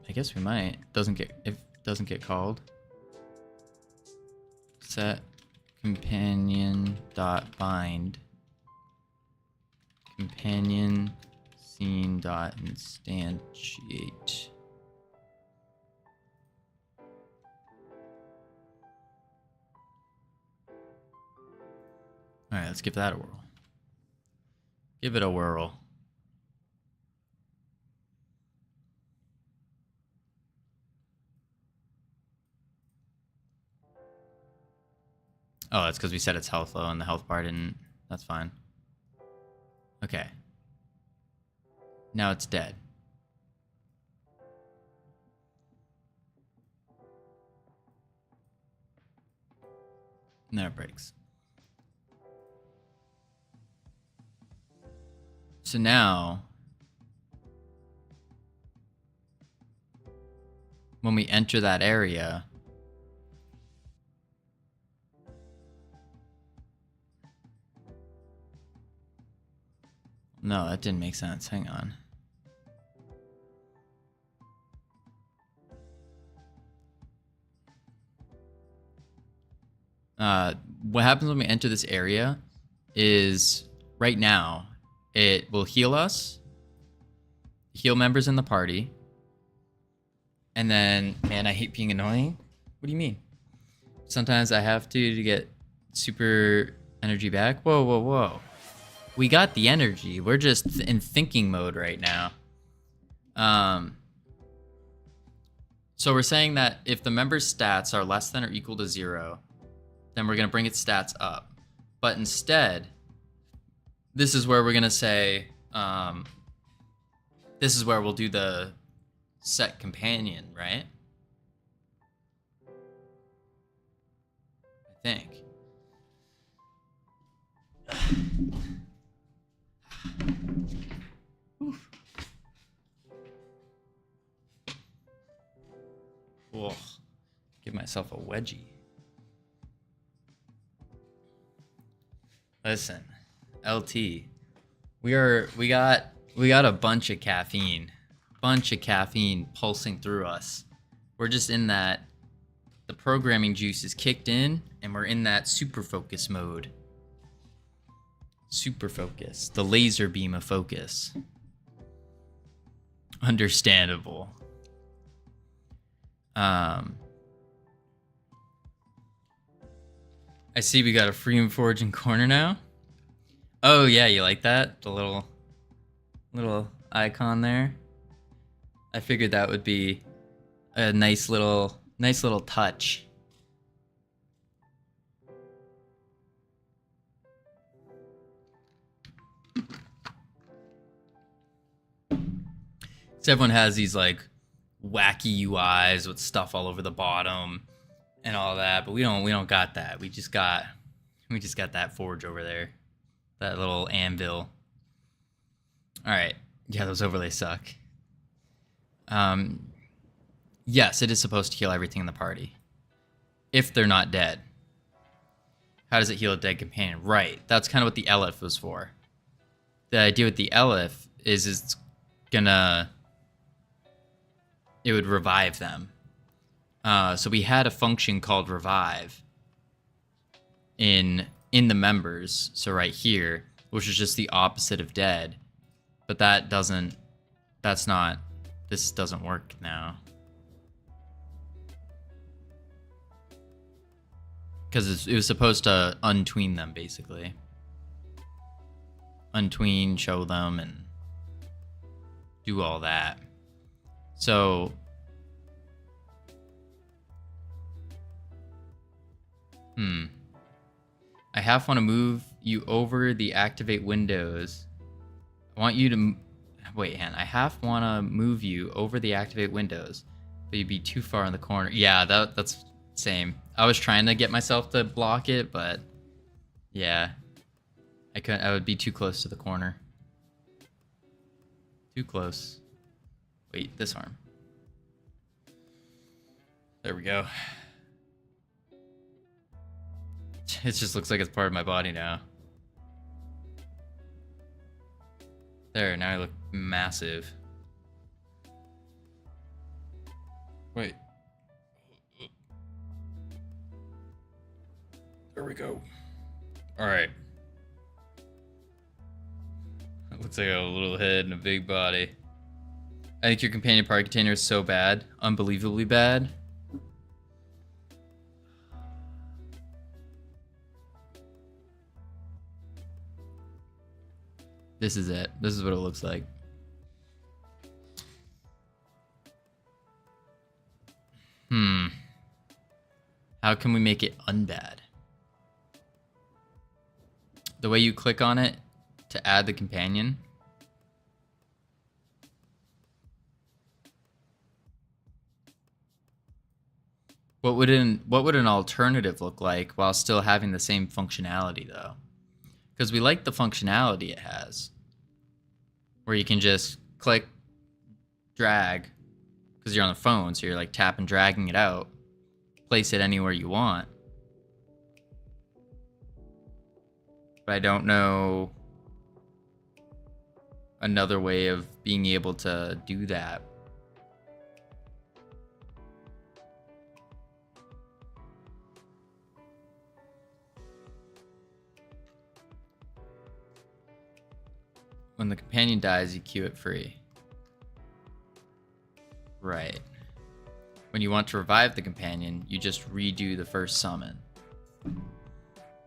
I guess we might. If it doesn't get called. Set companion dot bind companion scene dot instantiate. All right, let's give that a whirl. Give it a whirl. Oh, that's because we set its health low and the health bar didn't. That's fine. Okay. Now it's dead. And there it breaks. So now, when we enter that area, no, that didn't make sense. Hang on. What happens when we enter this area is right now It will heal us, heal members in the party, and then, man, I hate being annoying. What do you mean? Sometimes I have to get super energy back. Whoa, whoa, whoa. We got the energy. We're just in thinking mode right now. So we're saying that if the member's stats are less than or equal to 0, then we're going to bring its stats up. But instead, this is where we're going to say, this is where we'll do the set companion, right? I think. Ugh. Give myself a wedgie. Listen, LT, we got a bunch of caffeine pulsing through us. We're just in that, the programming juice is kicked in, and we're in that super focus mode. Super focus, the laser beam of focus. Understandable. I see we got a Freedom Forging corner now. Oh yeah, you like that? The little icon there. I figured that would be a nice little touch. So everyone has these like wacky UIs with stuff all over the bottom and all that, but we don't got that. We just got that forge over there, that little anvil. All right, yeah, those overlays suck. Yes, it is supposed to heal everything in the party if they're not dead. How does it heal a dead companion? Right, that's kind of what the Elif was for. The idea with the Elif is it would revive them. So we had a function called revive in the members. So right here, which is just the opposite of dead, but this doesn't work now. Because it was supposed to untween them, basically. Untween, show them, and do all that. So I half want to move you over the activate windows. I want you to wait, Han. I half want to move you over the activate windows, but you'd be too far in the corner. Yeah, that's same. I was trying to get myself to block it, but yeah, I would be too close to the corner. Too close. Wait, this arm. There we go. It just looks like it's part of my body now. There, now I look massive. Wait. There we go. Alright. It looks like I got a little head and a big body. I think your companion party container is so bad. Unbelievably bad. This is it. This is what it looks like. How can we make it unbad? The way you click on it to add the companion. What would an alternative look like while still having the same functionality though? Because we like the functionality it has, where you can just click, drag, because you're on the phone, so you're like tap and dragging it out, place it anywhere you want. But I don't know another way of being able to do that. When the companion dies, you queue it free. Right. When you want to revive the companion, you just redo the first summon.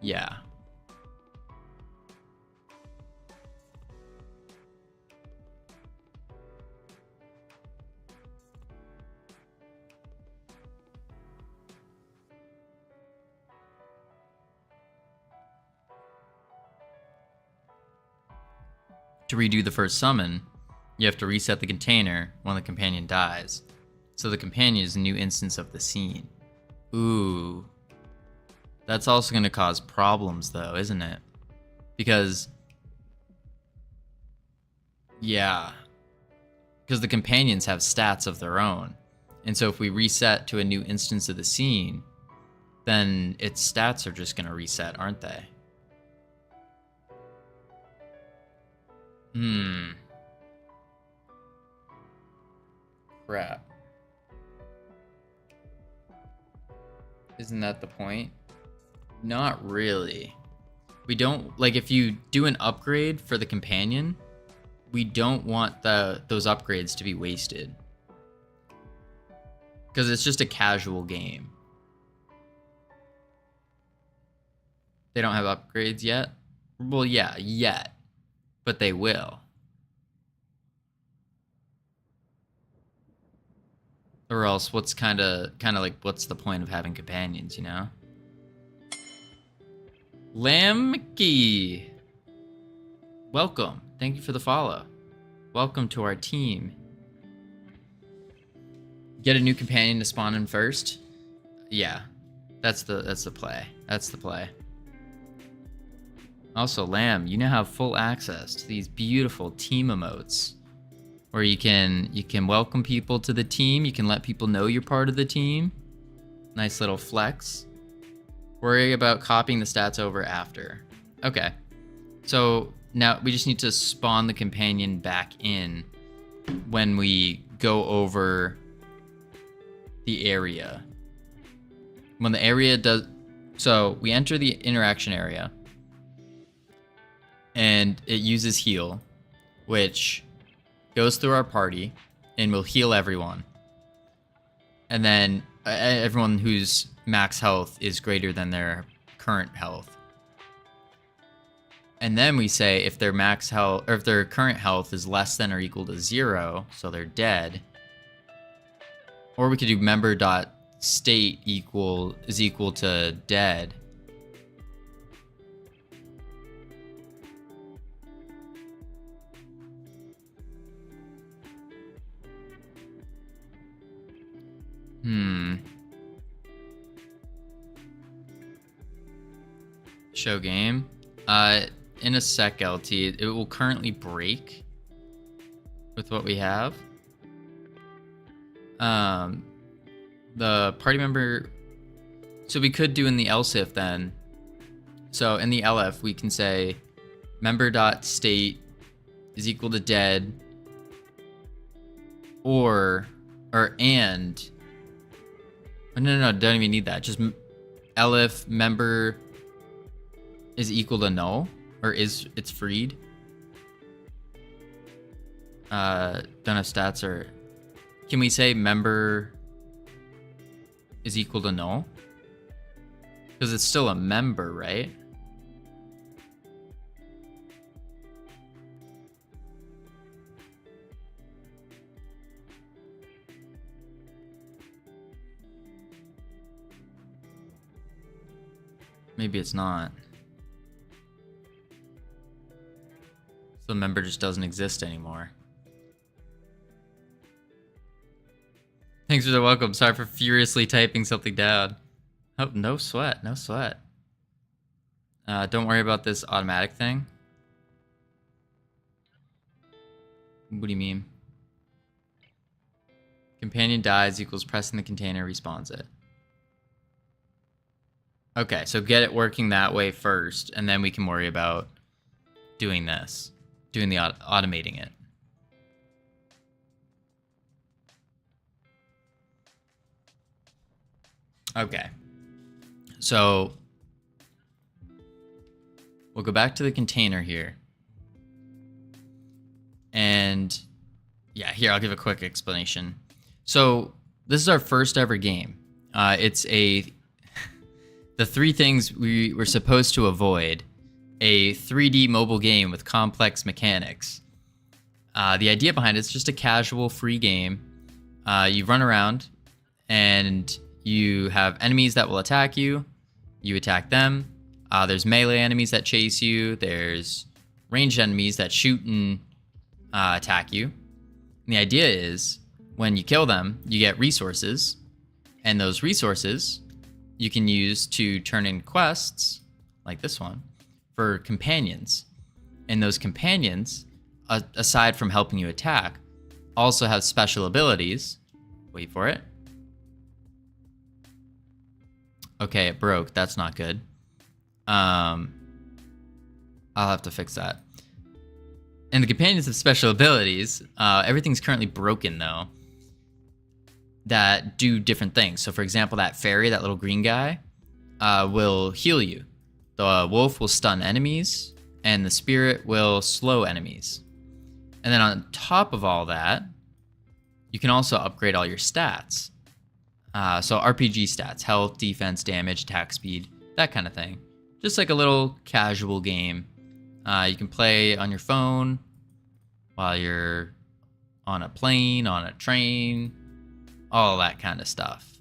Yeah. To redo the first summon, you have to reset the container when the companion dies. So the companion is a new instance of the scene. Ooh. That's also going to cause problems though, isn't it? Because... yeah. Because the companions have stats of their own. And so if we reset to a new instance of the scene, then its stats are just going to reset, aren't they? Crap. Isn't that the point? Not really. We don't, like, if you do an upgrade for the companion, we don't want those upgrades to be wasted. Because it's just a casual game. They don't have upgrades yet? Well, yeah, yet. But they will. Or else what's kind of like, what's the point of having companions, you know? Lamkey! Welcome. Thank you for the follow. Welcome to our team. Get a new companion to spawn in first? Yeah. That's the play. That's the play. Also, Lamb, you now have full access to these beautiful team emotes, where you can welcome people to the team. You can let people know you're part of the team. Nice little flex. Worry about copying the stats over after. Okay, so now we just need to spawn the companion back in when we go over the area. When the area does, so we enter the interaction area. And it uses heal, which goes through our party and will heal everyone. And then everyone whose max health is greater than their current health. And then we say if their max health, or if their current health is less than or equal to 0, so they're dead. Or we could do member.state is equal to dead. Show game. In a sec, LT. It will currently break with what we have. The party member. So we could do in the else if then. So in the LF we can say member.state is equal to dead, and. Oh, no, don't even need that. Just elif member is equal to null, or it's freed. Don't have stats, or can we say member is equal to null? Because it's still a member, right? Maybe it's not. So the member just doesn't exist anymore. Thanks for the welcome. Sorry for furiously typing something down. Oh, no sweat. No sweat. Don't worry about this automatic thing. What do you mean? Companion dies equals pressing the container respawns it. Okay, so get it working that way first, and then we can worry about doing this. Doing the automating it. Okay. So we'll go back to the container here. And yeah, here, I'll give a quick explanation. So this is our first ever game. It's the 3 things we were supposed to avoid: a 3D mobile game with complex mechanics. The idea behind it is just a casual, free game. You run around, and you have enemies that will attack you. You attack them. There's melee enemies that chase you. There's ranged enemies that shoot and attack you. And the idea is, when you kill them, you get resources, and those resources you can use to turn in quests, like this one, for companions. And those companions, aside from helping you attack, also have special abilities. Wait for it. Okay, it broke. That's not good. I'll have to fix that. And the companions have special abilities. Everything's currently broken, though, that do different things. So, for example, that fairy, that little green guy, will heal you. The wolf will stun enemies, and the spirit will slow enemies. And then on top of all that, you can also upgrade all your stats. So RPG stats: health, defense, damage, attack speed, that kind of thing. Just like a little casual game. You can play on your phone while you're on a plane, on a train, all that kind of stuff.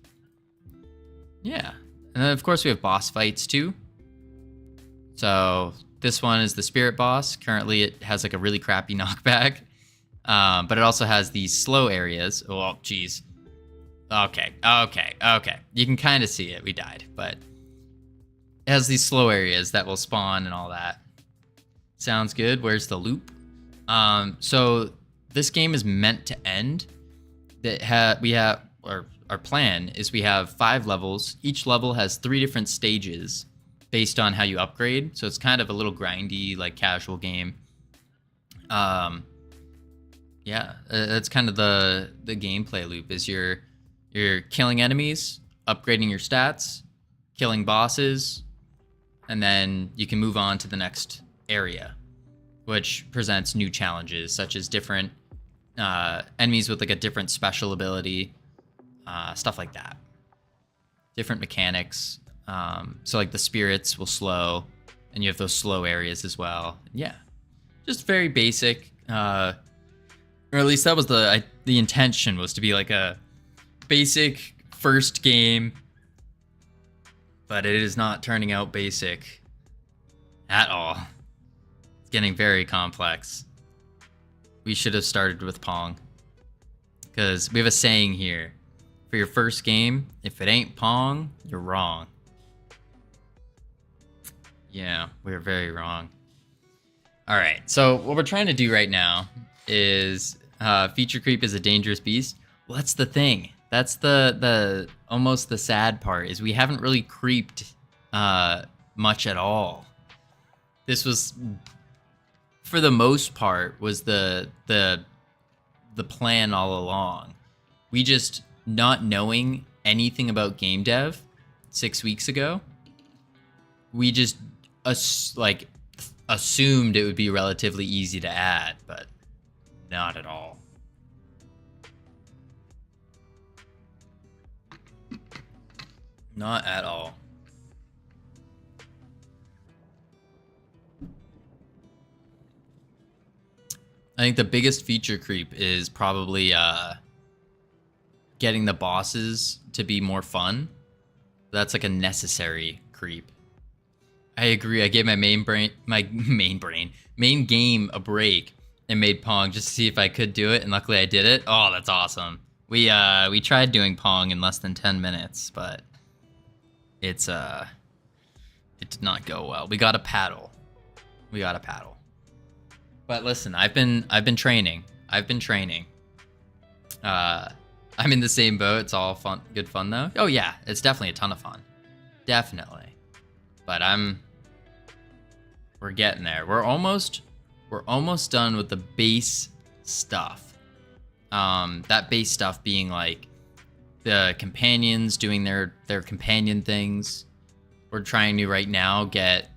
Yeah. And then, of course, we have boss fights, too. So this one is the spirit boss. Currently, it has like a really crappy knockback. But it also has these slow areas. Oh, geez. Okay. You can kind of see it. We died, but it has these slow areas that will spawn and all that. Sounds good. Where's the loop? So this game is meant to end. Our plan is we have 5 levels. Each level has 3 different stages based on how you upgrade. So it's kind of a little grindy, like casual game. Yeah, that's kind of the gameplay loop. Is you're killing enemies, upgrading your stats, killing bosses, and then you can move on to the next area, which presents new challenges, such as different enemies with like a different special ability, stuff like that. Different mechanics. So like the spirits will slow, and you have those slow areas as well. Yeah, just very basic. Or at least that was the intention, was to be like a basic first game, but it is not turning out basic at all. It's getting very complex. We should have started with Pong, because we have a saying here: for your first game, if it ain't Pong, you're wrong. Yeah, we're very wrong. All right, so what we're trying to do right now is feature creep is a dangerous beast. Well, that's the thing. That's the almost the sad part, is we haven't really creeped much at all. This was, for the most part, was the plan all along. We just, not knowing anything about game dev 6 weeks ago, we just assumed it would be relatively easy to add, but not at all. Not at all. I think the biggest feature creep is probably getting the bosses to be more fun. That's like a necessary creep. I agree. I gave my main game a break and made Pong just to see if I could do it, and luckily I did it. Oh, that's awesome. We tried doing Pong in less than 10 minutes, but it did not go well. We got a paddle. But listen, I've been training. I'm in the same boat. It's all fun, good fun though. Oh yeah, it's definitely a ton of fun. Definitely. But we're getting there. We're almost done with the base stuff. That base stuff being like the companions doing their companion things. We're trying to right now get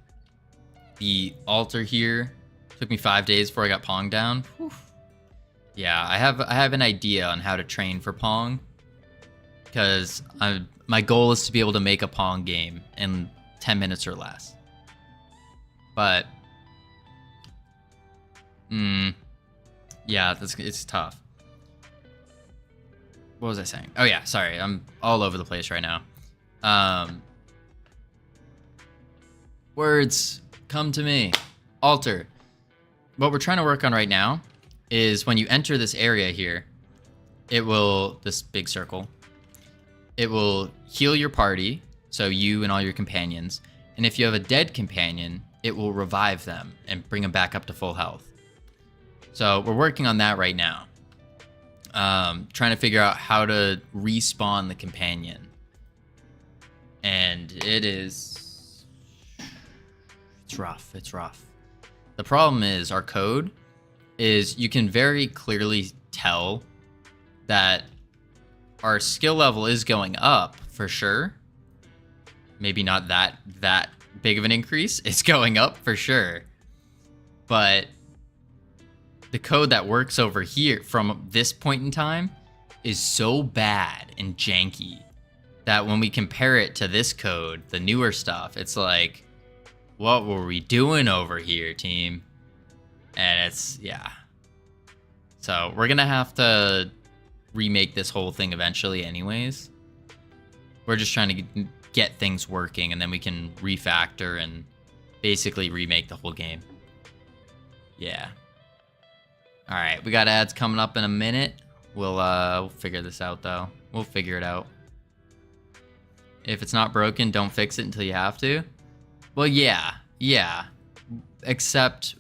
the altar here. Took me 5 days before I got Pong down. Whew. Yeah, I have an idea on how to train for Pong, because my goal is to be able to make a Pong game in 10 minutes or less. But, yeah, it's tough. What was I saying? Oh yeah, sorry, I'm all over the place right now. Words, come to me. Alter. What we're trying to work on right now is when you enter this area here, this big circle, it will heal your party, so you and all your companions. And if you have a dead companion, it will revive them and bring them back up to full health. So we're working on that right now. Trying to figure out how to respawn the companion. And it's rough. It's rough. The problem is our code is you can very clearly tell that our skill level is going up for sure. Maybe not that big of an increase. It's going up for sure. But the code that works over here from this point in time is so bad and janky that when we compare it to this code, the newer stuff, it's like, what were we doing over here, team? And it's, yeah. So we're going to have to remake this whole thing eventually anyways. We're just trying to get things working, and then we can refactor and basically remake the whole game. Yeah. All right, we got ads coming up in a minute. We'll figure this out, though. We'll figure it out. If it's not broken, don't fix it until you have to. Well, yeah. Except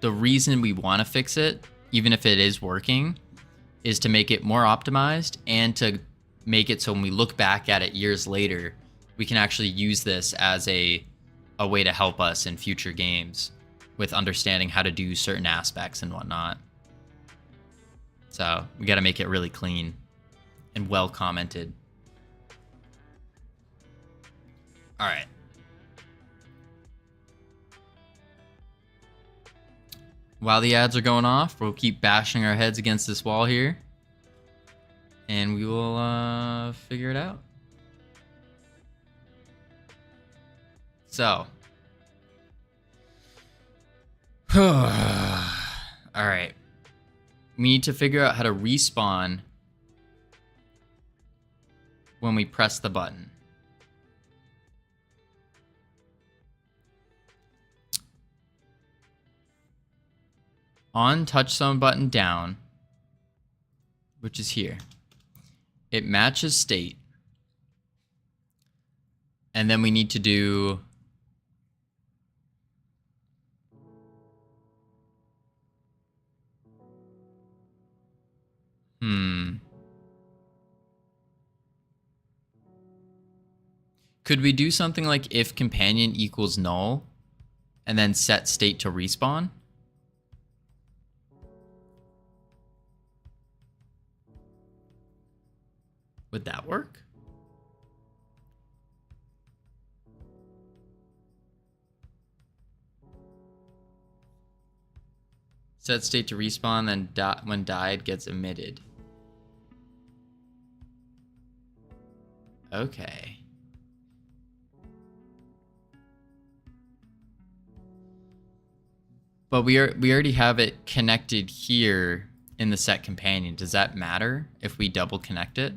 the reason we want to fix it, even if it is working, is to make it more optimized and to make it so when we look back at it years later, we can actually use this as a way to help us in future games with understanding how to do certain aspects and whatnot. So we got to make it really clean and well commented. All right. While the ads are going off, we'll keep bashing our heads against this wall here. And we will figure it out. So. All right. We need to figure out how to respawn when we press the button. On touchstone button down, which is here, it matches state. And then we need to do Could we do something like if companion equals null and then set state to respawn? Would that work? Set state to respawn, then when died gets emitted. Okay. But we already have it connected here in the set companion. Does that matter if we double connect it?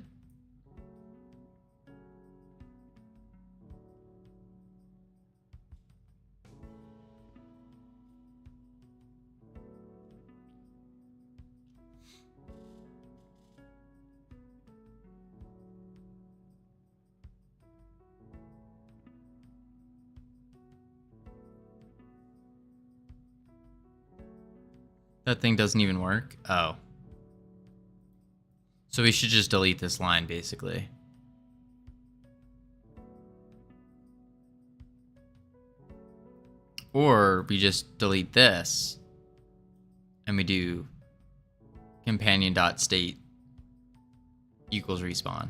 That thing doesn't even work? Oh. So we should just delete this line, basically. Or we just delete this, and we do companion.state equals respawn.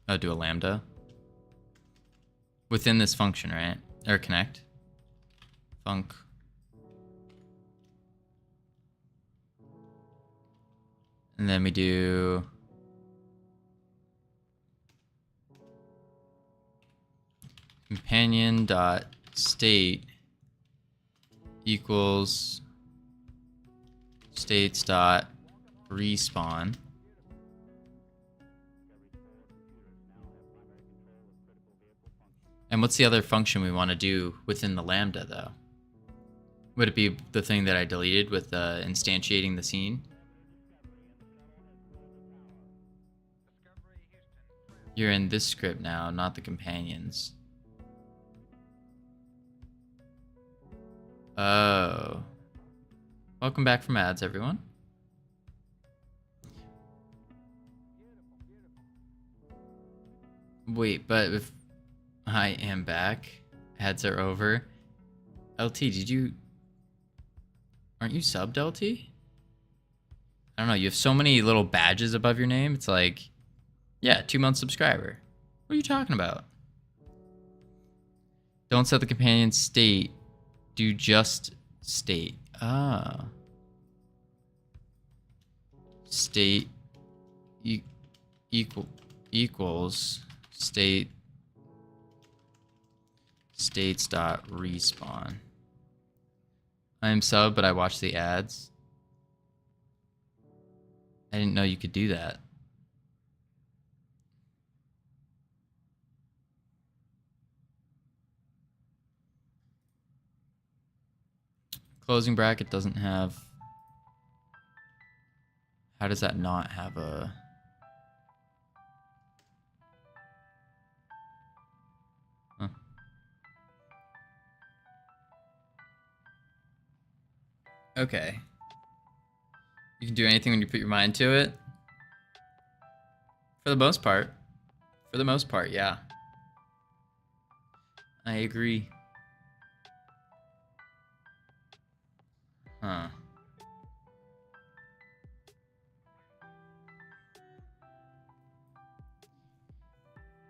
Oh, do a lambda. within this function, right? Or connect. Func. And then we do companion dot state equals states dot respawn. And what's the other function we want to do within the Lambda, though? Would it be the thing that I deleted with instantiating the scene? You're in this script now, not the companions. Oh. Welcome back from ads, everyone. Wait, but if I am back, ads are over. LT, aren't you subbed, LT? I don't know, you have so many little badges above your name. It's like, yeah, 2-month subscriber. What are you talking about? Don't set the companion state. Do just state. Ah. State equals state states dot respawn. I am sub, but I watch the ads. I didn't know you could do that. Closing bracket doesn't have. How does that not have a? Huh. Okay. You can do anything when you put your mind to it. For the most part. For the most part, yeah. I agree. Huh.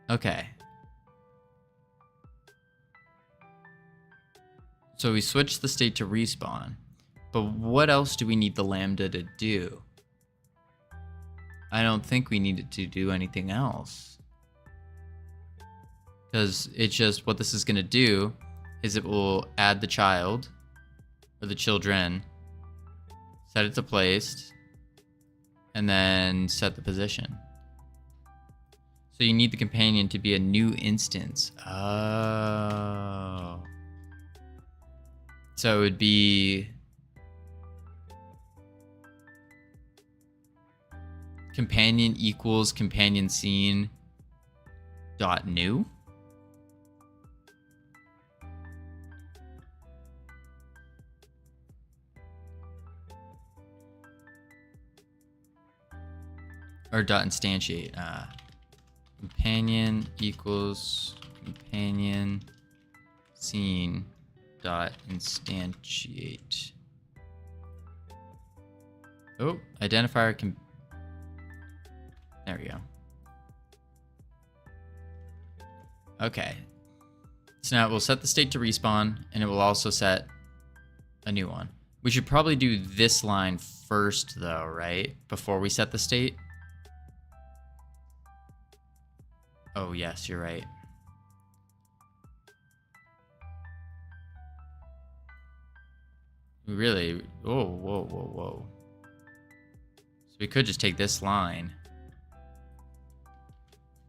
Okay. So we switched the state to respawn. But what else do we need the Lambda to do? I don't think we need it to do anything else. Because it's just, what this is going to do is it will add the child, or the children, set it to placed, and then set the position. So you need the companion to be a new instance. Oh. So it would be companion equals companion scene dot new. Or dot instantiate. Companion equals companion scene dot instantiate. Oh, identifier can. There we go. Okay. So now we'll set the state to respawn, and it will also set a new one. We should probably do this line first, though, right? Before we set the state. Oh, yes, you're right. We really... Oh, whoa, whoa, whoa. So we could just take this line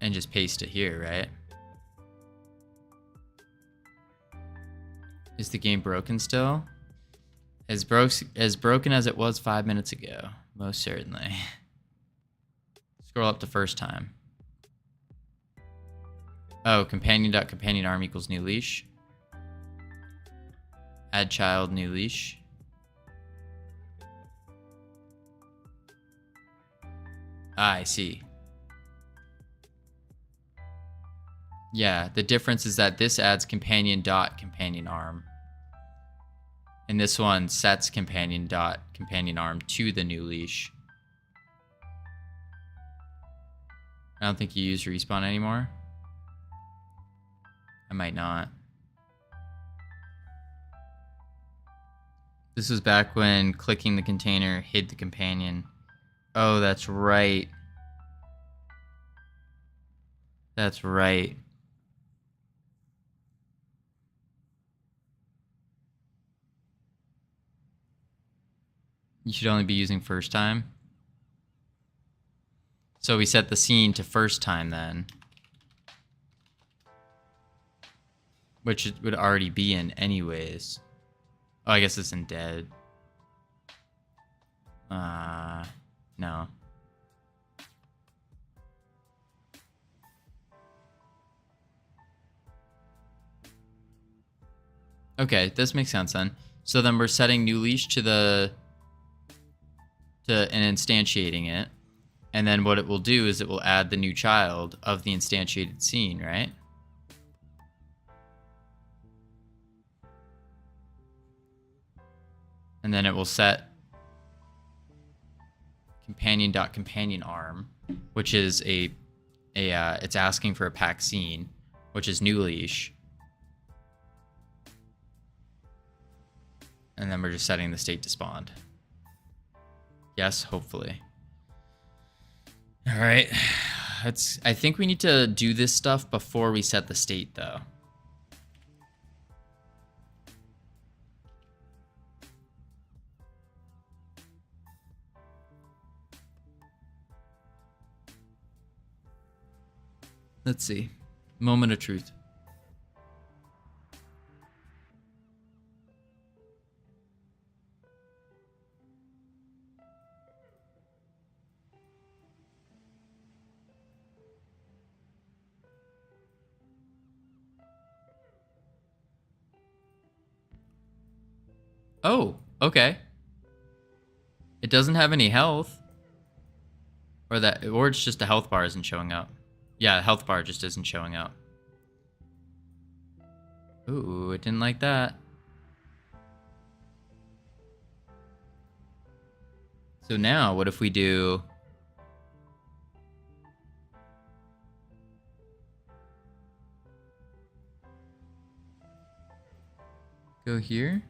and just paste it here, right? Is the game broken still? As broken as it was 5 minutes ago. Most certainly. Scroll up to first time. Oh, companion.companion arm equals new leash. Add child, new leash. Ah, I see. Yeah, the difference is that this adds companion.companion arm. And this one sets companion.companion arm to the new leash. I don't think you use respawn anymore. I might not. This was back when clicking the container hid the companion. Oh, that's right. That's right. You should only be using first time. So we set the scene to first time then. Which it would already be in anyways. Oh, I guess it's in dead. No. Okay, this makes sense then. So then we're setting new leash to and instantiating it. And then what it will do is it will add the new child of the instantiated scene, right? And then it will set companion arm, which is it's asking for a pack scene, which is new leash. And then we're just setting the state to spawn. Yes, hopefully. All right. I think we need to do this stuff before we set the state, though. Let's see. Moment of truth. Oh, okay. It doesn't have any health. Or it's just the health bar isn't showing up. Yeah, the health bar just isn't showing up. Ooh, it didn't like that. So now, what if we do... Go here?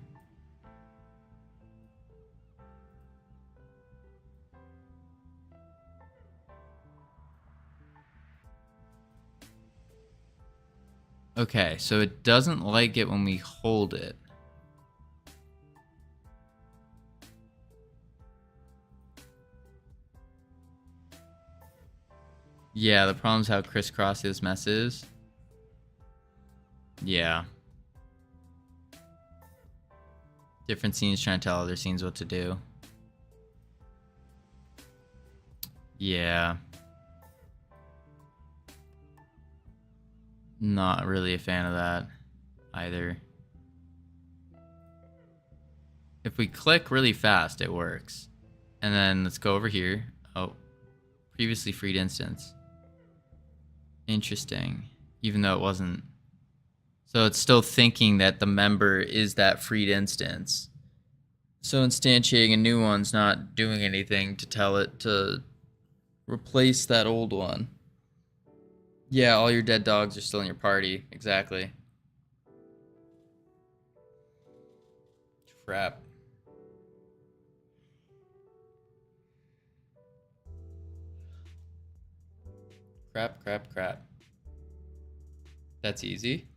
Okay, so it doesn't like it when we hold it. Yeah, the problem's how crisscrossy this mess is. Yeah. Different scenes trying to tell other scenes what to do. Yeah. Not really a fan of that either. If we click really fast, it works. And then let's go over here. Oh, previously freed instance. Interesting. Even though it wasn't. So it's still thinking that the member is that freed instance. So instantiating a new one's not doing anything to tell it to replace that old one. Yeah, all your dead dogs are still in your party. Exactly. Crap. Crap. That's easy.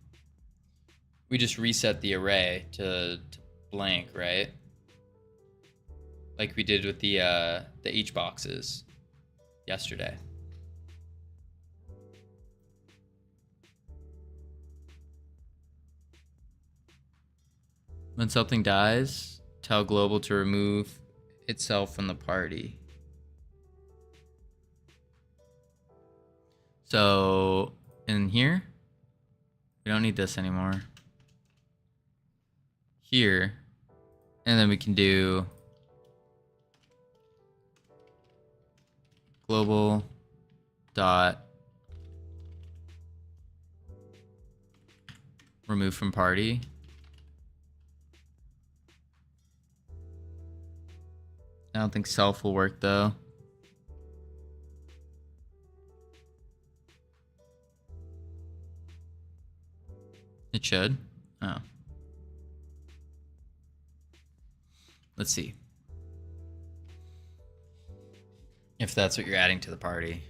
We just reset the array to blank, right? Like we did with the H boxes yesterday. When something dies, tell global to remove itself from the party. So in here, we don't need this anymore. Here, and then we can do global dot remove from party. I don't think self will work though. It should. Oh. Let's see. If that's what you're adding to the party.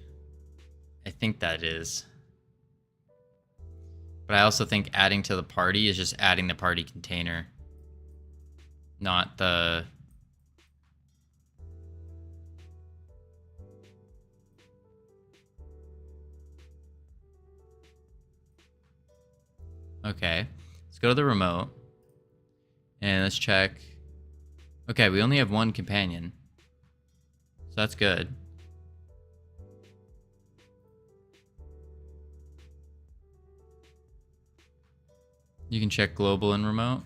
I think that is. But I also think adding to the party is just adding the party container. Not the... Okay. Let's go to the remote. And let's check. Okay, we only have one companion. So that's good. You can check global and remote.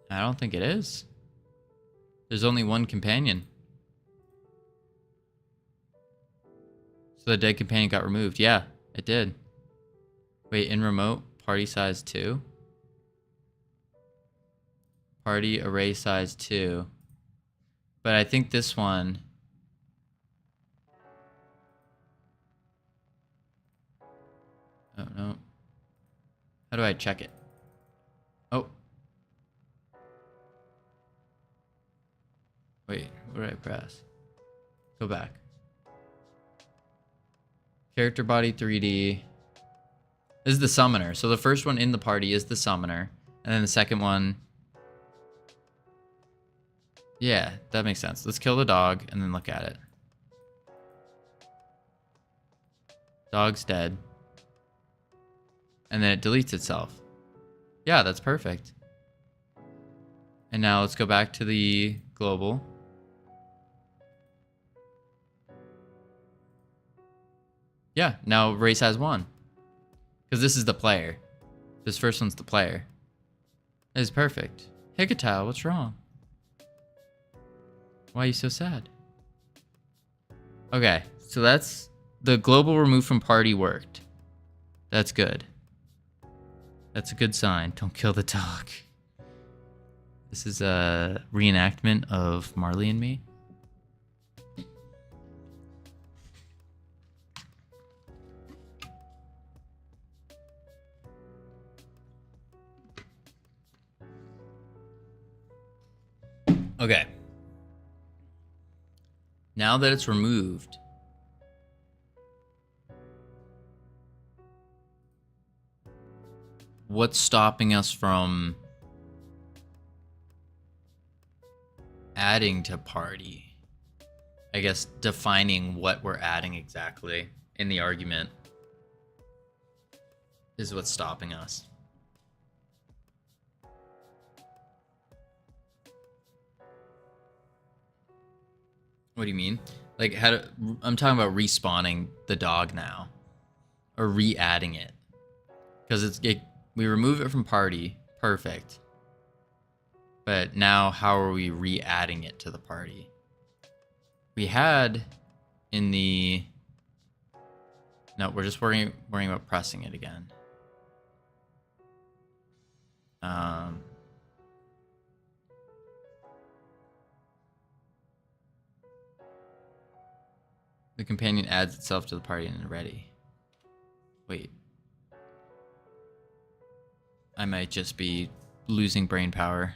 I don't think it is. There's only one companion. So the dead companion got removed. Yeah, it did. Wait, in remote, party size 2? Party array size 2. But I think this one... Oh, no. How do I check it? Oh. Wait, what did I press? Go back. Character body 3D. This is the summoner. So the first one in the party is the summoner. And then the second one... Yeah, that makes sense. Let's kill the dog and then look at it. Dog's dead. And then it deletes itself. Yeah, that's perfect. And now let's go back to the global. Yeah, now race has 1. Because this is the player. This first one's the player. That is perfect. Hicatile, what's wrong? Why are you so sad? Okay, so that's... The global remove from party worked. That's good. That's a good sign. Don't kill the dog. This is a reenactment of Marley and Me. Okay. Now that it's removed, what's stopping us from adding to party? I guess defining what we're adding exactly in the argument is what's stopping us. What do you mean? Like, I'm talking about respawning the dog now, or re-adding it, because we remove it from party, perfect. But now, how are we re-adding it to the party? We had in the... No, we're just worrying about pressing it again. The companion adds itself to the party and ready. Wait. I might just be losing brain power.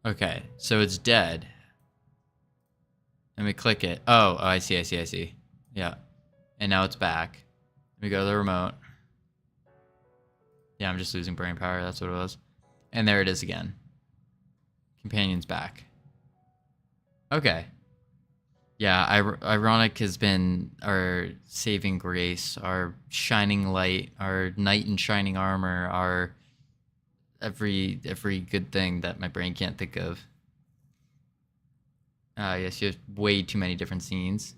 Okay, so it's dead. Let me click it. Oh, I see. Yeah. And now it's back. Let me go to the remote. Yeah, I'm just losing brain power. That's what it was. And there it is again. Companion's back. Okay. Yeah, Ironic has been our saving grace, our shining light, our knight in shining armor, our every good thing that my brain can't think of. Yes, you have way too many different scenes.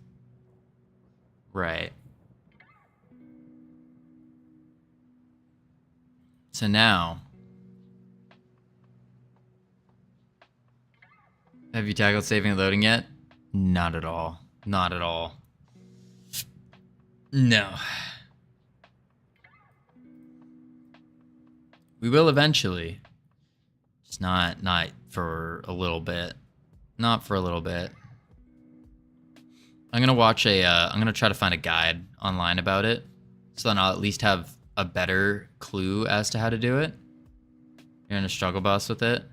Right. So now, have you tackled saving and loading yet? Not at all. Not at all. No. We will eventually. Just not for a little bit. Not for a little bit. I'm gonna watch I'm gonna try to find a guide online about it, so then I'll at least have a better clue as to how to do it. You're in a struggle bus with it.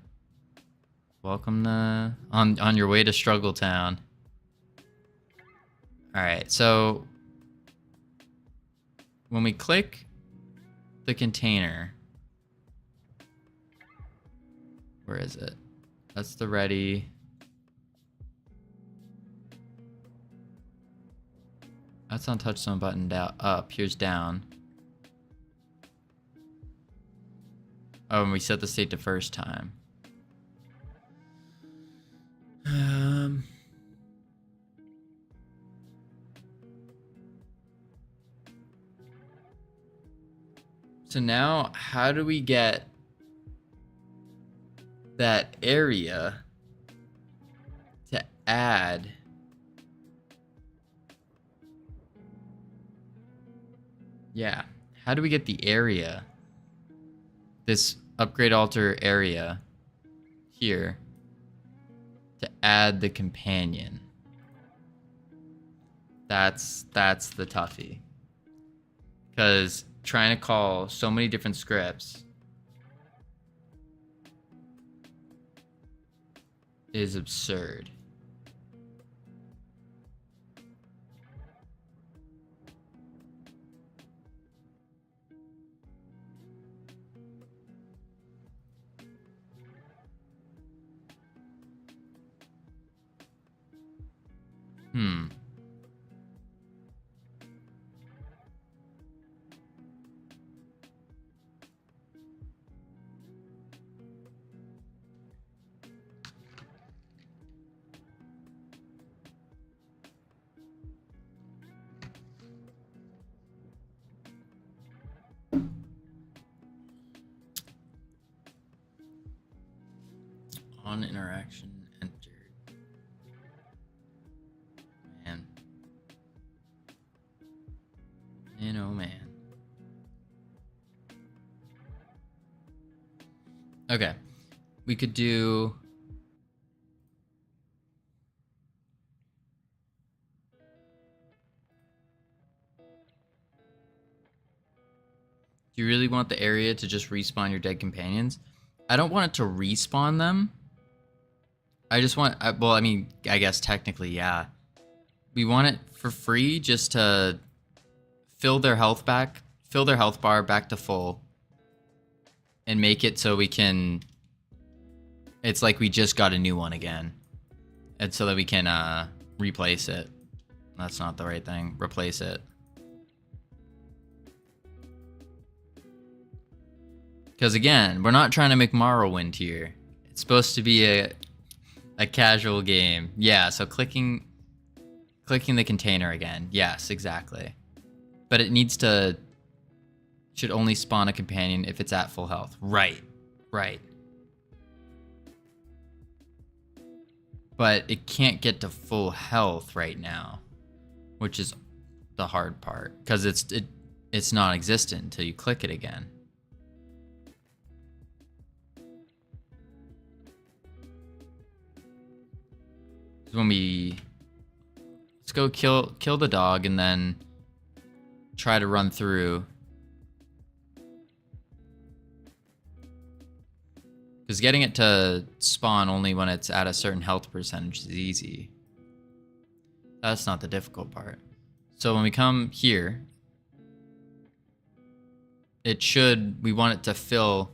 Welcome to on your way to Struggle Town. All right, so when we click the container, where is it? That's the ready. That's on touchstone button down up. Here's down. Oh, and we set the state to first time. So now, how do we get that area to add? Yeah, how do we get the area, this upgrade alter area here, to add the companion? That's the toughie. Because trying to call so many different scripts is absurd. On interaction entered. Man. Man, oh man. Okay. We could do... Do you really want the area to just respawn your dead companions? I don't want it to respawn them. I just want... well, I mean, I guess technically, yeah. We want it for free just to fill their health back, fill their health bar back to full, and make it so we can... It's like we just got a new one again. And so that we can replace it. That's not the right thing. Replace it. Because again, we're not trying to make Morrowind here. It's supposed to be a casual game. Yeah, so clicking the container again. Yes, exactly. But it needs to... Should only spawn a companion if it's at full health. Right. Right. But it can't get to full health right now, which is the hard part. Because it's non-existent until you click it again. When we... Let's go kill the dog and then try to run through. Because getting it to spawn only when it's at a certain health percentage is easy. That's not the difficult part. So when we come here, it should... We want it to fill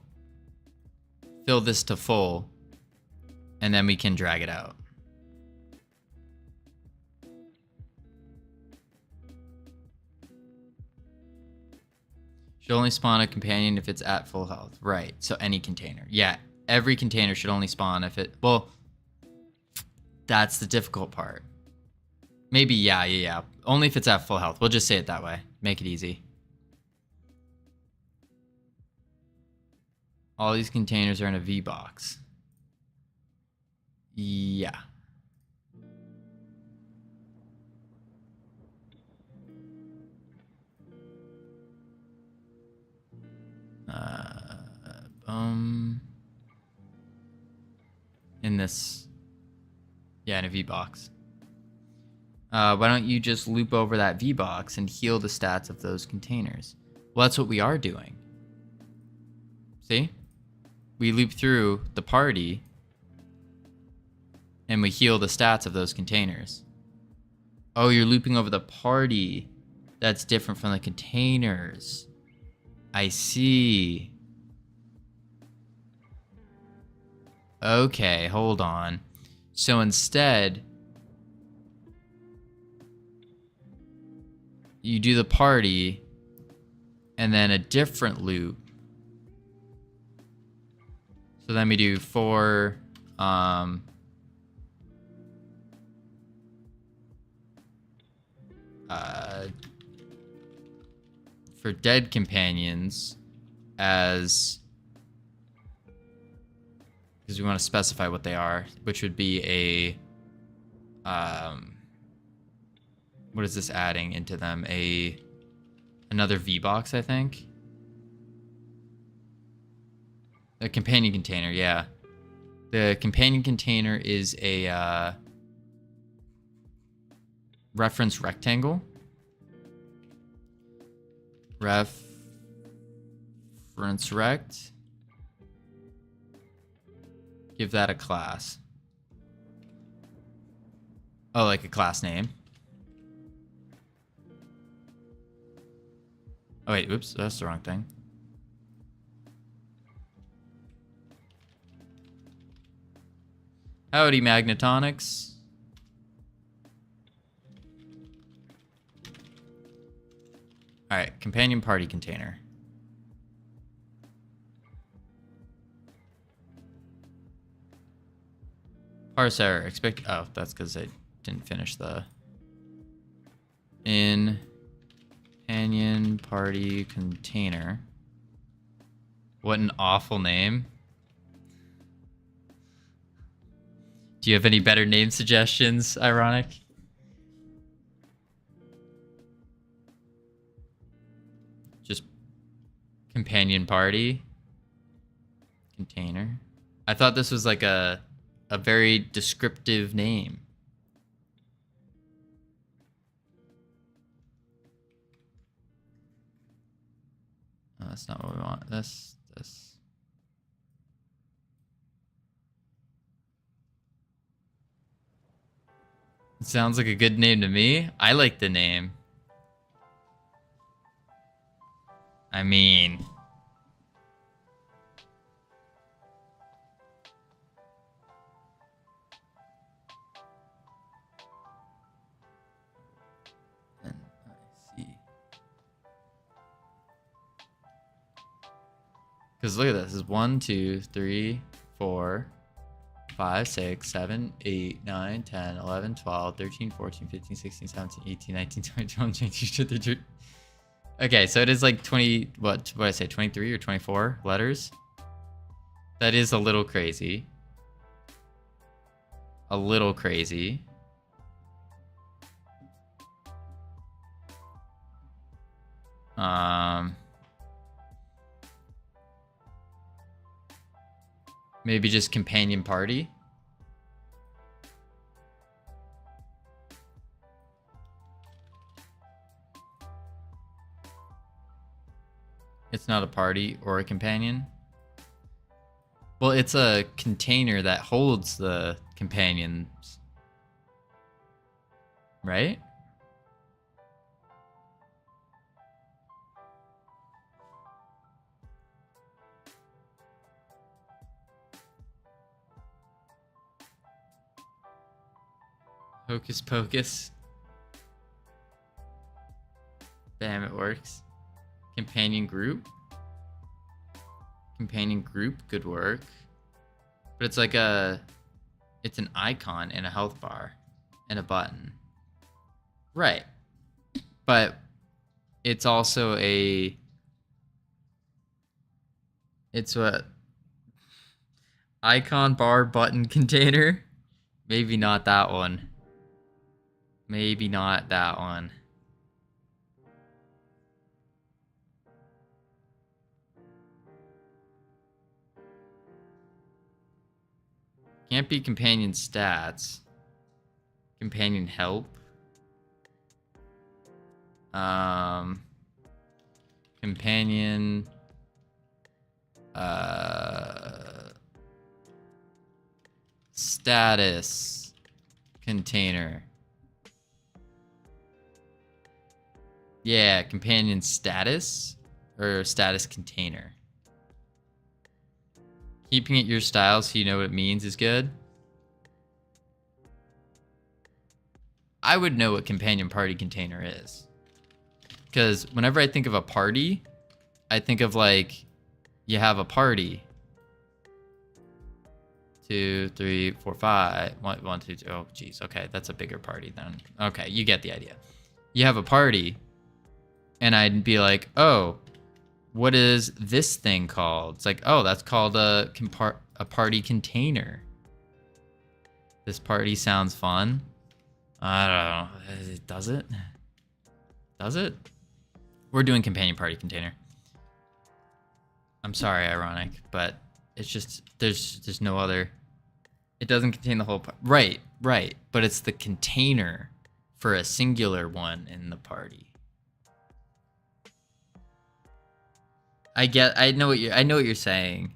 this to full, and then we can drag it out. Should only spawn a companion if it's at full health. Right, so any container. Yeah, every container should only spawn if it... Well, that's the difficult part. Maybe, yeah. Only if it's at full health. We'll just say it that way. Make it easy. All these containers are in a V box. Yeah. In this, yeah, in a V-box. Why don't you just loop over that V-box and heal the stats of those containers? Well, that's what we are doing. See? We loop through the party and we heal the stats of those containers. Oh, you're looping over the party. That's different from the containers. I see. Okay, hold on. So instead, you do the party and then a different loop. So then we do 4 for dead companions, as because we want to specify what they are, which would be a what is this adding into them? Another V-box, I think. A companion container, yeah. The companion container is a reference rectangle. Reference rect. Give that a class. Oh, like a class name. Oh wait, oops, that's the wrong thing. Howdy, Magnetonics. Alright, companion party container. Parse error. Expect. Oh, that's because I didn't finish the. In companion party container. What an awful name. Do you have any better name suggestions, Ironic? Just companion party container. I thought this was like a very descriptive name. Oh, that's not what we want. This. It sounds like a good name to me. I like the name. I mean, I see. Because look at this. This is 1, 2, 3, 4, 5, 6, 7, 8, 9, 10, 11, 12, 13, 14, 15, 16, 17, 18, 19, 20, 21, 22, 23. Okay, so it is like 20, what did I say, 23 or 24 letters? That is a little crazy. A little crazy. Maybe just companion party. It's not a party or a companion. Well, it's a container that holds the companions. Right? Hocus pocus. Damn, it works. Companion group. Companion group, good work. But it's like it's an icon and a health bar and a button. Right. But it's also it's what? Icon bar button container? Maybe not that one. Maybe not that one. Can't be companion stats. Companion help. Companion status container. Yeah, companion status or status container. Keeping it your style so you know what it means is good. I would know what companion party container is. Because whenever I think of a party, I think of like, you have a party. 2, 3, 4, 5. 1, 2, 3. Oh, geez. Okay, that's a bigger party then. Okay, you get the idea. You have a party, and I'd be like, oh, what is this thing called? It's like, oh, that's called a party container. This party sounds fun. I don't know. Does it? Does it? We're doing companion party container. I'm sorry, ironic, but it's just there's no other. It doesn't contain the whole right, but it's the container for a singular one in the party. I know what you're saying.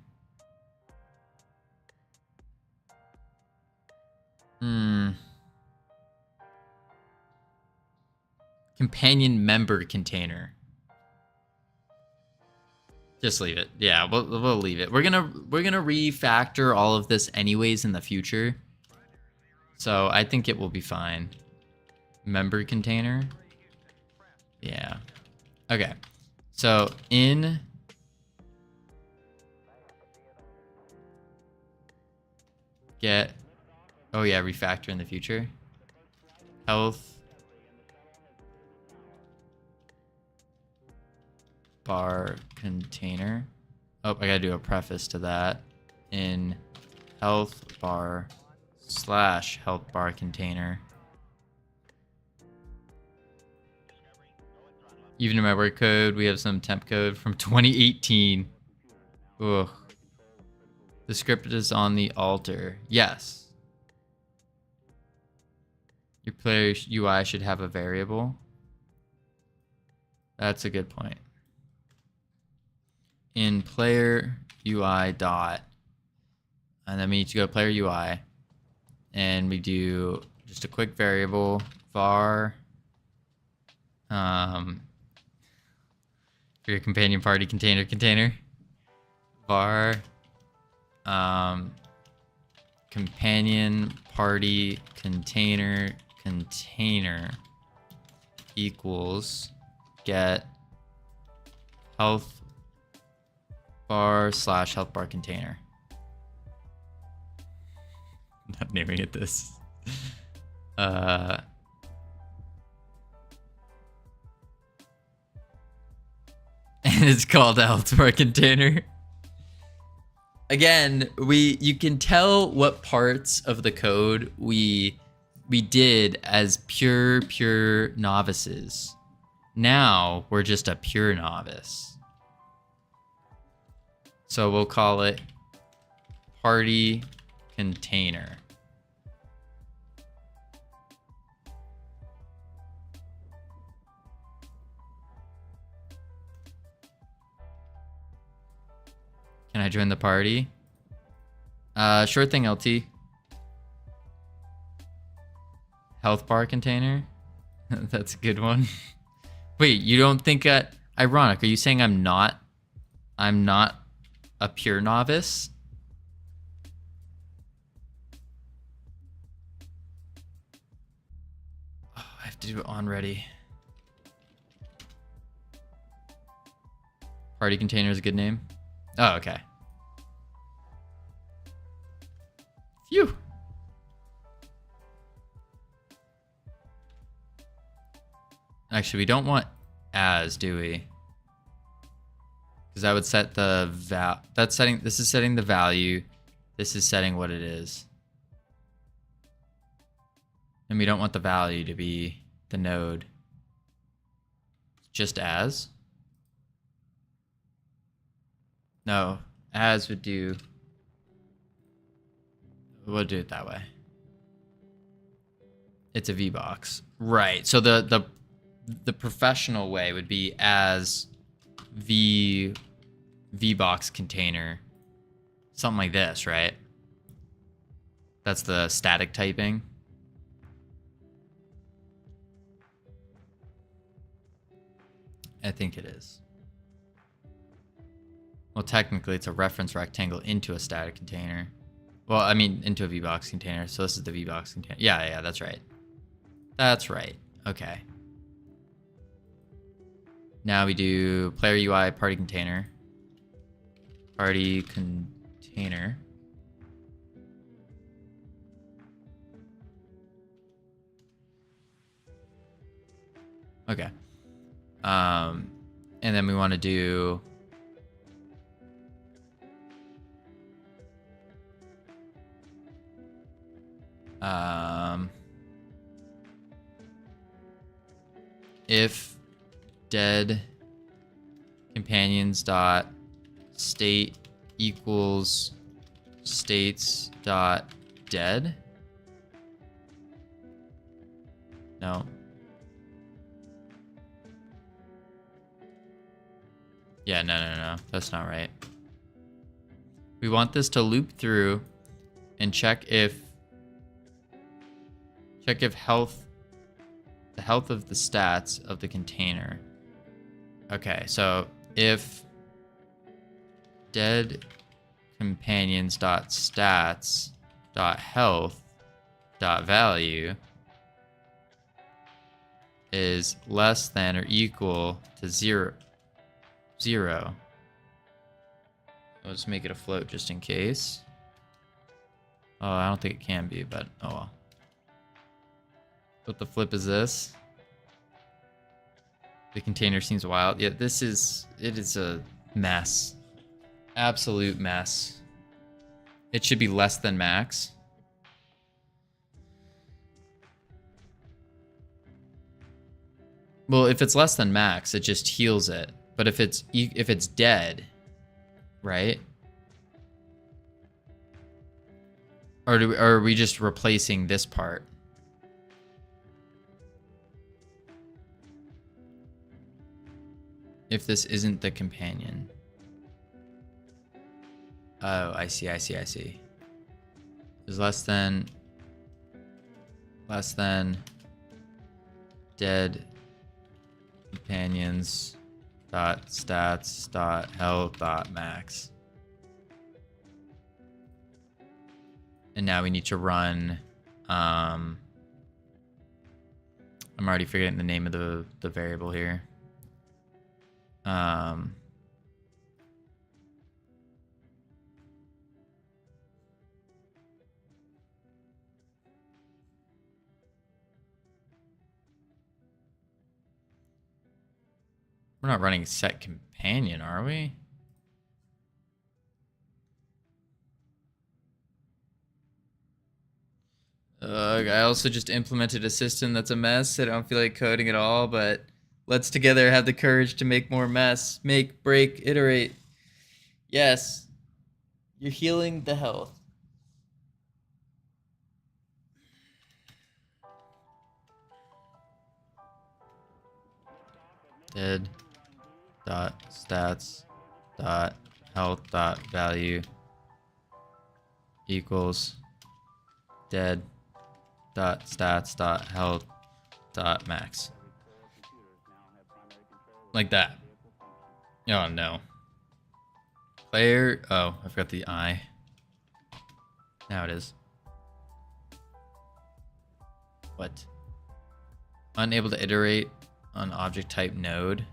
Companion member container. Just leave it. Yeah, we'll leave it. We're gonna refactor all of this anyways in the future. So I think it will be fine. Member container. Yeah. Okay. So in get, oh yeah, refactor in the future. Health bar container. Oh, I gotta do a preface to that. In health bar / health bar container. Even in my work code, we have some temp code from 2018. Ugh. The script is on the altar. Yes. Your player UI should have a variable. That's a good point. In player UI dot, and then we need to go to player UI, and we do just a quick variable var for your companion party container var companion party container equals get health bar / health bar container. I'm not naming it this. And it's called a health bar container. Again, you can tell what parts of the code we did as pure novices. Now we're just a pure novice. So we'll call it party container. Can I join the party? Sure thing, LT. Health bar container? That's a good one. Wait, you don't think ironic, are you saying I'm not a pure novice? Oh, I have to do it on ready. Party container is a good name. Oh, okay. Phew. Actually, we don't want as, do we? Because that would set the this is setting the value. This is setting what it is. And we don't want the value to be the node. Just as. No, as would do. We'll do it that way. It's a VBox. Right. So the professional way would be as VBox container. Something like this, right? That's the static typing. I think it is. Well, technically, it's a reference rectangle into a static container. Well, I mean, into a VBox container. So this is the VBox container. Yeah, that's right. That's right. Okay. Now we do player UI party container. Party container. Okay. And then we want to do if dead companions dot state equals states dot dead. No. Yeah, no. That's not right. We want this to loop through and check if the health of the stats of the container. Okay, so if dead companions dot stats dot health dot value is less than or equal to zero. I'll just make it a float just in case. Oh, I don't think it can be, but oh well. What the flip is this? The container seems wild. Yeah, it is a mess. Absolute mess. It should be less than max. Well, if it's less than max, it just heals it. But if it's dead, right? Or are we just replacing this part? If this isn't the companion. Oh, I see. Is less than dead companions dot stats dot health dot max. And now we need to run I'm already forgetting the name of the variable here. We're not running set companion, are we? I also just implemented a system that's a mess. I don't feel like coding at all, but let's together have the courage to make more mess. Make, break, iterate. Yes. You're healing the health. Dead dot stats dot health dot value equals dead dot stats dot health dot max. Like that. Oh no. Player. Oh, I forgot the I. Now it is. What? Unable to iterate on object type node.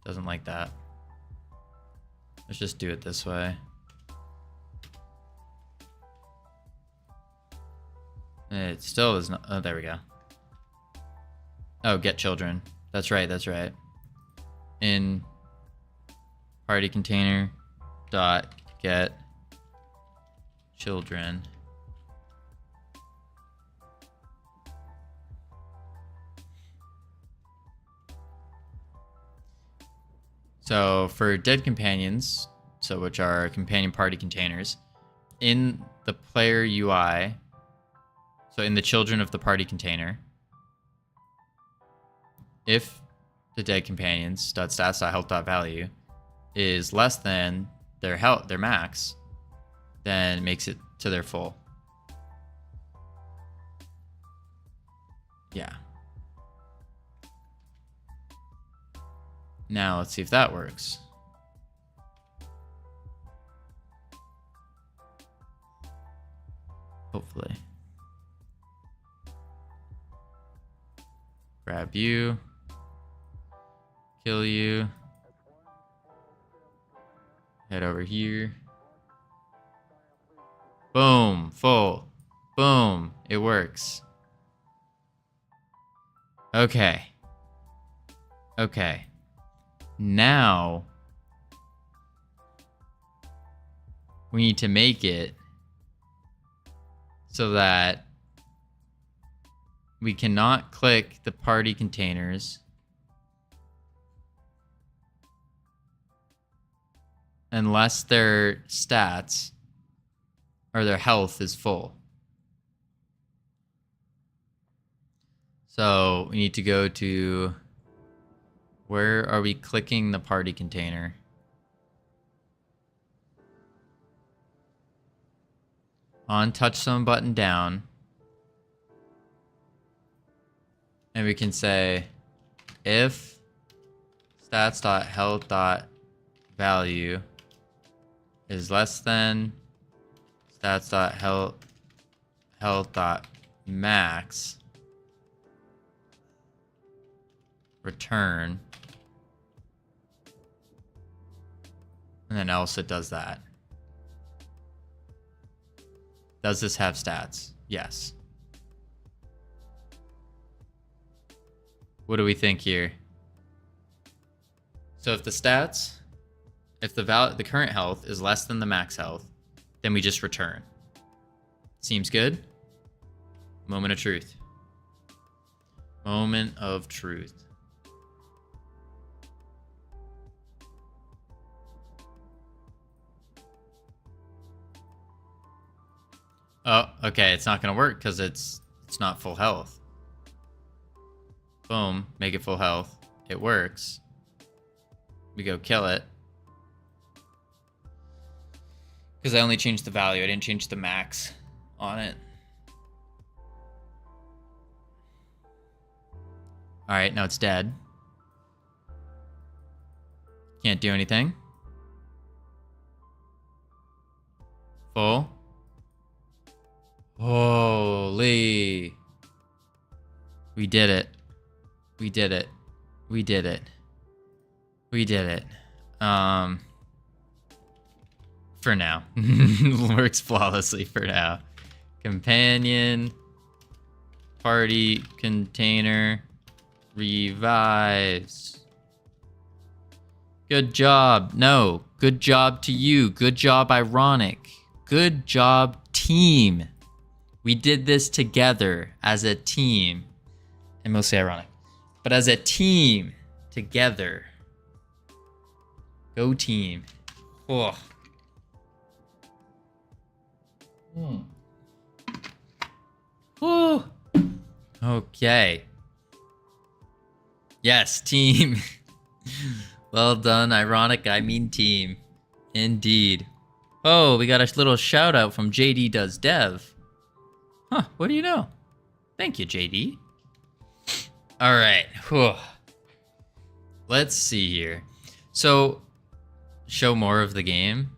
Doesn't like that. Let's just do it this way. It still does not. Oh, there we go. Oh, get children. That's right. In party container dot get children. So for dead companions, so which are companion party containers, in the player UI, so in the children of the party container, if the dead companions .stats.health.value is less than their health, their max, then it makes it to their full. Yeah. Now let's see if that works. Hopefully. Grab you. Kill you. Head over here. Boom. Full. Boom. It works. Okay. Okay. Now we need to make it so that we cannot click the party containers unless their stats or their health is full. So we need to go to, where are we clicking the party container? On touchstone button down. And we can say if stats.health.value is less than stats.health.max, return, and then else it does that. Does this have stats? Yes. What do we think here? So if the stats, if the current health is less than the max health, then we just return. Seems good? Moment of truth. Moment of truth. Oh, okay, it's not gonna work because it's not full health. Boom, make it full health. It works. We go kill it. Because I only changed the value, I didn't change the max on it. Alright, now it's dead. Can't do anything. Full. Holy. We did it. We did it. We did it. We did it. For now. Works flawlessly for now. Companion. Party container. Revives. Good job. No. Good job to you. Good job, Ironic. Good job, team. We did this together as a team. And mostly Ironic. But as a team, together. Go team. Oh. Oh. Okay. Yes, team. Well done, Ironic. I mean team. Indeed. Oh, we got a little shout out from JD Does Dev. Huh, what do you know? Thank you, JD. All right. Whew. Let's see here. So, show more of the game.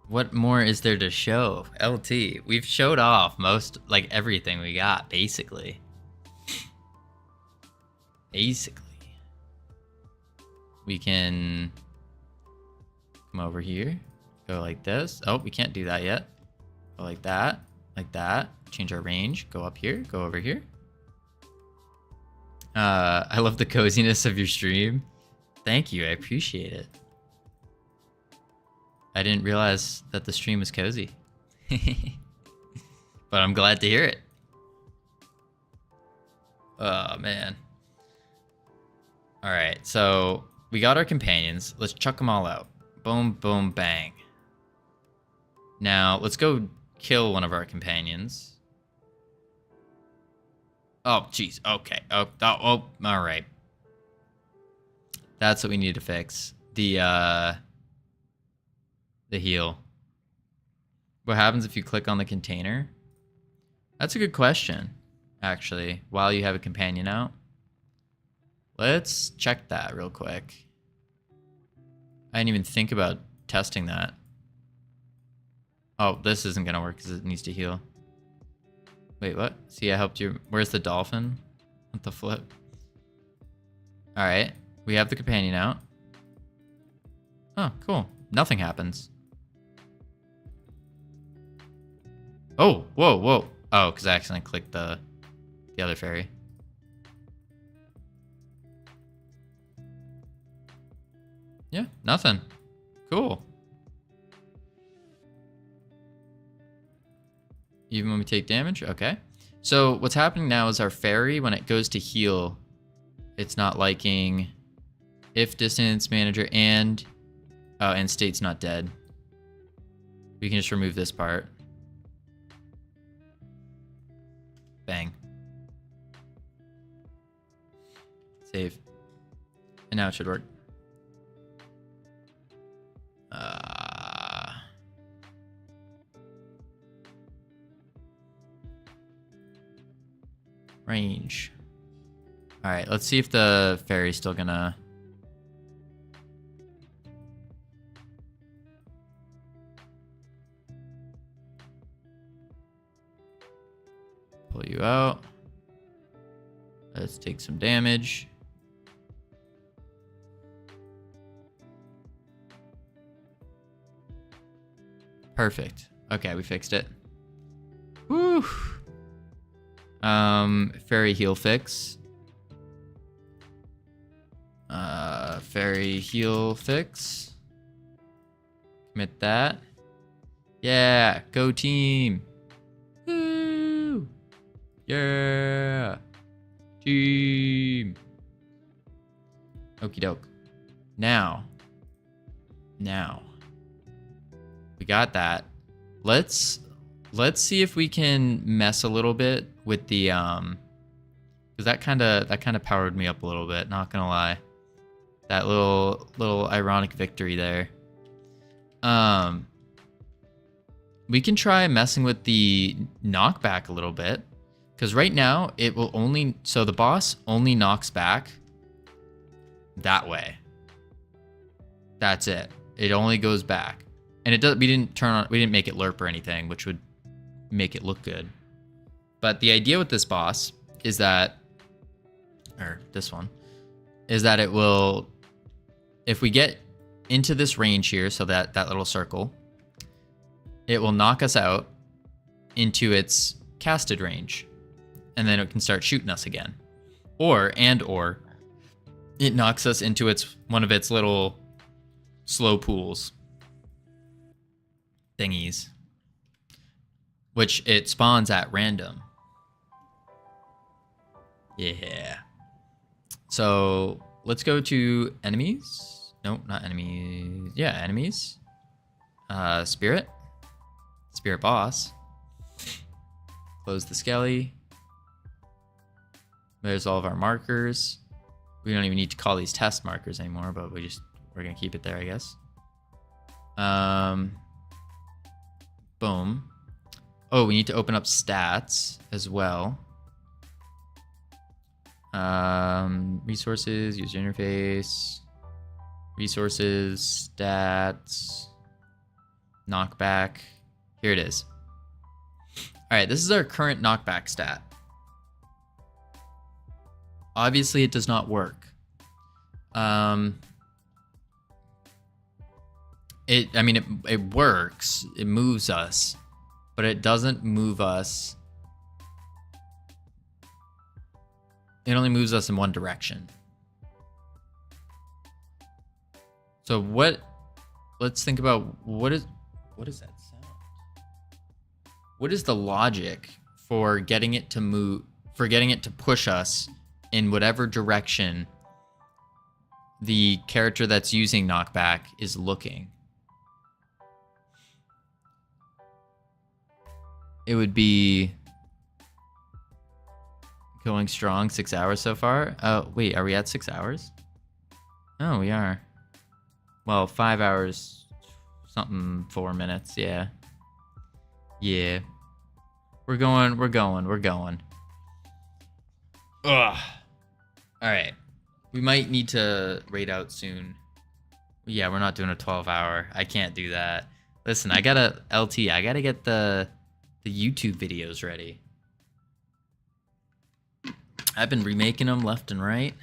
What more is there to show? LT. We've showed off most, like, everything we got, basically. Basically. We can come over here. Go like this. Oh, we can't do that yet. Go like that. Like that. Change our range. Go up here. Go over here. I love the coziness of your stream. Thank you. I appreciate it. I didn't realize that the stream was cozy. But I'm glad to hear it. Oh, man. All right. So we got our companions. Let's chuck them all out. Boom, boom, bang. Now let's go kill one of our companions. Oh, jeez. Okay. Oh, all right. That's what we need to fix. The heal. What happens if you click on the container? That's a good question, actually, while you have a companion out. Let's check that real quick. I didn't even think about testing that. Oh, this isn't going to work because it needs to heal. Wait, what? See, I helped you. Where's the dolphin? What the flip? All right. We have the companion out. Oh, cool. Nothing happens. Oh, whoa, whoa. Oh, because I accidentally clicked the other fairy. Yeah, nothing. Cool. Even when we take damage? Okay. So what's happening now is our fairy, when it goes to heal, it's not liking if distance manager and state's not dead. We can just remove this part. Bang. Save. And now it should work. Range. All right, let's see if the fairy's still gonna... pull you out. Let's take some damage. Perfect. Okay, we fixed it. Woo! Fairy heal fix. Fairy heal fix. Commit that. Yeah, go team. Woo! Yeah. Team. Okie doke. Now. We got that. Let's see if we can mess a little bit with the because that kind of powered me up a little bit, not gonna lie. That little ironic victory there. We can try messing with the knockback a little bit, because right now it will only, so the boss only knocks back that way. That's it. It only goes back. And it does, we didn't make it lerp or anything, which would make it look good. But the idea with this boss is that, or this one, is that it will, if we get into this range here, so that little circle, it will knock us out into its casted range, and then it can start shooting us again. Or it knocks us into one of its little slow pools thingies, which it spawns at random. Yeah. So let's go to enemies. Nope, not enemies. Yeah, enemies. Spirit boss. Close the skelly. There's all of our markers. We don't even need to call these test markers anymore, but we're gonna keep it there, I guess. Boom. Oh, we need to open up stats as well. Resources, user interface, resources, stats, knockback. Here it is. All right, this is our current knockback stat. Obviously, it does not work. It works. It moves us, but it doesn't move us. It only moves us in one direction. So let's think about what is that sound? What is the logic for getting it to move, for getting it to push us in whatever direction the character that's using knockback is looking? it would be going strong. 6 hours so far. Oh, wait, are we at 6 hours? Oh, we are. Well, 5 hours, something, 4 minutes. Yeah. Yeah. We're going. Ugh. All right. We might need to raid out soon. Yeah, we're not doing a 12-hour. I can't do that. Listen, I gotta I gotta get the YouTube videos ready. I've been remaking them left and right.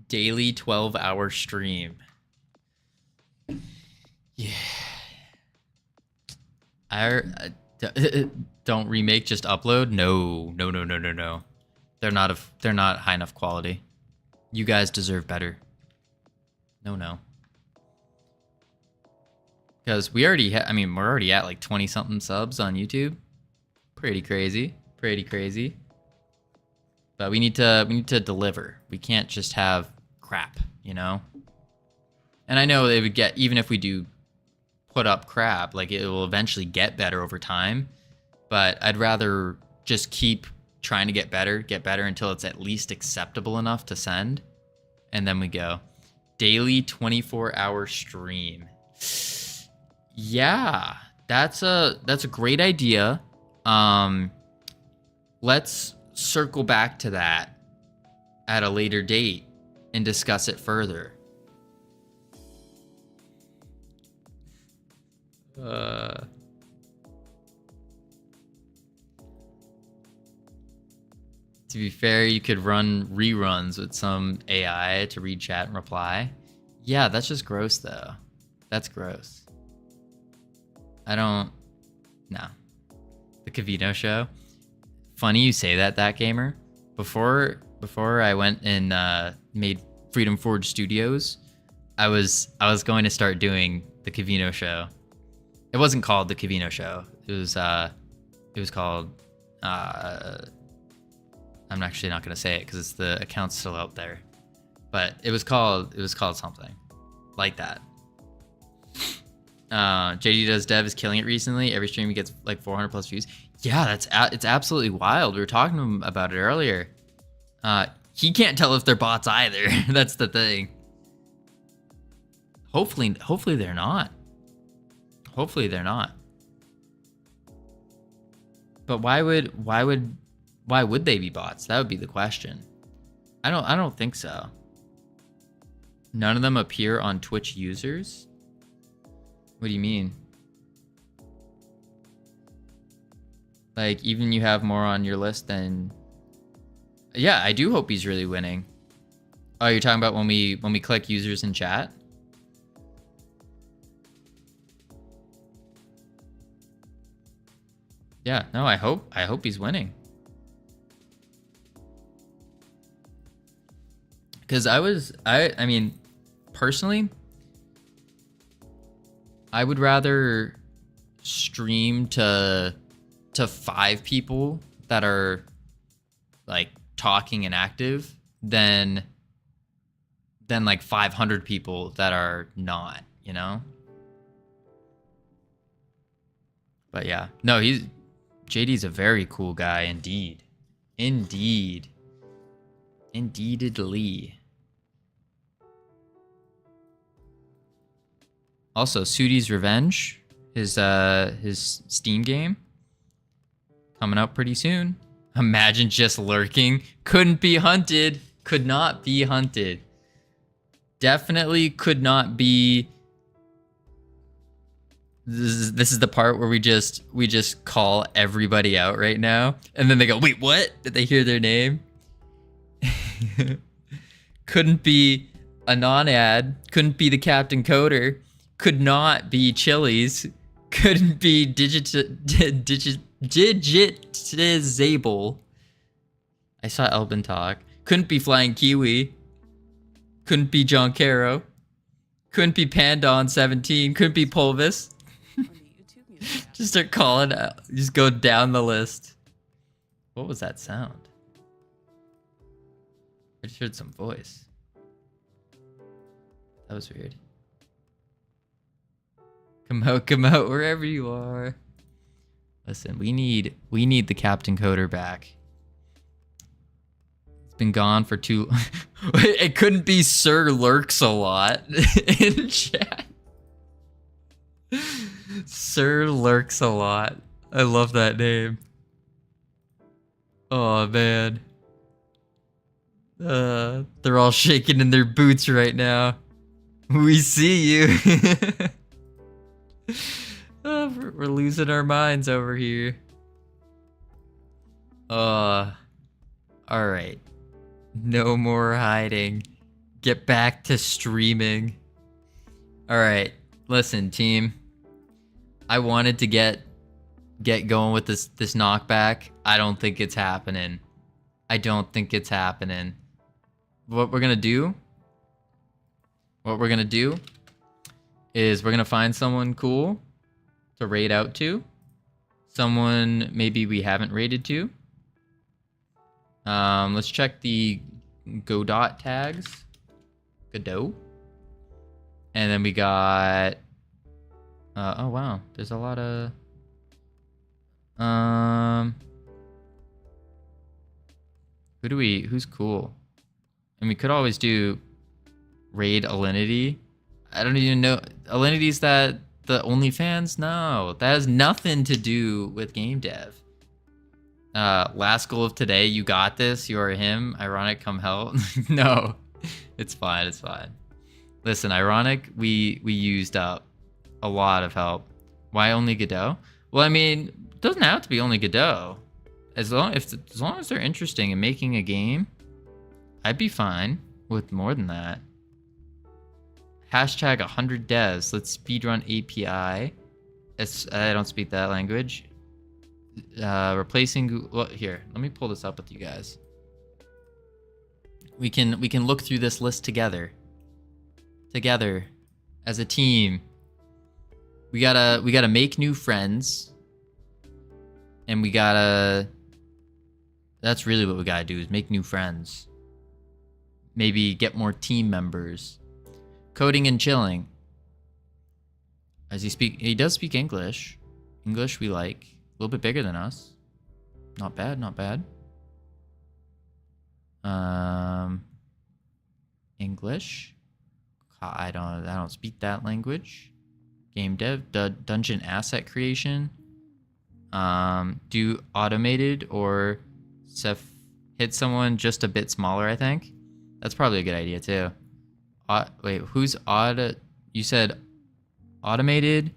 Daily 12-hour stream. Yeah. Don't remake, just upload. No. They're not high enough quality. You guys deserve better. No. Because we already we're already at like 20 something subs on YouTube. Pretty crazy. But we need to deliver. We can't just have crap, you know? And I know they would get, even if we do put up crap, like it will eventually get better over time. But I'd rather just keep trying to get better until it's at least acceptable enough to send. And then we go. Daily 24-hour stream. Yeah, that's a great idea. Let's circle back to that at a later date and discuss it further. To be fair, you could run reruns with some AI to read chat and reply. Yeah, that's just gross, though. That's gross. No. The Cavino show. Funny you say that gamer. Before I went and made Freedom Forge Studios, I was going to start doing the Cavino show. It wasn't called the Cavino show. It was called I'm actually not gonna say it because the account's still out there. But it was called something like that. JD Does Dev is killing it recently. Every stream he gets like 400 plus views. Yeah, it's absolutely wild. We were talking to him about it earlier. He can't tell if they're bots either. That's the thing. Hopefully they're not. Hopefully they're not. But why would they be bots? That would be the question. I don't think so. None of them appear on Twitch users? What do you mean? Like, even you have more on your list than... Yeah, I do hope he's really winning. Oh, you're talking about when we click users in chat? Yeah, no, I hope he's winning. Because I mean, personally, I would rather stream to 5 people that are like talking and active than like 500 people that are not, you know? But yeah, no, JD's a very cool guy indeed. Indeedly. Also, Sudi's Revenge, his Steam game, coming out pretty soon. Imagine just lurking. Couldn't be hunted. Could not be hunted. Definitely could not be. This is the part where we just call everybody out right now, and then they go, "Wait, what?" Did they hear their name? Couldn't be a non-ad. Couldn't be the Captain Coder. Could not be Chili's. Couldn't be digitizable. I saw Elbin talk. Couldn't be Flying Kiwi. Couldn't be John Caro. Couldn't be Pandon17. Couldn't be Pulvis. Just start calling out. Just go down the list. What was that sound? I just heard some voice. That was weird. Come out wherever you are. Listen, we need the Captain Coder back. It's been gone for too. It couldn't be Sir Lurks a lot in chat. Sir Lurks a lot. I love that name. Oh man. They're all shaking in their boots right now. We see you. We're losing our minds over here. All right. No more hiding. Get back to streaming. All right. Listen, team. I wanted to get going with this knockback. I don't think it's happening. I don't think it's happening. What we're gonna do is we're gonna find someone cool to raid out to. Someone maybe we haven't raided to. Let's check the Godot tags. Godot. And then we got oh wow, there's a lot of who's cool? And we could always do raid Alinity. I don't even know. Alinity's that the OnlyFans? No, that has nothing to do with game dev. Last goal of today, you got this. You are him. Ironic, come help. No, it's fine. It's fine. Listen, Ironic, we used up a lot of help. Why only Godot? Well, I mean, it doesn't have to be only Godot. As long as they're interesting and making a game, I'd be fine with more than that. Hashtag 100 devs. Let's speedrun API. I don't speak that language. Replacing Google. Well, here, let me pull this up with you guys. We can look through this list together. Together, as a team. We gotta make new friends. And we gotta. That's really what we gotta do, is make new friends. Maybe get more team members. Coding and chilling. He does speak English. English we like. A little bit bigger than us. Not bad, not bad. English. I don't speak that language. Game dev, dungeon asset creation. Do automated or hit someone just a bit smaller, I think. That's probably a good idea too. Wait, who's you said automated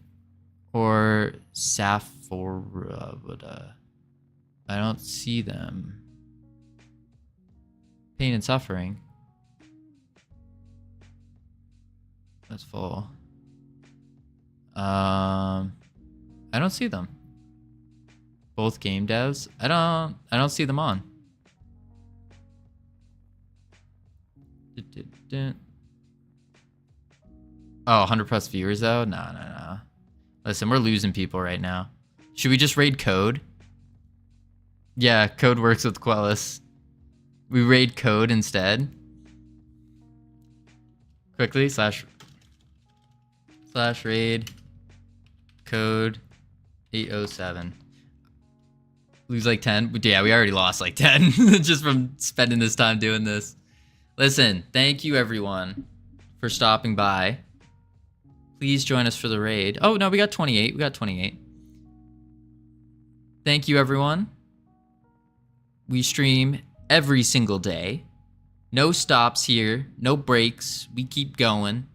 or Saphora? I don't see them. Pain and suffering. That's full. I don't see them. Both game devs. I don't see them on. Oh, 100 plus viewers though? No. Listen, we're losing people right now. Should we just raid Code? Yeah, Code works with Quellis. We raid Code instead. Quickly, slash raid Code 807. Lose like 10? Yeah, we already lost like 10 just from spending this time doing this. Listen, thank you everyone for stopping by. Please join us for the raid. Oh, no, we got 28. We got 28. Thank you, everyone. We stream every single day. No stops here. No breaks. We keep going.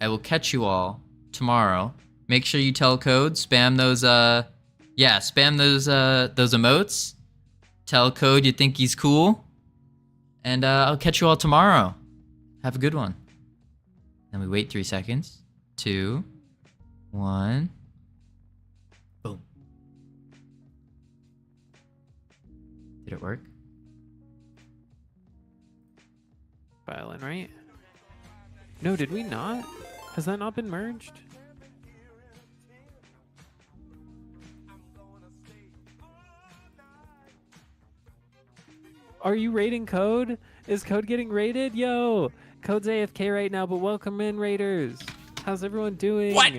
I will catch you all tomorrow. Make sure you tell Code. Spam those, spam those emotes. Tell Code you think he's cool. And I'll catch you all tomorrow. Have a good one. Then we wait 3 seconds. 2, 1. Boom. Did it work? Violin, right? No, did we not? Has that not been merged? Are you raiding Code? Is Code getting raided? Yo, Code's AFK right now, but welcome in, raiders. How's everyone doing? What?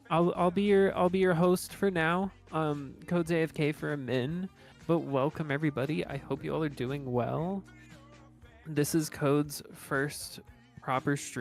I'll be your host for now. Code's AFK for a min, but welcome everybody. I hope you all are doing well. This is Code's first proper stream.